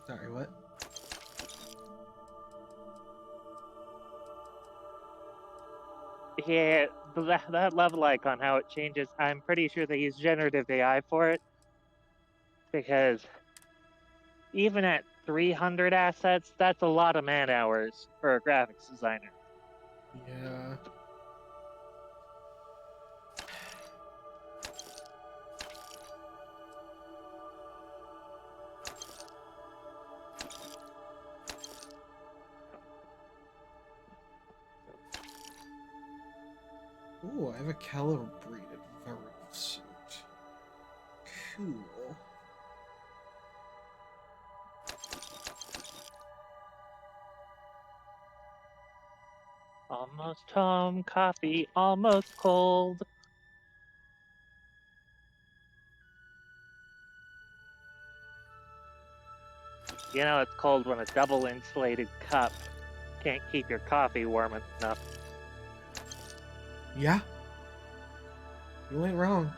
Sorry, what? Yeah, that level icon, how it changes, I'm pretty sure they use generative AI for it. Because even at 300 assets, that's a lot of man hours for a graphics designer. Yeah. Ooh, I have a calibrated variable suit. Cool. Almost home, coffee almost cold. You know it's cold when a double insulated cup can't keep your coffee warm enough. Yeah. You ain't wrong.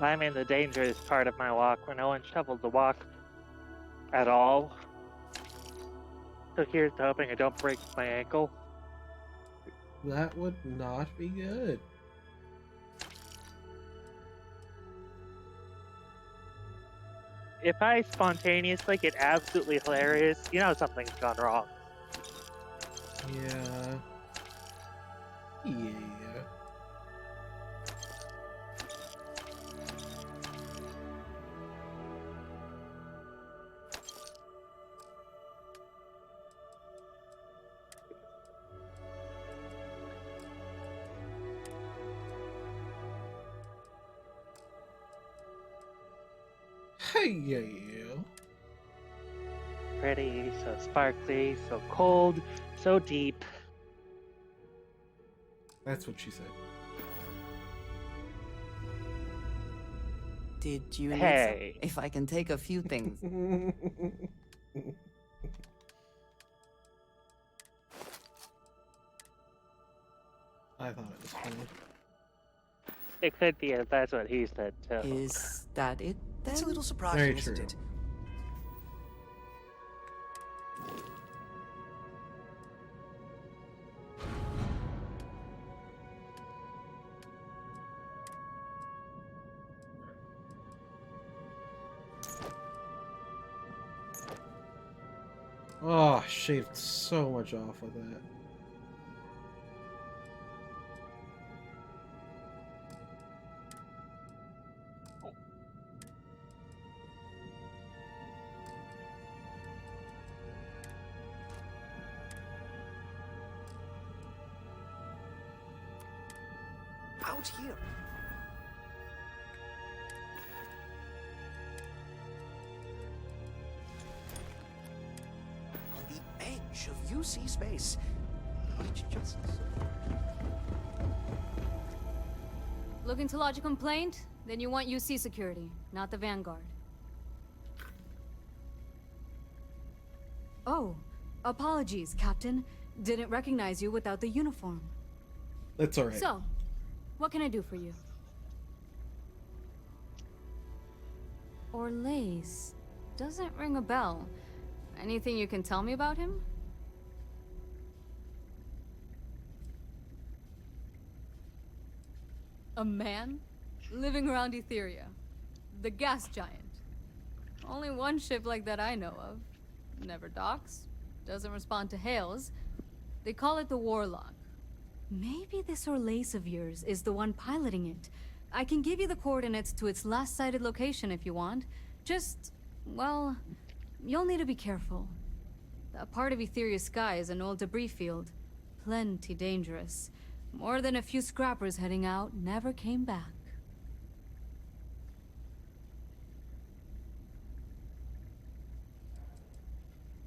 I'm in the dangerous part of my walk where no one shoveled the walk at all. So here's to hoping I don't break my ankle. That would not be good. If I spontaneously get absolutely hilarious, you know something's gone wrong. Yeah. Yeah. Hey, yeah. Pretty, so sparkly, so cold, so deep. That's what she said. Did you need Hey. some? If I can take a few things. I thought it was funny. It could be if that's what he said too. Is that it then? That's a little surprising, Very isn't true. it? Oh, I shaved so much off with that. Out here. On the edge of UC space. Which just... Looking to lodge a complaint? Then you want UC security, not the Vanguard. Oh, apologies, Captain. Didn't recognize you without the uniform. That's alright. So, what can I do for you? Orlace. Doesn't ring a bell. Anything you can tell me about him? A man? Living around Etheria. The gas giant. Only one ship like that I know of. Never docks. Doesn't respond to hails. They call it the Warlock. Maybe this Orlace of yours is the one piloting it. I can give you the coordinates to its last sighted location if you want. Just, well, you'll need to be careful. That part of Etheria's sky is an old debris field. Plenty dangerous. More than a few scrappers heading out never came back.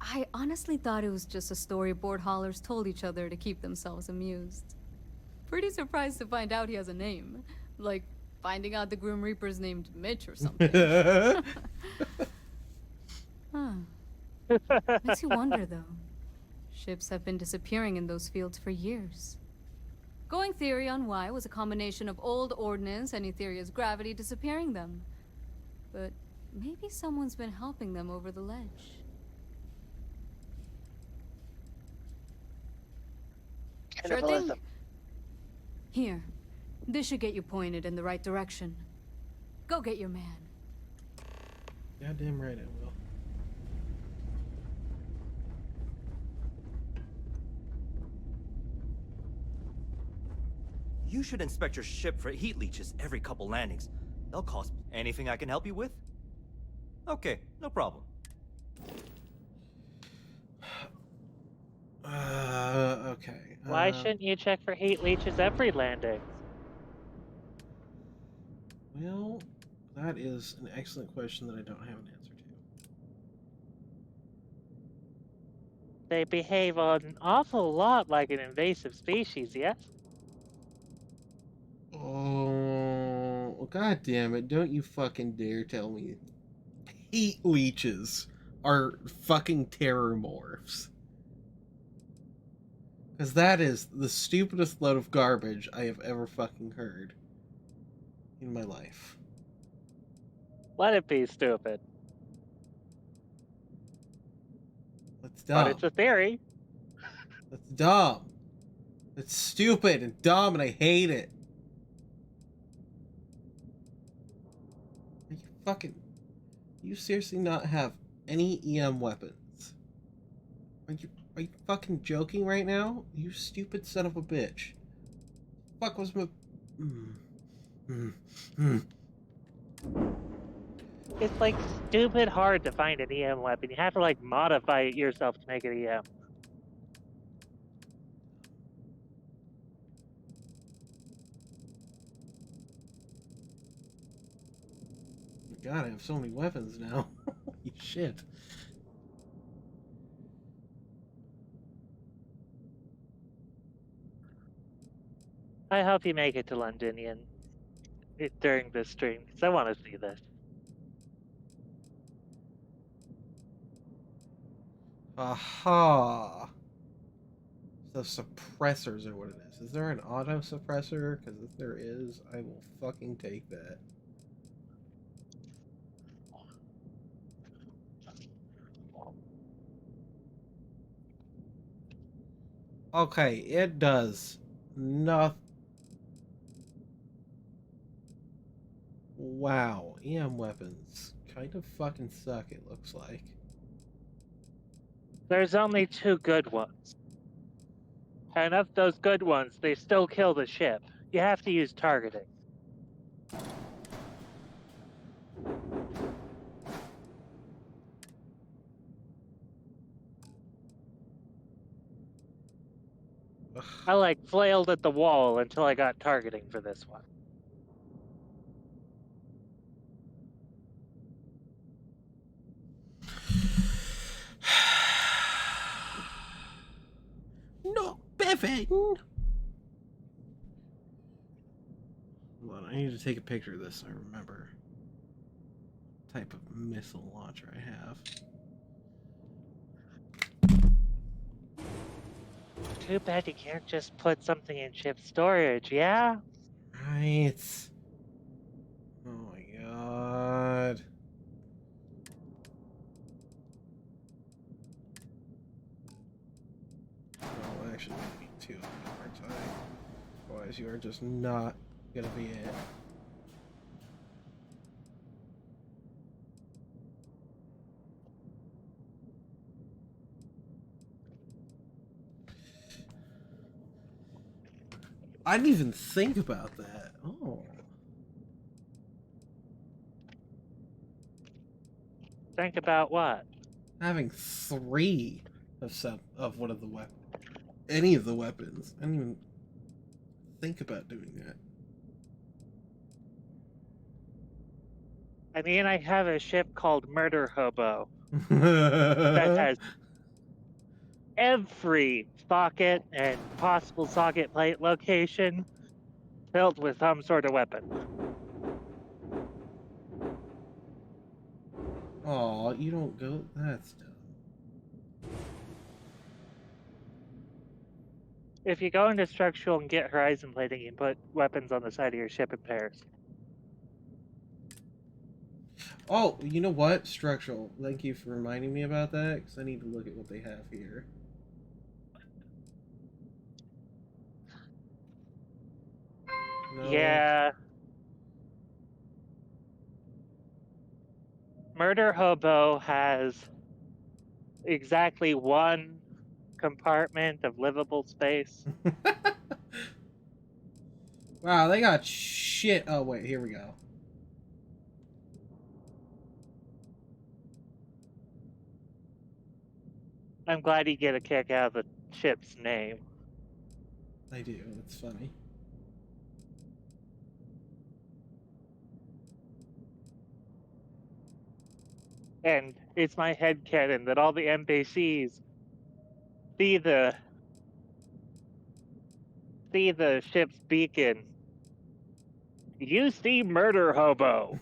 I honestly thought it was just a story board haulers told each other to keep themselves amused. Pretty surprised to find out he has a name. Like, finding out the Grim Reaper's named Mitch or something. Huh. Makes you wonder, though. Ships have been disappearing in those fields for years. Going theory on why was a combination of old ordnance and Etheria's gravity disappearing them. But maybe someone's been helping them over the ledge. Sure thing. Here. This should get you pointed in the right direction. Go get your man. Goddamn right I will. You should inspect your ship for heat leeches every couple landings. They'll cost anything I can help you with? Okay, no problem. Okay. Why shouldn't you check for heat leeches every landing? Well, that is an excellent question that I don't have an answer to. They behave an awful lot like an invasive species, yes? Oh, god damn it. Don't you fucking dare tell me heat leeches are fucking terror morphs. Because that is the stupidest load of garbage I have ever fucking heard in my life. Let it be stupid. That's But dumb. it's a theory. That's dumb. It's stupid and dumb, and I hate it. Are you fucking... You seriously not have any EM weapons? Are you fucking joking right now? You stupid son of a bitch. Fuck was my... It's like stupid hard to find an EM weapon. You have to like modify it yourself to make it EM. God, I have so many weapons now. Holy shit. I hope you make it to Londonian during this stream, because I want to see this. Aha! The suppressors are what it is. Is there an auto suppressor? Because if there is, I will fucking take that. Okay, it does nothing. Wow, EM weapons kind of fucking suck, it looks like. There's only 2 good ones. And of those good ones, they still kill the ship. You have to use targeting. I like flailed at the wall until I got targeting for this one. No, Bevan! Hold on, I need to take a picture of this so I remember what type of missile launcher I have. Too bad you can't just put something in ship storage, yeah? Right. Oh my god. Oh, actually, maybe 2 of them are tied. Otherwise, you are just not gonna be it. I didn't even think about that. Oh. Think about what? Having 3 of one of the weapons. Any of the weapons. I didn't even think about doing that. I mean, I have a ship called Murder Hobo that has every socket and possible socket plate location filled with some sort of weapon. Aw, you don't go... That's dumb. If you go into structural and get horizon plating, you can put weapons on the side of your ship in pairs. Oh, you know what? Structural. Thank you for reminding me about that, because I need to look at what they have here. No. Yeah. Murder Hobo has exactly 1 compartment of livable space. Wow, they got shit. Oh, wait, here we go. I'm glad you get a kick out of the ship's name. I do, it's funny. And it's my headcanon that all the NPCs see the ship's beacon. You see Murder Hobo.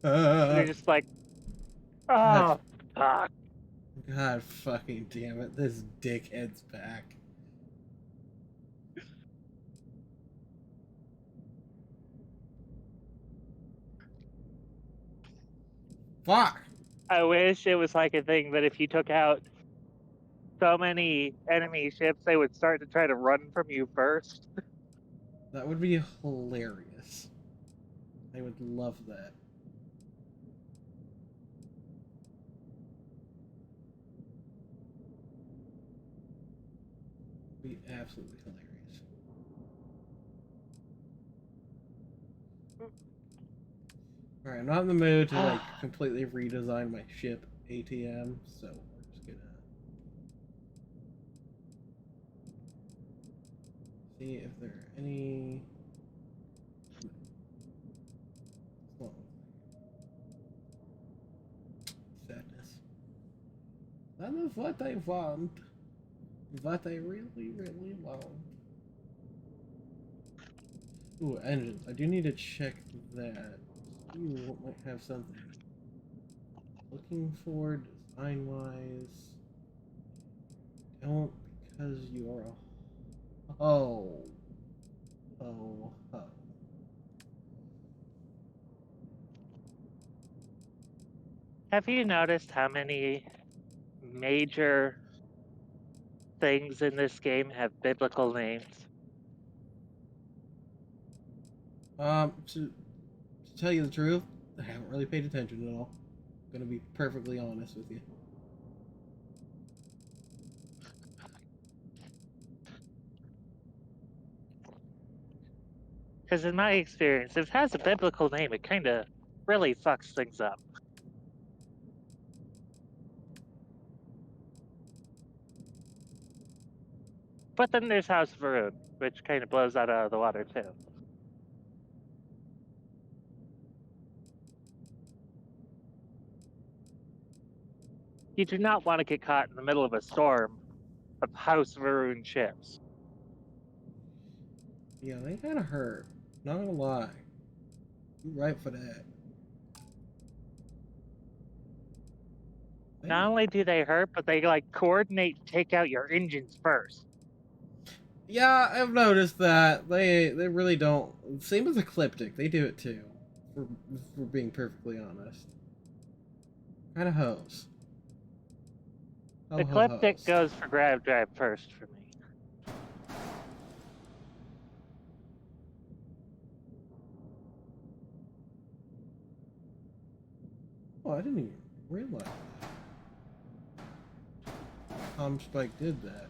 And they're just like, oh, fuck. God fucking damn it, this dickhead's back. Fuck! I wish it was like a thing that if you took out so many enemy ships, they would start to try to run from you first. That would be hilarious. I would love that. Be absolutely hilarious. Alright, I'm not in the mood to like completely redesign my ship ATM, so we're just gonna see if there are any sadness. That is what I want. What I really, really want. Ooh, engines. I do need to check that. Ooh, might have something. Looking for design-wise. Don't, because you are a ho. Ho, ho. Have you noticed how many major things in this game have biblical names? To tell you the truth, I haven't really paid attention at all. I'm gonna be perfectly honest with you. Because in my experience, if it has a biblical name, it kind of really fucks things up. But then there's House of Varun, which kind of blows that out of the water too. You do not want to get caught in the middle of a storm of House of Varun ships. Yeah, they kind of hurt. Not gonna lie. You're right for that. Not only do they hurt, but they like coordinate and take out your engines first. Yeah, I've noticed that. They really don't. Same as Ecliptic, they do it too. For being perfectly honest. Kind of hoes. Ecliptic goes for grab drive first for me. Oh, I didn't even realize that. Spike did that.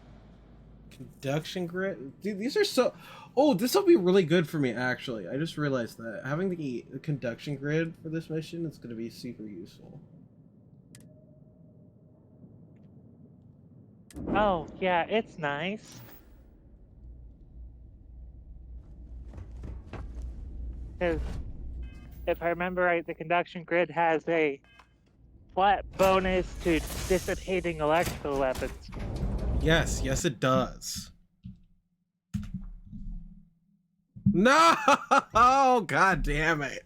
Conduction grid? Dude, these are so... Oh, this will be really good for me, actually. I just realized that. Having the conduction grid for this mission is going to be super useful. Oh, yeah, it's nice. Because if I remember right, the conduction grid has a flat bonus to dissipating electrical weapons. Yes, yes it does. No! Oh, god damn it.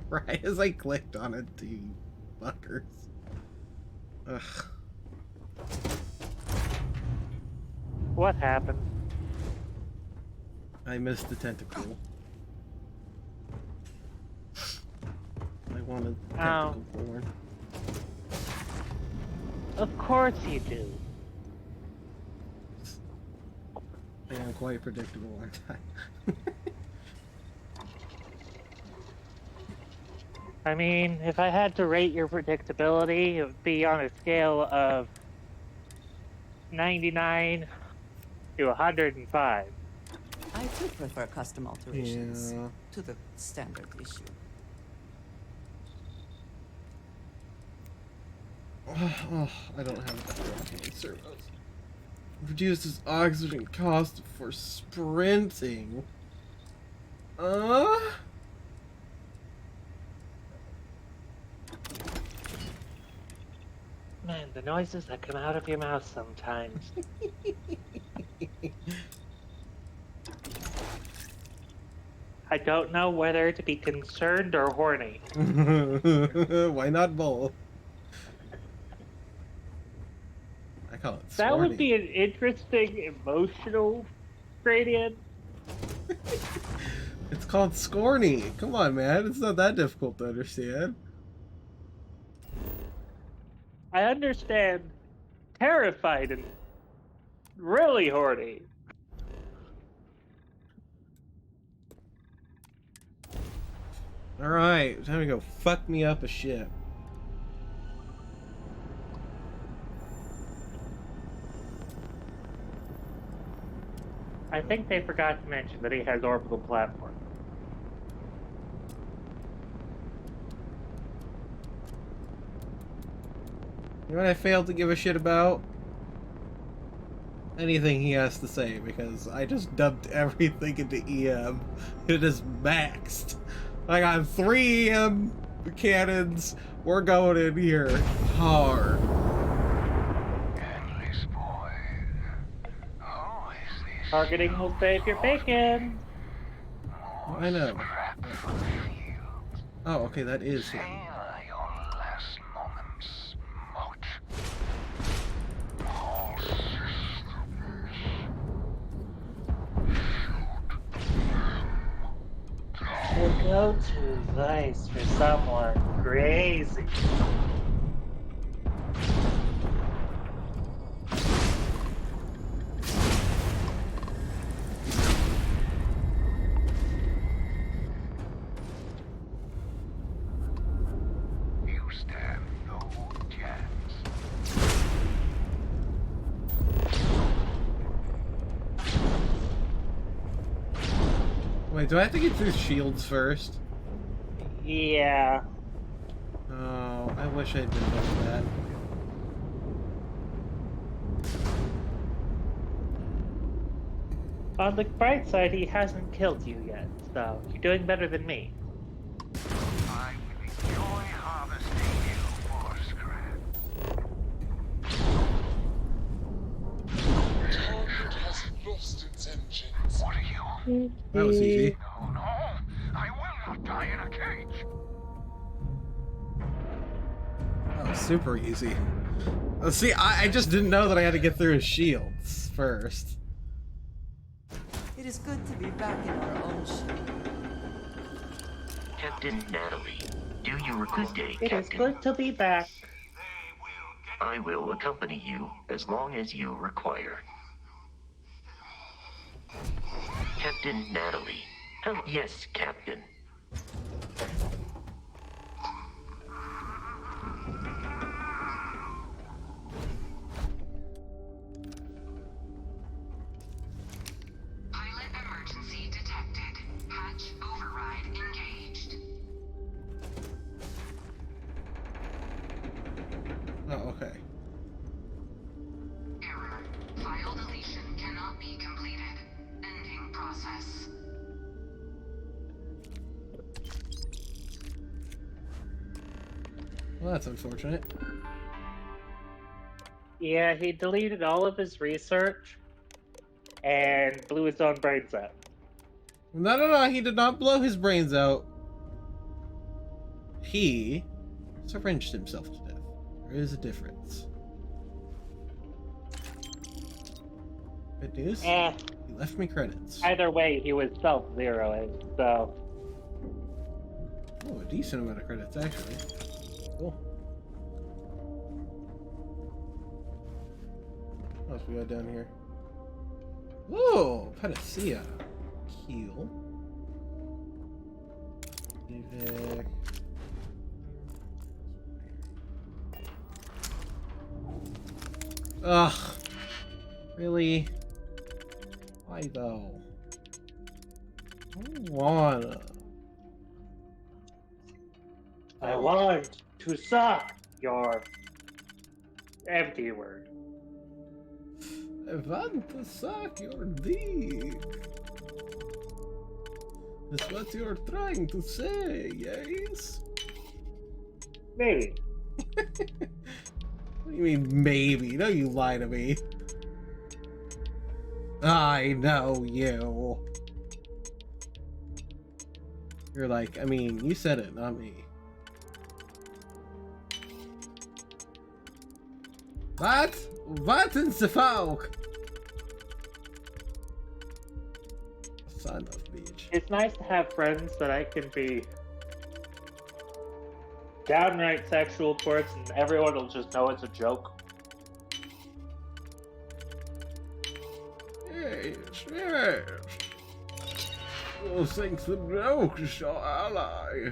Right as I clicked on it, dude. Fuckers. Ugh. What happened? I missed the tentacle. I wanted the tentacle born. Of course you do. I am quite predictable, aren't I? I mean, if I had to rate your predictability, it would be on a scale of 99 to 105. I do prefer custom alterations Yeah. to the standard issue. Oh, I don't have any servos. Reduces oxygen cost for sprinting. Man, the noises that come out of your mouth sometimes. I don't know whether to be concerned or horny. Why not both? I call it That would smarty. be an interesting emotional gradient. It's called Scorny. Come on, man. It's not that difficult to understand. I understand terrified and really horny. Alright, time to go fuck me up a ship. I think they forgot to mention that he has orbital platform. You know what I failed to give a shit about? Anything he has to say, because I just dumped everything into EM. It is maxed. I got 3 EM cannons. We're going in here hard. Targeting will save your bacon. I know. Oh, okay, that is him. The go-to vice for someone crazy. Wait, do I have to get through shields first? Yeah. Oh, I wish I'd done that. On the bright side, he hasn't killed you yet, so you're doing better than me. Lost its engines. What are you? That was easy. No, no. I will not die in a cage. That was super easy. See, I just didn't know that I had to get through his shields first. It is good to be back in our own ship. Captain Natalie, do you a good day, It Captain. is good to be back. I will accompany you as long as you require. Captain Natalie. Oh, yes, Captain. Pilot emergency detected. Hatch override engaged. Oh, okay. Error. File deletion cannot be completed. Ending process. Well, that's unfortunate. Yeah, he deleted all of his research and blew his own brains out. No, no, no, he did not blow his brains out. He syringed himself to death. There is a difference. Good news? He left me credits. Either way, he was self-zeroing, so... Oh, a decent amount of credits, actually. Cool. What else we got down here? Whoa! Panacea. Keel. Evac. Ugh. Really? Why though? I don't wanna. I want to suck your empty word. I want to suck your dick. That's what you're trying to say, yes? Maybe. What do you mean, maybe? No, you lie to me. I know you. You're like, I mean, you said it, not me. What? What in the fuck? Son of a bitch. It's nice to have friends that I can be downright sexual towards, and everyone will just know it's a joke. Yes, yes. You'll think the joke is your ally.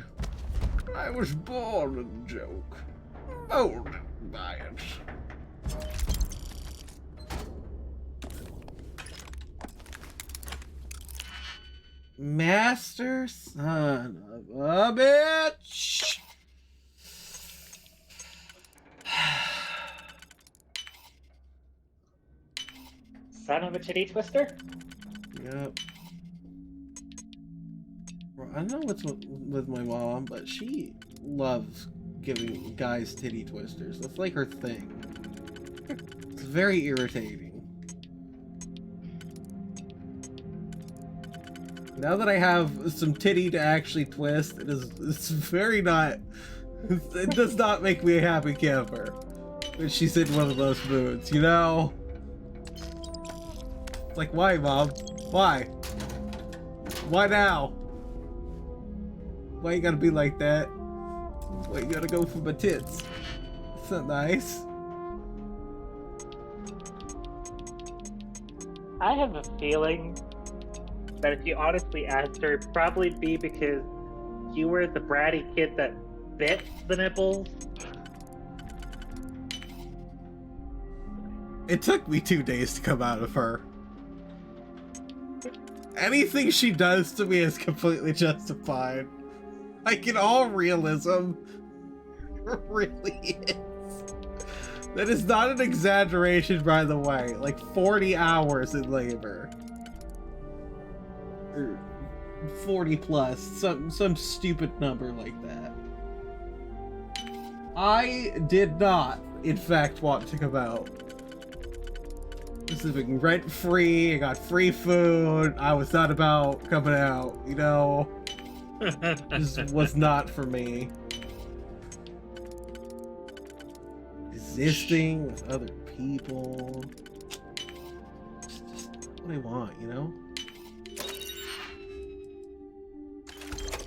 I was born a joke. Molded by it. Master son of a bitch. Son of a titty twister? Yep. Well, I don't know what's with my mom, but she loves giving guys titty twisters. That's like her thing. It's very irritating. Now that I have some titty to actually twist, it's very not... It does not make me a happy camper when she's in one of those moods, you know? It's like, why, Mom? Why? Why now? Why you gotta be like that? Why you gotta go for my tits? It's not nice. I have a feeling that if you honestly asked her, it'd probably be because you were the bratty kid that bit the nipples. It took me 2 days to come out of her. Anything she does to me is completely justified. Like, in all realism, it really is. That is not an exaggeration, by the way. Like, 40 hours in labor. Or 40 plus, some stupid number like that. I did not, in fact, want to come out. This is being rent-free, I got free food, I was not about coming out, you know? This was not for me. Existing with other people. Just what I want, you know?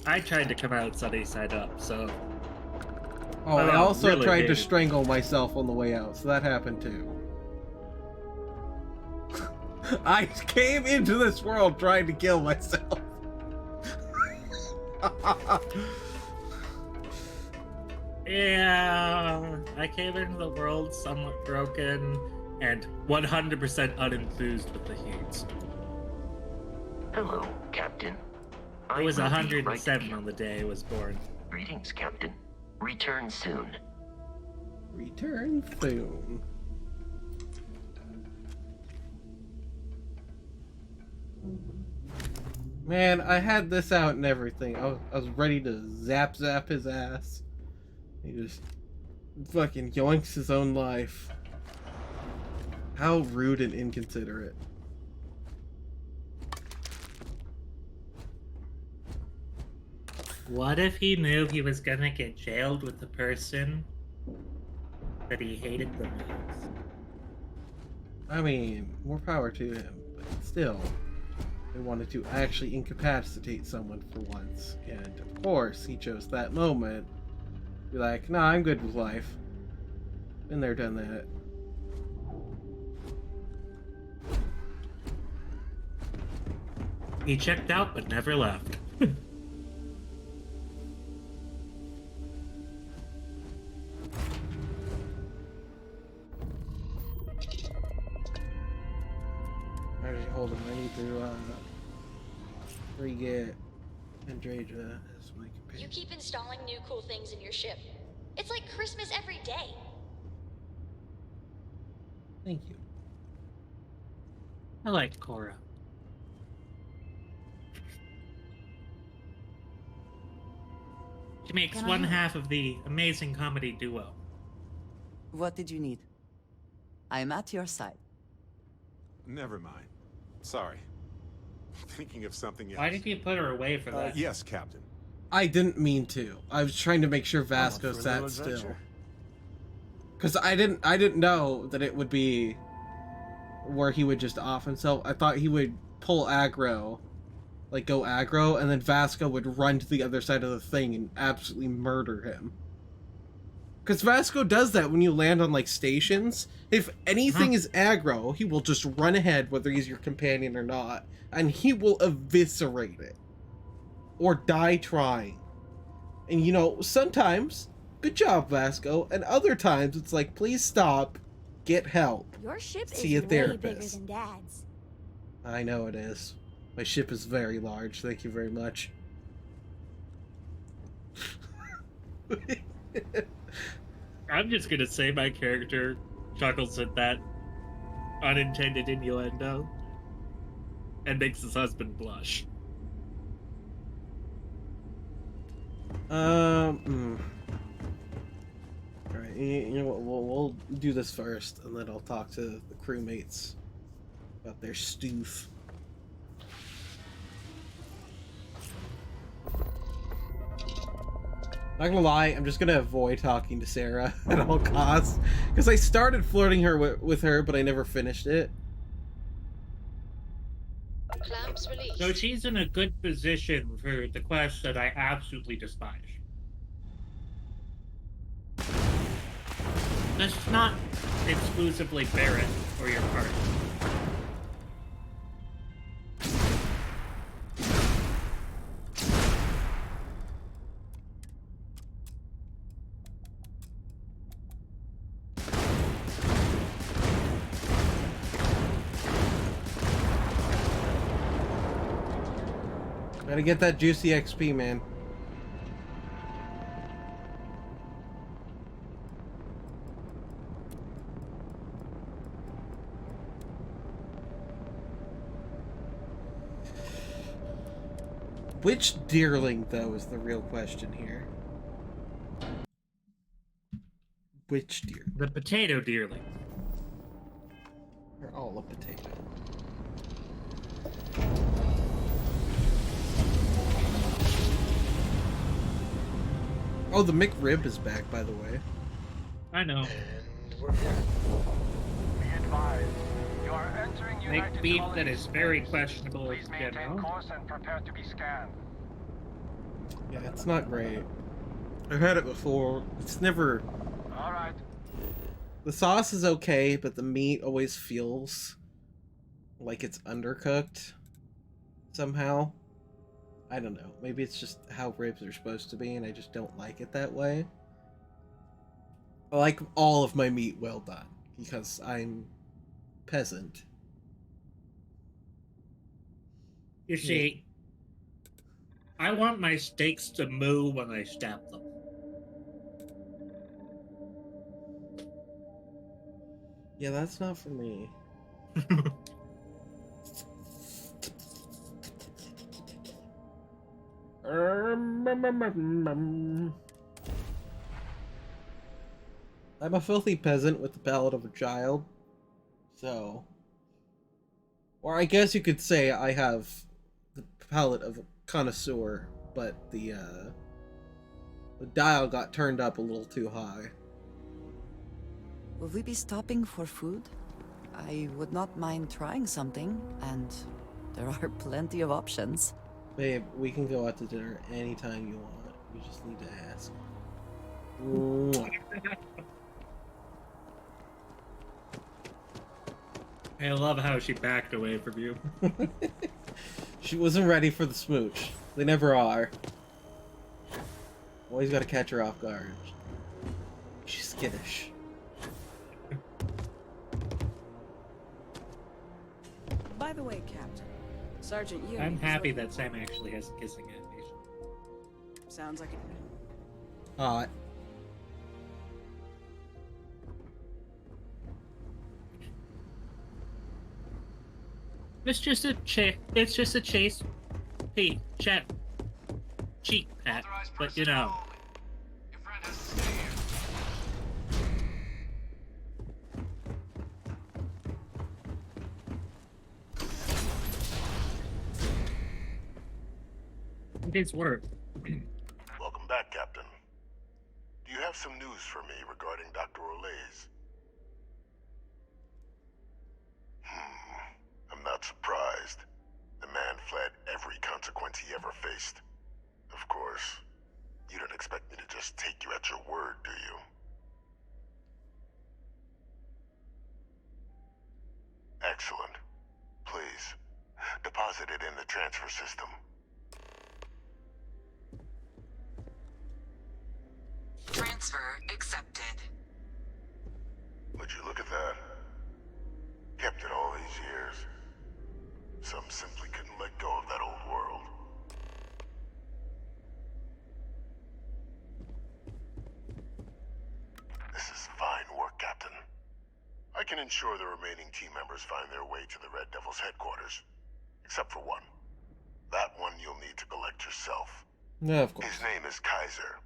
I tried to come out sunny side up, so... Oh, I also really tried to did. strangle myself on the way out, so that happened too. I came into this world trying to kill myself. Yeah, I came into the world somewhat broken and 100% unenthused with the heat. Hello, Captain. I was will be 107 right on the day I was born. Greetings, Captain. Return soon. Return soon. Man, I had this out and everything. I was ready to zap his ass. He just fucking yoinks his own life. How rude and inconsiderate. What if he knew he was gonna get jailed with the person that he hated the most? I mean, more power to him, but still, they wanted to actually incapacitate someone for once, and of course, he chose that moment. Be like, nah, I'm good with life. Been there, done that. He checked out but never left. Actually, hold on, I need to, re-get Andraja as my companion. You keep installing new cool things in your ship. It's like Christmas every day. Thank you. I like Cora. She makes Can I one help? half of the amazing comedy duo. What did you need? I'm at your side. Never mind. Sorry. Thinking of something else. Why did you put her away for that? Yes, Captain. I didn't mean to. I was trying to make sure Vasco for a sat little still. adventure. Cause I didn't know that it would be where he would just off himself. I thought he would pull aggro, like go aggro, and then Vasco would run to the other side of the thing and absolutely murder him. Because Vasco does that when you land on, like, stations. If anything is aggro, he will just run ahead, whether he's your companion or not, and he will eviscerate it. Or die trying. And, you know, sometimes, good job, Vasco, and other times it's like, please stop, get help. Your ship See is a way bigger therapist. than Dad's. I know it is. My ship is very large, thank you very much. I'm just gonna say my character chuckles at that unintended innuendo and makes his husband blush. Alright, you know what, we'll do this first, and then I'll talk to the crewmates about their stoof. Not gonna lie, I'm just gonna avoid talking to Sarah at all costs, because I started flirting with her, but I never finished it. Clamps released. So she's in a good position for the quest that I absolutely despise. That's not exclusively Barrett or your partner. Gotta get that juicy XP, man. Which deerling, though, is the real question here? Which deer? The potato deerling. They're all a potato. Oh, the McRib is back, by the way. I know. And we're here. Be advised, you are entering Make United beef Colony that is very space. questionable Please in maintain general. course and prepare to be scanned. Yeah, it's not great. I've had it before. It's never... All right. The sauce is okay, but the meat always feels like it's undercooked somehow. I don't know. Maybe it's just how ribs are supposed to be, and I just don't like it that way. I like all of my meat well done, because I'm peasant. You see, I want my steaks to moo when I stab them. Yeah, that's not for me. I'm a filthy peasant with the palate of a child, so... Or I guess you could say I have the palate of a connoisseur, but the dial got turned up a little too high. Will we be stopping for food? I would not mind trying something, and there are plenty of options. Babe, we can go out to dinner anytime you want. You just need to ask. Mwah. I love how she backed away from you. She wasn't ready for the smooch. They never are. Always gotta catch her off guard. She's skittish. By the way, Captain, Sergeant Ewing... I'm happy that Sam actually has a kissing animation. Sounds like it. Hot. It's just a chase. Hey, chat. Cheap, Pat. But you know. Your friend has to stay here. It is work. Welcome back, Captain. Do you have some news for me regarding Dr. Olays? I'm not surprised. The man fled every consequence he ever faced. Of course, you don't expect me to just take you at your word, do you? deposited in the transfer system. Transfer accepted. Would you look at that? Kept it all these years. Some simply couldn't let go of that old world. This is fine work, Captain. I can ensure the remaining team members find their way to the Red Devil's headquarters. Except for one. That one you'll need to collect yourself. Yeah, of course. His name is Kaiser.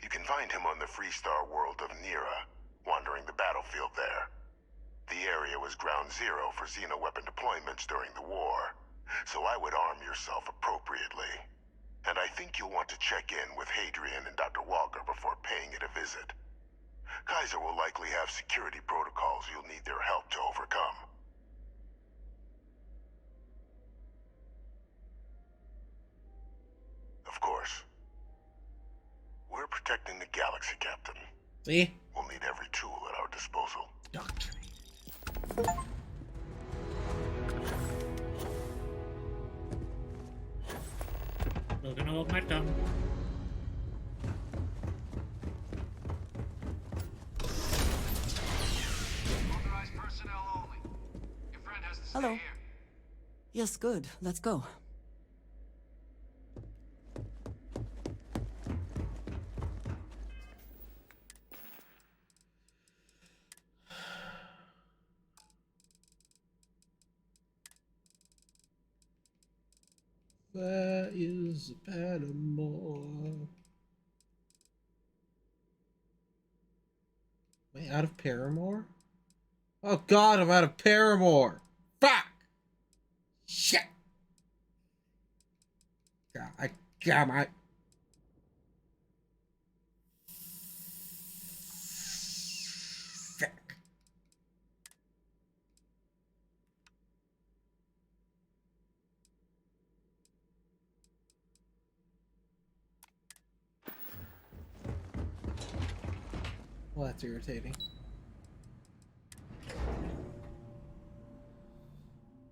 You can find him on the Freestar world of Nira, wandering the battlefield there. The area was ground zero for xeno-weapon deployments during the war, so I would arm yourself appropriately. And I think you'll want to check in with Hadrian and Dr. Walker before paying it a visit. Kaiser will likely have security protocols you'll need their help to overcome. Of course. We're protecting the galaxy, Captain. See? We'll need every tool at our disposal. Doctor. Still gonna hold my tongue. Authorized personnel only. Your friend has to stay Hello. here. Yes, good. Let's go. Where is Paramore? Wait, out of Paramore? Oh god, I'm out of Paramore! Fuck! Shit! God damn it! Fuck. Well, that's irritating.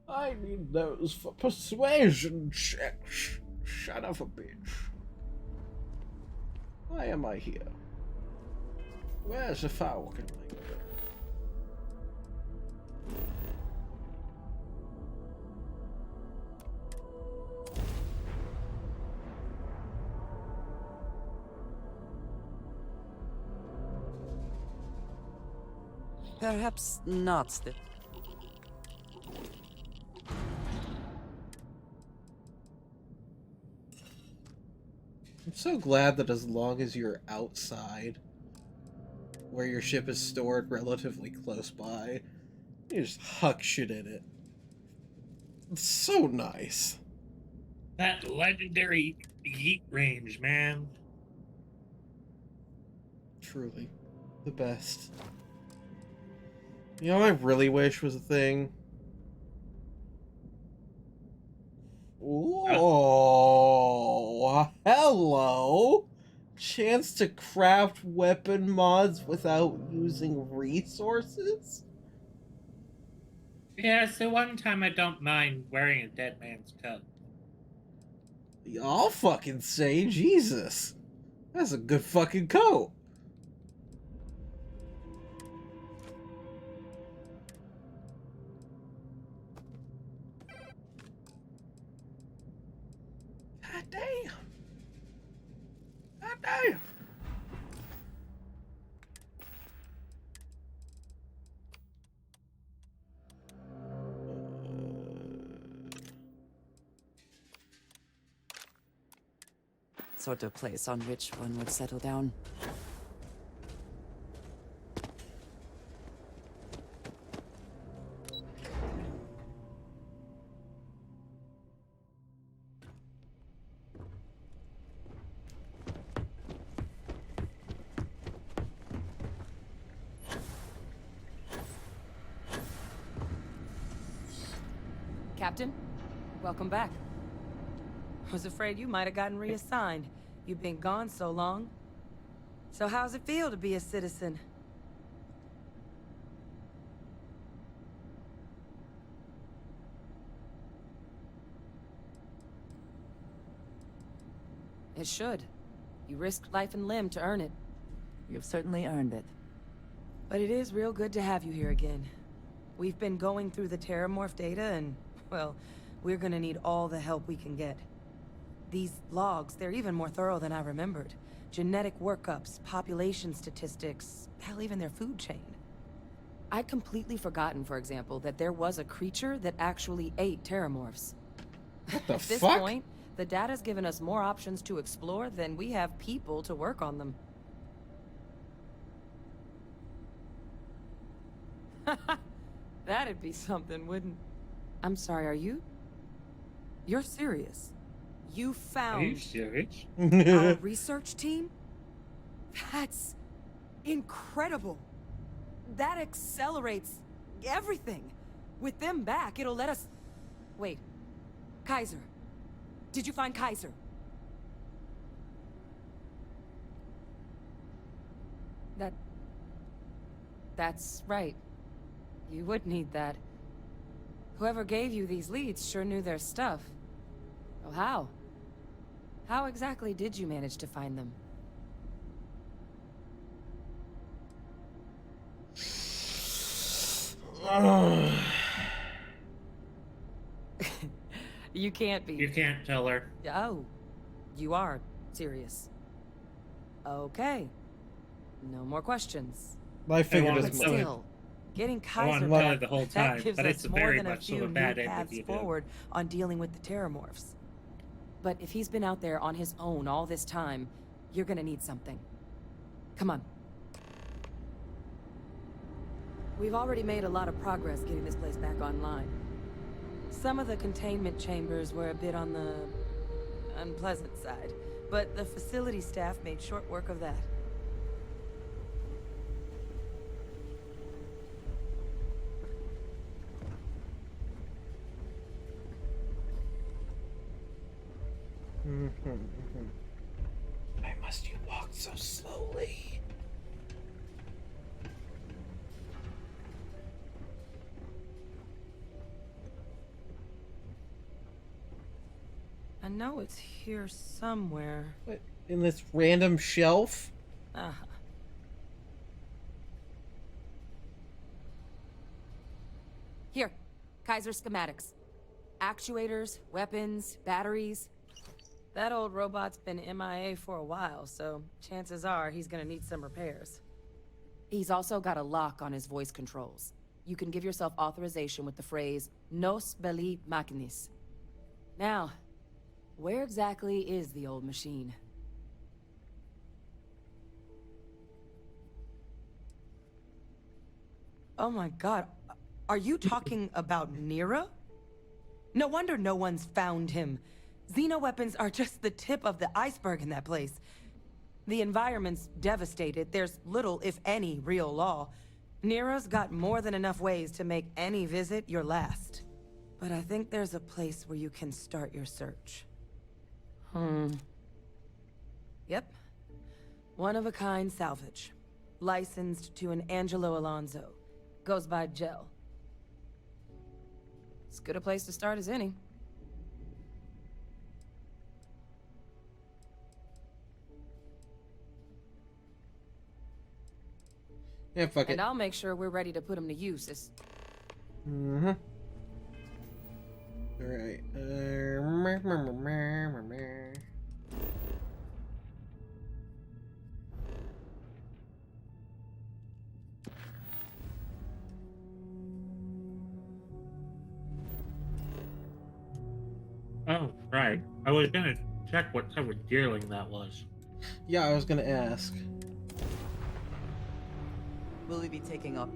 I need those for persuasion checks. Son of a bitch. Why am I here? Where's the Falcon link? Perhaps not the... I'm so glad that as long as you're outside, where your ship is stored relatively close by, you just huck shit in it. It's so nice. That legendary yeet range, man. Truly. The best. You know what I really wish was a thing? Oh, hello! Chance to craft weapon mods without using resources? Yeah, so one time I don't mind wearing a dead man's coat. I'll fucking say, Jesus. That's a good fucking coat. God damn. God damn. Sort of place on which one would settle down. Captain, welcome back. Was afraid you might have gotten reassigned. You've been gone so long. So how's it feel to be a citizen? It should. You risked life and limb to earn it. You've certainly earned it. But it is real good to have you here again. We've been going through the Terramorph data and, well, we're gonna need all the help we can get. These logs, they're even more thorough than I remembered. Genetic workups, population statistics, hell, even their food chain. I'd completely forgotten, for example, that there was a creature that actually ate Terramorphs. What the At this fuck? point, the data's given us more options to explore than we have people to work on them. That'd be something, wouldn't... I'm sorry, are you? You're serious? You found... Are you serious? our research team? That's... incredible. That accelerates everything. With them back, it'll let us... Wait. Kaiser. Did you find Kaiser? That's right. You would need that. Whoever gave you these leads sure knew their stuff. Oh, how? How exactly did you manage to find them? You can't be. You can't tell her. Oh, you are serious. Okay. No more questions. I figured But as much. Still, getting I Kaiser wanted to tell her back, the whole that time, gives but us it's more very than a much so few a new bad ending paths you did. forward on dealing with the Terramorphs. But if he's been out there on his own all this time, you're gonna need something. Come on. We've already made a lot of progress getting this place back online. Some of the containment chambers were a bit on the unpleasant side, but the facility staff made short work of that. Why must you walk so slowly? I know it's here somewhere. What? In this random shelf? Uh-huh. Here, Kaiser schematics. Actuators, weapons, batteries. That old robot's been MIA for a while, so chances are he's gonna need some repairs. He's also got a lock on his voice controls. You can give yourself authorization with the phrase, Nos belli machinis. Now, where exactly is the old machine? Oh my god, are you talking about Nero? No wonder no one's found him. Xenoweapons are just the tip of the iceberg in that place. The environment's devastated. There's little, if any, real law. Nero's got more than enough ways to make any visit your last. But I think there's a place where you can start your search. Yep. One-of-a-kind salvage. Licensed to an Angelo Alonso. Goes by Gel. As good a place to start as any. Yeah, fuck it. And I'll make sure we're ready to put him to use. Mm-hmm. Alright. Oh, right. I was gonna check what type of deerling that was. Yeah, I was gonna ask. Will we be taking up?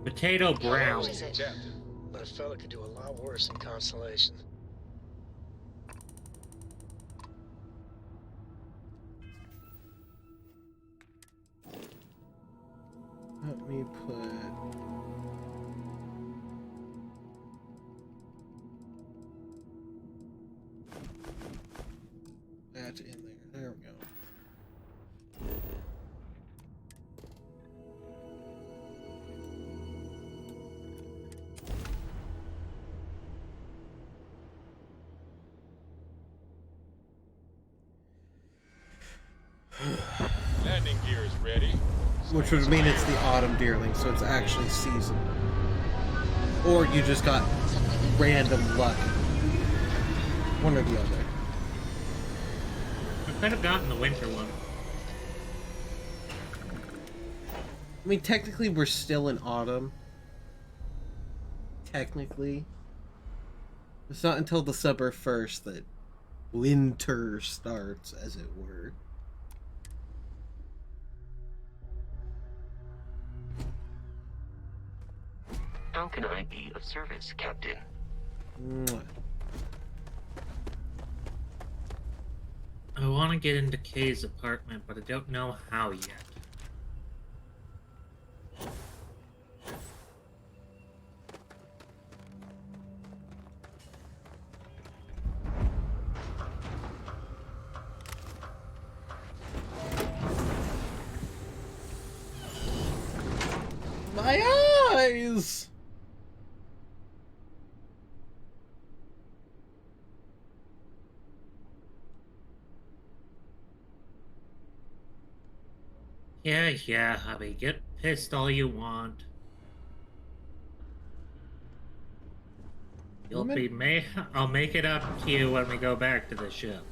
Potato brown. What is it? Captain, but a fella could do a lot worse in Constellation. Let me put... that in there. There we go. here is ready. Which would mean it's the autumn deerling, so it's actually seasonal. Or you just got random luck. One or the other. I could have gotten the winter one. I mean, technically, we're still in autumn. Technically. It's not until December 1st that winter starts, as it were. How can I be of service, Captain? Mwah. I want to get into Kay's apartment, but I don't know how yet. My eyes! Yeah, hubby. Get pissed all you want. You'll be I'll make it up to you when we go back to the ship.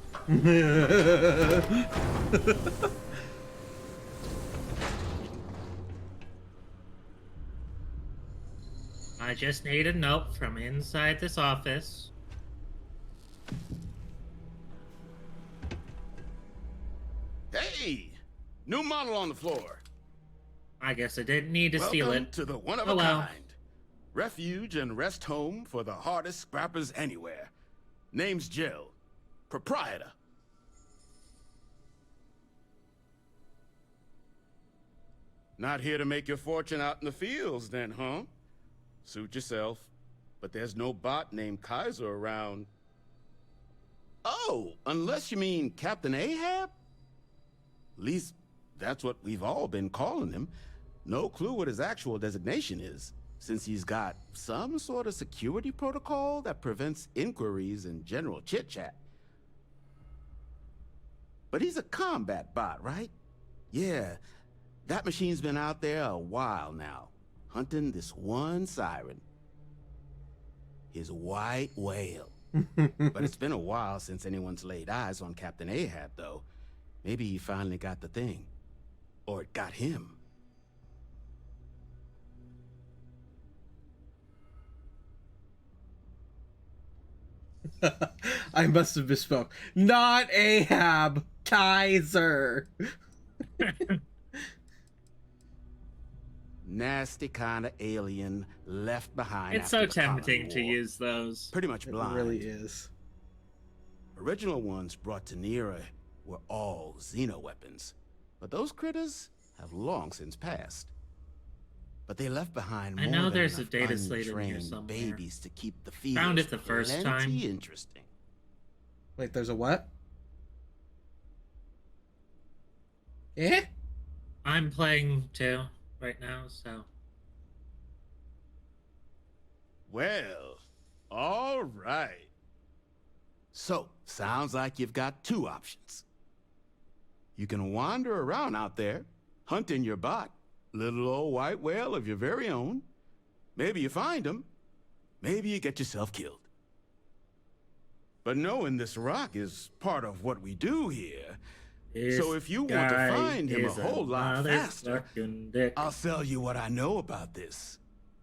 I just need a note from inside this office. Hey! New model on the floor. I guess I didn't need to steal Welcome it. to the one of Oh, a well. kind. Refuge and rest home for the hardest scrappers anywhere. Name's Jill. Proprietor. Not here to make your fortune out in the fields then, huh? Suit yourself. But there's no bot named Kaiser around. Oh, unless you mean Captain Ahab? At least, that's what we've all been calling him. No clue what his actual designation is, since he's got some sort of security protocol that prevents inquiries and general chit-chat. But he's a combat bot, right? Yeah, that machine's been out there a while now, hunting this one siren. His white whale. But it's been a while since anyone's laid eyes on Captain Ahab, though. Maybe he finally got the thing. Or it got him. I must have misspoke. Not Ahab, Kaiser. Nasty kind of alien left behind. It's so tempting to use those. Pretty much blind. It really is. Original ones brought to Nera were all Xeno weapons, but those critters have long since passed. But they left behind more I know than there's a enough data slate in here untrained somewhere. babies to keep the fields Found it the first plenty time. interesting. Wait, there's a what? Eh? I'm playing too right now, so. Well, all right. So, sounds like you've got two options. You can wander around out there, hunting your bot, little old white whale of your very own. Maybe you find him. Maybe you get yourself killed. But knowing this rock is part of what we do here. So if you want to find him a whole lot faster, I'll sell you what I know about this.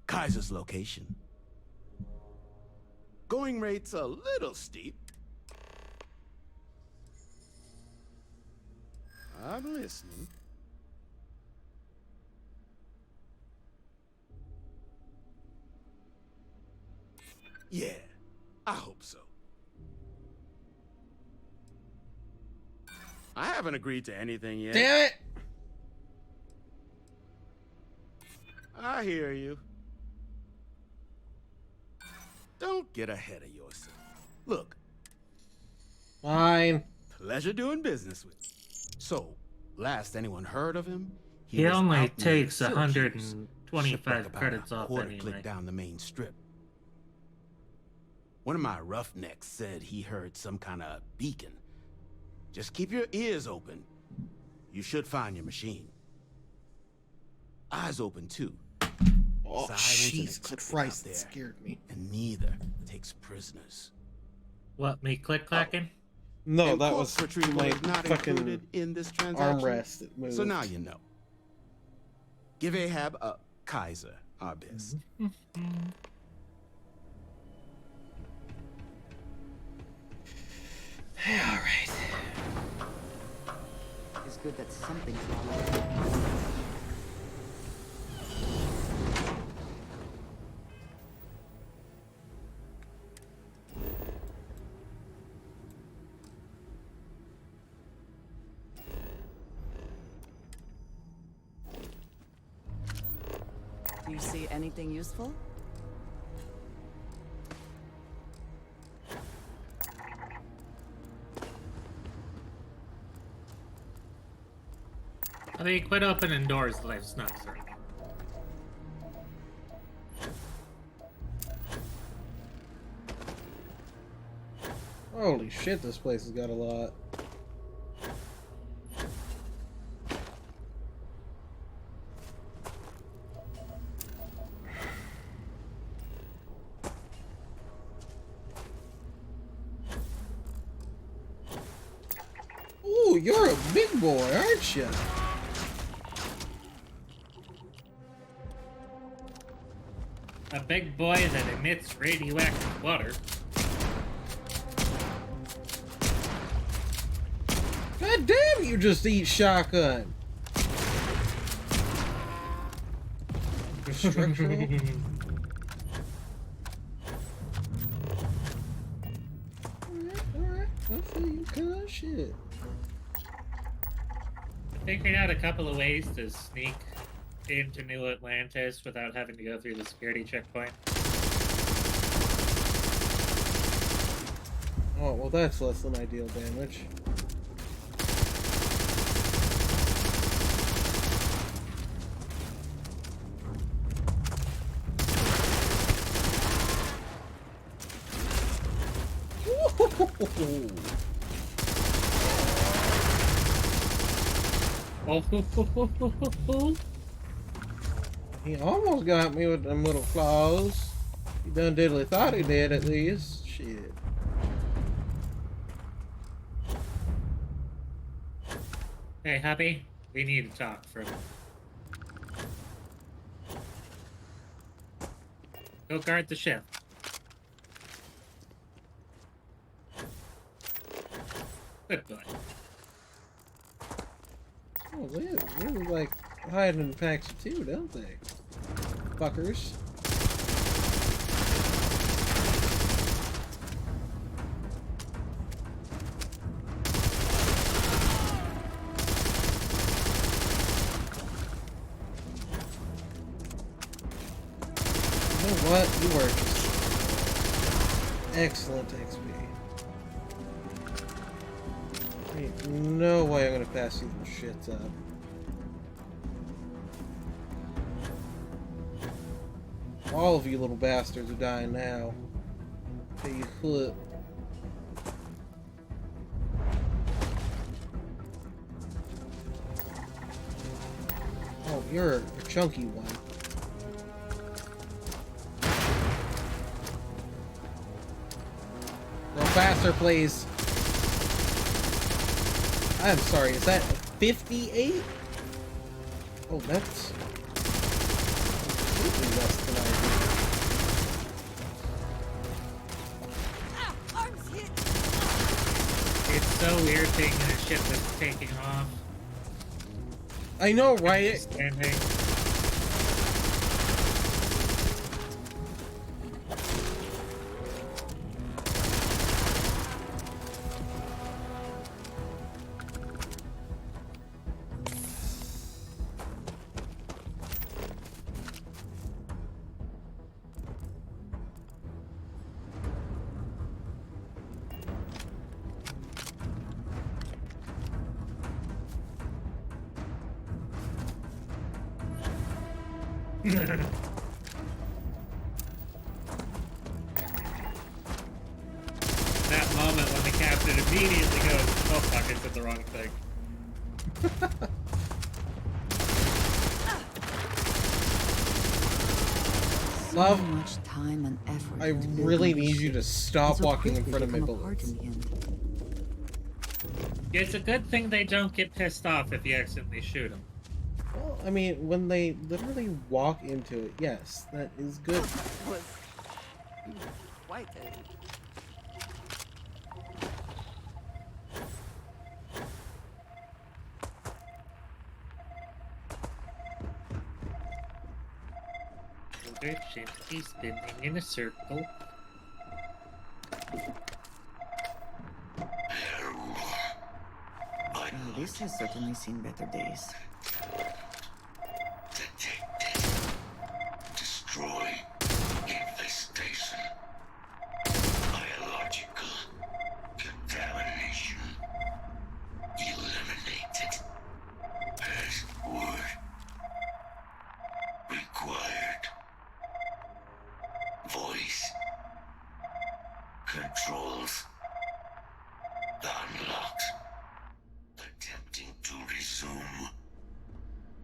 Kaiser's location. Going rate's a little steep. I'm listening. Yeah, I hope so. I haven't agreed to anything yet. Damn it! I hear you. Don't get ahead of yourself. Look. Fine. Pleasure doing business with you. So, last anyone heard of him, He was only out near takes Syracuse, 125 shipwreck about credits a off quarter anyway. click down the main strip. One of my roughnecks said he heard some kind of beacon. Just keep your ears open. You should find your machine. eyes open too. Oh, Sirens and Jesus equipment Christ, out there, that scared me. and neither takes prisoners. What, me click clacking? No, And that corpse was retrieval my is not fucking included in this transaction. armrest. It moved. So now you know. Give Ahab a Kaiser our best. Alright. It's good that something's wrong. Do you see anything useful? I mean, quit opening doors that I've snuck through. Holy shit, this place has got a lot. Ooh, you're a big boy, aren't you? A big boy that emits radioactive water. God damn, you just eat shotgun. Structural. Alright. I feel you, kind of shit. Figuring out a couple of ways to sneak into New Atlantis without having to go through the security checkpoint. Oh, well, that's less than ideal damage. He almost got me with them little claws. He done diddly thought he did at least. Shit. Hey, Happy, we need to talk for a minute. Go guard the ship. Good boy. Oh, they really like hiding in packs too, don't they? Fuckers. You know what? You are just excellent XP. Ain't no way I'm gonna pass these little shits up. All of you little bastards are dying now. Okay, you flip. Oh, you're a chunky one. Go faster, please. I'm sorry, is that 58? Oh, that's completely less than I It's so irritating in a ship that's taking off. I know, right? Standing. That moment when the captain immediately goes, oh fuck, I said the wrong thing. So Love, much time and effort. I into building really this need you ship, to stop and so walking in quickly front of my to come apart bullets. in the end. It's a good thing they don't get pissed off if you accidentally shoot them. Well, I mean, when they literally walk into it, yes, that is good. Was quite a... Good shit, he's spinning in a circle. This has certainly seen better days. Destroy infestation. Biological contamination. Eliminated. Password. Required. Voice. Controls. Unlocked. Attempting to resume.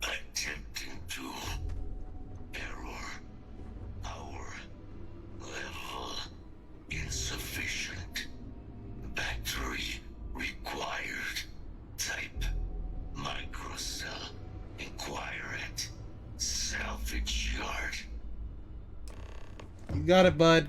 Attempting to. Error. Power. Level. Insufficient. Battery. Required. Type. Microcell. Inquire at. Salvage yard. You got it, bud.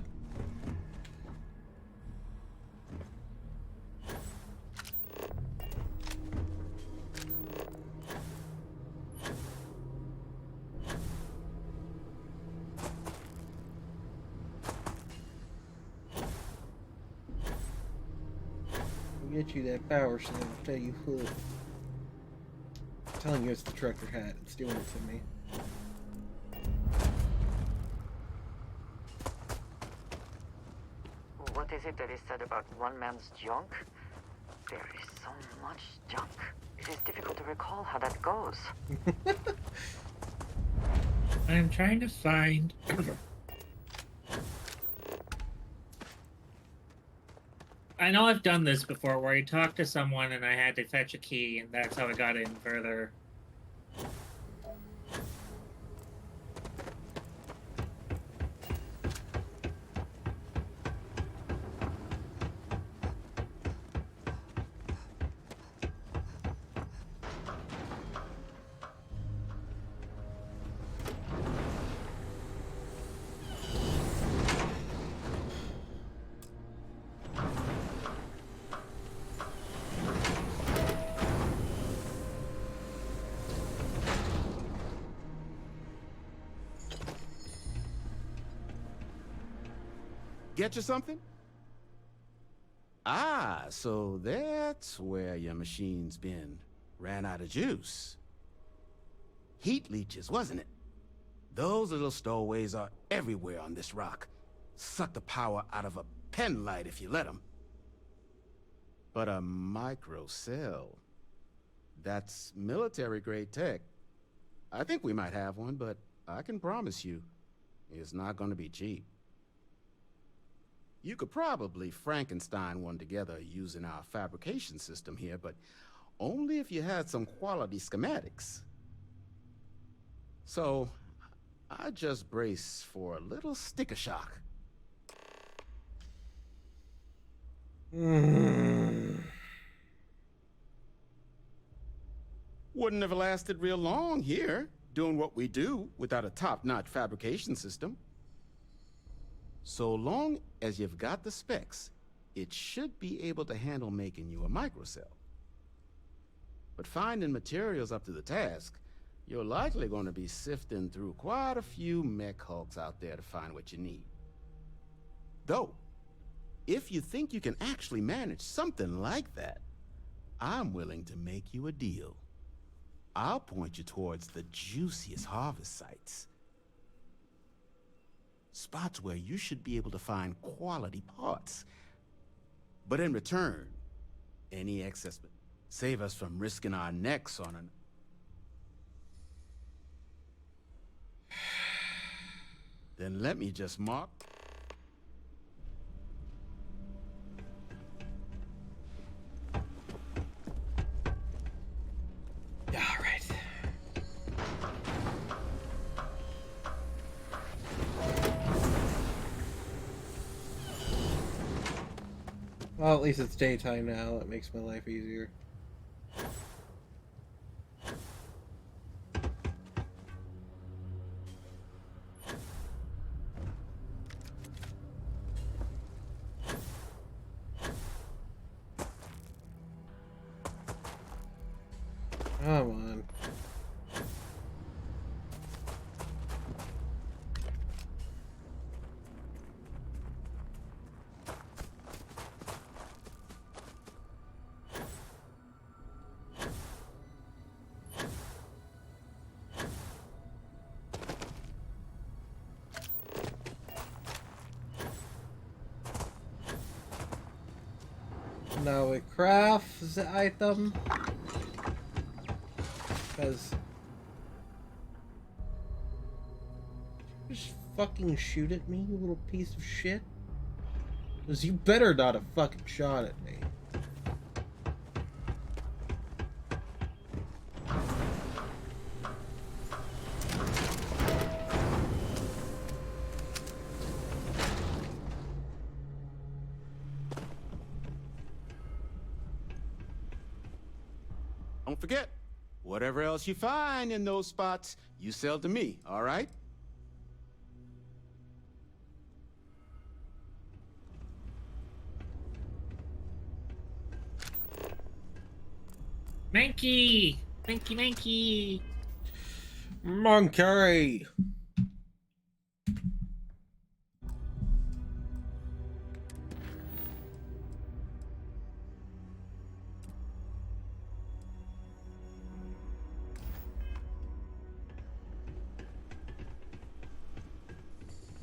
I'll get you that power cell, I'll tell you who. I'm telling you it's the trucker hat. It's doing it to me. What is it that is said about one man's junk? There is so much junk. It is difficult to recall how that goes. I'm trying to find... I know I've done this before, where I talked to someone and I had to fetch a key, and that's how I got in further. Get you something? Ah, so that's where your machine's been. Ran out of juice. Heat leeches, wasn't it? Those little stowaways are everywhere on this rock. Suck the power out of a pen light if you let them. But a microcell, that's military-grade tech. I think we might have one, but I can promise you, it's not going to be cheap. You could probably Frankenstein one together using our fabrication system here, but only if you had some quality schematics. So, I just brace for a little sticker shock. Wouldn't have lasted real long here, doing what we do without a top-notch fabrication system. So long as you've got the specs, it should be able to handle making you a microcell. But finding materials up to the task, you're likely going to be sifting through quite a few mech hulks out there to find what you need. Though, if you think you can actually manage something like that, I'm willing to make you a deal. I'll point you towards the juiciest harvest sites. Spots where you should be able to find quality parts. But in return, any excess, save us from risking our necks on an... Then let me just mark... Yeah, all right. Well, at least it's daytime now. That makes my life easier. Come on. Now we craft the item. Because... just fucking shoot at me, you little piece of shit? Because you better not have fucking shot at me. Don't forget, whatever else you find in those spots, you sell to me, all right? Monkey! Monkey, monkey! Monkey!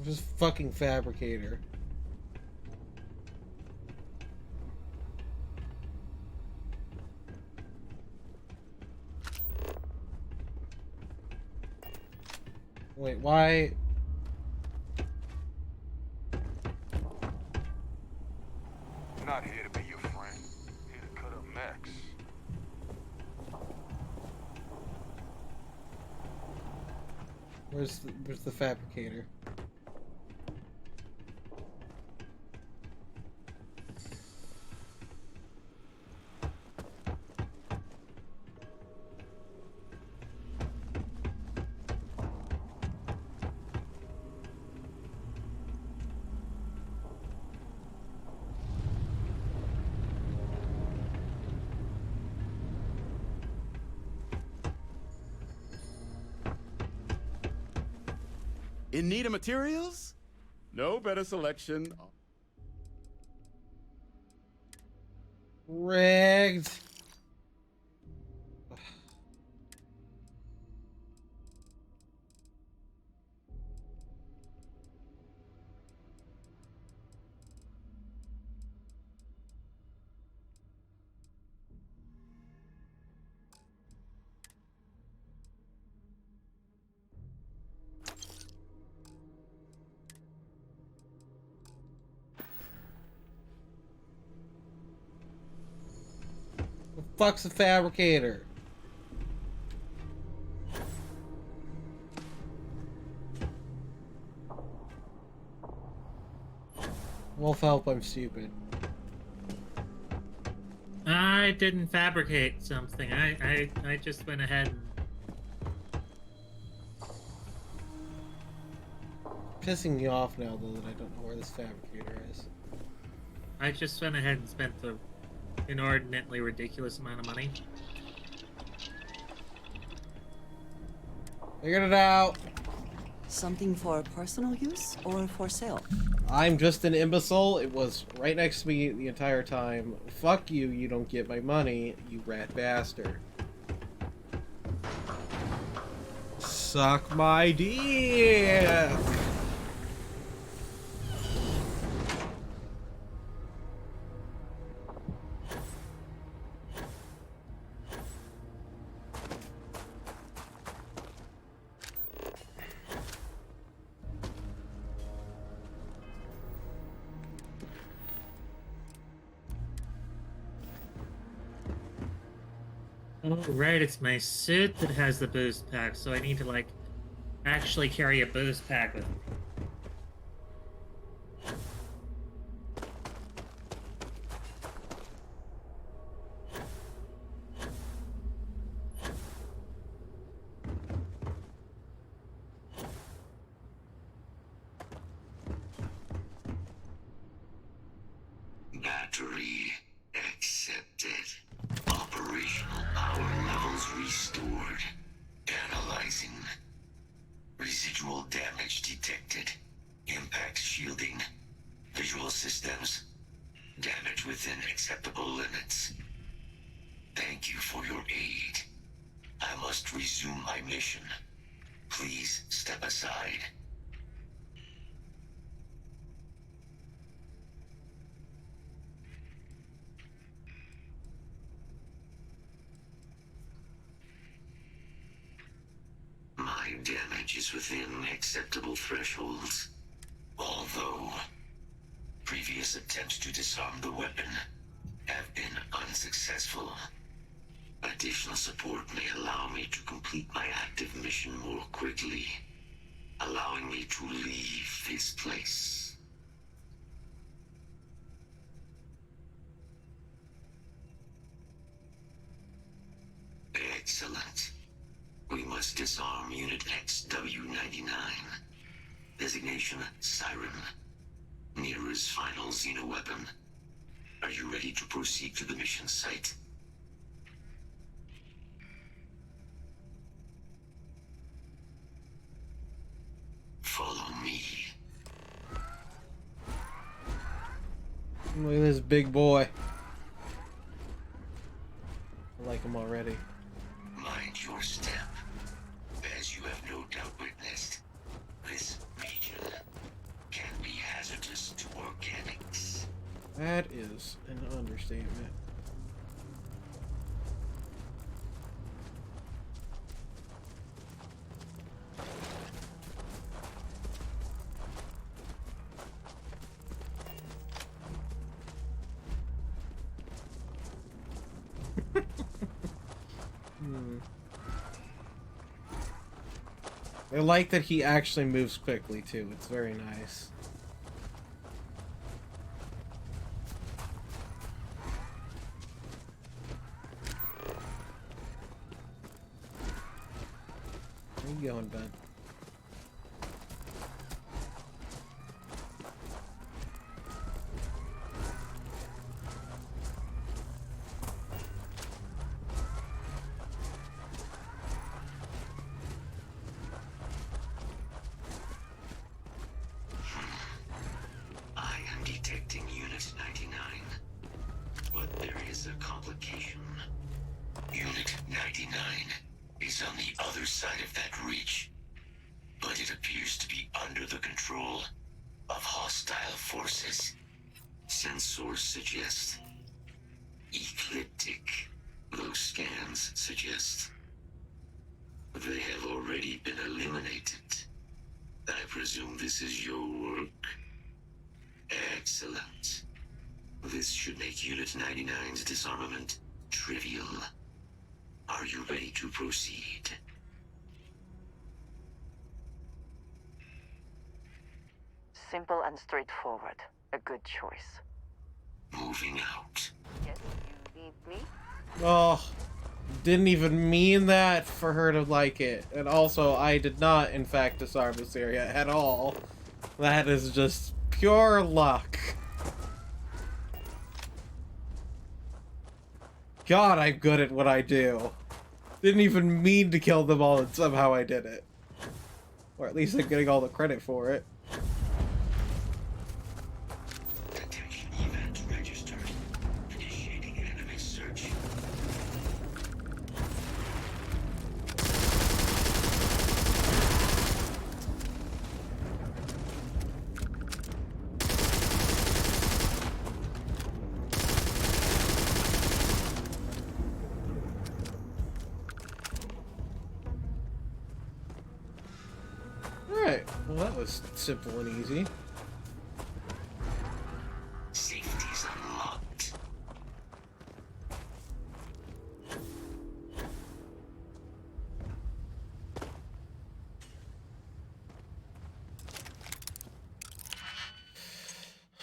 Just fucking fabricator. Wait, why? Not here to be your friend. Here to cut up Max. Where's the fabricator? In need of materials? No better selection. Rigged. The fuck's a fabricator? Wolf help, I'm stupid. I didn't fabricate something. I just went ahead and... Pissing me off now, though, that I don't know where this fabricator is. I just went ahead and spent the inordinately ridiculous amount of money. Figured it out. Something for personal use or for sale? I'm just an imbecile. It was right next to me the entire time. Fuck you, you don't get my money, you rat bastard. Suck my dick! Oh, right, it's my suit that has the boost pack, so I need to, like, actually carry a boost pack with me. systems. Damage within acceptable limits. Thank you for your aid. I must resume my mission. Please step aside. My damage is within acceptable thresholds. Although, previous attempts to disarm the weapon have been unsuccessful. Additional support may allow me to complete my active mission more quickly, allowing me to leave this place. Excellent. We must disarm Unit XW-99. Designation Siren. Nearest final xenoweapon. Are you ready to proceed to the mission site? Follow me. Look at this big boy. I like him already. Mind your step. As you have no doubt witnessed, this region can be hazardous to organics. That is an understatement. I like that he actually moves quickly too. It's very nice. Where you going, bud? I am detecting Unit 99, but there is a complication. Unit 99 is on the other side of that reach, but it appears to be under the control of hostile forces. Sensors suggest ecliptic. Those scans suggest they have already been eliminated. I presume this is your work? Excellent. This should make Unit 99's disarmament trivial. Are you ready to proceed? Simple and straightforward. A good choice. Moving out. Yes, you need me? Oh, didn't even mean that for her to like it. And also, I did not, in fact, disarm this area at all. That is just pure luck. God, I'm good at what I do. Didn't even mean to kill them all, and somehow I did it. Or at least I'm getting all the credit for it. Detection event registered. Initiating enemy search. Alright, well that was simple and easy. Safety's unlocked.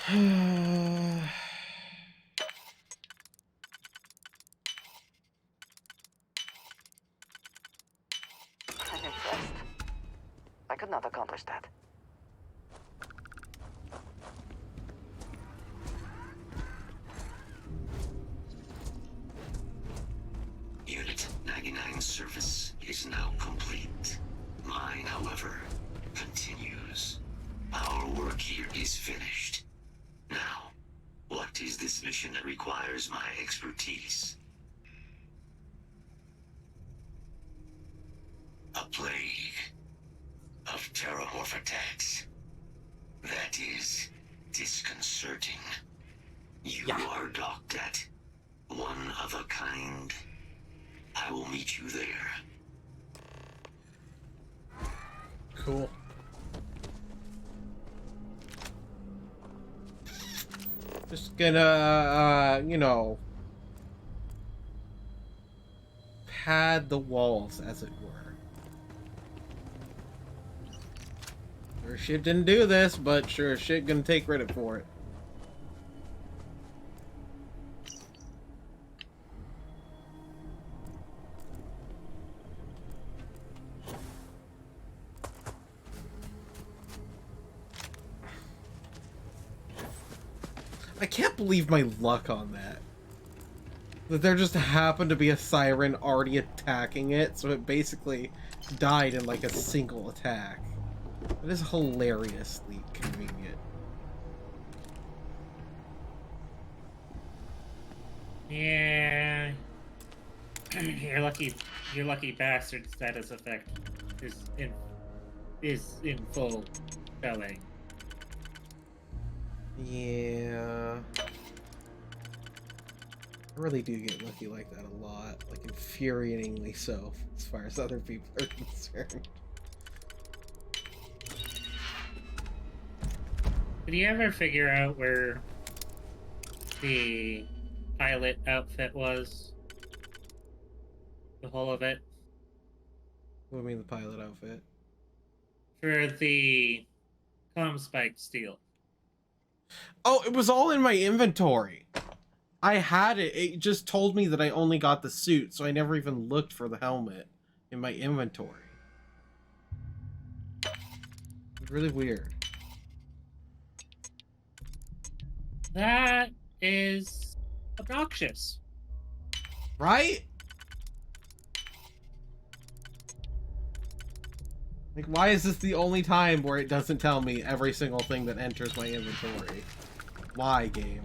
I'm impressed. I could not accomplish that. Unit 99 service is now complete. Mine, however, continues. Our work here is finished. Now, mission that requires my expertise. A plague of terramorph attacks. That is disconcerting. You are docked at one of a kind. I will meet you there. Cool. Just gonna, you know, pad the walls, as it were. Sure shit didn't do this, but sure shit gonna take credit for it. I can't believe my luck on that. That there just happened to be a siren already attacking it, so it basically died in like a single attack. That is hilariously convenient. Yeah. Your lucky bastard status effect is in full showing. Yeah. I really do get lucky like that a lot. Like, infuriatingly so, as far as other people are concerned. Did you ever figure out where the pilot outfit was? The whole of it? What do you mean, the pilot outfit? For the comm spike steel. Oh, it was all in my inventory. I had it. It just told me that I only got the suit, so I never even looked for the helmet in my inventory. It's really weird. That is obnoxious. Right? Like, why is this the only time where it doesn't tell me every single thing that enters my inventory? Why, game?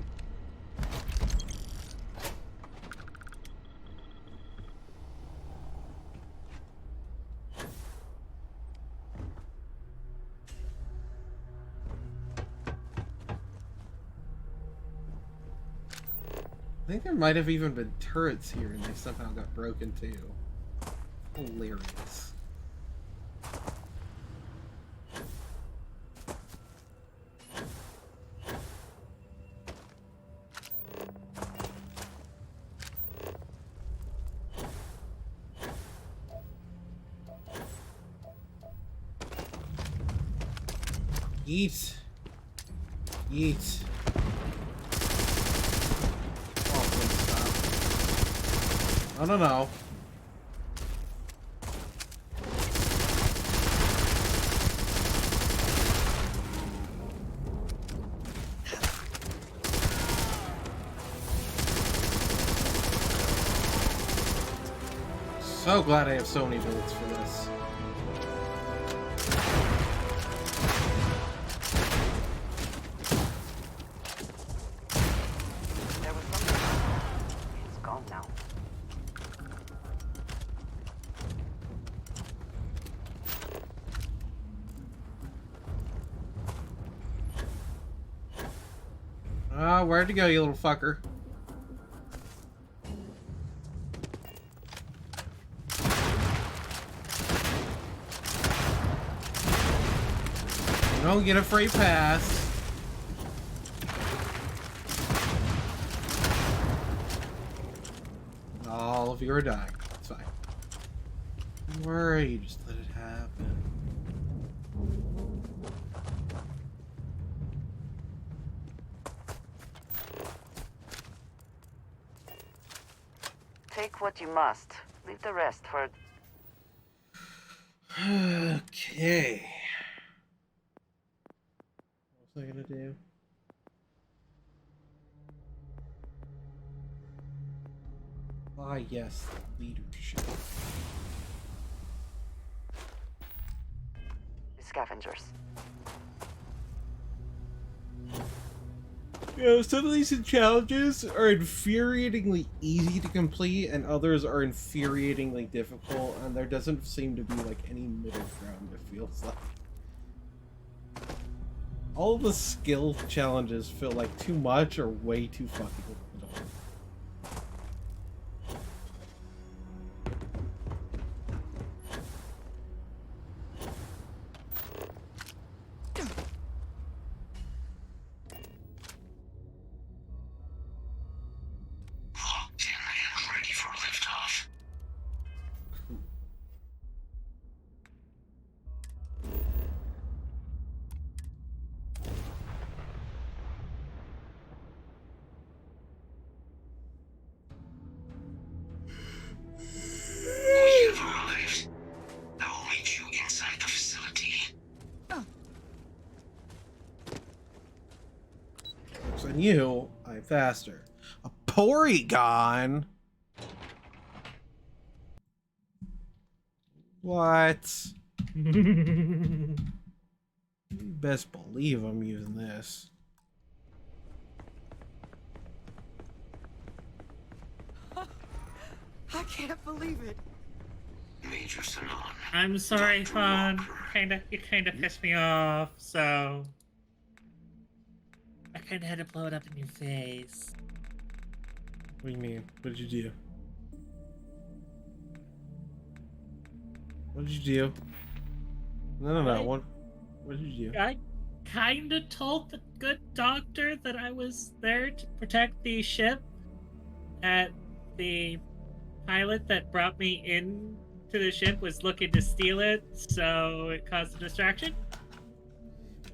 I think there might have even been turrets here and they somehow got broken too. Hilarious. Eat. Eat. Oh, please stop. No. So glad I have so many bullets for this. There was something. It's gone now. Where'd you go, you little fucker? You don't get a free pass. All of you are dying. It's fine. Don't worry, just let it happen. Take what you must. Leave the rest for... Okay. What was I gonna do? Ah, yes, leadership. Scavengers. You know, some of these challenges are infuriatingly easy to complete, and others are infuriatingly difficult, and there doesn't seem to be like any middle ground, it feels like. All the skill challenges feel like too much or way too fucking little. Locked in and ready for liftoff. We have arrived. I will meet you inside the facility. Looks on you, I'm faster. A Porygon? What? You best believe I'm using this. I can't believe it. Major Sanon. I'm sorry, hon. You kinda pissed me off, so I kinda had to blow it up in your face. What do you mean? What did you do? What did you do? No. What did you do? I kinda told the good doctor that I was there to protect the ship, that the pilot that brought me in to the ship was looking to steal it, so it caused a distraction.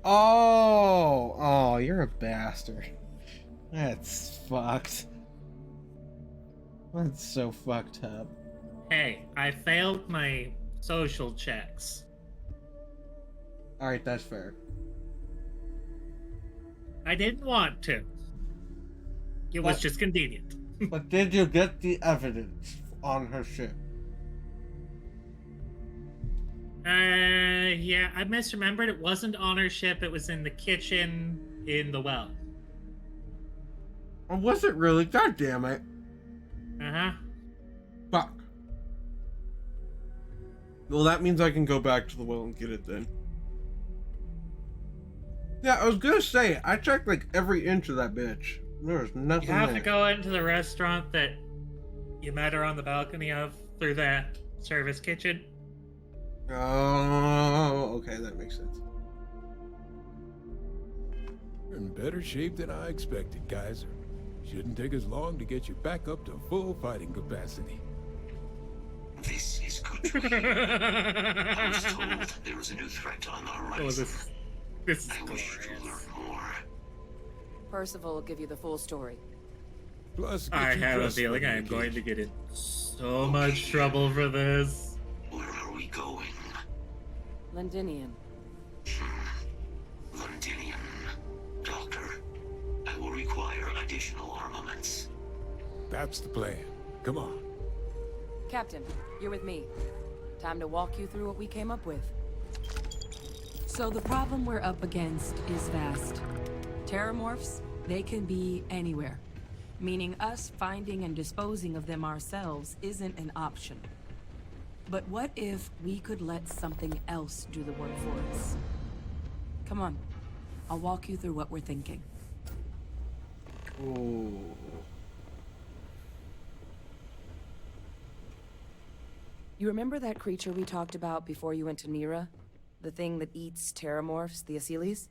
Oh, you're a bastard. That's fucked. That's so fucked up. Hey, I failed my social checks. Alright, that's fair. I didn't want to. It was just convenient. But did you get the evidence on her ship? Yeah, I misremembered. It wasn't on her ship. It was in the kitchen in the well. Or was it really? God damn it. Uh-huh. Fuck. Well, that means I can go back to the well and get it then. Yeah, I was gonna say, I checked like every inch of that bitch. There's nothing You have there. to go into the restaurant that you met her on the balcony of through the service kitchen. Oh, okay, that makes sense. You're in better shape than I expected, Kaiser. Shouldn't take us long to get you back up to full fighting capacity. This is good to hear. I was told there was a new threat on the horizon. This is I wish to learn more. Percival will give you the full story. Plus, I have a feeling I am going to get in so much trouble for this. Where are we going? Londinian. Londinian. Doctor, I will require additional armaments. That's the plan. Come on. Captain, you're with me. Time to walk you through what we came up with. So the problem we're up against is vast. Terramorphs, they can be anywhere. Meaning us finding and disposing of them ourselves isn't an option. But what if we could let something else do the work for us? Come on, I'll walk you through what we're thinking. Ooh. You remember that creature we talked about before you went to Nira? The thing that eats terramorphs, the Asyles?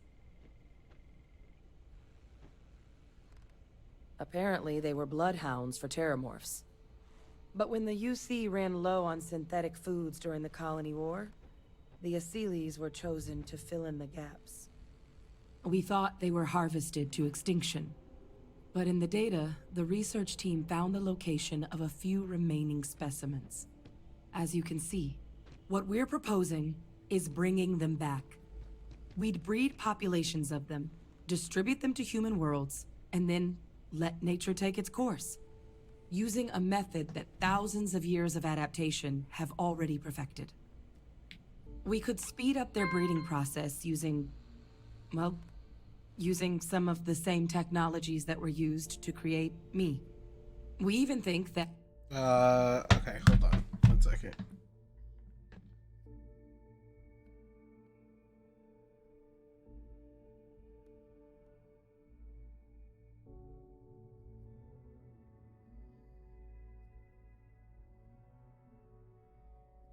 Apparently, they were bloodhounds for terramorphs. But when the UC ran low on synthetic foods during the Colony War, the Asyles were chosen to fill in the gaps. We thought they were harvested to extinction. But in the data, the research team found the location of a few remaining specimens. As you can see, what we're proposing is bringing them back. We'd breed populations of them, distribute them to human worlds, and then let nature take its course, using a method that thousands of years of adaptation have already perfected. We could speed up their breeding process using using some of the same technologies that were used to create me. We even think that... Okay, hold on. 1 second.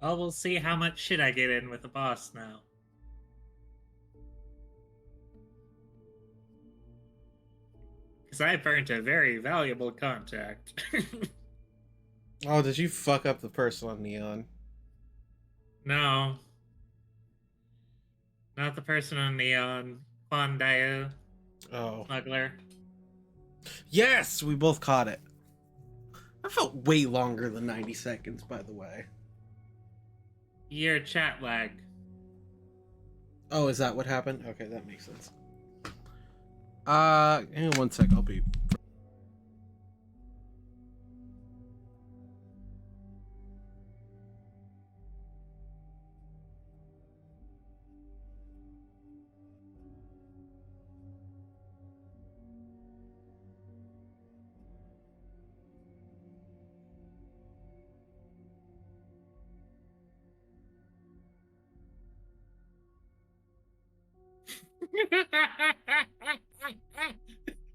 Well, we'll see how much shit I get in with the boss now. Because I burnt a very valuable contact. Oh, did you fuck up the person on Neon? No. Not the person on Neon. Quandayu. Oh. Smuggler. Yes! We both caught it. That felt way longer than 90 seconds, by the way. Your chat lag. Oh, is that what happened? Okay, that makes sense. Hang on 1 sec, I'll be...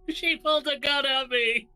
She pulled a gun at me.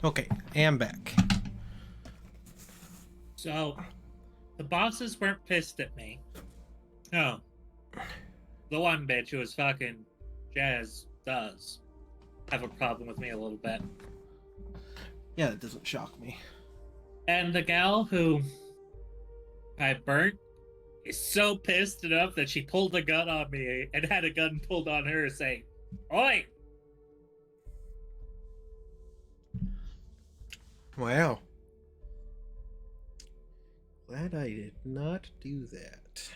Okay, and back. So, the bosses weren't pissed at me. No. The one bitch who was fucking Jazz does have a problem with me a little bit. Yeah, it doesn't shock me. And the gal who I burnt is so pissed enough that she pulled a gun on me and had a gun pulled on her saying, "Oi!" Wow. Glad I did not do that.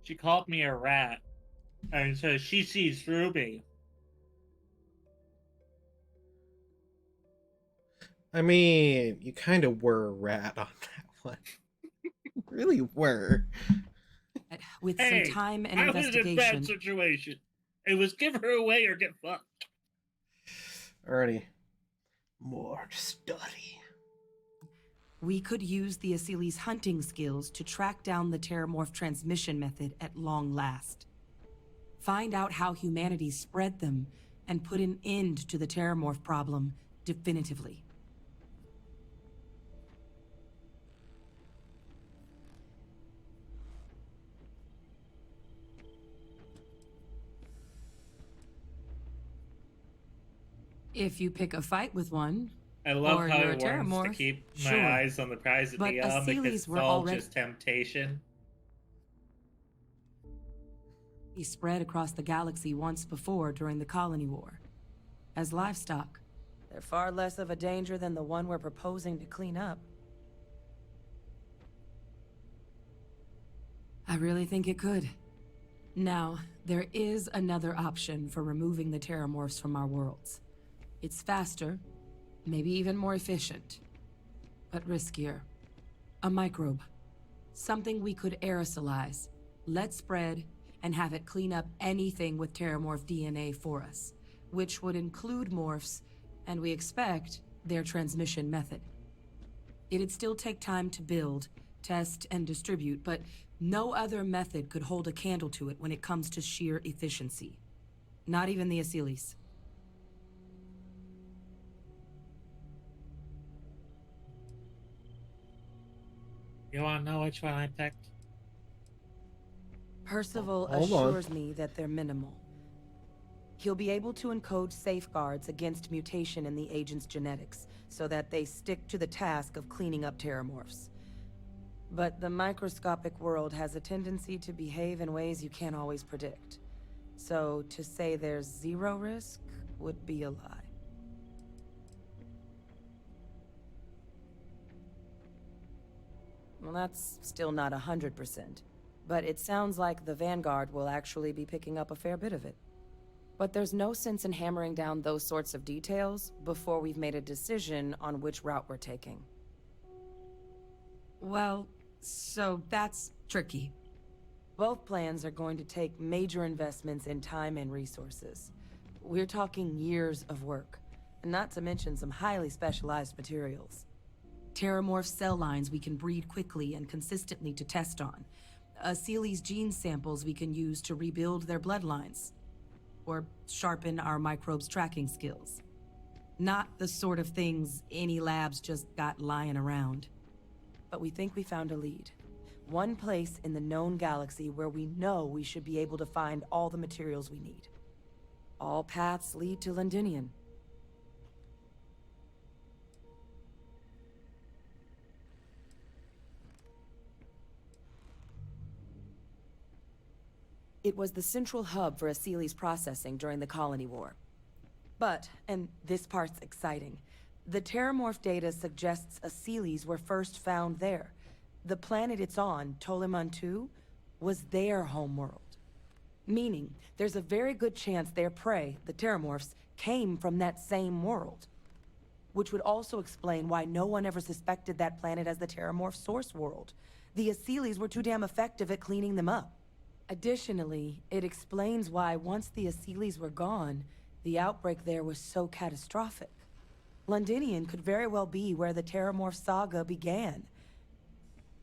She called me a rat. And so she sees through me. I mean, you kind of were a rat on that one. You really were. With Hey, some time and I was in a investigation. bad situation. It was give her away or get fucked. Alrighty. More to study. We could use the Asili's hunting skills to track down the Terramorph transmission method at long last. Find out how humanity spread them and put an end to the Terramorph problem definitively. If you pick a fight with one, I love or how you're it a wants to Terramorph, keep my sure. eyes on the prize at But the because Asilis it's were all already just temptation. He spread across the galaxy once before during the Colony War. As livestock. They're far less of a danger than the one we're proposing to clean up. I really think it could. Now, there is another option for removing the Terramorphs from our worlds. It's faster, maybe even more efficient, but riskier. A microbe. Something we could aerosolize, let spread, and have it clean up anything with Terramorph DNA for us, which would include morphs, and we expect their transmission method. It'd still take time to build, test, and distribute, but no other method could hold a candle to it when it comes to sheer efficiency. Not even the Asilis. You want to know which one I picked? Percival Hold on. assures me that they're minimal. He'll be able to encode safeguards against mutation in the agent's genetics, so that they stick to the task of cleaning up Terramorphs. But the microscopic world has a tendency to behave in ways you can't always predict. So to say there's zero risk would be a lie. Well, that's still not 100%. But it sounds like the Vanguard will actually be picking up a fair bit of it. But there's no sense in hammering down those sorts of details before we've made a decision on which route we're taking. Well, so that's tricky. Both plans are going to take major investments in time and resources. We're talking years of work, not to mention some highly specialized materials. Terramorph cell lines we can breed quickly and consistently to test on. Asili's gene samples we can use to rebuild their bloodlines. Or sharpen our microbes' tracking skills. Not the sort of things any labs just got lying around. But we think we found a lead. One place in the known galaxy where we know we should be able to find all the materials we need. All paths lead to Londinian. It was the central hub for Asili's processing during the Colony War. But, and this part's exciting, the Terramorph data suggests Asilis were first found there. The planet it's on, Toliman 2, was their homeworld. Meaning, there's a very good chance their prey, the Terramorphs, came from that same world. Which would also explain why no one ever suspected that planet as the Terramorph source world. The Asilis were too damn effective at cleaning them up. Additionally, it explains why once the Asilis were gone, the outbreak there was so catastrophic. Londinian could very well be where the Terramorph saga began.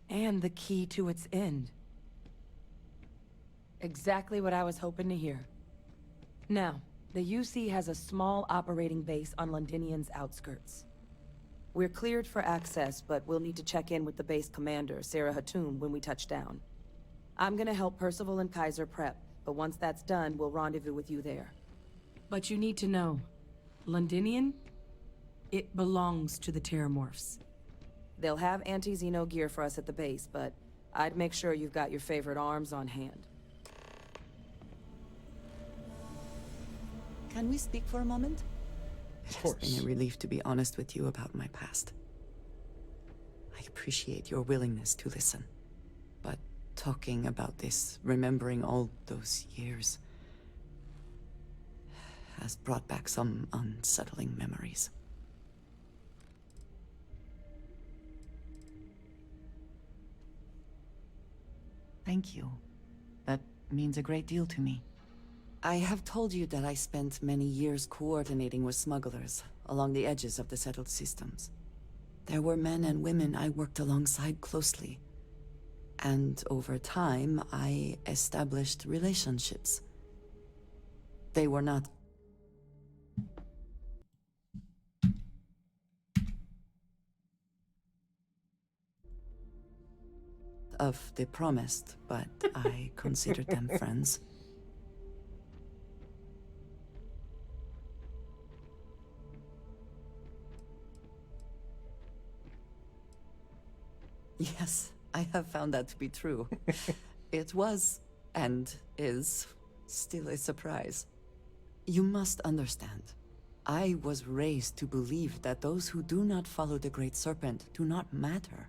And the key to its end. Exactly what I was hoping to hear. Now, the UC has a small operating base on Londinian's outskirts. We're cleared for access, but we'll need to check in with the base commander, Sarah Hatum, when we touch down. I'm gonna help Percival and Kaiser prep, but once that's done, we'll rendezvous with you there. But you need to know, Londinian, it belongs to the Terramorphs. They'll have anti-Xeno gear for us at the base, but I'd make sure you've got your favorite arms on hand. Can we speak for a moment? It Of has course. been a relief to be honest with you about my past. I appreciate your willingness to listen. But talking about this, remembering all those years, has brought back some unsettling memories. Thank you. That means a great deal to me. I have told you that I spent many years coordinating with smugglers along the edges of the settled systems. There were men and women I worked alongside closely. And over time, I established relationships. They were not of the promised, but I considered them friends. Yes, I have found that to be true. It was, and is, still a surprise. You must understand. I was raised to believe that those who do not follow the Great Serpent do not matter.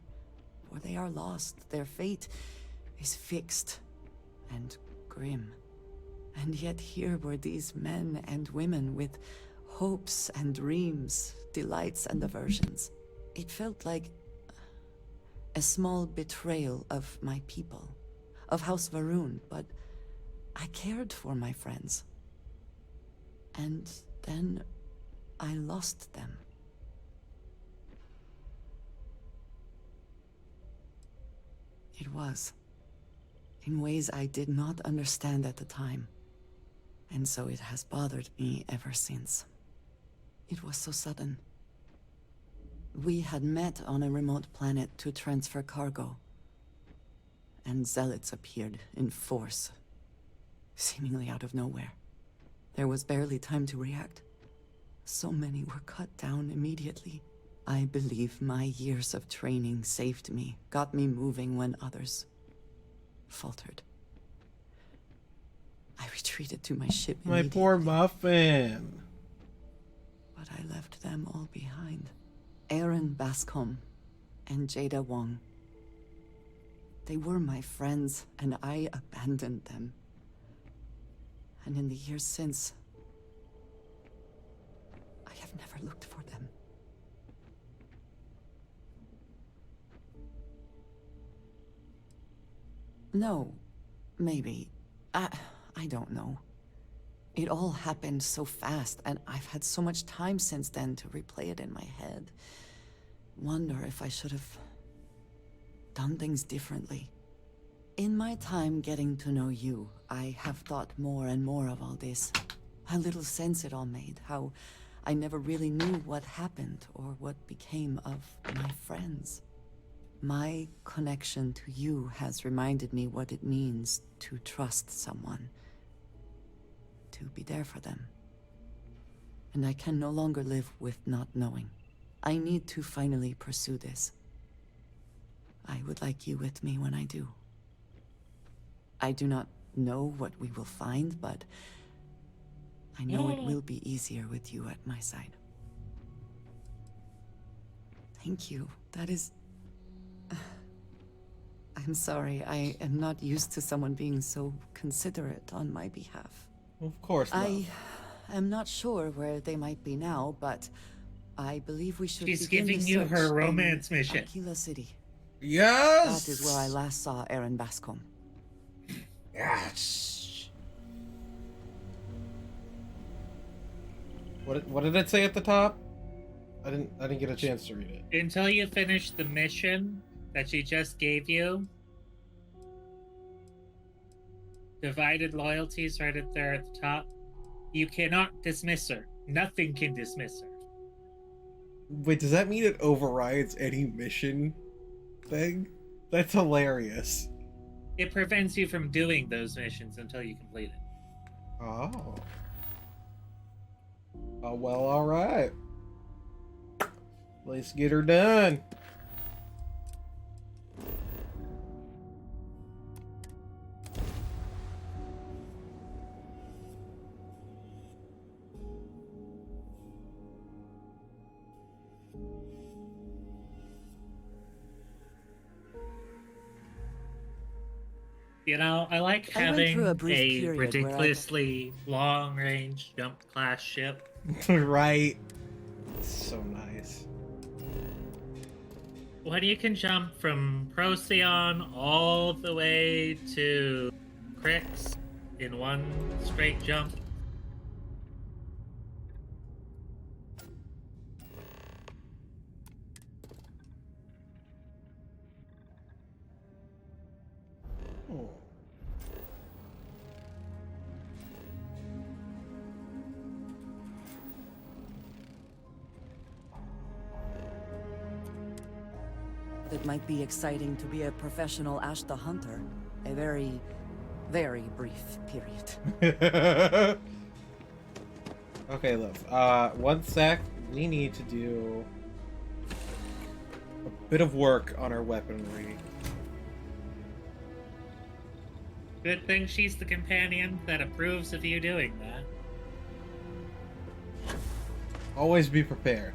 For they are lost. Their fate is fixed and grim. And yet here were these men and women with hopes and dreams, delights and aversions. It felt like a small betrayal of my people, of House Varun, but I cared for my friends. And then I lost them. It was, in ways I did not understand at the time, and so it has bothered me ever since. It was so sudden. We had met on a remote planet to transfer cargo, and zealots appeared in force, seemingly out of nowhere. There was barely time to react. So many were cut down immediately. I believe my years of training saved me, got me moving when others faltered. I retreated to my ship My poor muffin. but I left them all behind. Aaron Bascom and Jada Wong. They were my friends, and I abandoned them. And in the years since, I have never looked for them. No, maybe. I don't know. It all happened so fast, and I've had so much time since then to replay it in my head. Wonder if I should have done things differently. In my time getting to know you, I have thought more and more of all this. How little sense it all made, how I never really knew what happened or what became of my friends. My connection to you has reminded me what it means to trust someone, to be there for them. And I can no longer live with not knowing. I need to finally pursue this. I would like you with me when I do. I do not know what we will find, but I know it will be easier with you at my side. Thank you. That is... I'm sorry, I am not used to someone being so considerate on my behalf. Of course not. I am not sure where they might be now, but I believe we should She's begin giving the you search her romance in mission. Aquila City. Yes! That is where I last saw Aaron Bascom. Yes! What did it say at the top? I didn't get a chance to read it. Until you finish the mission that she just gave you, divided loyalties right up there at the top, you cannot dismiss her. Nothing can dismiss her. Wait, does that mean it overrides any mission thing? That's hilarious. it prevents you from doing those missions until you complete it. Oh. Oh, well, alright. Let's get her done. You know, I like I went through having a brief a period where I- ridiculously long-range jump class ship. Right. So nice. When you can jump from Procyon all the way to Crix in one straight jump. Oh. It might be exciting to be a professional Ashta hunter. A very, very brief period. Okay, look. 1 sec. We need to do a bit of work on our weaponry. Good thing she's the companion that approves of you doing that. Always be prepared.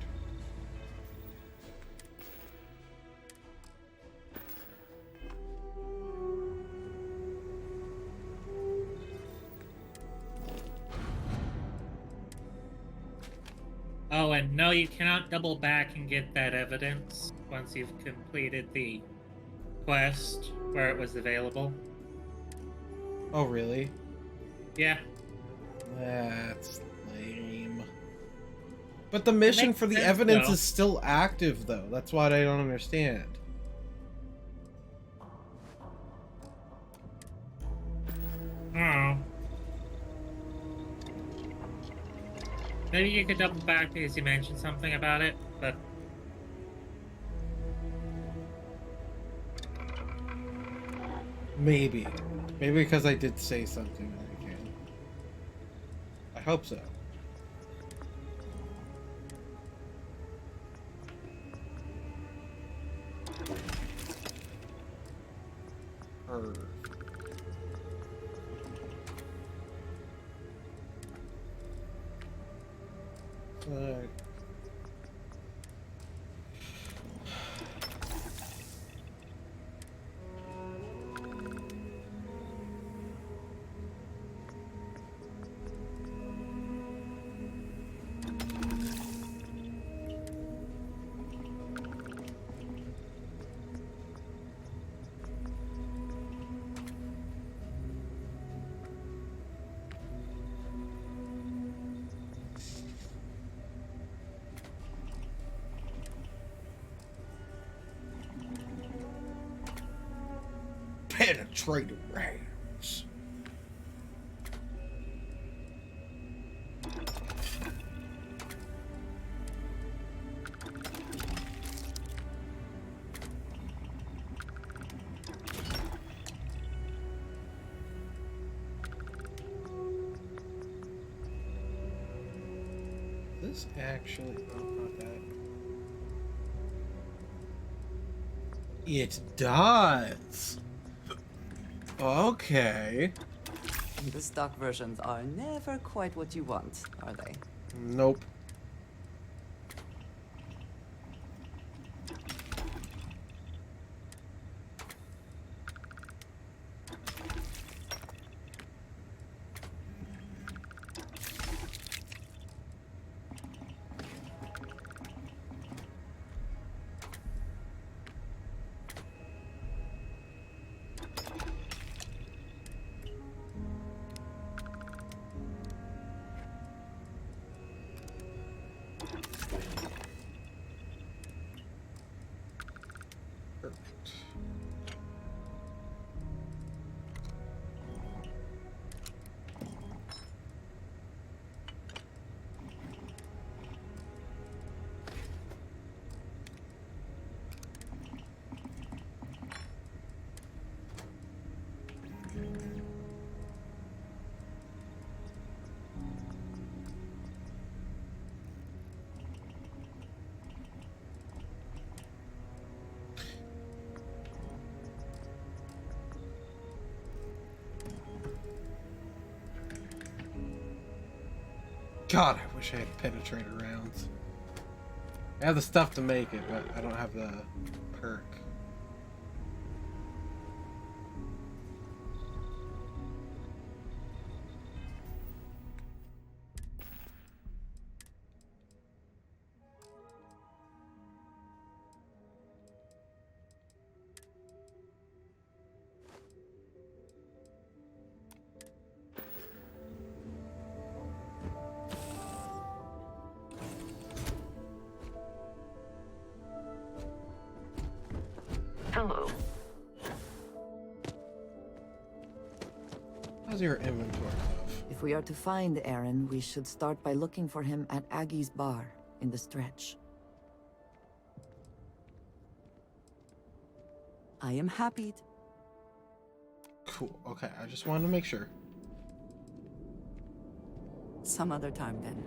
Oh, and no, you cannot double back and get that evidence once you've completed the quest where it was available. Oh, really? Yeah. That's lame. But the mission makes for the sense, evidence though. is still active, though. That's what I don't understand. Oh. Maybe you could double back because you mentioned something about it, but... Maybe. Maybe because I did say something that I can. I hope so. Penetrator rounds. This actually, oh, not that. It does. Okay. The stock versions are never quite what you want, are they? Nope. God, I wish I had penetrator rounds. I have the stuff to make it, but I don't have the perk. Hello. How's your inventory stuff? If we are to find Aaron, we should start by looking for him at Aggie's bar in the stretch. I am happy. Cool. Okay, I just wanted to make sure. Some other time then.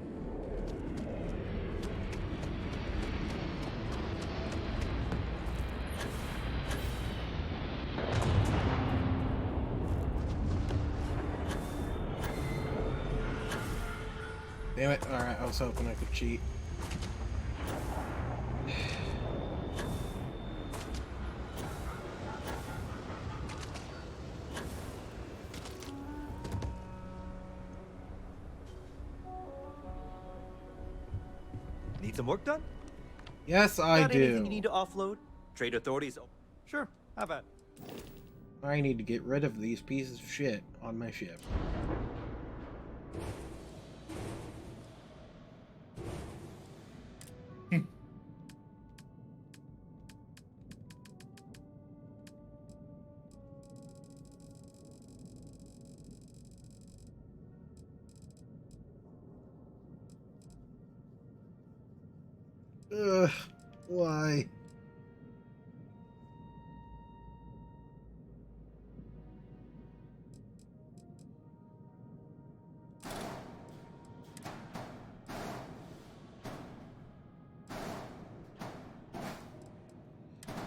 Damn it. Alright, I was hoping I could cheat. Need some work done? Yes, I Got do. Anything you need to offload? Trade authorities. Oh, sure, have at. I need to get rid of these pieces of shit on my ship. Ugh, why?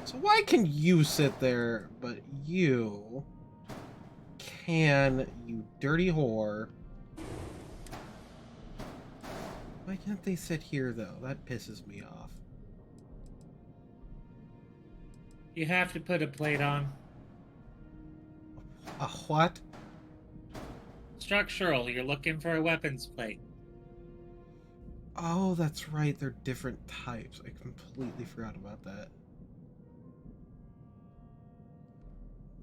So why can you sit there, but you can, you dirty whore? Why can't they sit here, though? That pisses me off. You have to put a plate on. A what? Structural, you're looking for a weapons plate. Oh, that's right. They're different types. I completely forgot about that.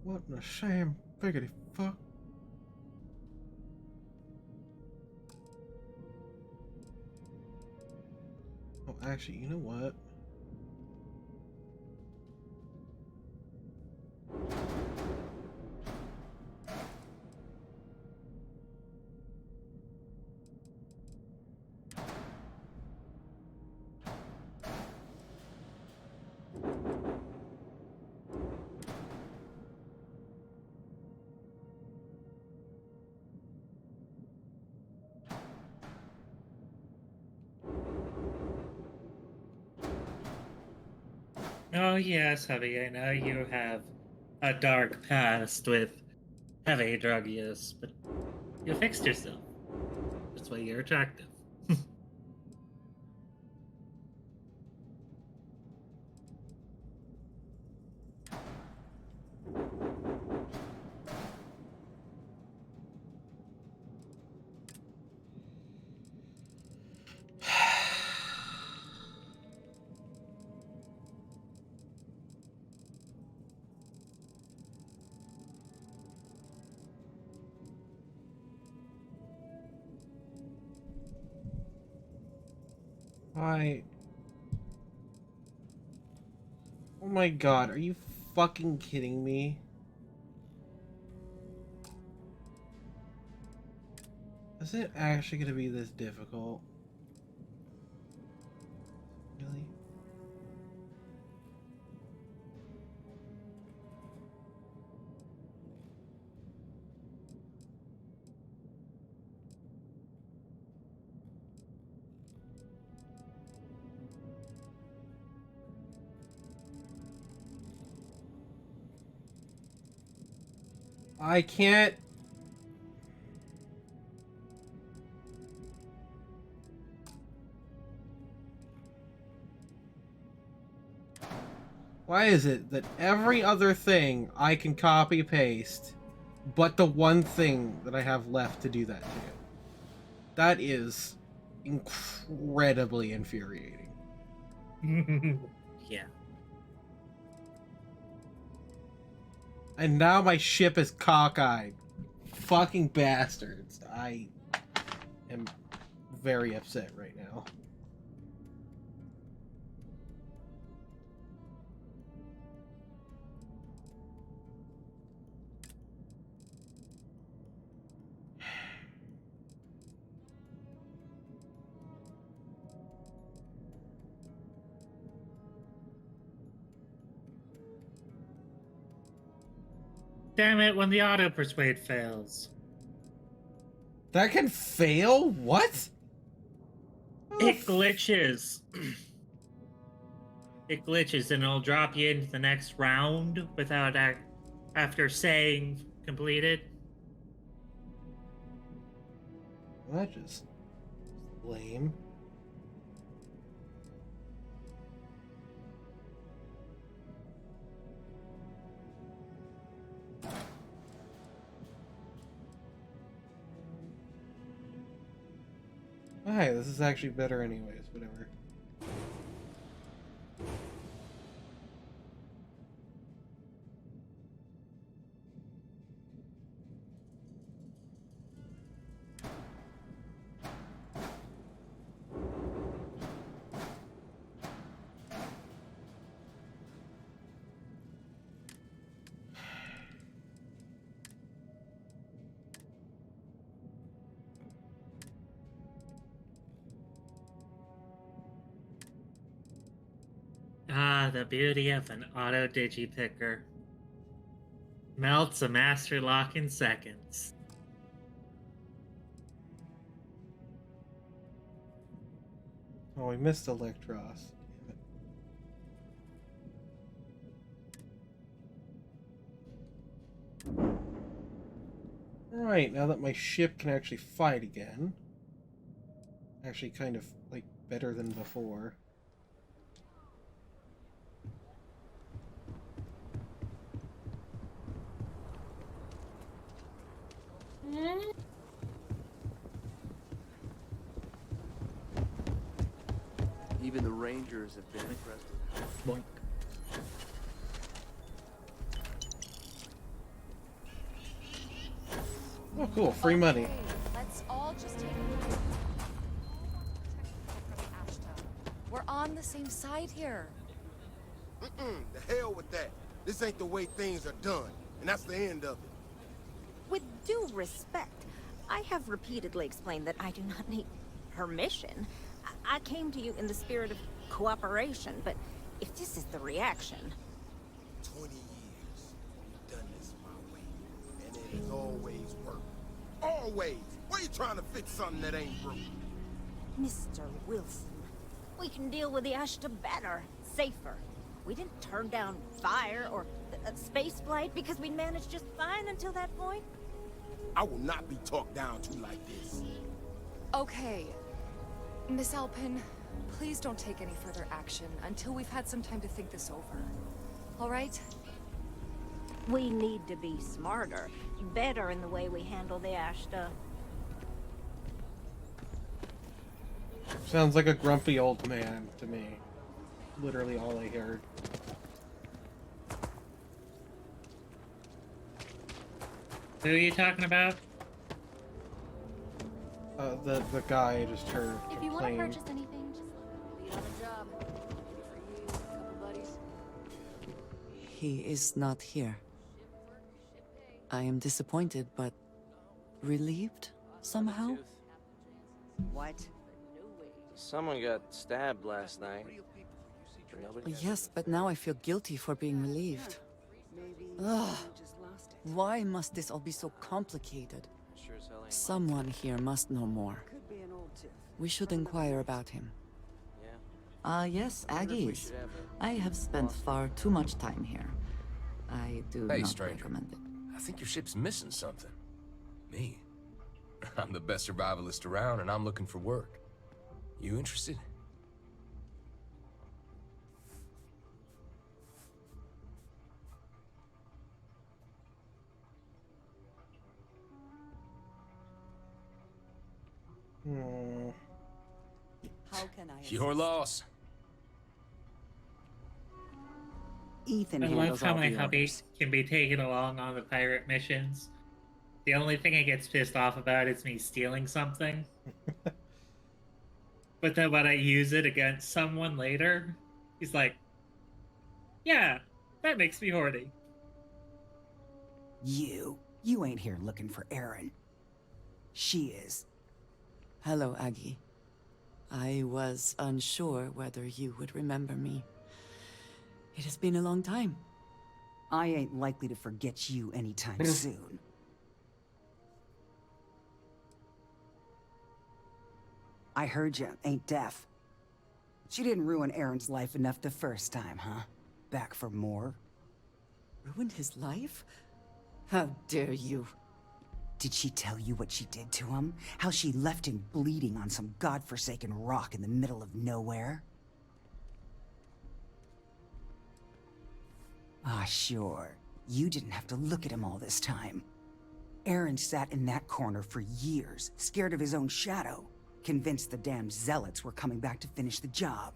What in a shame, biggity fuck. Oh, actually, you know what? Oh yes, Heavy, I know you have a dark past with heavy drug use, but you fixed yourself. That's why you're attractive. Why? Oh my god, are you fucking kidding me? Is it actually gonna be this difficult? Really? I can't. Why is it that every other thing I can copy paste, but the one thing that I have left to do that to? That is incredibly infuriating. Yeah. And now my ship is cockeyed. Fucking bastards. I am very upset right now. Damn it, when the auto persuade fails. That can fail? What? It glitches. It glitches and it'll drop you into the next round without after saying completed. That just lame. Alright, this is actually better anyways, whatever. Ah, the beauty of an auto digipicker. Melts a master lock in seconds. Oh, we missed Electros. Alright, now that my ship can actually fight again. Actually kind of, like, better than before. Even the Rangers have been impressed with Boink. Oh, cool. Free money. Let's all just take We're on the same side here. The hell with that. This ain't the way things are done, and that's the end of it. With due respect, I have repeatedly explained that I do not need permission. I came to you in the spirit of cooperation, but if this is the reaction... 20 years, we've done this my way, and it has always worked. Always! Why are you trying to fix something that ain't broke? Mr. Wilson, we can deal with the Ashta better, safer. We didn't turn down fire or space flight because we managed just fine until that point. I will not be talked down to like this. Okay. Miss Alpin, please don't take any further action until we've had some time to think this over. All right? We need to be smarter, better in the way we handle the Ashta. Sounds like a grumpy old man to me. Literally all I heard. Who are you talking about? The guy I just heard If you want to complain. purchase anything, just lead on the job. Maybe for you, a couple buddies. He is not here. I am disappointed, but relieved somehow? What? Someone got stabbed last night. Yes, but now I feel guilty for being relieved. Ugh. Why must this all be so complicated? Someone here must know more. We should inquire about him. Yes, Aggies. I have spent far too much time here. I do Hey, not stranger. recommend it. I think your ship's missing something. Me? I'm the best survivalist around, and I'm looking for work. You interested? Hmm. How can I? Your loss. Ethan I love handles how all my the hubby orders. can be taken along on the pirate missions. The only thing he gets pissed off about is me stealing something. But then when I use it against someone later, he's like, yeah, that makes me horny. You ain't here looking for Erin. She is. Hello, Aggie. I was unsure whether you would remember me. It has been a long time. I ain't likely to forget you anytime soon. I heard you ain't deaf. She didn't ruin Aaron's life enough the first time, huh? Back for more? Ruined his life? How dare you? Did she tell you what she did to him? How she left him bleeding on some godforsaken rock in the middle of nowhere? Ah, sure. You didn't have to look at him all this time. Aaron sat in that corner for years, scared of his own shadow, convinced the damn zealots were coming back to finish the job.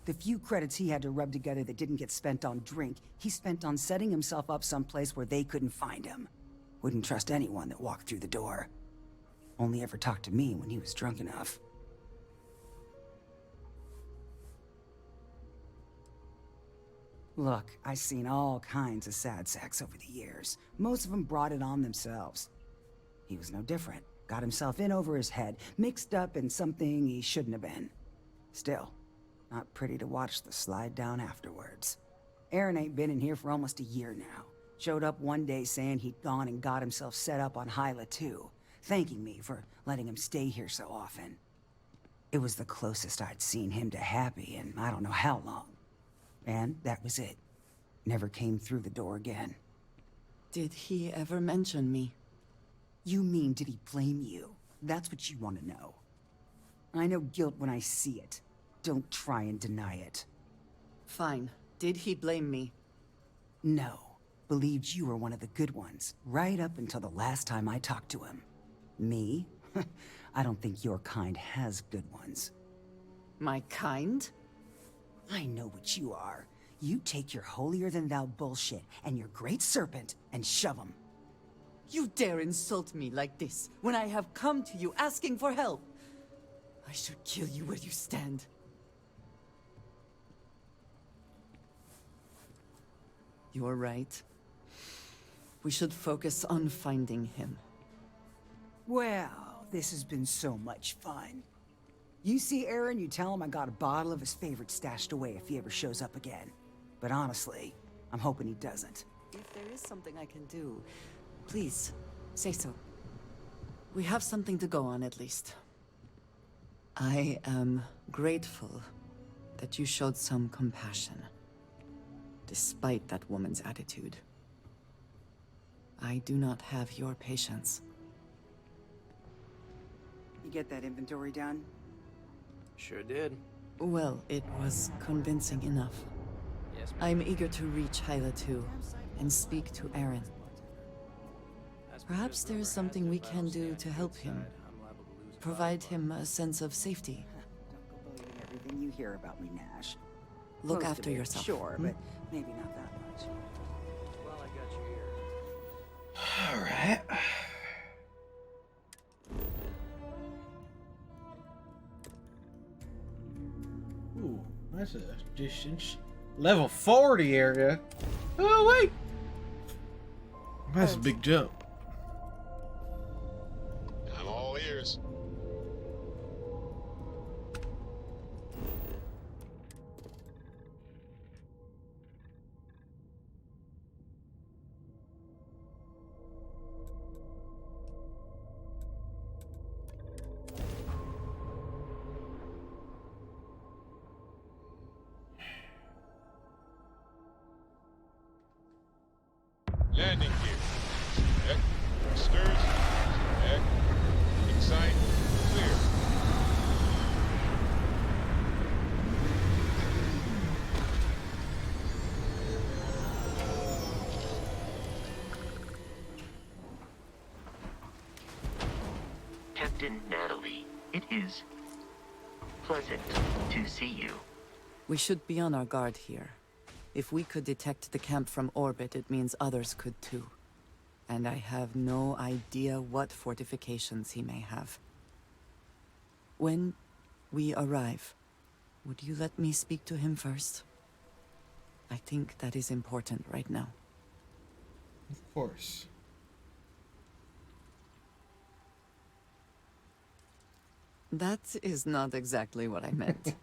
The few credits he had to rub together that didn't get spent on drink, he spent on setting himself up someplace where they couldn't find him. Wouldn't trust anyone that walked through the door. Only ever talked to me when he was drunk enough. Look, I've seen all kinds of sad sacks over the years. Most of them brought it on themselves. He was no different. Got himself in over his head, mixed up in something he shouldn't have been. Still, not pretty to watch the slide down afterwards. Aaron ain't been in here for almost a year now. Showed up one day saying he'd gone and got himself set up on Hyla too, thanking me for letting him stay here so often. It was the closest I'd seen him to happy in I don't know how long. And that was it. Never came through the door again. Did he ever mention me? You mean, did he blame you? That's what you want to know. I know guilt when I see it. Don't try and deny it. Fine. Did he blame me? No. Believed you were one of the good ones, right up until the last time I talked to him. Me? I don't think your kind has good ones. My kind? I know what you are. You take your holier-than-thou bullshit and your great serpent and shove them. You dare insult me like this when I have come to you asking for help. I should kill you where you stand. You're right. We should focus on finding him. Well, this has been so much fun. You see Aaron, you tell him I got a bottle of his favorite stashed away if he ever shows up again. But honestly, I'm hoping he doesn't. If there is something I can do, please, say so. We have something to go on at least. I am grateful that you showed some compassion, despite that woman's attitude. I do not have your patience. You get that inventory done? Sure did. Well, it was convincing enough. Yes, I'm eager to reach Hyla too, and speak to Aaron. Perhaps there is something we can do to help him. Provide him a sense of safety. Don't go believing everything you hear about me, Nash. Look Most after of it, yourself. Sure, but maybe not that much. Well, I got you here. All right. Ooh, that's a distance. Level 40 area. Oh, wait. That's a big jump. I'm all ears. Landing gear. Check. Thrusters. Check. Excite. Clear. Captain Natalie, It is pleasant to see you. We should be on our guard here. If we could detect the camp from orbit, it means others could too. And I have no idea what fortifications he may have. When we arrive, would you let me speak to him first? I think that is important right now. Of course. That is not exactly what I meant.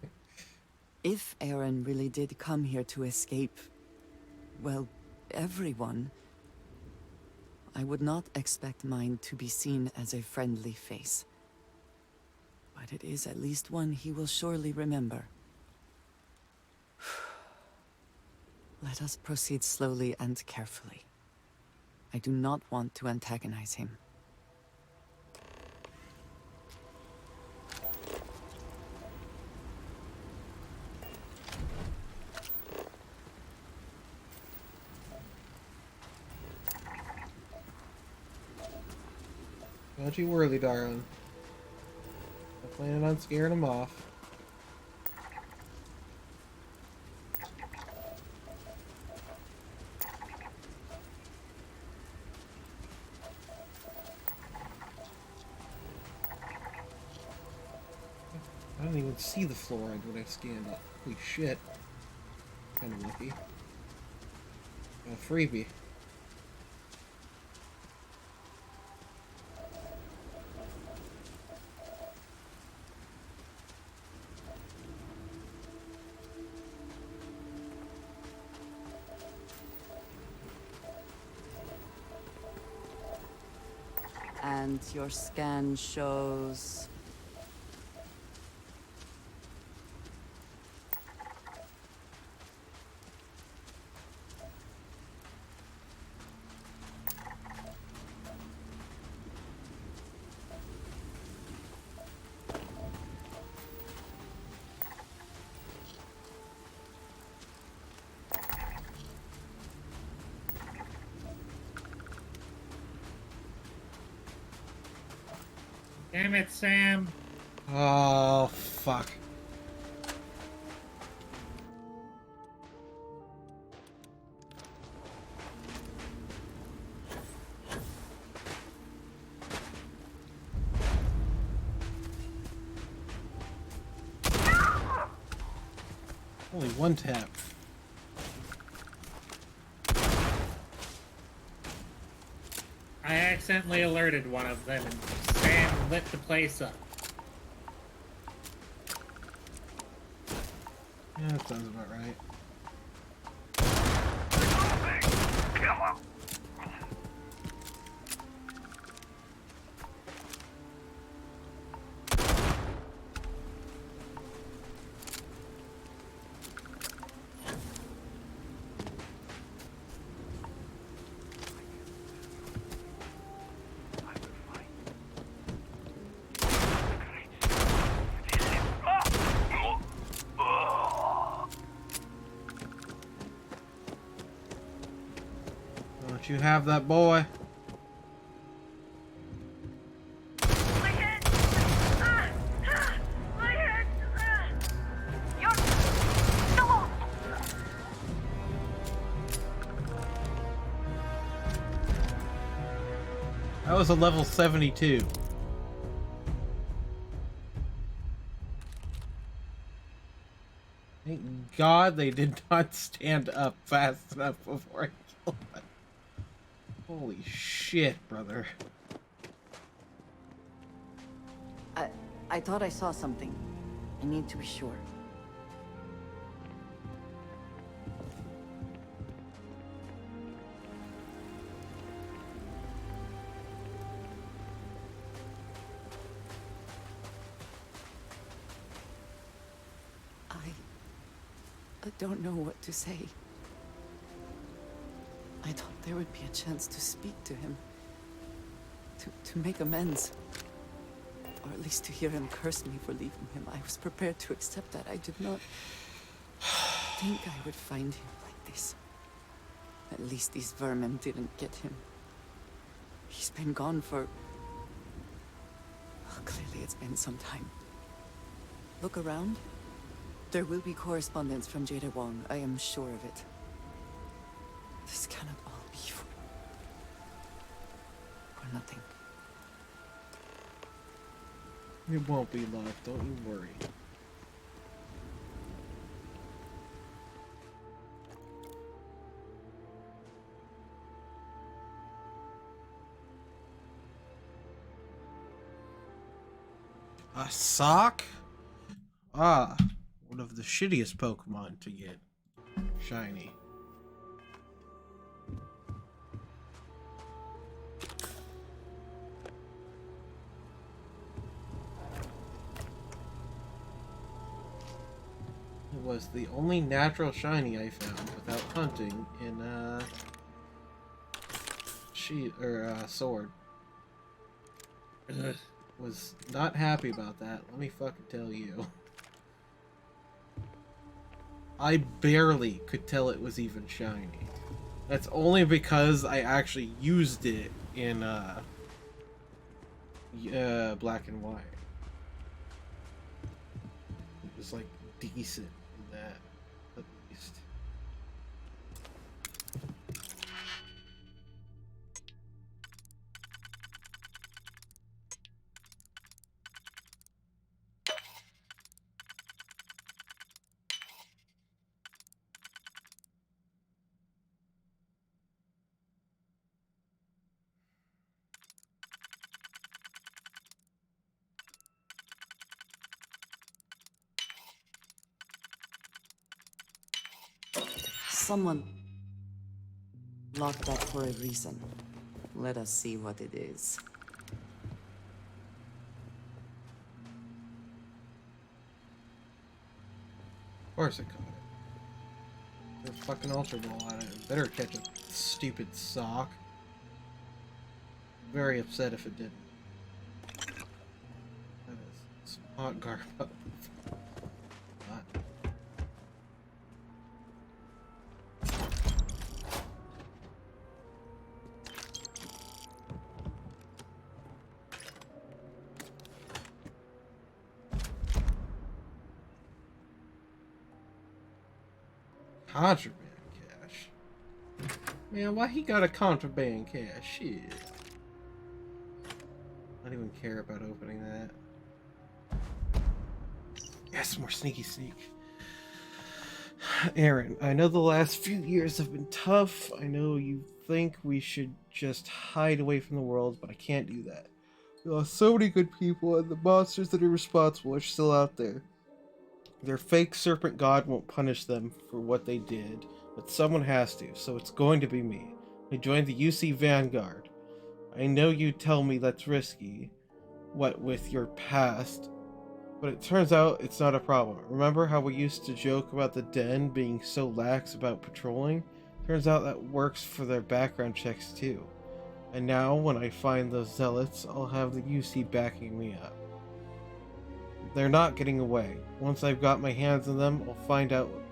If Aaron really did come here to escape, well, everyone, I would not expect mine to be seen as a friendly face. But it is at least one he will surely remember. Let us proceed slowly and carefully. I do not want to antagonize him. Don't you worry, darling. I'm planning on scaring him off. I don't even see the fluoride when I scanned it. Holy shit. Kind of lucky. A freebie. And your scan shows... Damn it, Sam. Oh, fuck. Only one tap. I accidentally alerted one of them and Sam lit the place up. Yeah, that sounds about right. Don't you have that boy? That was a level 72. Thank God they did not stand up fast enough before I killed them. Holy shit, brother. I thought I saw something. I need to be sure. I don't know what to say. I thought there would be a chance to speak to him. To make amends. Or at least to hear him curse me for leaving him. I was prepared to accept that. I did not think I would find him like this. At least these vermin didn't get him. He's been gone for... Well, clearly it's been some time. Look around. There will be correspondence from Jada Wong, I am sure of it. This cannot all be for nothing. It won't be, love. Don't you worry. A sock? Ah, one of the shittiest Pokemon to get shiny. It was the only natural shiny I found without hunting in sword. Ugh. Was not happy about that, let me fucking tell you. I barely could tell it was even shiny. That's only because I actually used it in black and white. It was like decent in that, at least. Someone locked that for a reason. Let us see what it is. Of course I caught it. There's a fucking Ultra Ball on it. Better catch a stupid sock. Very upset if it didn't. That is some hot garbage. Hot. Contraband cash. Man, why he got a contraband cash? Shit. I don't even care about opening that. Yes, more sneaky sneak. Aaron, I know the last few years have been tough. I know you think we should just hide away from the world, but I can't do that. We lost so many good people, and the monsters that are responsible are still out there. Their fake serpent god won't punish them for what they did, but someone has to, so it's going to be me. I joined the UC Vanguard. I know you'd tell me that's risky, what with your past, but it turns out it's not a problem. Remember how we used to joke about the Den being so lax about patrolling? Turns out that works for their background checks too. And now, when I find those zealots, I'll have the UC backing me up. They're not getting away. Once I've got my hands on them, I'll find out what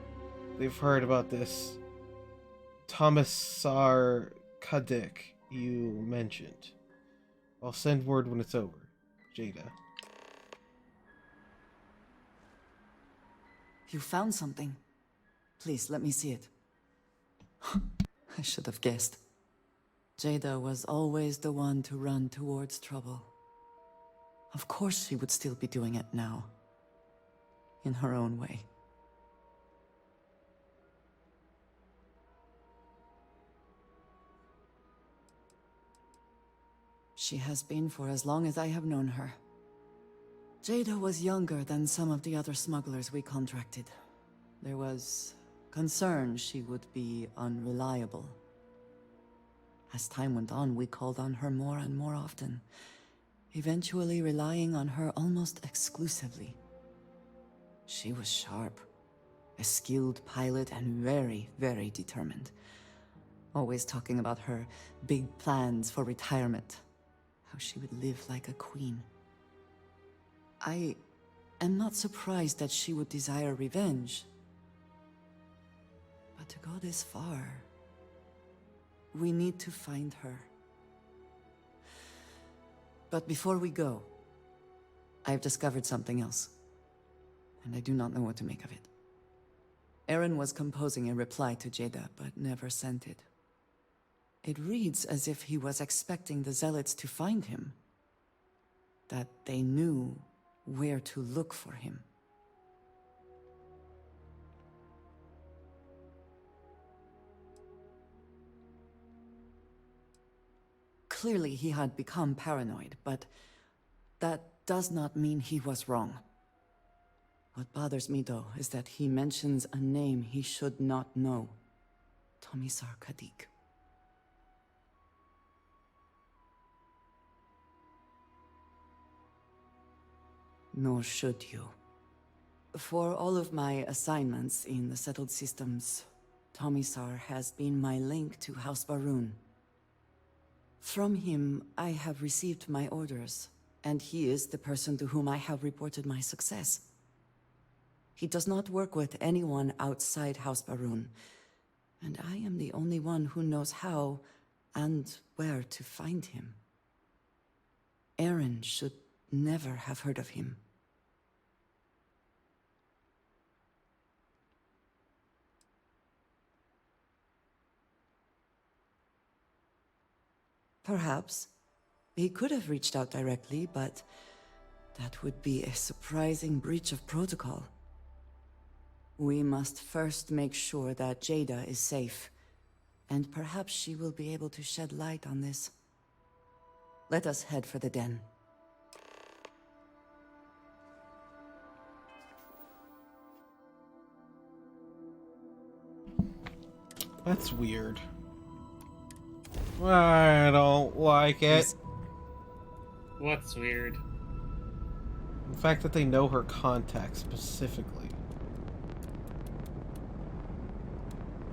they've heard about this Tomisar Kadik you mentioned. I'll send word when it's over. Jada. You found something. Please, let me see it. I should have guessed. Jada was always the one to run towards trouble. Of course she would still be doing it now. In her own way. She has been for as long as I have known her. Jada was younger than some of the other smugglers we contracted. There was concern she would be unreliable. As time went on, we called on her more and more often, eventually relying on her almost exclusively. She was sharp, a skilled pilot, and very, very determined. Always talking about her big plans for retirement, how she would live like a queen. I am not surprised that she would desire revenge. But to go this far, we need to find her. But before we go, I've discovered something else, and I do not know what to make of it. Aaron was composing a reply to Jada, but never sent it. It reads as if he was expecting the Zealots to find him, that they knew where to look for him. Clearly, he had become paranoid, but that does not mean he was wrong. What bothers me, though, is that he mentions a name he should not know. Tomisar Kadik. Nor should you. For all of my assignments in the settled systems, Tomisar has been my link to House Barun. From him, I have received my orders, and he is the person to whom I have reported my success. He does not work with anyone outside House Barun, and I am the only one who knows how and where to find him. Aaron should never have heard of him. Perhaps. He could have reached out directly, but that would be a surprising breach of protocol. We must first make sure that Jada is safe, and perhaps she will be able to shed light on this. Let us head for the den. That's weird. I don't like it. What's weird? The fact that they know her contact specifically.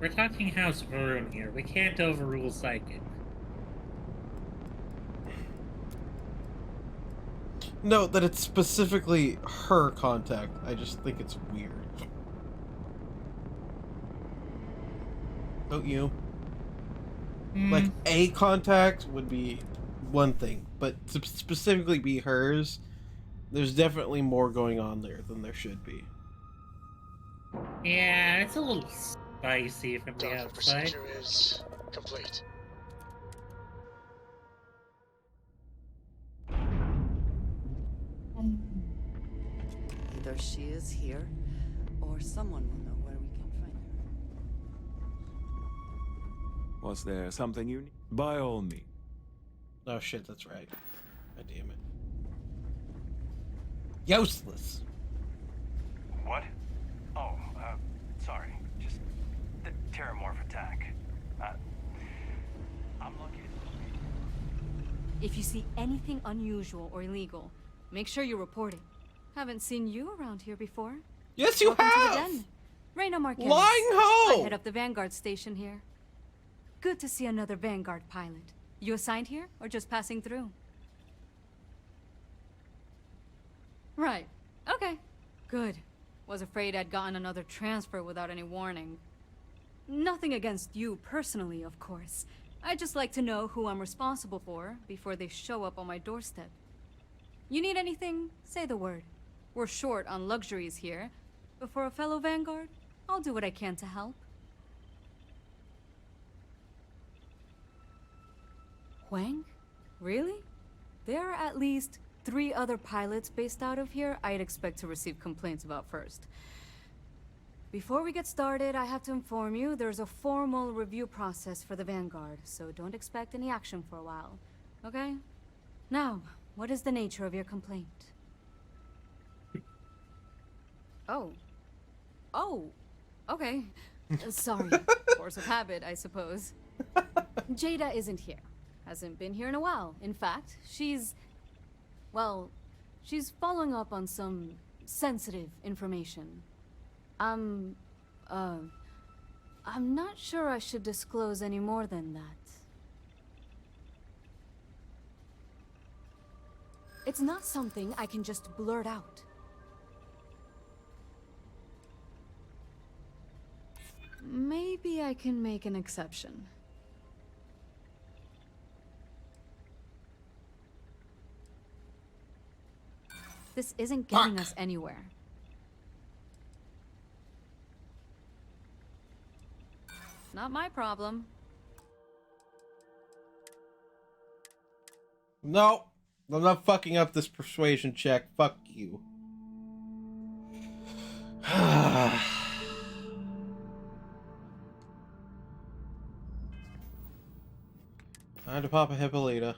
We're talking House Varun here. We can't overrule Psychic. No, that it's specifically her contact. I just think it's weird. Don't you? Like, a contact would be one thing, but to specifically be hers, there's definitely more going on there than there should be. Yeah, it's a little spicy from the outside. Procedure is complete. Either she is here, or someone will know where we can find her. Was there something you need? By all means. Oh shit, that's right. God damn it. Useless. What? Oh, sorry. Just the Terramorph attack. I'm looking. If you see anything unusual or illegal, make sure you report it. Haven't seen you around here before. Yes, you Welcome have! To the den. Reyna Marquez. Lying ho! I head up the Vanguard station here. Good to see another Vanguard pilot. You assigned here, or just passing through? Right. Okay. Good. Was afraid I'd gotten another transfer without any warning. Nothing against you personally, of course. I'd just like to know who I'm responsible for before they show up on my doorstep. You need anything? Say the word. We're short on luxuries here, but for a fellow Vanguard, I'll do what I can to help. Huang? Really? There are at least 3 other pilots based out of here I'd expect to receive complaints about first. Before we get started, I have to inform you there's a formal review process for the Vanguard, so don't expect any action for a while, okay? Now, what is the nature of your complaint? Oh, okay. Sorry. Force of habit, I suppose. Jada isn't here. Hasn't been here in a while. In fact, she's following up on some sensitive information. I'm not sure I should disclose any more than that. It's not something I can just blurt out. Maybe I can make an exception. this isn't getting us anywhere. Not my problem. No, I'm not fucking up this persuasion check. Fuck you. Time to pop a Hippolyta.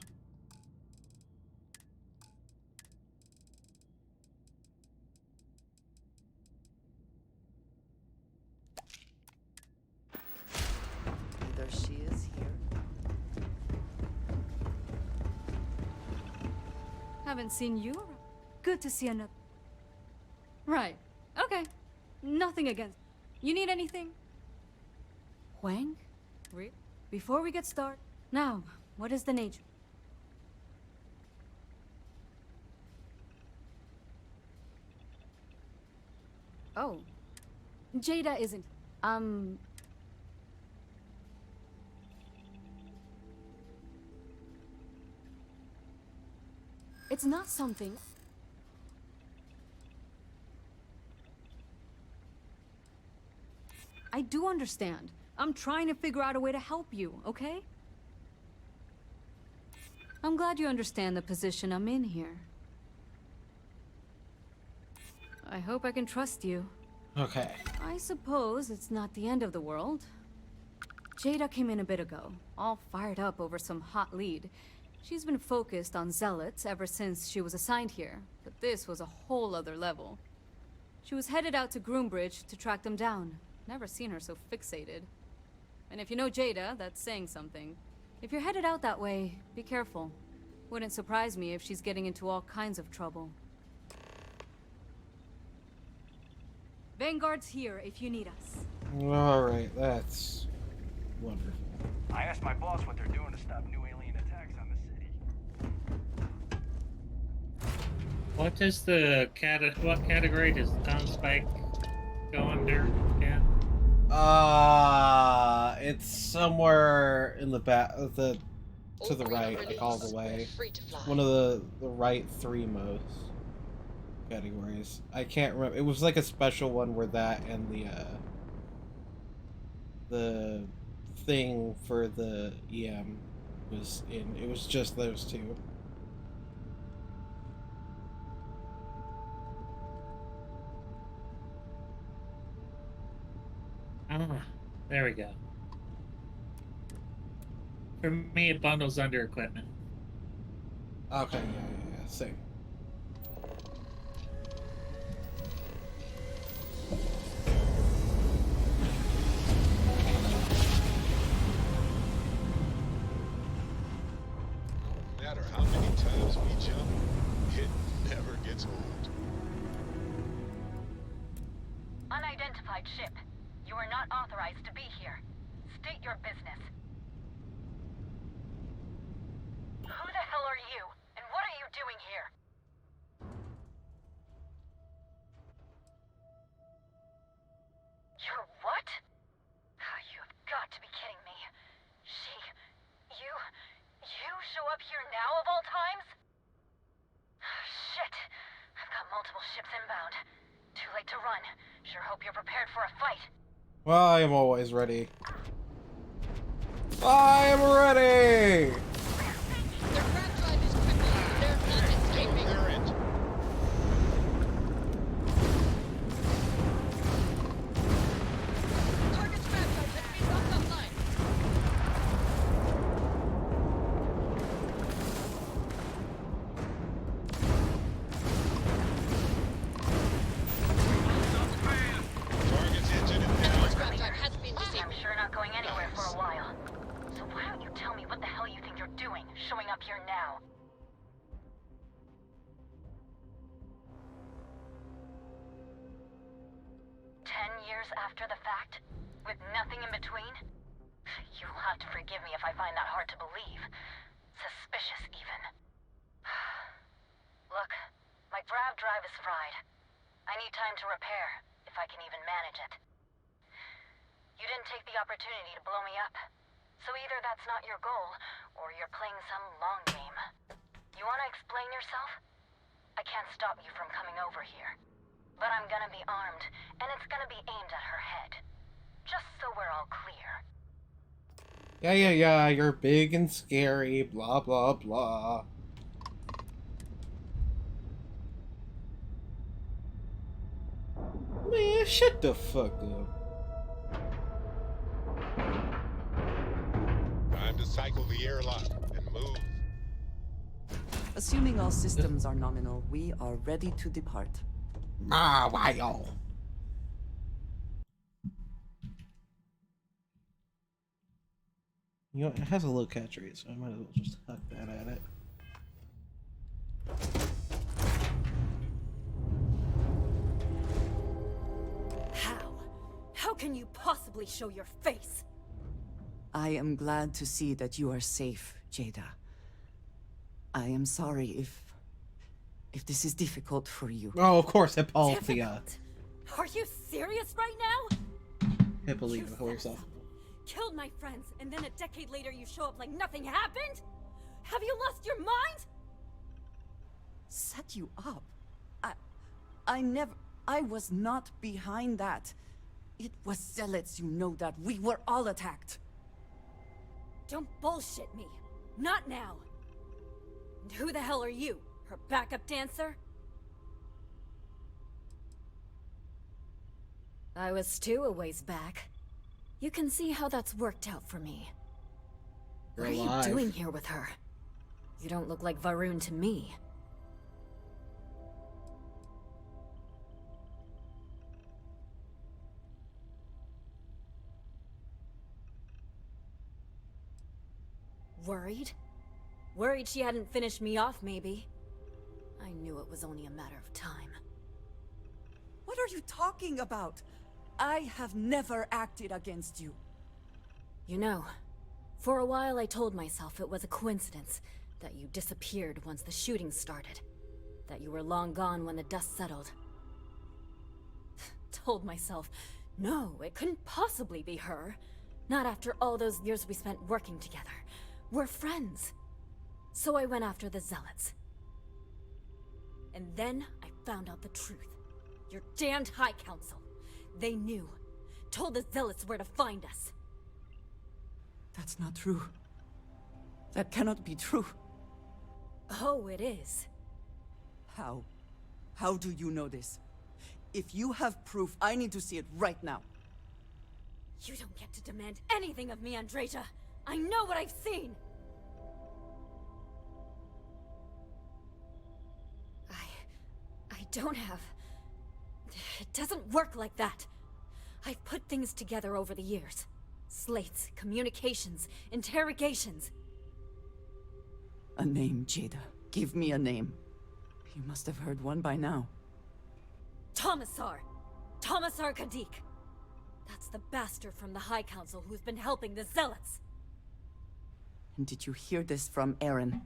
Either she is here. Haven't seen you around. Good to see another. Right. Okay. Nothing against. You need anything? Huang? Before we get started. Now, what is the nature? Oh. Jada isn't. It's not something. I do understand. I'm trying to figure out a way to help you, okay? I'm glad you understand the position I'm in here. I hope I can trust you. Okay. I suppose it's not the end of the world. Jada came in a bit ago, all fired up over some hot lead. She's been focused on zealots ever since she was assigned here, but this was a whole other level. She was headed out to Groombridge to track them down. Never seen her so fixated. And if you know Jada, that's saying something. If you're headed out that way, be careful. Wouldn't surprise me if she's getting into all kinds of trouble. Vanguard's here if you need us. Alright, that's wonderful. I asked my boss what they're doing to stop new alien attacks on the city. What does the what category does Tom Spike go under again? It's somewhere in the back, to the right, like all the way. One of the right three most categories. I can't remember. It was like a special one where that and the thing for the EM was in. It was just those two. Ah, there we go. For me, it bundles under equipment. Okay, yeah, same. No matter how many times we jump, it never gets old. Unidentified ship. You are not authorized to be here. State your business. Who the hell are you? And what are you doing here? You're what? You've got to be kidding me. You show up here now of all times? Shit. I've got multiple ships inbound. Too late to run. Sure hope you're prepared for a fight. Well, I am always ready. I am ready! Their craft drive is crippled. They're not escaping. They're it. Target's craft drive has been knocked offline. Target's engine and Target's power. craft drive has been disabled. I'm sure not going anywhere for a while. So why don't you tell me what the hell you think you're doing, showing up here now? Years after the fact? With nothing in between? You'll have to forgive me if I find that hard to believe. Suspicious, even. Look, my grav drive is fried. I need time to repair, if I can even manage it. You didn't take the opportunity to blow me up. So either that's not your goal, or you're playing some long game. You want to explain yourself? I can't can't stop you from coming over here. But I'm gonna be armed, and it's gonna be aimed at her head. Just so we're all clear. Yeah, you're big and scary, blah, blah, blah. Man, shut the fuck up. Time to cycle the airlock and move. Assuming all systems are nominal, we are ready to depart. Why y'all? You know, it has a low catch rate, so I might as well just huck that at it. How can you possibly show your face? I am glad to see that you are safe, Jada. I am sorry if this is difficult for you. Oh, of course, Hippolyta. Are you serious right now? Hippolyta, for yourself. Killed my friends, and then a decade later you show up like nothing happened? Have you lost your mind? Set you up? I was not behind that. It was zealots, you know that. We were all attacked. Don't bullshit me. Not now. And who the hell are you? Her backup dancer? I was too a ways back. You can see how that's worked out for me. What are you doing here with her? You don't look like Varun to me. Worried? Worried she hadn't finished me off, maybe. I knew it was only a matter of time. What are you talking about? I have never acted against you. You know, for a while I told myself it was a coincidence that you disappeared once the shooting started. That you were long gone when the dust settled. Told myself, no, it couldn't possibly be her. Not after all those years we spent working together. We're friends. So I went after the Zealots. And then I found out the truth. Your damned High Council. They knew. Told the Zealots where to find us. That's not true. That cannot be true. Oh, it is. How? How do you know this? If you have proof, I need to see it right now. You don't get to demand anything of me, Andreja. I know what I've seen! I don't have... It doesn't work like that. I've put things together over the years. Slates, communications, interrogations. A name, Jada. Give me a name. You must have heard one by now. Tomasar! Tomasar Kadik! That's the bastard from the High Council who's been helping the Zealots! And did you hear this from Aaron?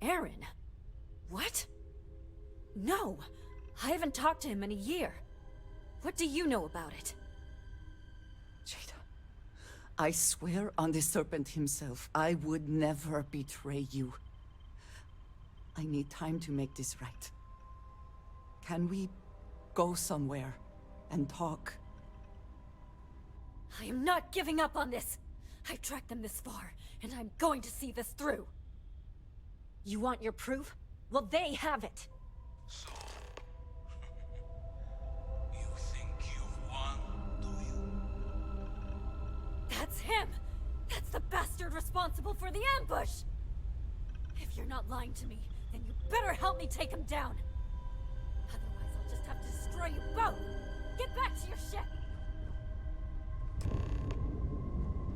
Aaron? What? No! I haven't talked to him in a year. What do you know about it? Jada, I swear on the Serpent himself, I would never betray you. I need time to make this right. Can we go somewhere and talk? I am not giving up on this! I've tracked them this far, and I'm going to see this through. You want your proof? Well, they have it! So... you think you've won, do you? That's him! That's the bastard responsible for the ambush! If you're not lying to me, then you better help me take him down! Otherwise, I'll just have to destroy you both! Get back to your ship!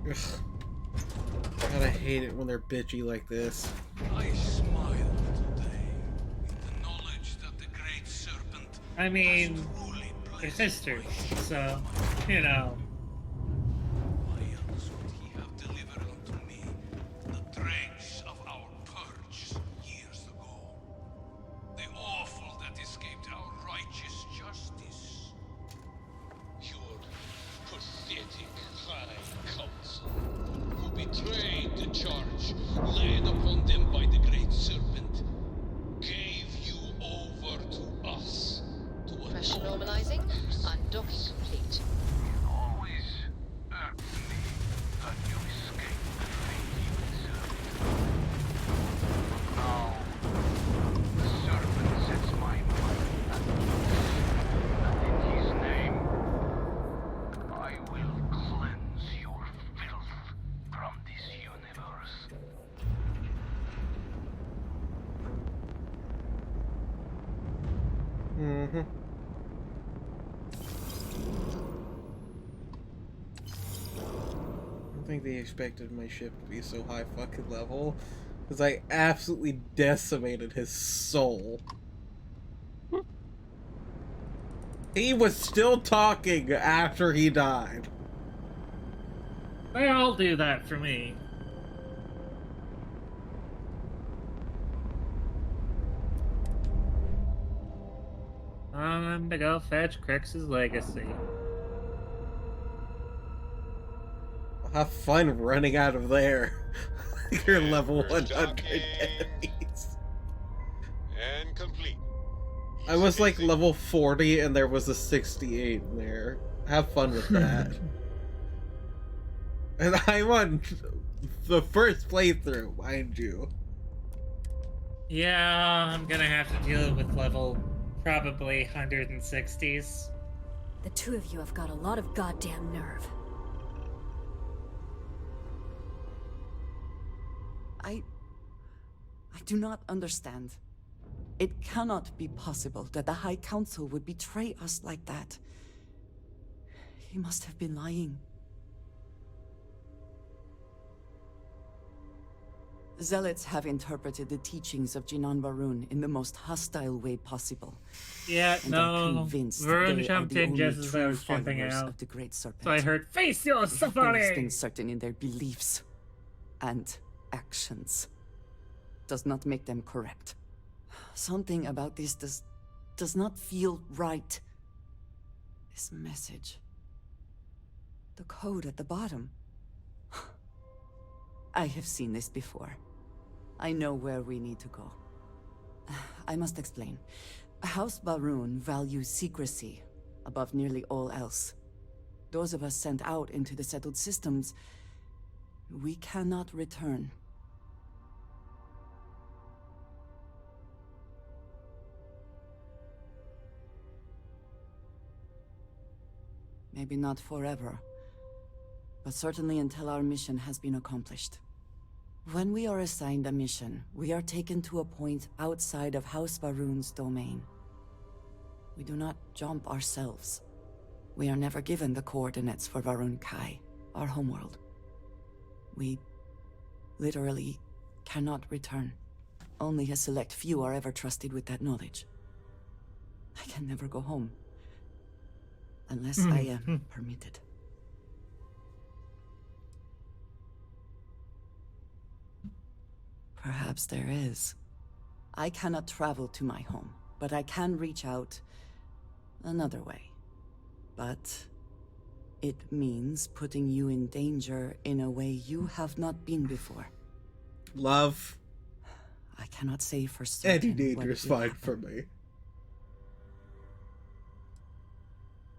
Ugh. God, I hate it when they're bitchy like this. I smiled today in the knowledge that the Great Serpent... I mean, it's history, so, you know. Why else would he have delivered unto me the dregs of our purge years ago? The awful that escaped our righteous justice. Your pathetic High Council, who betrayed the charge laid upon them by the Great Serpent, gave you over docking complete. Always irked me that you escaped the fate you deserved. But now, the serpent sets my mind at peace, and in his name, I will cleanse your filth from this universe. Mm-hmm. I don't think they expected my ship to be so high fucking level, because I absolutely decimated his soul. He was still talking after he died. They all do that for me. I'm to go fetch Crix's legacy. Have fun running out of there. You're level 100 enemies. And complete. I was like level 40 and there was a 68 in there. Have fun with that. And I'm on the first playthrough, mind you. Yeah, I'm gonna have to deal with level probably 160s. The two of you have got a lot of goddamn nerve. I do not understand. It cannot be possible that the High Council would betray us like that. He must have been lying. Zealots have interpreted the teachings of Jinan Varun in the most hostile way possible. Yeah, and no. are convinced Varun they jumped are the in only just as I true was jumping followers out. of the Great Serpent. So I heard, "Face your They have always suffering!" been certain in their beliefs and actions. Does not make them correct. Something about this does not feel right. This message. The code at the bottom. I have seen this before. I know where we need to go. I must explain. House Barun values secrecy above nearly all else. Those of us sent out into the settled systems, we cannot return. Maybe not forever, but certainly until our mission has been accomplished. When we are assigned a mission, we are taken to a point outside of House Varun's domain. We do not jump ourselves. We are never given the coordinates for Varun Kai, our homeworld. We literally cannot return. Only a select few are ever trusted with that knowledge. I can never go home. Unless I am permitted. Perhaps there is. I cannot travel to my home, but I can reach out another way. But it means putting you in danger in a way you have not been before. Love. I cannot say for certain. Any danger is fine for me.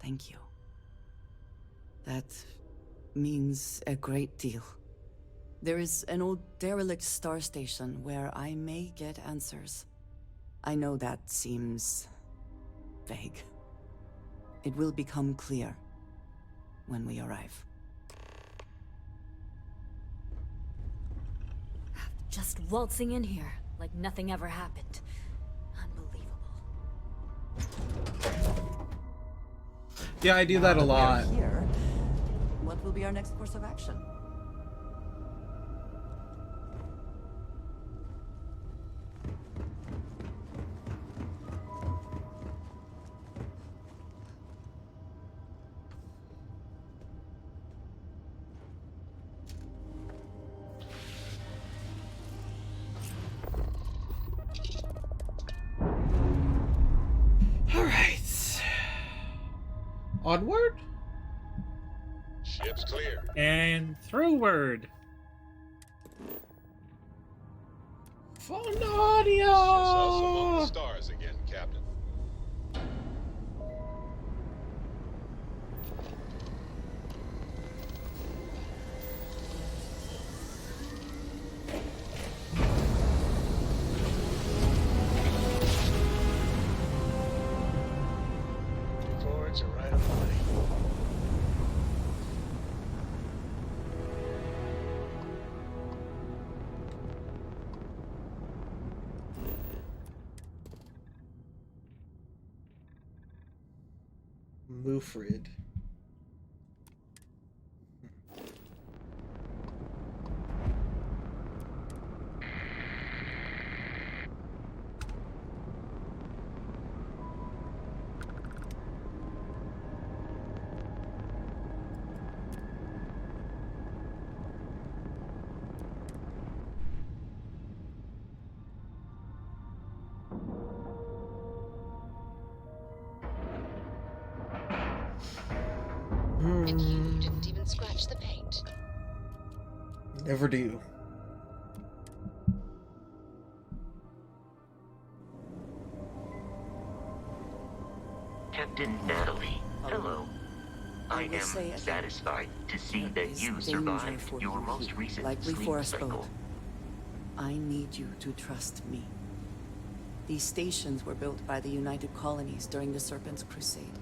Thank you. That means a great deal. There is an old derelict star station where I may get answers. I know that seems vague. It will become clear when we arrive. Just waltzing in here like nothing ever happened. Unbelievable. Yeah, I do that a lot. Here, what will be our next course of action? Onward? Ship's clear. And throughward. Fun audio! Us among the stars again, Captain. guards are right away. Mufrid. And you didn't even scratch the paint. Never do. Captain Natalie, hello. I am satisfied to see that you survived your most recent like we sleep forest cycle. boat. I need you to trust me. These stations were built by the United Colonies during the Serpent's Crusade.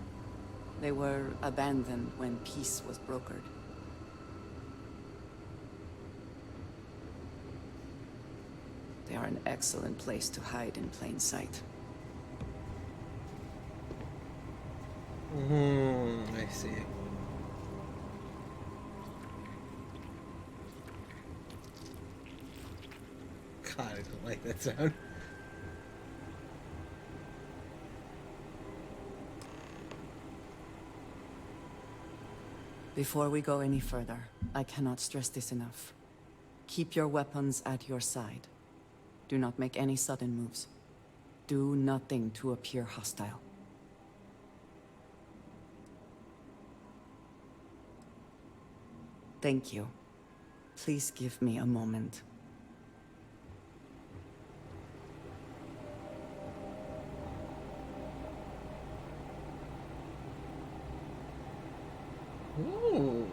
They were abandoned when peace was brokered. They are an excellent place to hide in plain sight. I see. God, I don't like that sound. Before we go any further, I cannot stress this enough. Keep your weapons at your side. Do not make any sudden moves. Do nothing to appear hostile. Thank you. Please give me a moment. Ooh.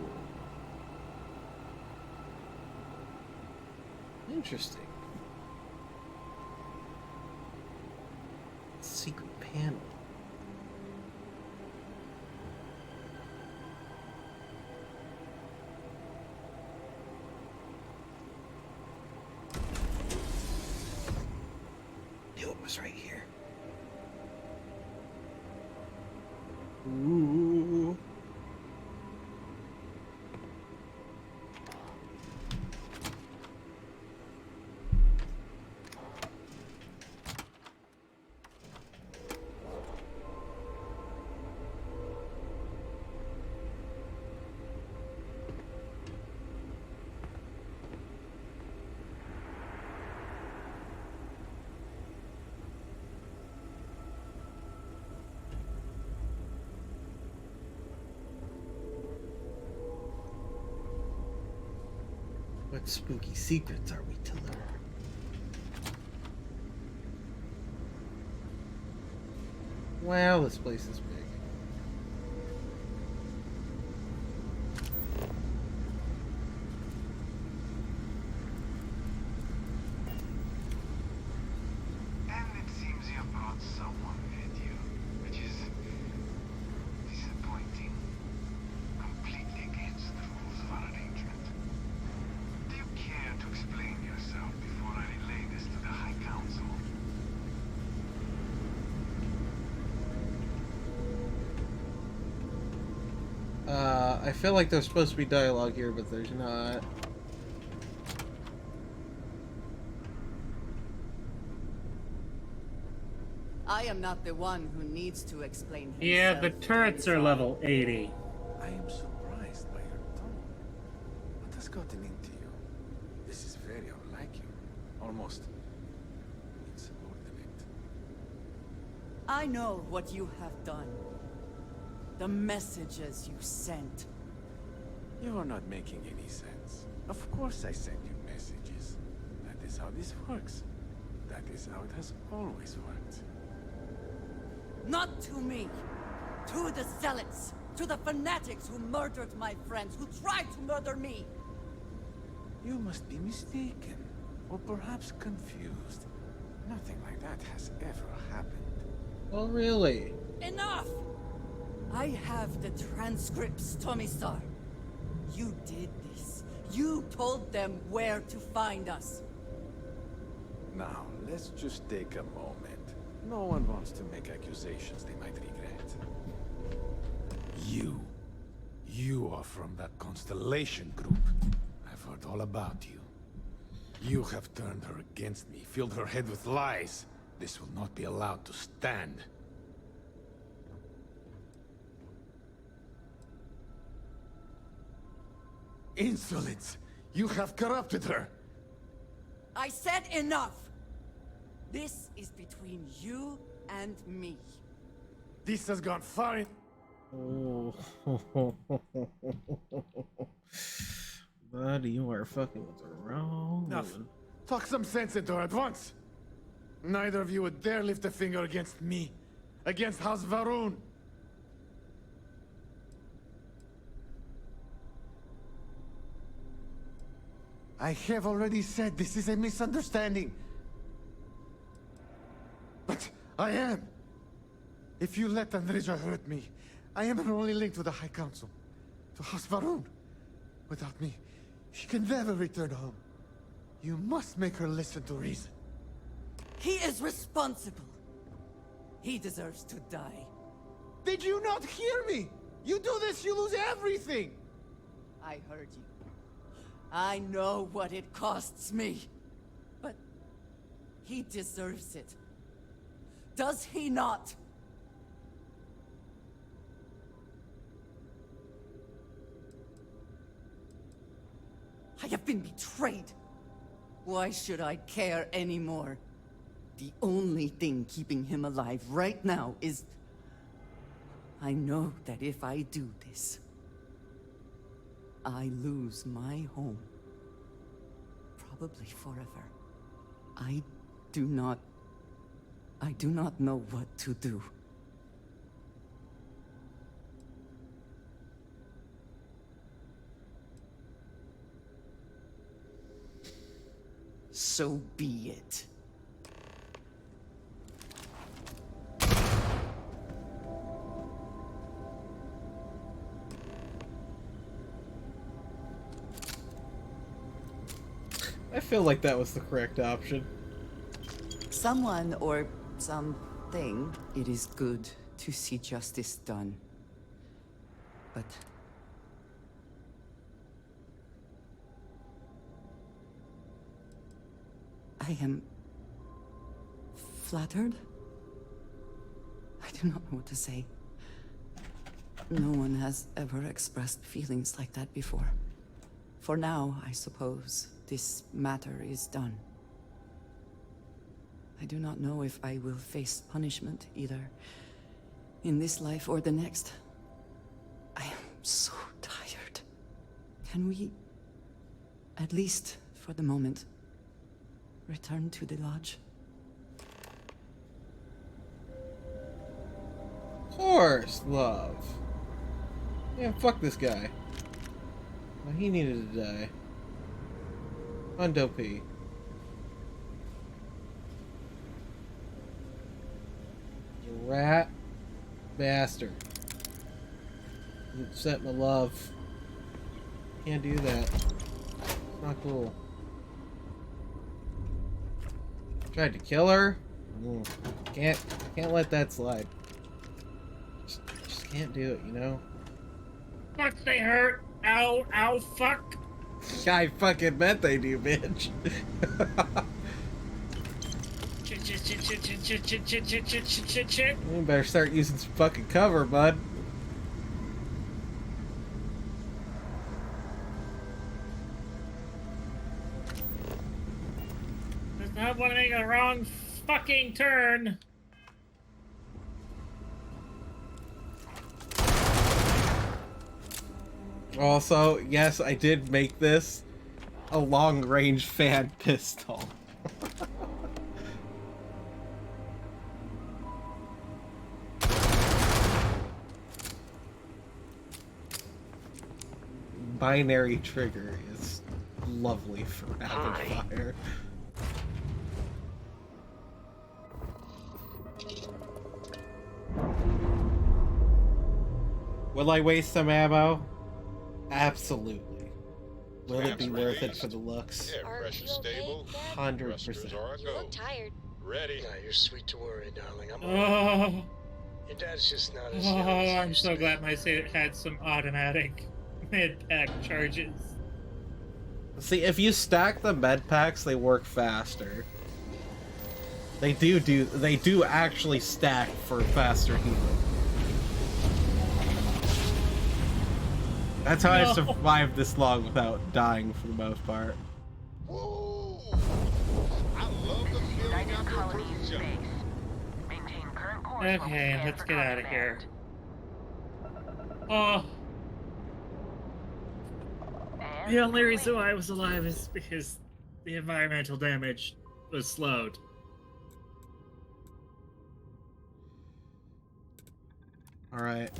Interesting. Secret panel. Knew it was right here. Ooh. What spooky secrets are we to learn? Wow, this place is big. And it seems you brought someone with you, which is disappointing. Completely against the rules of our arrangement. Do you care to explain yourself before I relay this to the High Council? I feel like there's supposed to be dialogue here, but there's not. I am not the one who needs to explain himself. Yeah, the turrets are level 80. I am surprised by your tone. What has gotten into you? This is very unlike you. Almost insubordinate. I know what you have done. The messages you sent. You are not making any sense. Of course I send you messages. That is how this works. That is how it has always worked. Not to me. To the zealots. To the fanatics who murdered my friends, who tried to murder me. You must be mistaken. Or perhaps confused. Nothing like that has ever happened. Oh, really? Enough! I have the transcripts, Tomisar. You did this. You told them where to find us. Now, let's just take a moment. No one wants to make accusations they might regret. You are from that Constellation group. I've heard all about you. You have turned her against me, filled her head with lies. This will not be allowed to stand. Insolence! You have corrupted her! I said enough! This is between you and me. This has gone far in... Oh. Buddy, you are fucking with the wrong Enough. one. Talk some sense into her at once. Neither of you would dare lift a finger against me. Against House Varun. I have already said this is a misunderstanding. But I am. If you let Andreja hurt me, I am her only link to the High Council. To House Varun. Without me, she can never return home. You must make her listen to reason. He is responsible. He deserves to die. Did you not hear me? You do this, you lose everything! I heard you. I know what it costs me. But he deserves it. Does he not? I have been betrayed. Why should I care anymore? The only thing keeping him alive right now is... I know that if I do this, I lose my home. Probably forever. I do not know what to do. So be it. I feel like that was the correct option. Someone or something, it is good to see justice done. But I am flattered. I do not know what to say. No one has ever expressed feelings like that before. For now, I suppose, this matter is done. I do not know if I will face punishment, either in this life or the next. I am so tired. Can we, at least for the moment, return to the lodge? Of course, love. Yeah, fuck this guy. Well, he needed to die. Hundo P. You rat bastard. You upset my love. Can't do that. It's not cool. Tried to kill her? Can't let that slide. Just can't do it, you know? Fuck, they hurt. Ow, ow, fuck. I fucking bet they do, bitch. Shit. You better start using some fucking cover, bud. Does not want to make a wrong fucking turn. Also, yes, I did make this a long-range fan pistol. Binary trigger is lovely for rapid fire. Will I waste some ammo? Absolutely. Will it be Maps worth it released. for the looks? Air pressure stable. 100%. Thrusters are a You go. look tired. Ready. Nah, you're sweet to worry, darling. I'm alright. Your dad's just not as young as he I'm used so to be. glad my suit had some automatic mid-pack charges. See, if you stack the med packs, they work faster. They do actually stack for faster healing. That's how I survived this long without dying for the most part. Whoa! I love the feeling after a perfect jump. Okay, let's get out of here. Oh. The only reason why I was alive is because the environmental damage was slowed. Alright.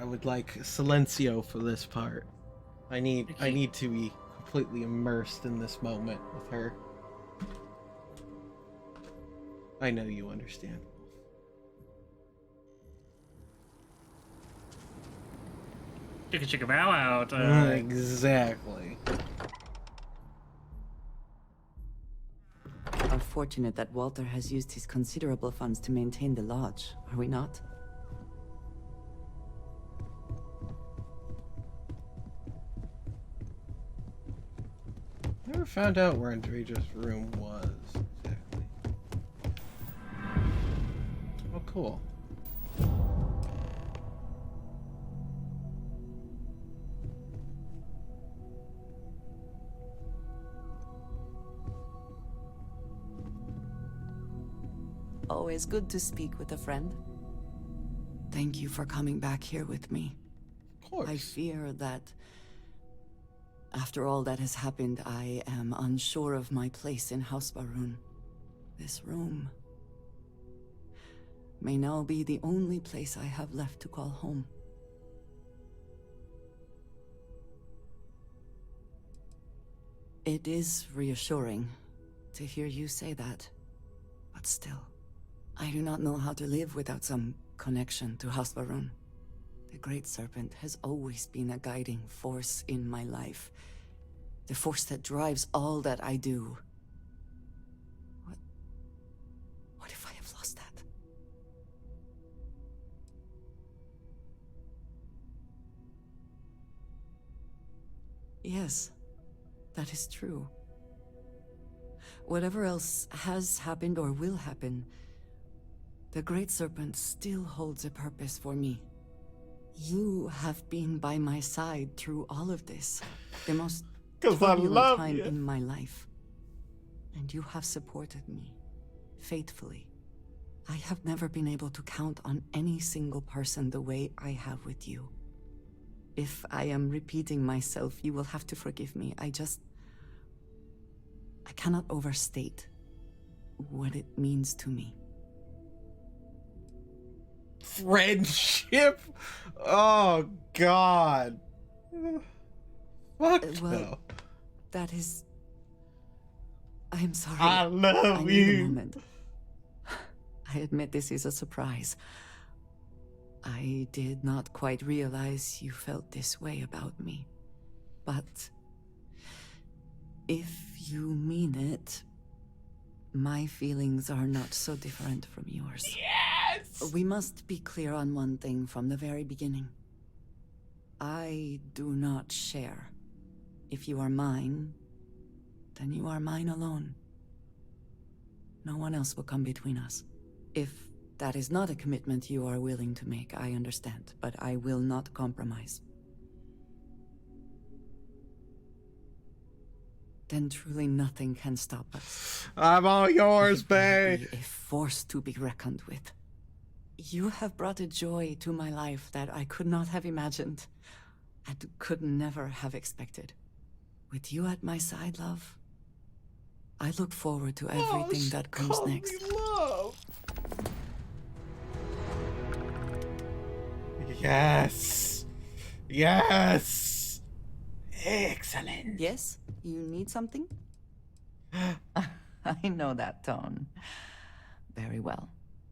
I would like Silencio for this part. I need to be completely immersed in this moment with her. I know you understand. Chicka chicka bow out. Exactly. Are fortunate that Walter has used his considerable funds to maintain the lodge, are we not? Never found out where Andreja's room was exactly. Oh, cool. Always good to speak with a friend. Thank you for coming back here with me. Of course. I fear that after all that has happened, I am unsure of my place in House Baroon. This room may now be the only place I have left to call home. It is reassuring to hear you say that, but still, I do not know how to live without some connection to House Baroon. The Great Serpent has always been a guiding force in my life. The force that drives all that I do. What if I have lost that? Yes, that is true. Whatever else has happened or will happen, the Great Serpent still holds a purpose for me. You have been by my side through all of this. The most turbulent time in my life. And you have supported me faithfully. I have never been able to count on any single person the way I have with you. If I am repeating myself, you will have to forgive me. I cannot overstate what it means to me. Friendship? Oh, God. Fuck well, no. That is... I am sorry. I love I need you. a moment. I admit this is a surprise. I did not quite realize you felt this way about me. But if you mean it, my feelings are not so different from yours. Yes! We must be clear on one thing from the very beginning. I do not share. If you are mine, then you are mine alone. No one else will come between us. If that is not a commitment you are willing to make, I understand, but I will not compromise. Then truly nothing can stop us. I'm all yours, babe. A force to be reckoned with. You have brought a joy to my life that I could not have imagined, and could never have expected. With you at my side, love, I look forward to everything that comes next. Love. Yes. Yes. Excellent. Yes? You need something? I know that tone. Very well.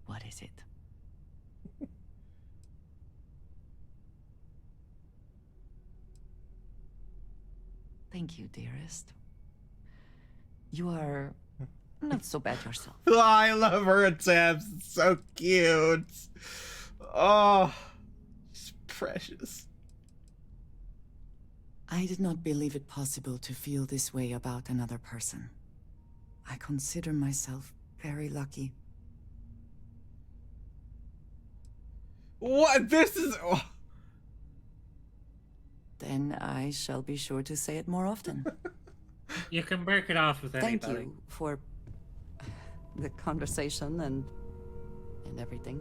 What is it? Thank you, dearest. You are not so bad yourself. Oh, I love her attempts. It's so cute. Oh, it's precious. I did not believe it possible to feel this way about another person. I consider myself very lucky. What? This is... Oh. Then I shall be sure to say it more often. You can break it off with anybody. Thank you for the conversation and everything.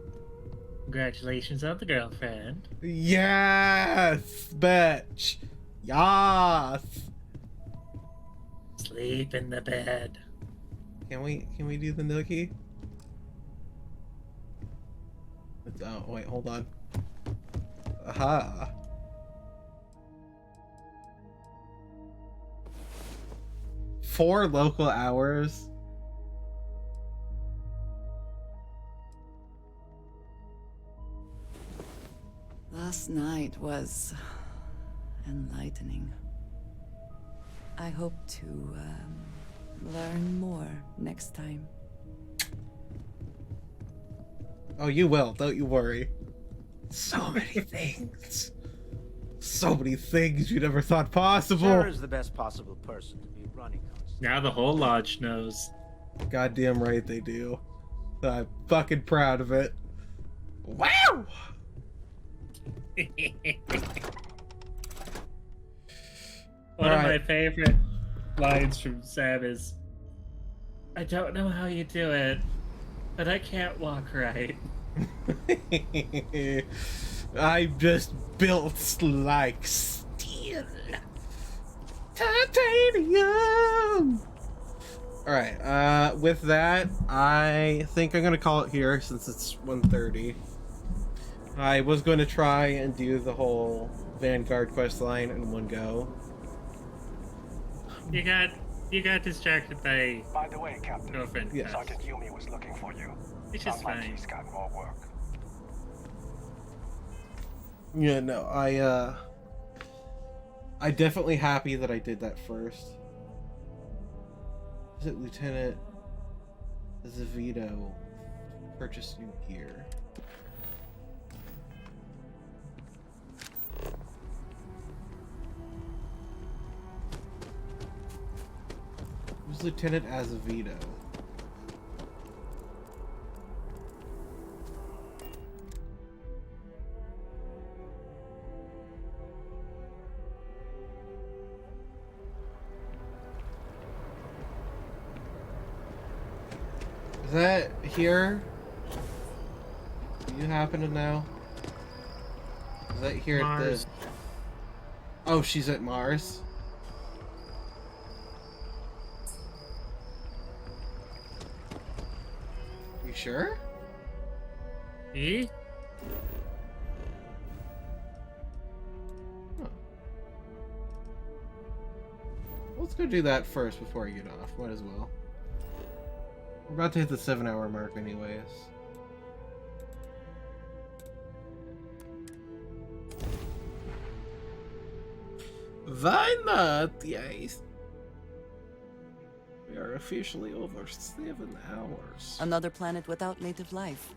Congratulations on the girlfriend. Yes, bitch. Yes. Sleep in the bed. Can we do the nookie? Oh wait, hold on. Aha. Four local hours. Last night was enlightening. I hope to learn more next time. Oh, you will. Don't you worry. So many things. So many things you never thought possible. Sarah's the best possible person to be running us. Now the whole lodge knows. Goddamn right they do. I'm fucking proud of it. Wow! One of my favorite lines from Sam is, I don't know how you do it, but I can't walk right. I'm just built like steel. Titanium! Alright, with that, I think I'm gonna call it here since it's 1:30. I was going to try and do the whole Vanguard quest line in one go. You got distracted by the way, Captain, girlfriend. Yes. Sergeant Yumi was looking for you. Which is Sounds like fine. he's got more work. Yeah, no, I'm definitely happy that I did that first. Is it Lieutenant Zavito purchased new gear? Who's Lieutenant Azevedo? Is that here? Do you happen to know? Is that here Mars. at the... Oh, she's at Mars? You sure? E? Huh. Let's go do that first before I get off. Might as well. We're about to hit the 7-hour mark anyways. Why not? Yes. We are officially over 7 hours. Another planet without native life.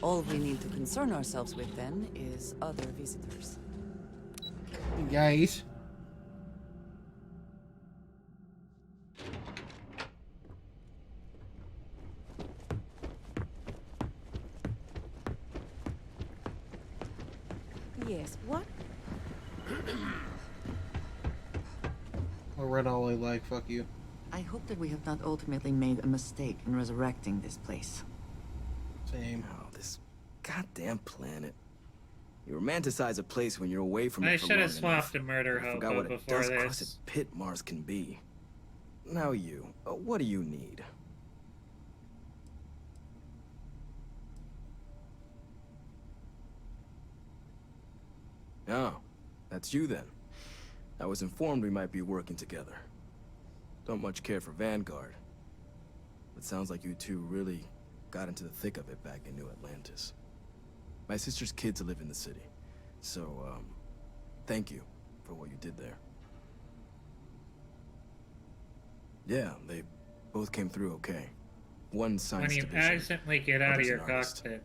All we need to concern ourselves with then is other visitors. Guys. Yes, what? I'll run all I like, fuck you. I hope that we have not ultimately made a mistake in resurrecting this place. Same. Oh, this goddamn planet. You romanticize a place when you're away from it I for should have long enough. swapped a murder I forgot hobo what a before dust-crusted this. pit Mars can be. Now you, what do you need? Oh, that's you then. I was informed we might be working together. Don't much care for Vanguard. But sounds like you two really got into the thick of it back in New Atlantis. My sister's kids live in the city. So, thank you for what you did there. Yeah, they both came through okay. One science When you division, accidentally get out of other's your an artist. cockpit.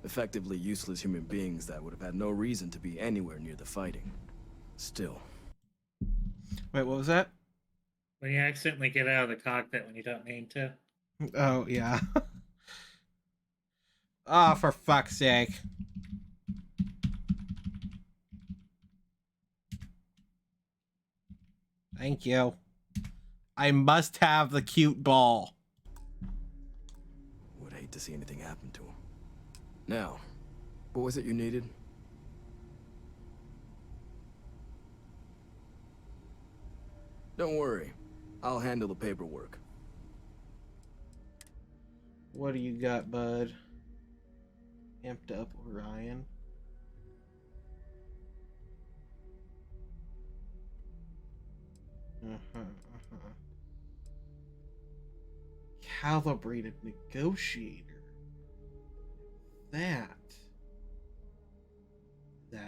Effectively useless human beings that would have had no reason to be anywhere near the fighting. Still. Wait, what was that? When you accidentally get out of the cockpit when you don't mean to. Oh, yeah. Ah, oh, for fuck's sake. Thank you. I must have the cute ball. Would hate to see anything happen to him. Now, what was it you needed? Don't worry. I'll handle the paperwork. What do you got, bud? Amped up Orion. Calibrated negotiator. That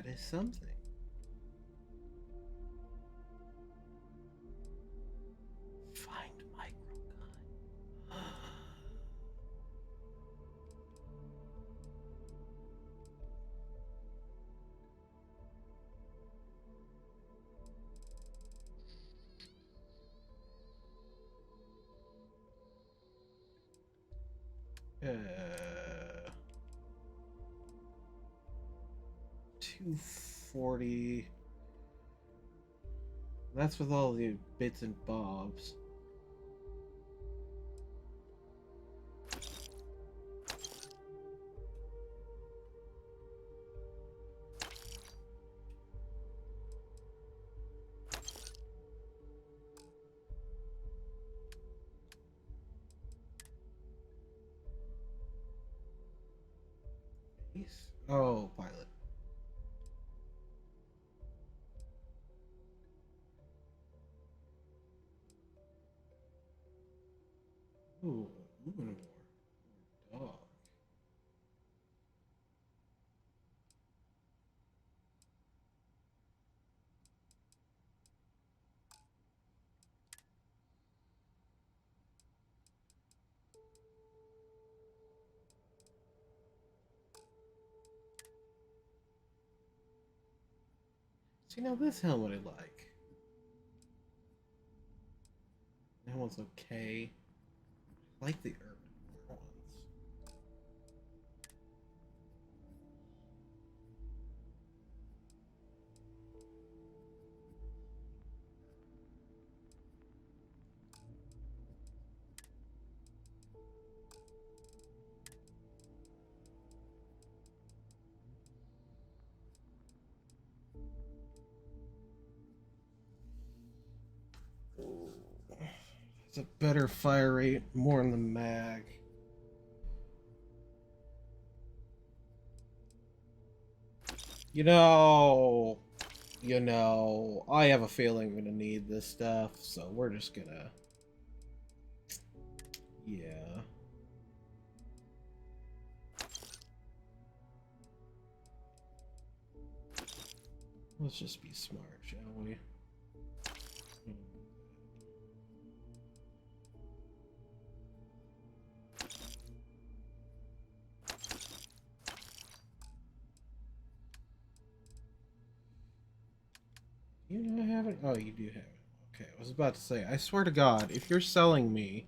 is something. Find microgun. Uh, 240. That's with all the bits and bobs. Oh, pilot. Ooh, moving more. Dog. See, now this helmet I like. That one's okay. I like the urban ones. It's a better fire rate, more in the mag. You know, I have a feeling I'm gonna need this stuff, so we're just gonna, yeah. Let's just be smart, shall we? You not have it? Oh, you do have it. Okay, I was about to say, I swear to God, if you're selling me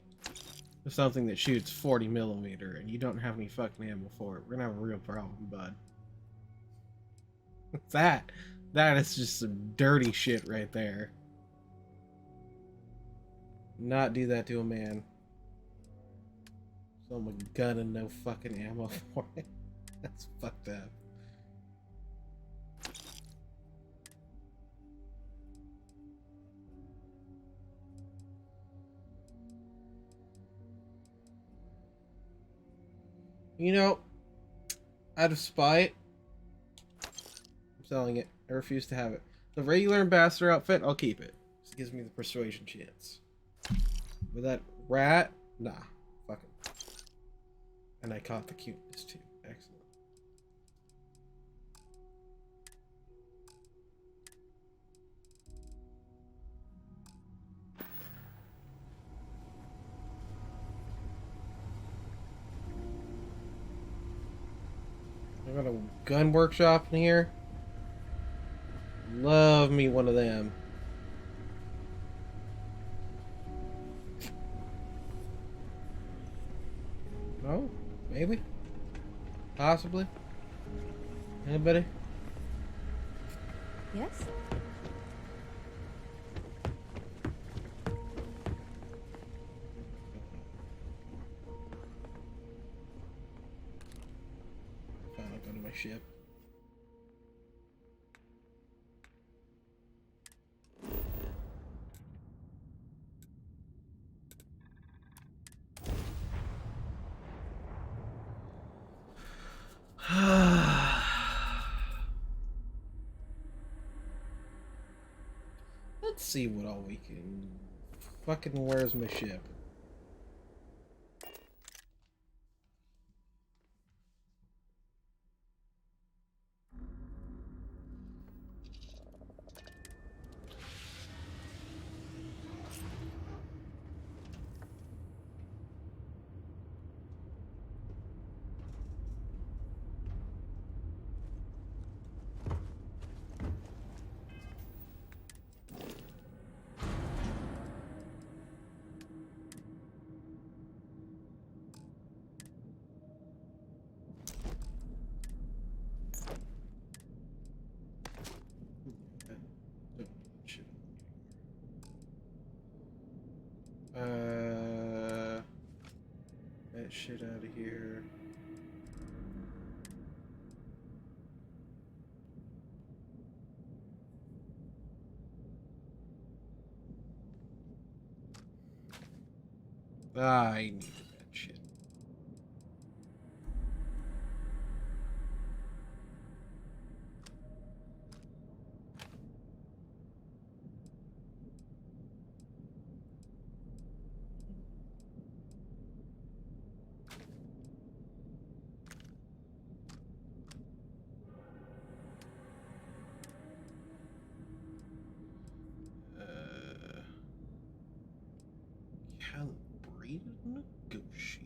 something that shoots 40 millimeter and you don't have any fucking ammo for it, we're gonna have a real problem, bud. That is just some dirty shit right there. Not do that to a man. Sell him a gun and no fucking ammo for it. That's fucked up. You know, out of spite, I'm selling it. I refuse to have it. The regular ambassador outfit, I'll keep it. This gives me the persuasion chance. With that rat, nah, fuck it. And I caught the cuteness too. Excellent. I got a gun workshop in here. Love me one of them. Oh, maybe. Possibly. Anybody? Yes? Finally go to my ship. Let's see what all we can. Fucking, where's my ship? That shit out of here. I needed that shit. Calibrated negotiator.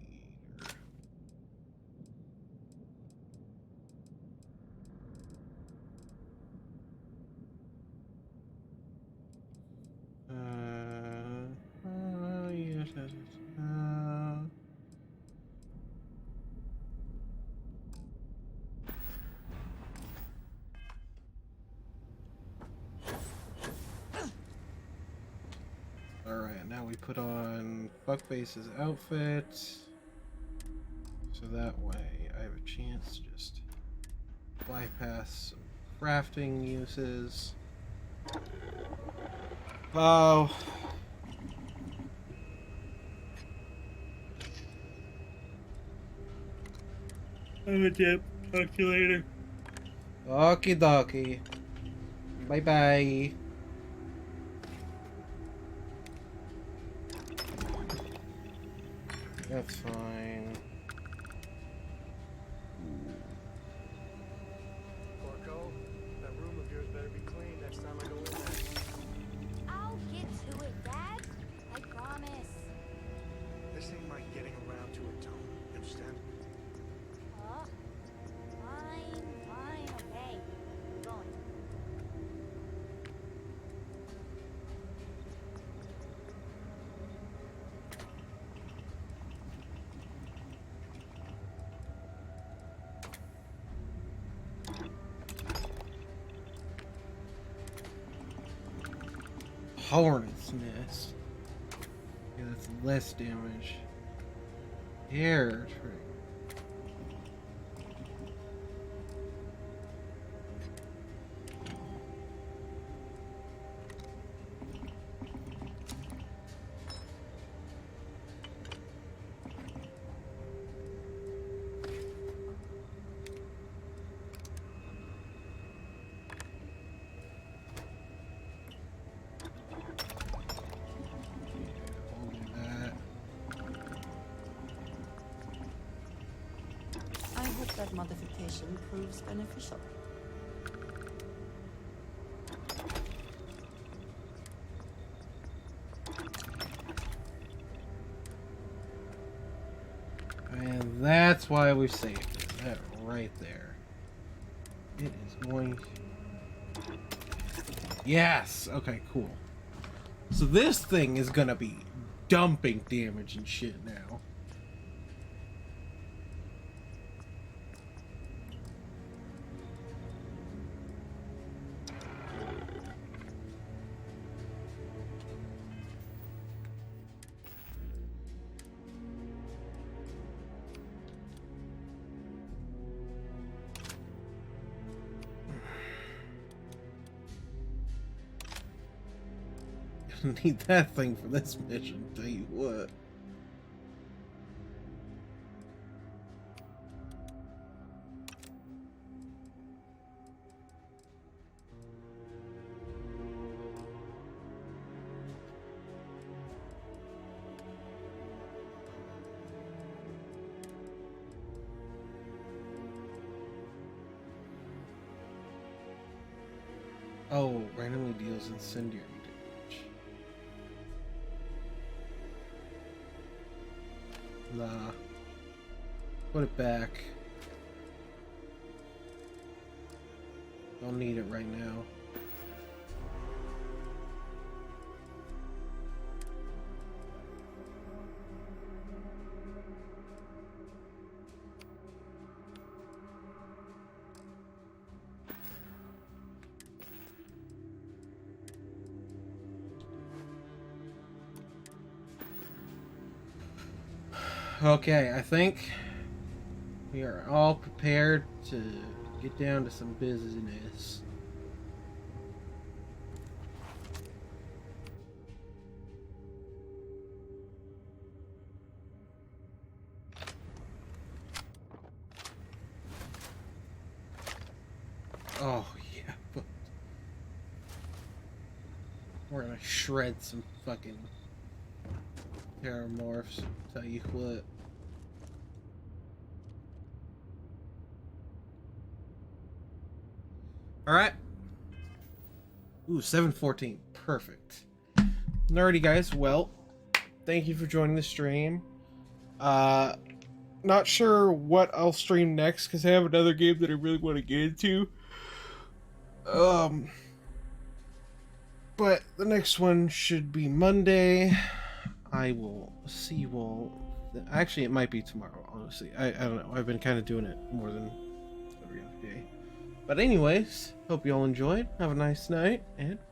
Yes, yes, yes. Alright, now we put on Fuckface's outfit. So that way I have a chance to just bypass some crafting uses. Oh. I'm a dip. Talk to you later. Okie dokie. Bye bye. That's fine. Corco, that room of yours better be clean next time I go in there. I'll get to it, Dad. I promise. This ain't my getting around to it, Tone. You understand? Oh, fine, okay. I'm going. Hornet's nest. Yeah, that's less damage. Air trick. I hope that modification proves beneficial. And that's why we saved it. That right there. it is going... Yes! Okay, cool. So this thing is gonna be dumping damage and shit now. Need that thing for this mission, tell you what. Oh, randomly deals incendiary damage. Nah. Put it back. Don't need it right now. Okay, I think we are all prepared to get down to some business. Oh, yeah, but we're gonna shred some fucking paramorphs, tell you what. Alright. Ooh, 7:14. Perfect. Alrighty, guys. Well, thank you for joining the stream. Not sure what I'll stream next, because I have another game that I really want to get into. But the next one should be Monday. I will see you all. Actually, it might be tomorrow, honestly. I don't know. I've been kind of doing it more than every other day. But anyways, hope you all enjoyed. Have a nice night, and